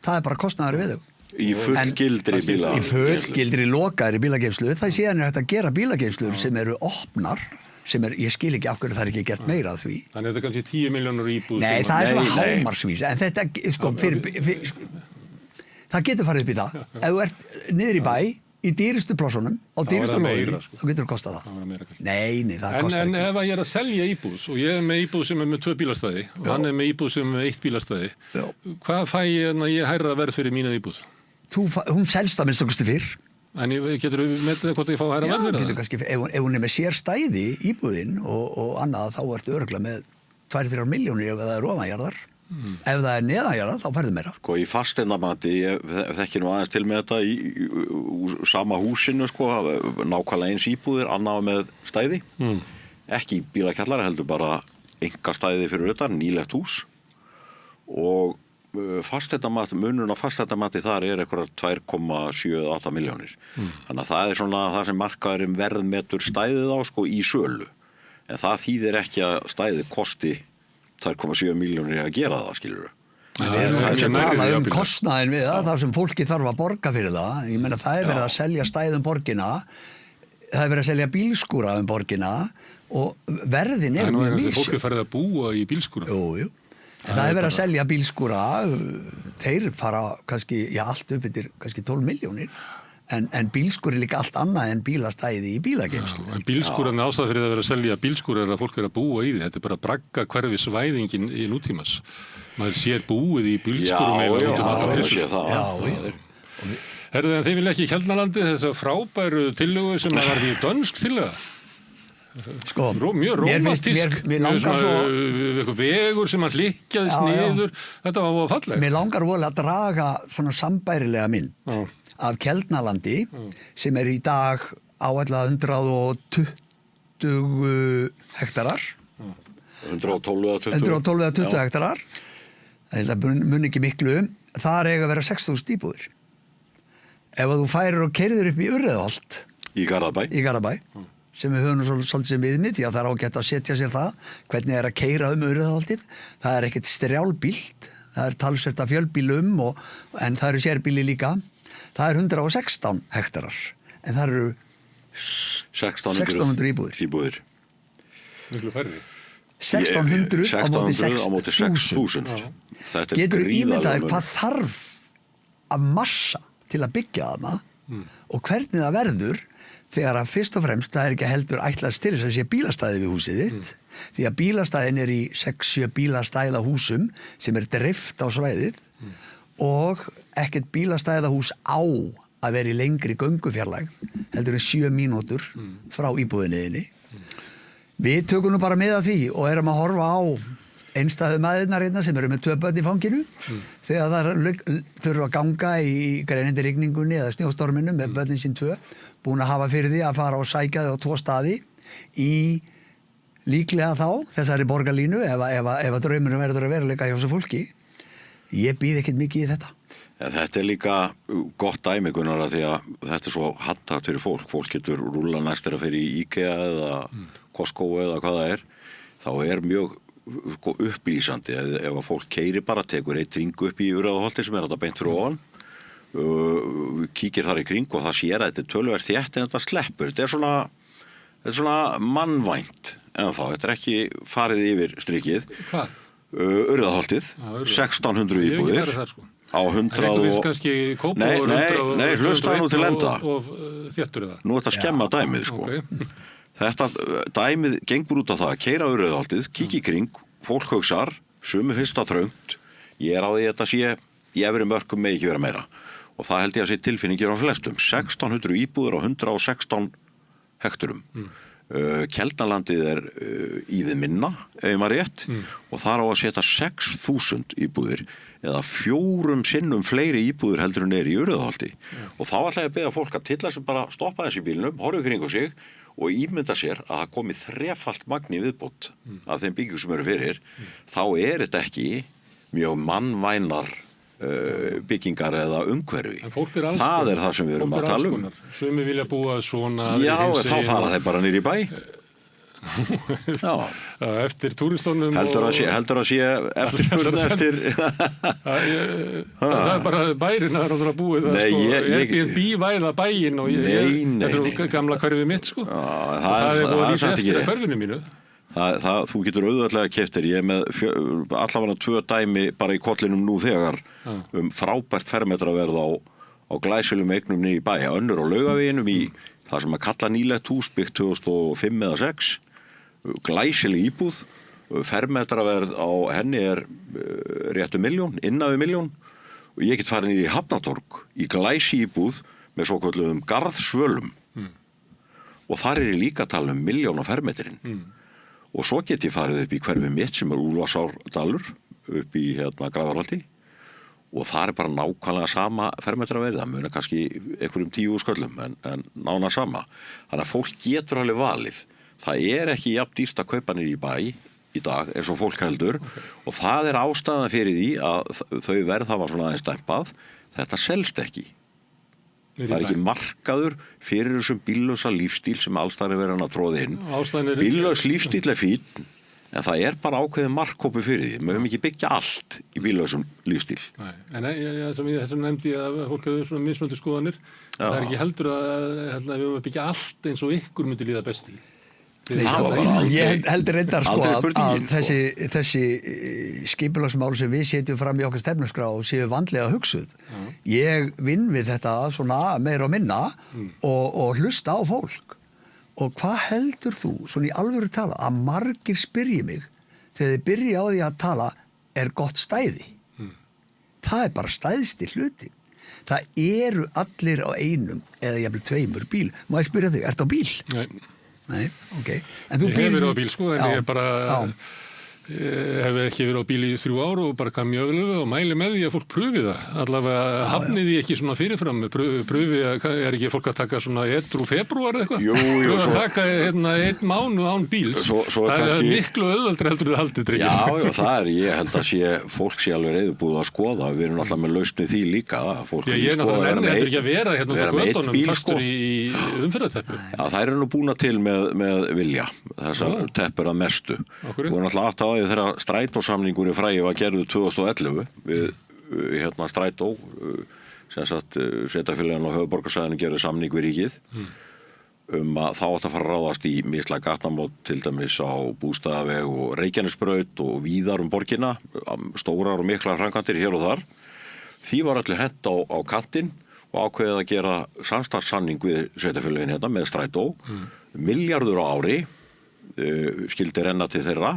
Það er bara kostnaður við þau.
Í fullgildri bílageymslu.
Í fullgildri lokaðri bílageymslu. Það síðan er hægt að gera bílageymslur sem eru opnar, sem ég skil ekki af hverju það er ekki gert meira af því.
Þannig að þetta er kannski 10 milljónur íbúð.
Nei, það er svona hámarsvís. En þetta, sko, það getur farið upp í það. Ef þú ert niður í bæ, í dýrustu plássunum, á dýrustu lóðinu, þá getur þú kostað það. Nei, það kostar ekki.
En ef ég er að selja íbúð, og ég er með íbúð sem er með 2 bílastæði, og hann er með íbúð sem er með 1 bílastæði, hvað fæ ég en að ég hærra verð fyrir mína íbúð?
Hún selst að minnst okkur fyrr.
En getur þú metið hvort ég fá hærra verð fyrir það?
Getur kannski, ef hún er með sér stæði íbúðin og annað, þá ertu örugglega með 2-3 milljónir ef það er ofanjarðar. Ef það er neðanjarðar, þá færðu meira.
Sko í fasteignamati, ég þekki nú aðeins til með þetta í sama húsinu, sko, nákvæmlega eins íbúðir, annað með stæði. Ekki bílakjallara, heldur bara einkastæði fyrir utan, nýlegt hús. Og munurinn á fasteignamati þar er eitthvað 2,78 milljónir. Þannig að það er svona það sem markaðurinn verðmetur stæðið á, sko, í sölu. En það þýðir ekki að stæðið kosti 2,7 milljónir að gera það, skilur við.
Það sem tala kostnaðin við það, þar sem fólki þarf að borga fyrir það. Ég meina, það er verið að selja stæðum borgina, það er verið að selja bílskúra borgina og verðin er mjög misjafn.
Fólk er farið að búa í bílskúra.
Jú. En það er verið að selja bílskúra, þeir fara kannski, allt upp yfir kannski 12 milljónir. En bílskúr er líka allt annað en bílastæði í bílageymslu.
En bílskúran er ástæða fyrir að vera að selja bílskúr er að fólk er að búa í því. Þetta er bara bragga hverfi svæðingin í nútímas. Maður sér búið í bílskúrum eða út allar trissur. Herðu, en þið vil ekki Keldnalandi þessa frábæru tillögu sem var því dönsk tillaga?
Sko,
mjög rómantísk.
Mér langar
svo... vegur sem hann hlykkjaðist niður. Þetta var fallegt.
Mér langar voru að draga svona sambærilega mynd af Keldnalandi sem er í dag áætlað 120 hektarar
112
eða 20 hektarar það mun ekki miklu þar eiga að vera 6.000 íbúðir ef að þú færir og keyrðir upp í Urriðaholt
í Garðabæ
sem við höfum svolítið sem viðmið því að það er ágætt að setja sér það hvernig er að keyra Urriðaholtið það er ekkert strjálbílt það er talsvert af fjölbílum en það eru sérbíli líka það er 116 hektarar en það eru 1600 íbúðir.
Miklu færri.
1600 á móti 6.000. Getur ímyndaðir hvað þarf að massa til að byggja þarna og hvernig það verður þegar að fyrst og fremst það er ekki heldur ætlast til þess að sé bílastæði við húsið þitt því að bílastæðin er í 6-7 bílastæða húsum sem er dreift á svæðið og ekkert bílastæðahús á að vera í lengri göngufjarlæg heldur en 7 mínútur frá íbúðinniðinni. Við tökum nú bara með að því og erum að horfa á einstæðu maðurnar hérna sem eru með 2 börn í fanginu þegar það þurfa að ganga í greinandi rigningunni eða snjóstorminu með börnin sín 2 búin að hafa fyrir því að fara og sækja þau á 2 staði í líklega þá þessari borgarlínu ef draumurinn verður að veruleika hjá þessu fólki. Ég býð ekkert mikið í þetta.
Þetta er líka gott dæmi Gunnar því að þetta er svo handhægt fyrir fólk. Fólk getur rúlla næst þeirra fyrir IKEA eða Costco eða hvað það er. Þá er mjög upplýsandi ef að fólk keyrir bara, tekur eitt hring upp í Urriðaholti sem er þetta beint fyrir ofan, kíkir þar í kring og það sér að þetta er töluvert þétt en þetta sleppur. Þetta er svona mannvænt en þá, þetta er ekki farið yfir strikið.
Hvað?
Urriðaholtið, 1600 íbúðir á 100 og... Nei, hlusta nú til enda.
Þéttur það?
Nú er þetta að skemma dæmið, sko. Þetta dæmið gengur út á það að keyra Urriðaholtið, kíkja í kring, fólk hugsar, sumi finnst það þröngt, ég er á því að þetta sé, í efri mörkum með ekki vera meira. Og það held ég að sé tilfinningir á flestum. 1600 íbúðir á 116 hekturum. Keldnalandið er ívið minna ef maður rétt og þar á að setja 6.000 íbúðir eða 4 sinnum fleiri íbúðir heldur en er í Urriðaholti og þá ætla ég að beða fólk að tilla sem bara stoppa þessi bílnum, horfa kring á sig og ímynda sér að það komi 3-falt magn í viðbót af þeim byggjum sem eru fyrir þá er þetta ekki mjög mannvænar byggingar eða umhverfi.
Það
er það sem við erum að tala um.
Sumi vilja búa svona...
Já, þá fara þeir bara niður í bæ.
Eftir túristónum...
Heldur að sé eftirspurn eftir...
Það bara bærin að það búið það, Airbnb væða bæinn og þetta gamla hverfið mitt, sko. Það er búið líka eftir hverfinu mínu.
Þú getur auðvitað keftir, ég er með allavega 2 dæmi bara í kollinum nú þegar frábært fermetraverð á glæsilegum eignum niður í bæ, önnur á Laugaveginum í það sem að kalla nýlegt hús byggt 2005 eða 6, glæsileg íbúð, fermetraverð á henni er réttu 1 milljón, innan við 1 milljón og ég get farið niður í Hafnatorg í glæsi íbúð með svo kölluðum garðsvölum og þar er ég líka að tala 1 milljón á fermetrinn. Og svo get ég farið upp í hverfi mitt sem er Úlfarsárdalur upp í Grafarholti og það er bara nákvæmlega sama fermetraverð, það munar kannski einhverjum 10 sköllum en nána sama. Þannig að fólk getur alveg valið. Það er ekki jafn dýrt að kaupa niður í bæ í dag eins og fólk heldur og það er ástæðan fyrir því að þau verð hafa svona aðeins dempað, þetta selst ekki. Það er ekki markaður fyrir þessum bíllausa lífstíl sem allstar er verið að tróða inn. Bíllaus lífstíl er fín, en það er bara ákveðið markhópu fyrir því. Við höfum ekki byggja allt í bíllausum lífstíl.
En þetta nefndi ég að fólk hefur svona mismunandi skoðanir. Það er ekki heldur að við höfum að byggja allt eins og ykkur myndi líða best í.
Ég heldur reyndar sko að þessi skipulagsmál sem við setjum fram í okkar stefnusgrá séu vandlega hugsuð. Ég vinn við þetta svona meira og minna og hlusta á fólk. Og hvað heldur þú, svona í alvöru tala, að margir spyrji mig þegar þið byrja á því að tala er gott stæði? Það er bara stæðsti hluti. Það eru allir á einum eða jafnvel 2 bíl. Má ég spyrja þig, ertu á bíl? Nei, ok.
Ég hef verið á bíl, sko, en ég bara hef ekki verið á bíl í 3 ár og bara kam mjög vel og mæli með því að fólk pröfi það. Allavega hafnið því ekki svona fyrirfram, pröfi er ekki fólk að taka svona edru febrúar eða eitthvað? Jú. Að taka 1 mánuð án bíls. Það er miklu auðveldri heldur þið haldið tryggir.
Já, það er, ég held að fólk sé alveg reiðubúið að skoða. Við erum alltaf með lausnið því líka.
Ég er náttúrulega heldur ekki að vera hérna á götunum fastur í umferðarteppu.
Já, það eru nú búna til með vilja, þessar teppur að mestu. Þú er náttúrulega þegar strætósamningur í fræði var gerður 2011 við strætó sem sagt sveitarfélaginu og höfuðborgarsvæðinu gerðu samning við ríkið að þá átt að fara að ráðast í mislæg gatnamót til dæmis á Bústaðaveg og Reykjanesbraut og víðar borgina, stórar og miklar framkvæmdir hér og þar. Því var allir hent á kantinn og ákveðið að gera samstarfssamning við sveitarfélaginu hérna með strætó, milljarður á ári skildi renna til þeirra.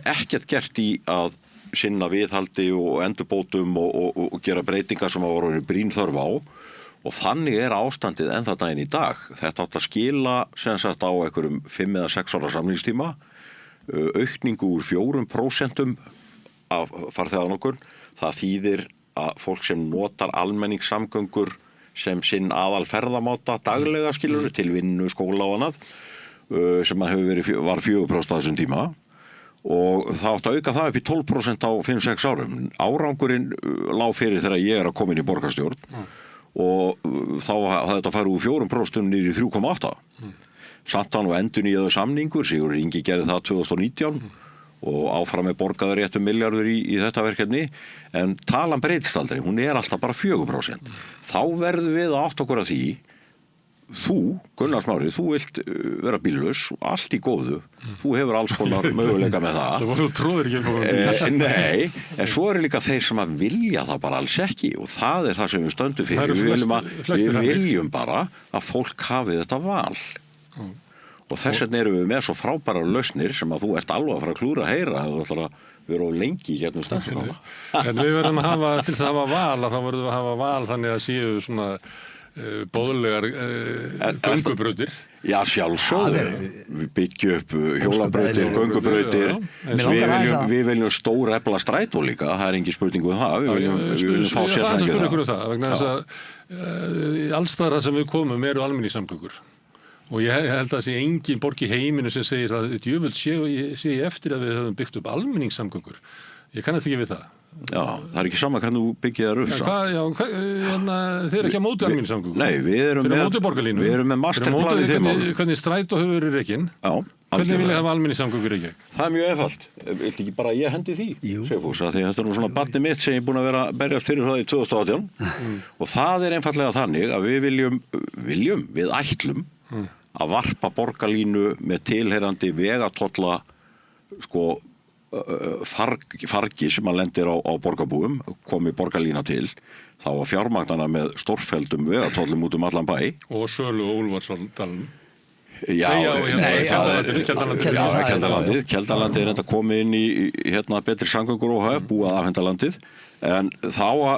Ekkert gert í að sinna viðhaldi og endurbótum og gera breytingar sem voru brýn þörf á og þannig er ástandið ennþá daginn í dag. Þetta átt að skila sem sagt á einhverjum 5 eða 6 ára samningstíma, aukningu úr 4% af farþeganokkur. Það þýðir að fólk sem notar almenningssamgöngur sem sinn aðal ferðamáta daglega skilur til vinnu, skóla og annað sem var 4% á þessum tíma og það átti að auka það upp í 12% á 5-6 árum. Árangurinn lá fyrir þegar ég er að koma inn í borgarstjórn og þá hafði þetta farið úr 4% niður í 3,8. Samt hann og endurnýjaður samningur, Sigurður Ingi gerði það 2019 og áfram með borgaður réttum milljarður í þetta verkefni en talan breytist aldrei, hún er alltaf bara 4%. Þá verðum við að átta okkur að því þú, Gunnar Smári, þú vilt vera bíllaus, allt í góðu, þú hefur alls konar möguleika með það.
Það voru trúður ekki
Nei, en svo eru líka þeir sem að vilja það bara alls ekki og það er það sem við stöndum fyrir. Við viljum bara að fólk hafi þetta val. Og þess vegna erum við með svo frábærar lausnir sem að þú ert alveg að fara að klúra að heyra að þú ætlar að vera á lengi hérna stefnum.
En við verðum að hafa, til þess að hafa val, þá verðum við að hafa val þannig að séu svona boðlegar göngubrautir.
Já, sjálfsögðu. Við byggjum upp hjólabrautir, göngubrautir. Við viljum stór efla strætó líka, það er engin spurning um það. Við viljum fá sérfræðinga
það. Vegna þess að alls þar sem við komum eru almenningssamgöngur. Og ég held að það sé engin borg í heiminu sem segir að djöfull sé ég eftir að við höfum byggt upp almenningssamgöngur. Ég kannast ekki við það.
Já, það er ekki sama hvernig þú byggir það upp samt.
Þið eru ekki að móti almenningssamgöngur.
Nei, við erum með masterplan í þeim málum.
Hvernig strætó hefur verið rekinn?
Já.
Hvernig vil ég hafa almenningssamgöngur í Reykjavík?
Það er mjög einfalt. Viltu ekki bara ég hendi því? Sigfús, því þetta er nú svona barnið mitt sem ég er búin að vera að berjast fyrir það í 2018 og það er einfallega þannig að við ætlum að varpa borgarlínu með tilheyrandi vegatolla fargi sem að lendir á borgarbúum, komi borgarlína til, þá að fjármagnana með stórfeldum vegatollum út allan bæ.
Og Sölu og Úlfarsdalnum.
Kjeldalandið er enda komið inn í betri samgöngur og búið að afhenda landið, en þá að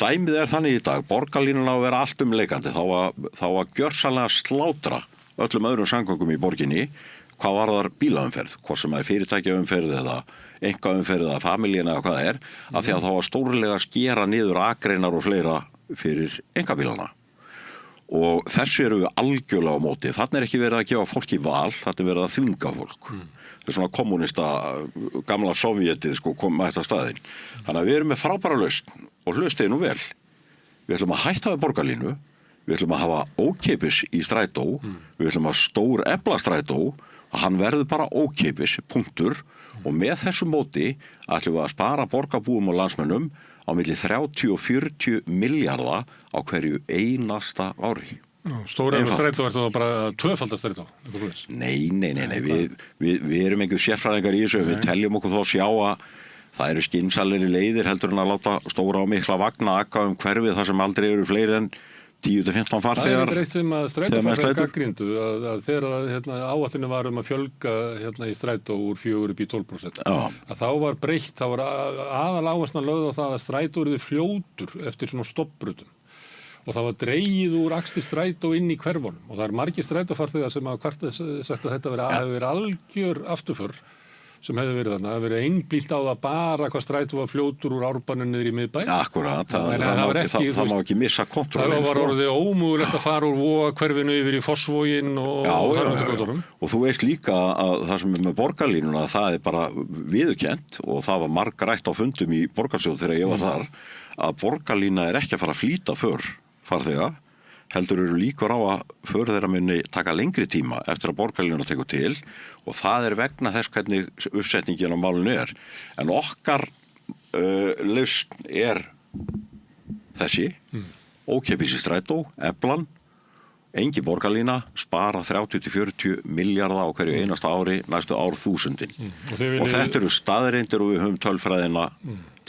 dæmið er þannig í dag, borgarlínan á að vera allt leikandi, þá að gjörsamlega slátra öllum öðrum samgöngum í borginni, hvað varðar bílaumferð, hvort sem er fyrirtækjaumferð eða einkaumferð eða familjín eða hvað það er, af því að þá að stórlega skera niður akreinar og fleira fyrir einkabílana. Og þessu eru við algjörlega á móti. Þarna er ekki verið að gefa fólki val, þarna er verið að þvinga fólk. Það er svona kommunista, gamla sovjetið koma þetta staðinn. Þannig að við erum með frábæra lausn og hlustið nú vel. Við ætlum að hætta við borgarlínu, við ætlum að hafa ókeypis í strætó, við ætlum að stór efla strætó, að hann verður bara ókeypis, punktur, og með þessu móti ætlum við að spara borgarbúum og landsmönnum á milli 30 og 40 milljarða á hverju einasta ári.
Stóra strætó er það bara tvöfaldar strætó?
Nei, við erum einhver sérfræðingar í þessu, við teljum okkur þó að sjá að það eru skynsamlegri leiðir heldur en að láta stóra og mikla vagna aka hverfið þar sem aldrei eru fleiri en 10-15 farþegar.
Það er eitt sem að strætófarþegar gagnrýndu að þegar áætlunum var að fjölga í strætó úr 4 upp í 12%. Að þá var breytt, þá var aðal áherslan lögð á það að strætó eruði fljótur eftir svona stoppbrutum. Og það var dregið úr akstri strætó inn í hverfunum. Og það er margir strætófarþegar sem hafa sagt að þetta hefur verið algjör afturför sem hefði verið þarna, það hefði verið einblínt á það bara hvað strætó var fljótur úr árbanu niður í miðbæ.
Akkurat, það má ekki missa kontrollin.
Það var orðið ómögulegt að fara úr Vogahverfinu yfir í Fossvoginn og þar undir götunum.
Og þú veist líka að það sem er með borgarlínuna, það er bara viðurkennt og það var margrætt á fundum í borgarsjóð þegar ég var þar, að borgarlína er ekki að fara að flýta farþega, heldur eru líkur á að för þeirra muni taka lengri tíma eftir að borgarlínan tekur til og það er vegna þess hvernig uppsetningin á málinu er. En okkar lausn er þessi, ókeypis í strætó, eflan, engin borgarlína, spara 30-40 milljarða á hverju einasta ári næstu árþúsundin. Og þetta eru staðreyndir og við höfum tölfræðina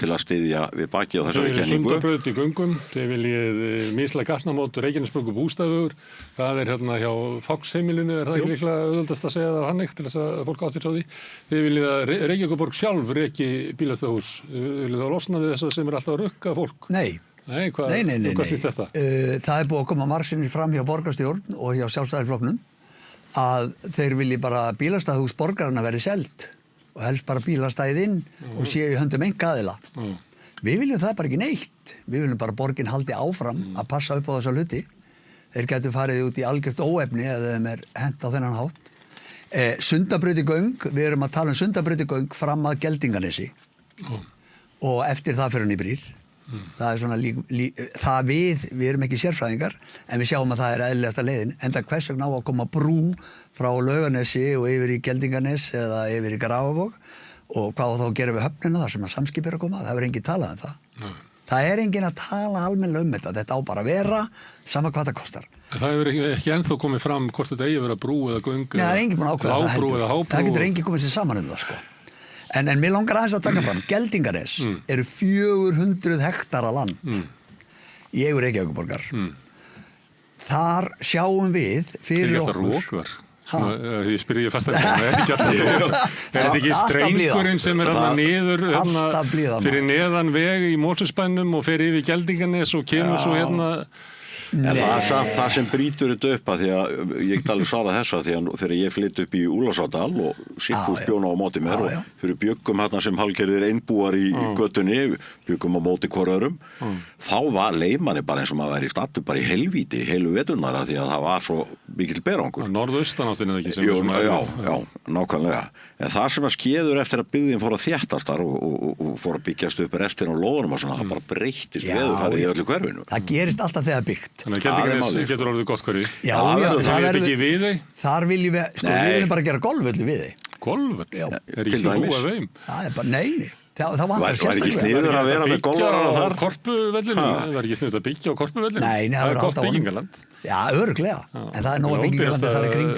til að styðja við bakið á þessari kenningu.
Sundabraut í göngum, þið viljið mislæg gatnamót Reykjanesbrúku bústafur, það er hérna hjá Fox-heimilinu, er það ekki líklega auðveldast að segja það hannig til þess að fólk áttir á því. Þið viljið að Reykjavíkurborg sjálf reki bílastæðahús, viljið þá losna við þess sem er alltaf að rukka fólk?
Nei.
Hvað snýst þetta?
Það er búið að koma margsinnis fram hjá borgarstjórn og hjá Sjálfstæðisflokknum að þeir vilji bara bílastæðahús borgarana verið selt og helst bara bílastæðið inn og séu í höndum einkaaðila. Við viljum það bara ekki neitt. Við viljum bara borgin haldi áfram að passa upp á þessa hluti. Þeir getur farið út í algjört óefni eða þeim er hent á þennan hátt. Sundabrautigöng, við erum að tala um Sundabrautigöng fram að Geldinganesi og eftir það fyrir hann í Brýr. Það er svona við erum ekki sérfræðingar en við sjáum að það er eðlilegasta leiðin enda hvers vegna á að koma brú frá Laugarnesi og yfir í Geldinganes eða yfir í Grafavog og hvað á þá að gera við höfnina þar sem að samskip er að koma, það er enginn talað um það. Það er enginn að tala almennilega þetta á bara að vera sama hvað það kostar.
Það hefur ekki ennþá komið fram hvort þetta eigi að vera brú eða göng
það er enginn búin að ákveða það heldur. Það getur enginn komið sér saman það sko. En mér langar aðeins að taka fram, Geldinganes eru 400 hektara land í eigu Reykjavíkurborgar. Þar sjáum við fyrir okkur.
Því spyrir ég fast að er þetta ekki strengurinn sem er þarna niður fyrir neðan veg í Mosfellsbænum og fer yfir Geldinganes og kemur svo
En það sem brýtur þetta upp að því að ég get alveg svara þessa því að þegar ég flytt upp í Úlfarsárdal og Sigfús bjóna á móti mér og fyrir bjöggum hérna sem hálfgerðir einbúar í göttunni, bjöggum á móti hvoröðrum, þá var leimanni bara eins og maður væri stattur bara í helvíti, heilu veturnar því að það var svo mikill berangur.
Norðaustanáttin eða ekki sem
Já, nákvæmlega. En það sem að skeður eftir að byggðin fór að þéttast þar og fór að byggjast upp restin á lóðunum og svona, það bara breyttist veðurfarið í öllu hverfinu.
Það gerist alltaf þegar byggt.
Þannig að Geldinganes getur orðið gott hverju.
Já,
það er ekki við þig.
Þar viljum við, við viljum bara gera golfvöllu við þig.
Golfvöll? Er ekki hlúa þeim?
Það er bara, nei. Það
var ekki sniður að vera með golfarana þar?
Korpuvellinu? Var ekki sniður að byggja á Korpuvellinu?
Nei,
það er gott byggingaland.
Já, öruglega. En það er nóga byggingaland þar í kring.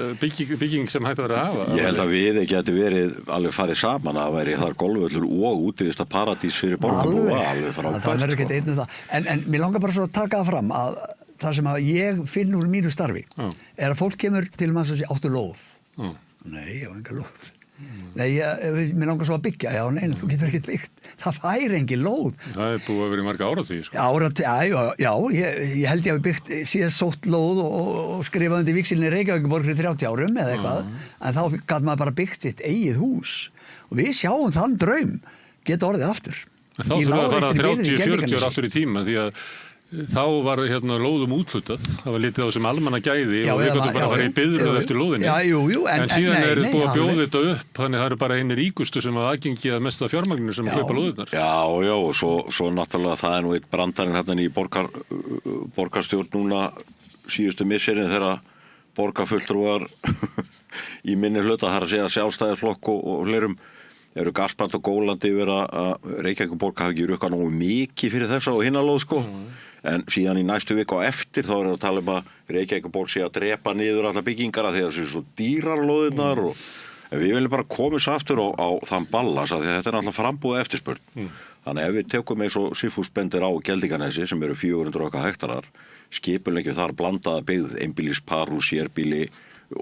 Bygging sem hægt að vera að hafa.
Ég held að við geti verið alveg farið saman að væri þar golfvöllur og útivista paradís fyrir borgarbúa.
Það verður ekki einn um það. En mér langar bara svo að taka það fram að það sem að ég finn úr mínu starfi er að fólk kemur til maður sem sé áttu lóð. Nei, ég á enga lóð. Nei, mér langar svo að byggja, já, nei, þú getur ekkert byggt. Það fær engin lóð.
Það er búið að vera í marga áratugir, sko.
Já, ég held ég hafi byggt síðan sótt lóð og skrifað undir víxilin í Reykjavíkurborg fyrir 30 árum eða eitthvað, en þá gat maður bara byggt sitt eigið hús. Og við sjáum þann draum geta orðið aftur.
Þá þurfum við að fara 30-40 ára aftur í tíma, því að þá var lóðum úthlutað, það var litið á sem almanna gæði og við gotum bara að fara í biðröð eftir lóðinni. En síðan er búið að bjóða þetta upp, þannig það eru bara einir ríkustu sem að aðgengi að mesta fjármagninu sem kaupa lóðirnar.
Já, og svo náttúrulega það er nú eitt brandarinn hérna í borgarstjórn núna síðustu misserinn þegar borgarfulltrúar í minni hluta, það er að segja Sjálfstæðisflokk og fleirum eru Gaspart og Gólandi yfir að Reykjavíkurborg hafi ekki rukkað nógu mikið fyrir þessa og hinna lóð, sko. En síðan í næstu viku á eftir þá er að tala að Reykjavíkurborg sé að drepa niður alla byggingar að því að það sé svo dýrar lóðirnar og við viljum bara komast aftur á þann ballas að þetta er alltaf frambúð eftirspurn. Þannig ef við tekum eins og Sigfús bendir á Geldinganesi sem eru 400 okkar hektarar, skipuleggjum þar blandaða byggð, einbýlispar, sérbýli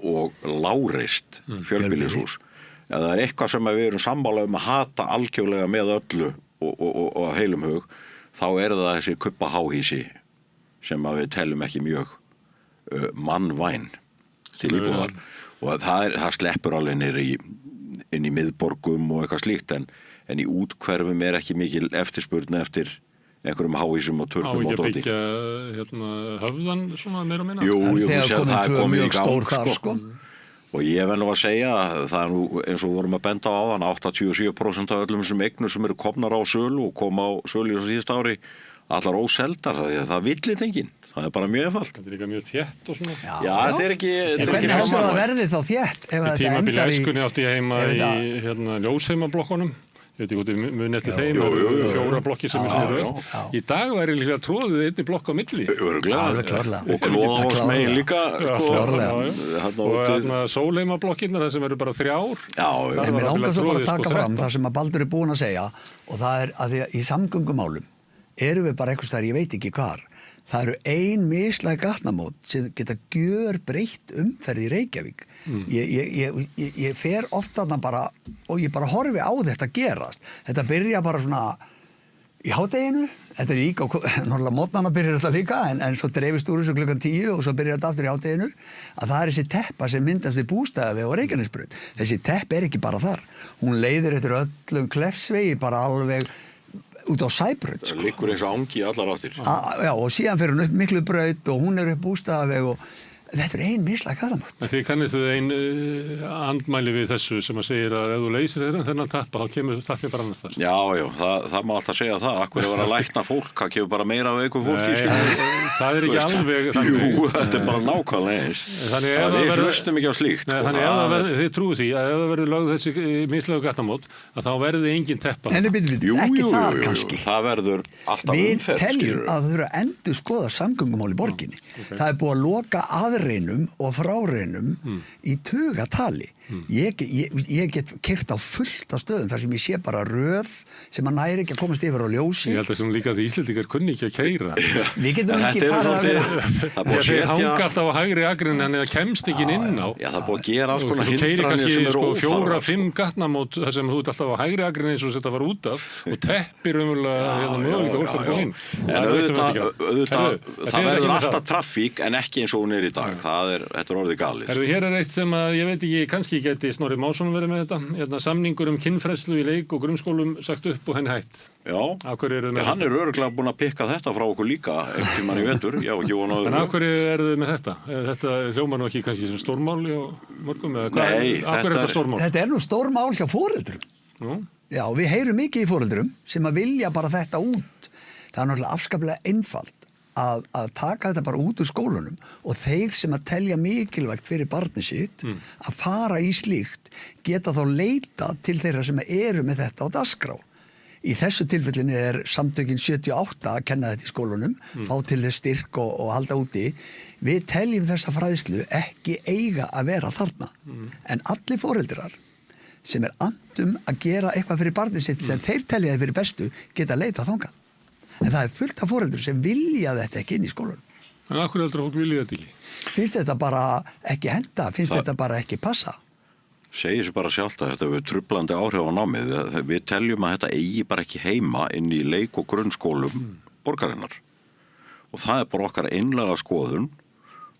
og lágreist fjölbýlishús. Ef það er eitthvað sem við erum sammála að hata algjörlega með öllu og heilum hug, þá er það þessi kubbaháhísi sem við teljum ekki mjög mannvæn til íbúðar. Og það sleppur alveg inn í miðborgum og eitthvað slíkt, en í útkverfum er ekki mikil eftirspurn eftir einhverjum háhísum og törnum og dóti.
Á ekki að byggja höfðan svona meira og minna?
Jú, það er komið í gang,
sko.
Og ég verð nú að segja, það er nú eins og vorum að benda á áðan, 87% af öllum þessum eignum sem eru komnar á sölu og koma á sölu í síðust ári, allar óseldar, það villit enginn. Það er bara mjög einfalt.
Þetta er líka mjög þétt og svona.
Já, þetta er ekki...
Hvernig heldur það að verði þá þétt?
Í tímabili æskunni átti ég heima í ljósheimablokkunum. Ég veit ekki hvort þið munið eftir þeim, 4 blokkir sem er svona röð. Í dag væri líka tróðið einni blokk á milli.
Öruglega. Og Klóðavogsmegin líka.
Og Sólheimablokkirnar, það sem eru bara 3 ár.
En mér langar svo bara að taka fram það sem að Baldur er búinn að segja, og það er að því að í samgöngumálum erum við bara eitthvað þar, ég veit ekki hvar. Það eru ein mislæg gatnamót sem geta gjörbreytt umferð í Reykjavík. Ég fer oft þarna bara og ég bara horfi á þetta gerast. Þetta byrja bara svona í hádeginu, þetta er líka, náttúrulega mótnana byrjar þetta líka, en svo dreifist úr þessu klukkan 10 og svo byrjar þetta aftur í hádeginu, að það er þessi teppa sem myndast í Bústaðavegi og Reykjanesbraut. Þessi tepp er ekki bara þar. Hún leiðir eftir öllum Kleffsvegi bara alveg út á Sæbraut.
Það liggur eins og angi allar áttir.
Já, og síðan fyrir hún upp Miklubraut og hún er upp Bústaðaveg og þetta er ein mislæg gatnamót.
Þið kannið þau ein andmæli við þessu sem að segir að ef þú leysir þennan tappa þá kemur tappið bara annars þar.
Já, það má alltaf segja það. Akkur er að lækna fólk, það kemur bara meira af veiku fólki.
Það er ekki alveg þannig.
Jú, þetta er bara nákvæmlega eins. Við hlustum ekki á slíkt.
Þannig þið trúið því að ef það verður lögð þessi mislægu gatnamót að þá verði engin teppa.
En ekki þar kannski.
Það verður alltaf umferð.
Við teljum að það þurfa að endurskoða samgöngumál í borginni. Það er búið að loka aðreinum og fráreinum í tugatali. Ég get keyrt á fullt af stöðum þar sem ég sé bara röð sem að næri ekki að komast yfir á ljósi.
Ég held að sem líka því Íslendingar kunni ekki að keyra.
Við getum ekki farið að vera.
Þeir hanga alltaf á hægri akrinni en það kemst ekki inn á.
Já, það er búið að gera alls konar
hindranir sem eru óþarfar. 4-5 gatnamót þar sem þú ert alltaf á hægri akrinni eins og þetta var út af og teppir umverulega möguleika fólk inn.
En auðvitað, það verður alltaf traffík en ekki eins og hún í dag. Þetta er orðið galið.
Hér er eitt sem að, ég veit ekki, kannski geti Snorri Másson verið með þetta. Samningur kynfræðslu í leik og grunnskólum sagt upp og henni hætt.
Já, hann er örugglega búinn að pikka þetta frá okkur líka einhvern mann í vetur. Já, ekki vona öðru.
En af hverju eru þið með þetta? Þetta hljómar nú ekki kannski sem stórmál hjá mörgum?
Nei,
þetta er nú stórmál hjá foreldrum. Já, við heyrum mikið í foreldrum sem að vilja bara þetta út. Það er náttúrulega afskaplega einfalt að taka þetta bara út úr skólunum og þeir sem að telja mikilvægt fyrir barnið sitt að fara í slíkt geta þá leita til þeirra sem eru með þetta á dagskrá. Í þessu tilfellinu er samtökin 78 að kenna þetta í skólunum, fá til þess styrk og halda úti. Við teljum þessa fræðslu ekki eiga að vera þarna. En allir foreldrar sem er andum að gera eitthvað fyrir barnið sitt sem þeir telja þeir fyrir bestu geta leita þangað. En það er fullt af foreldur sem vilja þetta ekki inn í skólanum.
En af hverju heldur fólk vilja þetta ekki?
Finnst þetta bara ekki henda? Finnst þetta bara ekki passa?
Segir sér bara sjálft að þetta er trublandi áhrif á námið. Við teljum að þetta eigi bara ekki heima inn í leik- og grunnskólum borgarinnar. Og það er bara okkar einlega skoðun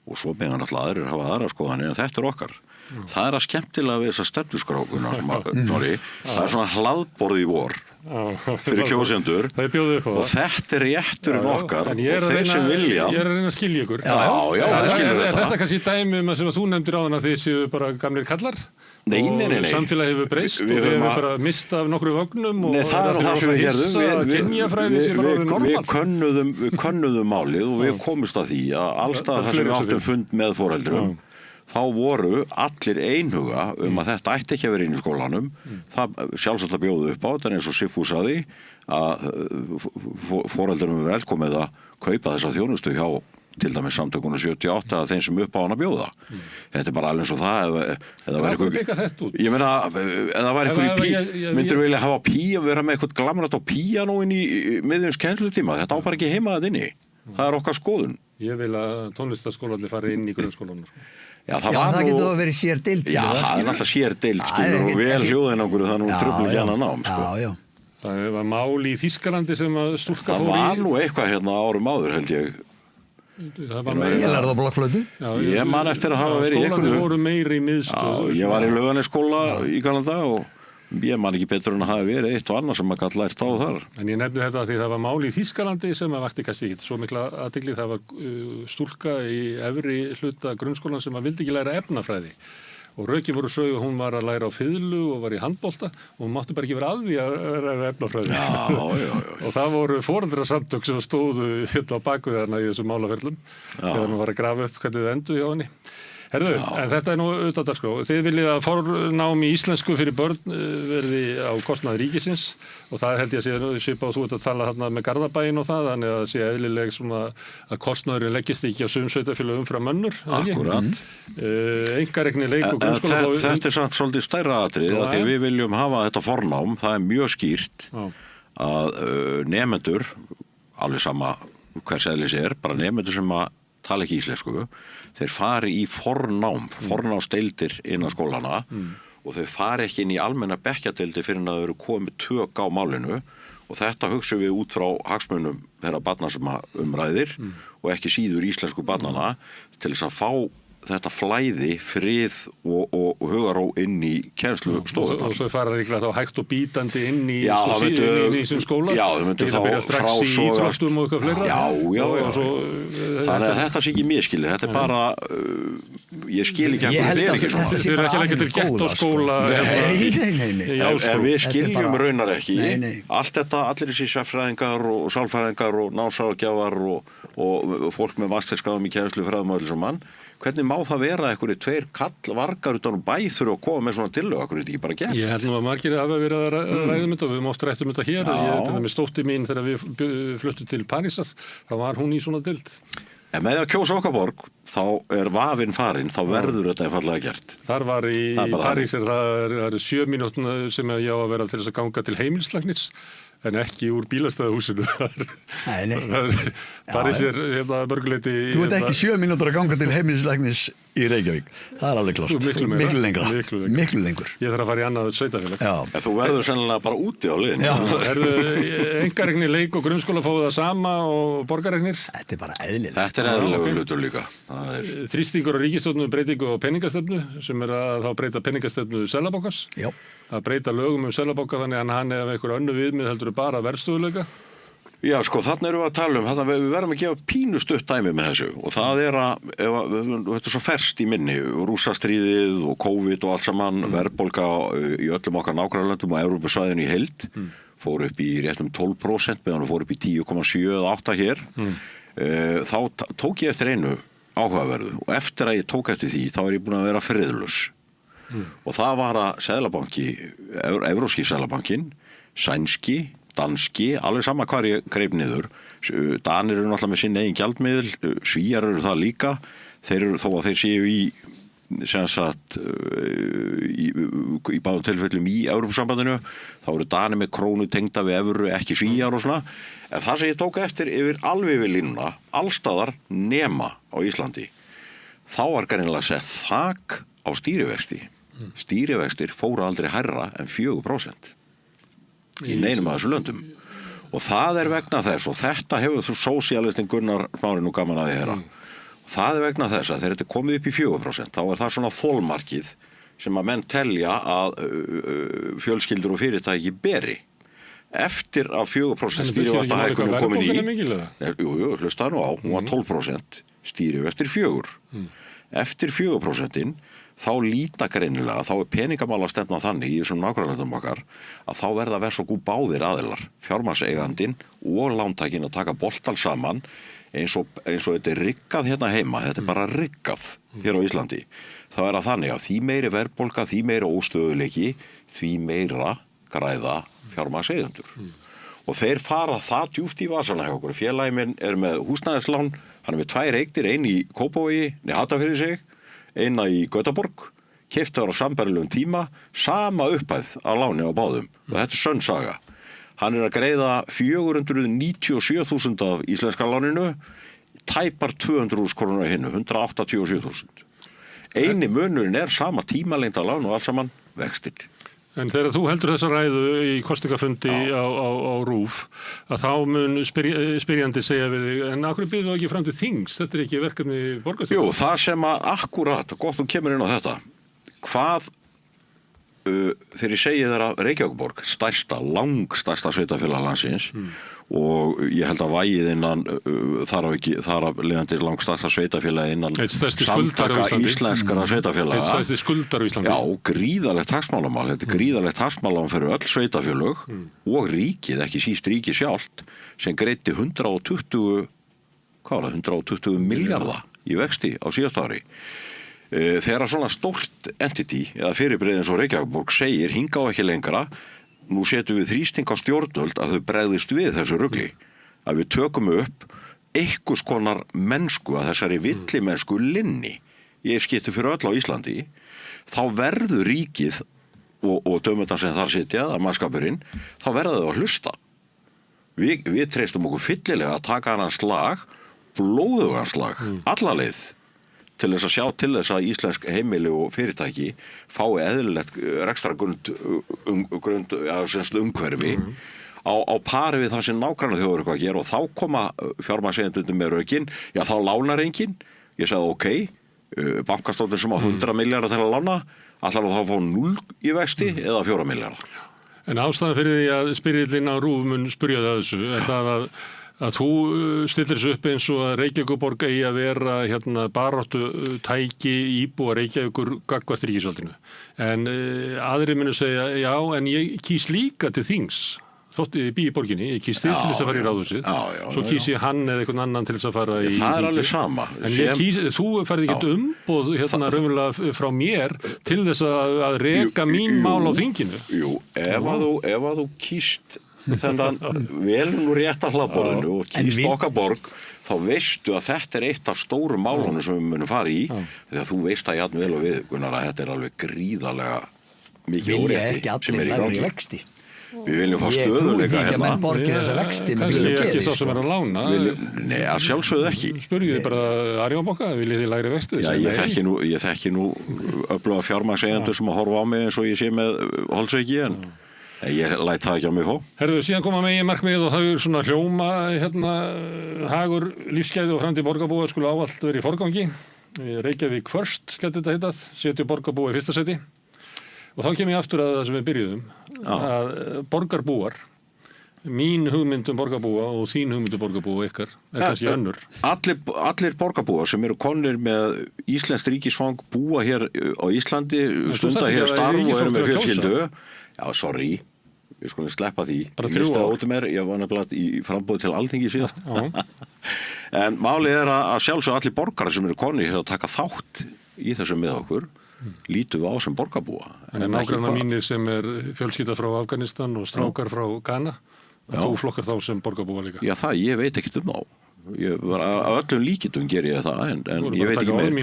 og svo meðan alltaf aðrir hafa aðra skoðanir en þetta er okkar. Það er að skemmtilega við þessa stefnuskrákuna það er svona hlaðborð í vor fyrir kjósendur og þetta er rétturinn okkar og þeir sem vilja
Ég er að reyna að skilja ykkur
Er
þetta kannski dæmi sem að þú nefndir áðan að þið séu bara gamlir kallar
Nei.
og samfélagi hefur breyst og þið hefur bara mistað af nokkru vögnum og
það er það sem við gerðum við könnuðum málið og við komumst að því að allstað þar sem við áttum fund með foreldrum þá voru allir einhuga að þetta ætti ekki að vera inn í skólanum. Það sjálfsagt að bjóðu upp á þetta eins og Sigfús sagði að foreldurum er velkomið að kaupa þessa þjónustu hjá til dæmis samtökunum 78 að þeim sem upp á hann að bjóða. Þetta er bara alveg eins og það eða væri eitthvað ég meina, eða væri eitthvað myndir vilja hafa vera með eitthvað glamrat á píanó inn í miðjums kennslutíma. Þetta á bara ekki heima þetta inni. Það er okkar skoðun.
Ég vil að tónlistarskólarnir fari inn í grunnskólanum.
Já, það getur þá verið sér deild.
Já, það er alltaf sér deild, skilur, og vel hljóðinangur það nú truflu ekki annað nám, sko.
Já.
Það var mál í Þýskalandi sem að stúlka fór í.
Það var nú eitthvað hérna árum áður, held ég.
Ég lærði á blokkflötu.
Ég man eftir að hafa verið í einhverju.
Skólanir voru meiri í miðstöðu.
Ég var í Laugarnesskóla í Kanada og ég man ekki betur en að hafa verið eitt og annað sem maður gæti lært á þar.
En ég nefndi þetta því það var mál í Þýskalandi sem að vakti kannski ekki svo mikla athygli. Það var stúlka í efri hluta grunnskólan sem að vildi ekki læra efnafræði. Og rökin voru sögðu að hún var að læra á fiðlu og var í handbolta og hún mátti bara ekki vera að því að læra efnafræði.
Já.
Og það voru foreldrasamtök sem stóðu hérna á baku þarna í þessum málaferlum þegar hún var að grafa upp hvernig það endu hjá henni. Herðu, en þetta er nú auðvitað dagskrá. Þið viljið að fornám í íslensku fyrir börn verði á kostnað ríkisins og það held ég að sé svipað þú ert að tala þarna með Garðabæinn og það, þannig að sé eðlileg svona að kostnaðurinn leggist ekki á sum sveitarfélögum umfram önnur.
Akkurat.
Einkarekni leik og grunnskóla.
Þetta er samt svolítið stærra atrið að því við viljum hafa þetta fornám, það er mjög skýrt að nemendur, alveg sama hvers eðlis bara nemendur sem að tala ekki íslensku, þeir fari í fornámsdeildir innan skólana og þeir fari ekki inn í almenna bekkjadeildir fyrir að þau eru komið tök á málinu og þetta hugsum við út frá hagsmunum þeirra barna sem umræðir og ekki síður íslensku barnana til þess að fá þetta flæði, frið og hugaró inn í kennslustofunar.
Og svo fara líklega þá hægt og bítandi inn í þessum skóla.
Já, þau myndu þá frásogast.
Og eitthvað fleira.
Já. Þannig að þetta sé ekki miskilið. Þetta er bara, ég skil ekki að það er ekki svona.
Þið eru ekki að leggja til gettóskóla.
Nei.
En við skiljum raunar ekki. Allt þetta, allir þessi sérfræðingar og sálfræðingar og námsráðgjafar og fólk með masterskráðum í kennslufræðum og allir sem mann. Hvernig má það vera að einhverju tveir kallvargar utan bæ þurfa að koma með svona tillögu? Hvernig er þetta ekki bara gert?
Ég held nú að margir hafa verið að ræðum þetta og við höfum oft rætt þetta hér. Þetta með stótti mín þegar við fluttum til Parísar, þá var hún í svona deild.
En með að kjósa okkar borg, þá vafinn farinn, þá verður þetta einfallega gert.
Þar var í París, það eru 7 mínútur sem ég á að vera til þess að ganga til heimilislæknis, en ekki úr bílastæðahúsinu. París mörguleiti...
Þú ert ekki 7 mínútur að ganga til heimilislæknis í Reykjavík. Það alveg klart. Miklu lengra. Miklu lengur.
Ég þarf að fara í annað sveitafélag.
En þú verður sennilega bara úti á liðinu.
Engaregnir leik og grunnskóla fóðu það sama og borgaregnir?
Þetta bara eðlilega.
Þetta eðlilegur hlutur líka.
Þrýstingur á ríkisstjórnum breytingu á peningastefnu, sem að þá breyta peningastefnu Seðlabankans. Að breyta lögum Seðlabanka þannig að hann hefur einhver önnu viðmið heldur bara verðstöðuleika.
Já, sko, þarna erum við að tala þarna við verðum að gefa pínu stutt dæmi með þessu og það þetta svo ferskt í minni, Rússastríðið og COVID og allt saman, verðbólga í öllum okkar nágrannalöndum og Evrópusvæðinu í heild, fór upp í rétt 12% meðan fór upp í 10,7 eða 8 hér. Þá tók ég eftir einu áhugaverðu og eftir að ég tók eftir því, þá ég búin að vera friðlaus. Og það var að Seðlabanki, Evrópski Seðlabankin, sænski, danski, alveg sama hvar ég greip niður. Danir eru náttúrulega með sinn eigin gjaldmiðil, Svíar eru það líka, þeir eru þó að þeir séu í báðum tilfellum í Evrópusambandinu, þá eru Danir með krónu tengda við evru, ekki Svíar og svona. En það sem ég tók eftir yfir alveg við línuna, allstaðar nema á Íslandi, þá var greinilega sett þak á stýrivexti. Stýrivextir fóru aldrei hærra en 4%. Í neinum af þessu löndum og það vegna þess og þetta hefur þú sósíalistin Gunnar Smári nú gaman að því heyra það vegna þess að þegar þetta komið upp í 4% þá það svona þolmarkið sem að menn telja að fjölskyldur og fyrirtæki beri eftir að 4% stýrivaxtahækkun komin í hlustaðu nú á, hún var 12% stýrivextir 4 eftir 4%-in þá líta greinilega, þá peningamálastefna þannig í þessum nágrannalöndum okkar að þá verða að vera svo góð báðir aðilar, fjármagnseigandinn og lántækin að taka boltal saman eins og þetta riggað hérna heima, þetta bara riggað hér á Íslandi. Það að þannig að því meiri verðbólga, því meiri óstöðuleiki, því meira græða fjármagnseigandur. Og þeir fara það djúpt í vasana hjá okkur. Félagi minn með húsnæðislán, hann með 2 eignir, ein í Kópavogi, Hafnarfirði sig, eina í Gautaborg, keyptur á sambærilegum tíma, sama upphæð á láni á báðum. Og þetta sönn saga. Hann að greiða 497.000 af íslenska láninu, tæpar 200.000 krónur á hinnu, 187.000. Eini munurinn sama tímalengd á lán og allt saman vextir.
En þegar þú heldur þessa ræðu í kosningafundi á RÚV, að þá mun spyrjandi segja við þig, en af hverju býrðu þú ekki fram til þings? Þetta ekki verkefni borgarstjórnar?
Jú, það sem að akkúrat, gott þú kemur inn á þetta, hvað þegar ég segi þeirra Reykjavíkurborg, langstærsta sveitafélag landsins og ég held að vægið innan þar af leiðandi langstærsta sveitafélag innan samtaka íslenskara sveitafélaga.
Eitt stærsti skuldar á Íslandi.
Já, gríðalegt hagsmálαμál. Þetta gríðalegt hagsmálαμál fyrir öll sveitafélög og ríkið, ekki síst ríkið sjálft, sem greiddi 120 milljarða í vexti á síðasta ári. Þegar svona stórt entity eða fyrirbrigði eins og Reykjavíkurborg segir hinga á ekki lengra, nú setjum við þrýsting á stjórnvöld að þau bregðist við þessu rugli, að við tökum upp einhvers konar mennsku að þessari villimennsku linni ég skipti fyrir öll á Íslandi, þá verður ríkið og dömurnar sem þar sitja, að mannskapurinn, þá verður þau að hlusta. Við treystum okkur fyllilega að taka hann slag, blóðugan slag, alla leið, til þess að sjá til þess að íslensk heimili og fyrirtæki fái eðlilegt rekstrargrund umhverfi á pari við það sem nágrannaþjóðir eitthvað að gera og þá koma fjármagnseigendurnir með rökin, já þá lánar enginn, ég sagði ok, bankastofnun sem á 100 milljarða til að lána, allar þá fá 0 í vexti eða 4 milljarða.
En ástæðan fyrir því að spyrillinn á RÚV mun spyrja það þessu, er það að þú stillir þessu upp eins og að Reykjavíkurborg eigi að vera baráttu tæki íbúa Reykjavíkur gagnvart ríkisvaldinu. En aðrir munu segja, já, en ég kýs líka til þings. Þótt ég bý í borginni, ég kýs þig til þess að fara í ráðhúsið, svo kýs ég hann eða einhvern annan til þess að fara í þingið.
Það alveg sama.
En þú færði ekkert umboð raunverulega frá mér til þess að reka mín mál á þinginu.
Jú, ef að þú kýst þennan vel nú rétt að hlaðborðinu og kýst okkar borg, þá veistu að þetta eitt af stórum málunum sem við munum fara í því að þú veist það jafn vel og við, Gunnar, að þetta alveg gríðarlega mikið órétti sem í gangi.
Vexti.
Við viljum fá stöðuleika
hérna. Ég trúi ekki að menn borgi þessa vexti.
Kannski ekki sá sem að lána.
Nei, að sjálfsögðu ekki.
Spurðu þið bara Arjónbanka, viljið þið lægri vexti?
Já, ég þekki nú öfluga fjármagnseigendur sem að horfa á mig eins og ég sé með Holsveiki en ég læt það ekki á mig fá.
Herðu, síðan koma meginmarkmið og það er svona hljóma hagur, lífsgæði og framtíð borgarbúa skulu ávallt verið í forgangi. Reykjavík först, gæti þetta heitað, setju borgarbúa í fyrsta seti. Og þá kem ég aftur að það sem við byrjuðum, að borgarbúar, mín hugmynd borgarbúa og þín hugmynd borgarbúa ykkar, kannski önnur.
Allir borgarbúar sem eru konir með íslenskt ríkisfang búa hér á Íslandi, stunda hér starf og eru með fjölskyldu. Já, sorry, við skulum sleppa því.
Bara 3 ár.
Ég var nefnilega í framboði til Alþingi síðast. En málið er að sjálfsög allir borgarar sem eru konir hér að taka þátt í þessu með okkur, lítum við á sem borgarbúa.
En nágrannar mínir sem fjölskylda frá Afganistan og strákar frá Ghana, þú flokkar þá sem borgarbúa líka?
Já, ég veit ekkert þá. Að öllum líkindum ger ég það, en ég veit ekki meir.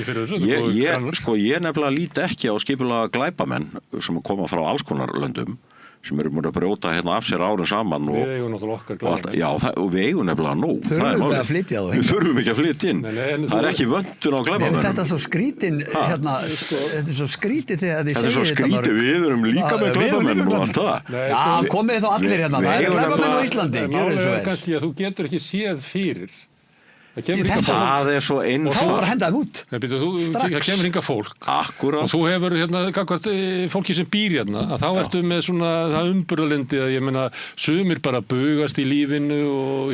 Ég nefnilega líti ekki á skipulega glæpamenn sem koma frá alls konar löndum, sem eru múin að brjóta hérna af sér árum saman
við eigum náttúrulega okkar glæpamenn.
Já, og við eigum nefnilega nóg.
Þurfum við að flytja þá?
Við þurfum ekki að flytja inn. Það er ekki vöndun á glæpamennum.
Þetta er svo skrítin, þetta er svo skrítið þegar þið segir þetta.
Þetta er svo skrítið, við erum líka með glæpamenn og allt það.
Já, komið þá allir hérna, það er glæpamenn á Íslandi, gjör þið svo vel.
Kannski að þú getur ekki séð fyrir.
Það er svo einfalt.
Þá var að henda þeim út.
Það kemur hinga fólk.
Akkurat.
Og þú hefur fólki sem býr hérna, að þá ertu með svona það umburðalindi að ég meina sumir bara bugast í lífinu og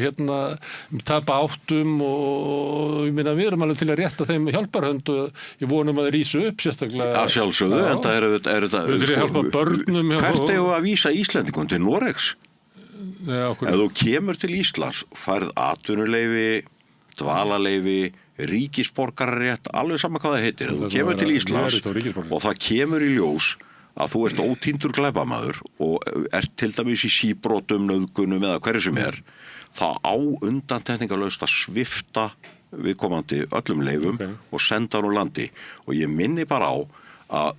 tapa áttum og ég meina við erum alveg til að rétta þeim hjálparhönd og ég vonum að þeir rísu upp sérstaklega.
Að sjálfsögðu, en það er þetta.
Við þurfum að hjálpa börnum.
Hvert eigum við að vísa Íslendingum til Noregs? Ef þú kemur til Íslands, færð atvinnuleyfi, dvalarleyfi, ríkisborgararétt, alveg sama hvað það heitir. Þú kemur til Íslands og það kemur í ljós að þú ert ótíndur glæpamaður og ert til dæmis í síbrotum, nauðgunum eða hverju sem það á undantekningarlaust að svipta viðkomandi öllum leyfum og senda hann úr landi. Og ég minni bara á að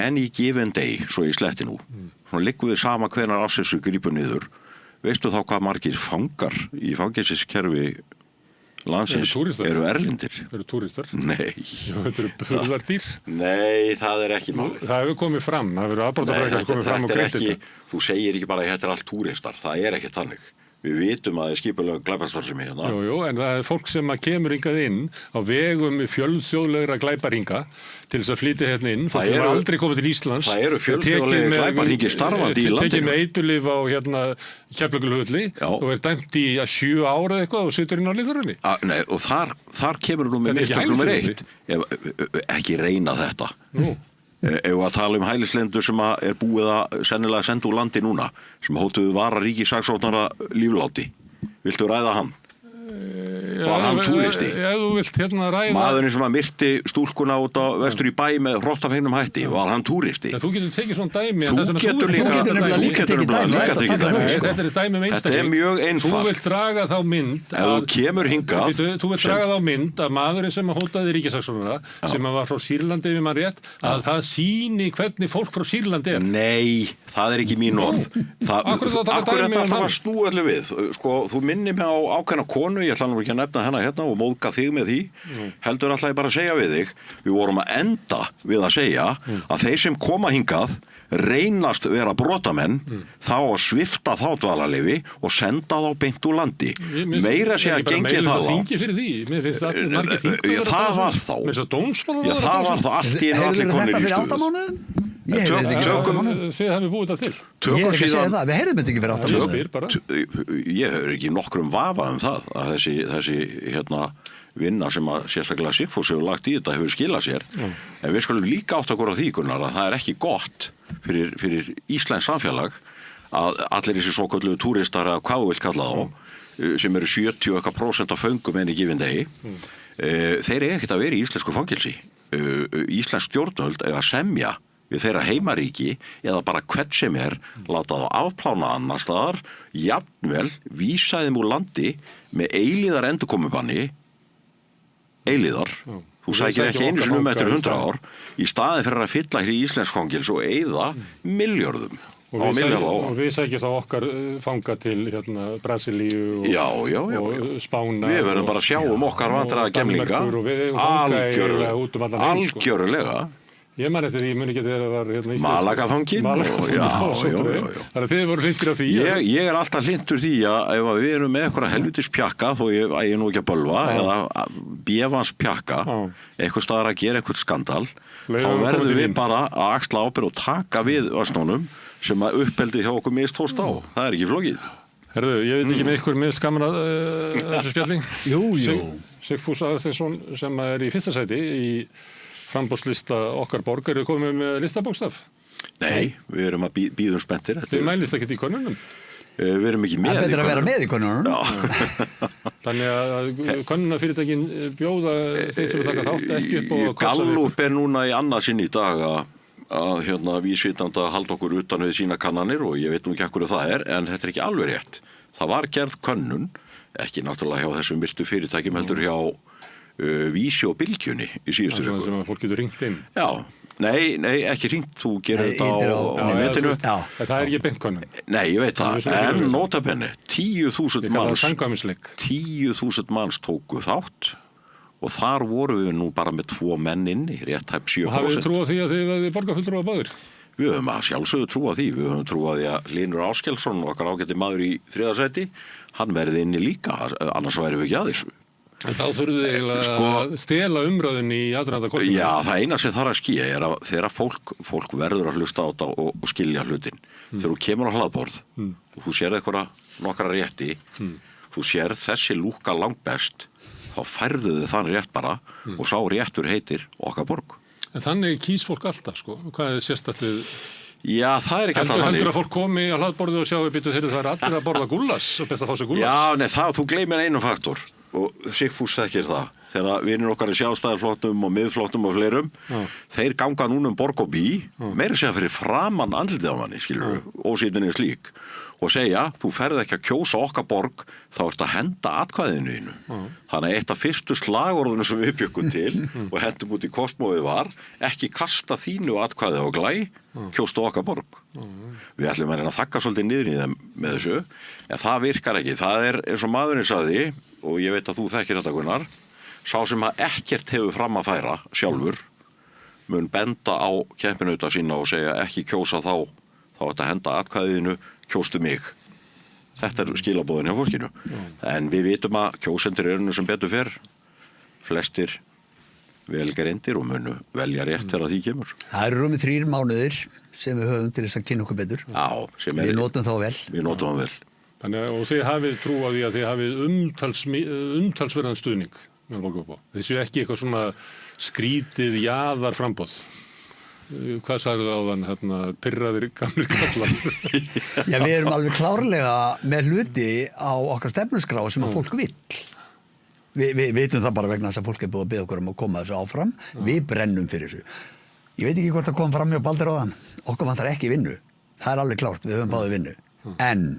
any given day, svo í sletti nú, svona liggum við sama hvenær afsessu grípur niður, veistu þá hvað margir fangar í fangelsiskerfi landsins eru erlendir.
Eru túristar?
Nei.
Þetta eru burðardýr?
Nei, það er ekki málið.
Það hefur komið fram, það hefur afbrotafræðingar komið fram og greitt þetta.
Þú segir ekki bara að þetta er allt túristar, það er ekki þannig. Við vitum að það er skipulega glæpastarfsemi hérna.
Jú, en það er fólk sem kemur hingað inn á vegum fjölþjóðlegra glæparinga til þess að flytja hérna inn. Fólk sem aldrei komið til Íslands.
Það eru fjölþjóðlega glæparingi starfandi í landinu.
Tekið með eiturlyf á Keflavíkurflugvelli og dæmt í 7 ára eitthvað og situr inn á liðurunni.
Nei, og þar kemur nú með mistök nummer 1. Ekki reyna þetta. Ef við að tala hælislendur sem er búið að sennilega senda úr landi núna sem hótuðu vara ríkissaksóknara lífláti. Viltu ræða hann? Var hann túristi?
Ef þú vilt ræða...
Maðurinn sem myrti stúlkuna út á vestur í bæ með hrottafengnum hætti, var hann túristi?
Þú getur tekið svona dæmi.
Þú getur líka tekið dæmi.
Þetta er dæmi um einstakling.
Þetta er mjög einfalt.
Þú vilt draga þá mynd...
Ef þú kemur hingað...
Þú vilt draga þá mynd að maðurinn sem hótaði ríkissaksóknara, sem var frá Sýrlandi ef maður rétt, að það sýni hvernig fólk frá Sýrlandi er.
Nei, það er ekki mín orð. Akkur þetta alltaf að snúa allir við. Þú minnir mig á ákveðna konu, ég ætla nú ekki að nefna hennar hérna og móðga þig með því, heldur alltaf ég bara að segja við þig, við vorum að enda við að segja að þeir sem koma hingað reynast vera brotamenn þá að svifta þá dvalarleyfi og senda þá beint úr landi. Meira sé að gengi það það var þá það var þá allt í einu allir konir í stuð.
Þið hafið búið það til.
Ég er ekki að segja það, við heyrðum þetta ekki fyrir 8 mánuðum.
Ég er ekki nokkrum vafa það að þessi vinna sem að sérstaklega Sigfús hefur lagt í þetta hefur skilað sér. En við skulum líka átt okkur á því, Gunnar, að það er ekki gott fyrir Íslands samfélag að allir þessi svokölluðu túristar eða hvað þú vilt kalla þá sem eru 70% af föngum en í gifin degi, þeir eru ekkert að vera í íslensku fangelsi. Íslensk stjórnvöld eiga að semja við þeirra heimaríki eða bara hvert sem láta þá afplána annar staðar, jafnvel vísa þeim úr landi með eilíðar endurkomubanni, eilíðar. Þú sækir ekki einu sinni eftir 100 ár í staðin fyrir að fylla hér í íslensk fangels og eyða milljörðum.
Og við sækjum þá okkar fanga til Brasilíu og Spána.
Við verðum bara að sjá okkar vandræða gemlinga. Algjörlega.
Ég man eftir því, ég muni ekki að það var Íslands.
Malagafanginn.
Þannig að þið voru hlindir af því.
Ég alltaf hlindur því að ef við erum með eitthvað helvitis pjakka, þó ég ægi nú ekki að bölva, eða bjefans pjakka, eitthvað staðar að gera eitthvað skandal, þá verðum við bara að axla ábyrgð og taka við ösnunum sem að uppeldi hjá okkur mistóst á. Það ekki flókið.
Herðu, ég veit ekki með ykkur með skaman að þessu spjalling.
Jú.
Sigfús Aðarsteinsson sem í fyrsta sæti í framboðslista okkar borg, eru komið með listabókstaf?
Nei, við erum að bíðum spenntir.
Þið mælist ekkert í könnunum?
Við erum ekki með í könnunum.
Það er betra að vera með í könnunum.
Þannig að könnunafyrirtækin bjóða þeir sem taka þátt ekki upp og
Gallup núna í annað sinn í dag að vísvitandi að halda okkur utan við sína kannanir og ég veit nú ekki af hverju það en þetta ekki alveg rétt. Það var gerð könnun, ekki náttúrulega hjá þessum myrtu fyrirtækjum heldur hjá Vísi og Bylgjunni í síðustu viku.
Sem að fólk getur ringt inn?
Já, nei, ekki ringt, þú gerir þetta á netinu.
Það er ekki beintkönnun?
Nei, ég veit það, en notabenni, 10.000 manns, 10.000 manns tóku þátt og þar voru við nú bara með 2 menn inni, rétt hæpp 7%.
Og hafið þið trúið því að þið verðið borgarfulltrúar báðir?
Við höfum að sjálfsögðu trúa því, við höfum trúa því að Hlynur Áskelsson, okkar ágæti maður í 3. sæti, hann verði inni líka, annars væri við ekki að þessu.
En þá þurfum við eiginlega að stela umræðin í aðrænda kostnum.
Já, það eina sem þarf að skýja er að þegar fólk verður að hlusta á þetta og skilja hlutin. Þegar þú kemur á hlaðborð og þú sérð eitthvað nokkra rétti, þú sérð þessi lúkka langt best, þá færðu þið þann rétt bara og sá réttur heitir okkar borg.
En þannig kýs fólk alltaf, sko. Hvað er sérstættið?
Já, það er ekki alltaf þannig.
Heldur að fólk komi á hlaðborðu og sjá það er allir að borða gúllas og best að fá sér gúllas?
Já, nei, þú gleymir einu faktor. Og Sigfús þekkir það þegar vinir okkar í sjálfstæðarflokkum og miðflokkum og fleirum þeir ganga núna borg og bí meira segja fyrir framann andlitið á manni ósýtinni slík og segja þú ferð ekki að kjósa okkar borg þá ertu að henda atkvæðinu þínu þannig að eitt af fyrstu slagorðunum sem við bjökkum til og hendum út í kostmóðið var ekki kasta þínu atkvæði á glæ kjóstu okkar borg við ætlum að reyna að þakka svolítið niður í þeim með þessu en það virkar ekki, það eins og maðurinn sagði og ég veit að þú þekkir þetta Gunnar sá sem að ekkert hefur fram að færa sjálfur mun benda á keppinauta sína og segja ekki kjósa þá þetta henda atkvæðinu kjóstu mig þetta skilaboðin hjá fólkinu en við vitum að kjósendur eru nú sem betur fer flestir velgreindir og munu velja rétt þegar því kemur
Það eru rúmið 3 mánuðir sem við höfum til þess að kynna okkur betur við notum þá vel
við notum þá vel
Þannig, og þið hafið trú á því að þið hafið umtalsverðan stuðning með Borgarfjörð. Þið séu ekki eitthvað svona skrítið jaðar framboð. Hvað sagði það á þann, pirraðir gamlir kallar?
Já, við erum alveg klárlega með hluti á okkar stefnusgrá sem að fólk vill. Við veitum það bara vegna þess að fólk er búið að biðja okkur um að koma þessu áfram. Við brennum fyrir þessu. Ég veit ekki hvort það kom fram hjá Baldur áðan. Okkur vantar ekki vinnu. Það er alveg klárt, við höfum báðið vinnu. En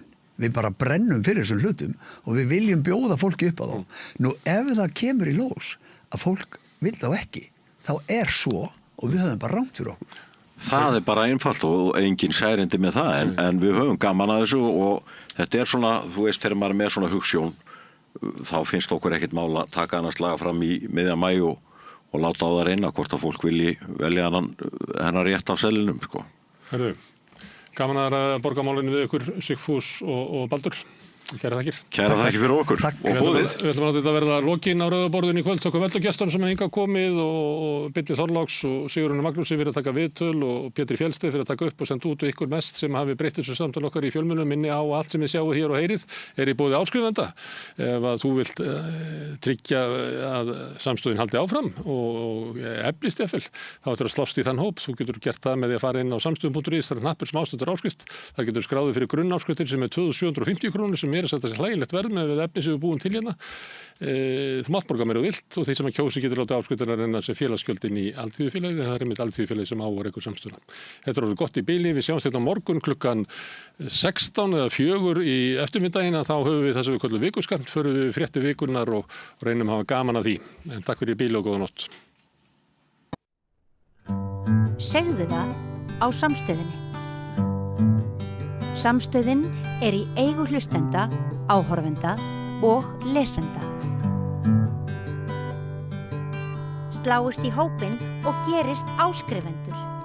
við bara brennum fyrir þessum hlutum og við viljum bjóða fólki upp á þá. Nú ef það kemur í ljós að fólk vil þá ekki, þá er svo og við höfum bara rangt fyrir okkur.
Það er bara einfalt og engin særindi með það en við höfum gaman að þessu og þetta er svona, þú veist þegar maður er með svona hugsjón þá finnst okkur ekkert mál að taka annars laga fram í miðjan maí og láta á það reyna hvort að fólk vilji velja hennar rétt af seðlinum sko.
Herðu, gaman að borgarmálinu við ykkur Sigfús og Baldur. Kæra þakkir.
Kæra þakkir fyrir okkur og búðið.
Við ætlum að þetta verða lokin á rauðaborðinu í kvöld okkur veldugestur sem hinga komið og Birnir Þorláks og Sigurður Magnús fyrir að taka viðtöl og Pétur Fjellsteð fyrir að taka upp og senda út ykkur mest sem hafi breytt þessu samtal okkar í fjölmiðlum minni á allt sem við sjáum hér og heyrið í boði áskrifenda. Ef að þú vilt tryggja að samstöðin haldi áfram og eflist efil þá ættir að slást í þann hóp. Þú getur gert það með því að fara inn á samstöðum.is, það er hnappur sem ástundar áskrift. Það getur skráðið fyrir grunnáskristir sem er 2750 krónur sem mér er þetta hlægilegt verð með efni sem við búum til hérna. Þú mátt borga meira vilt og því sem að kjósi getur látið afskriftina renna sem félagsgjöldin í Alþýðufélagið, það er einmitt Alþýðufélagið sem á og rekur samstöðuna. Þetta er orðið gott í bili, við sjáumst þetta á morgun klukkan 16 eða 4 í eftirmiddagina, þá höfum við það sem við kallum vikuskamt, förum við fréttu vikunnar og reynum að hafa gaman að því. En takk fyrir bili og góða nótt.
Segðu það á Samstöðinni. Samstöðin er í eigu hlustenda, áhorfenda og lesenda. Sláist í hópinn og gerist áskrifendur.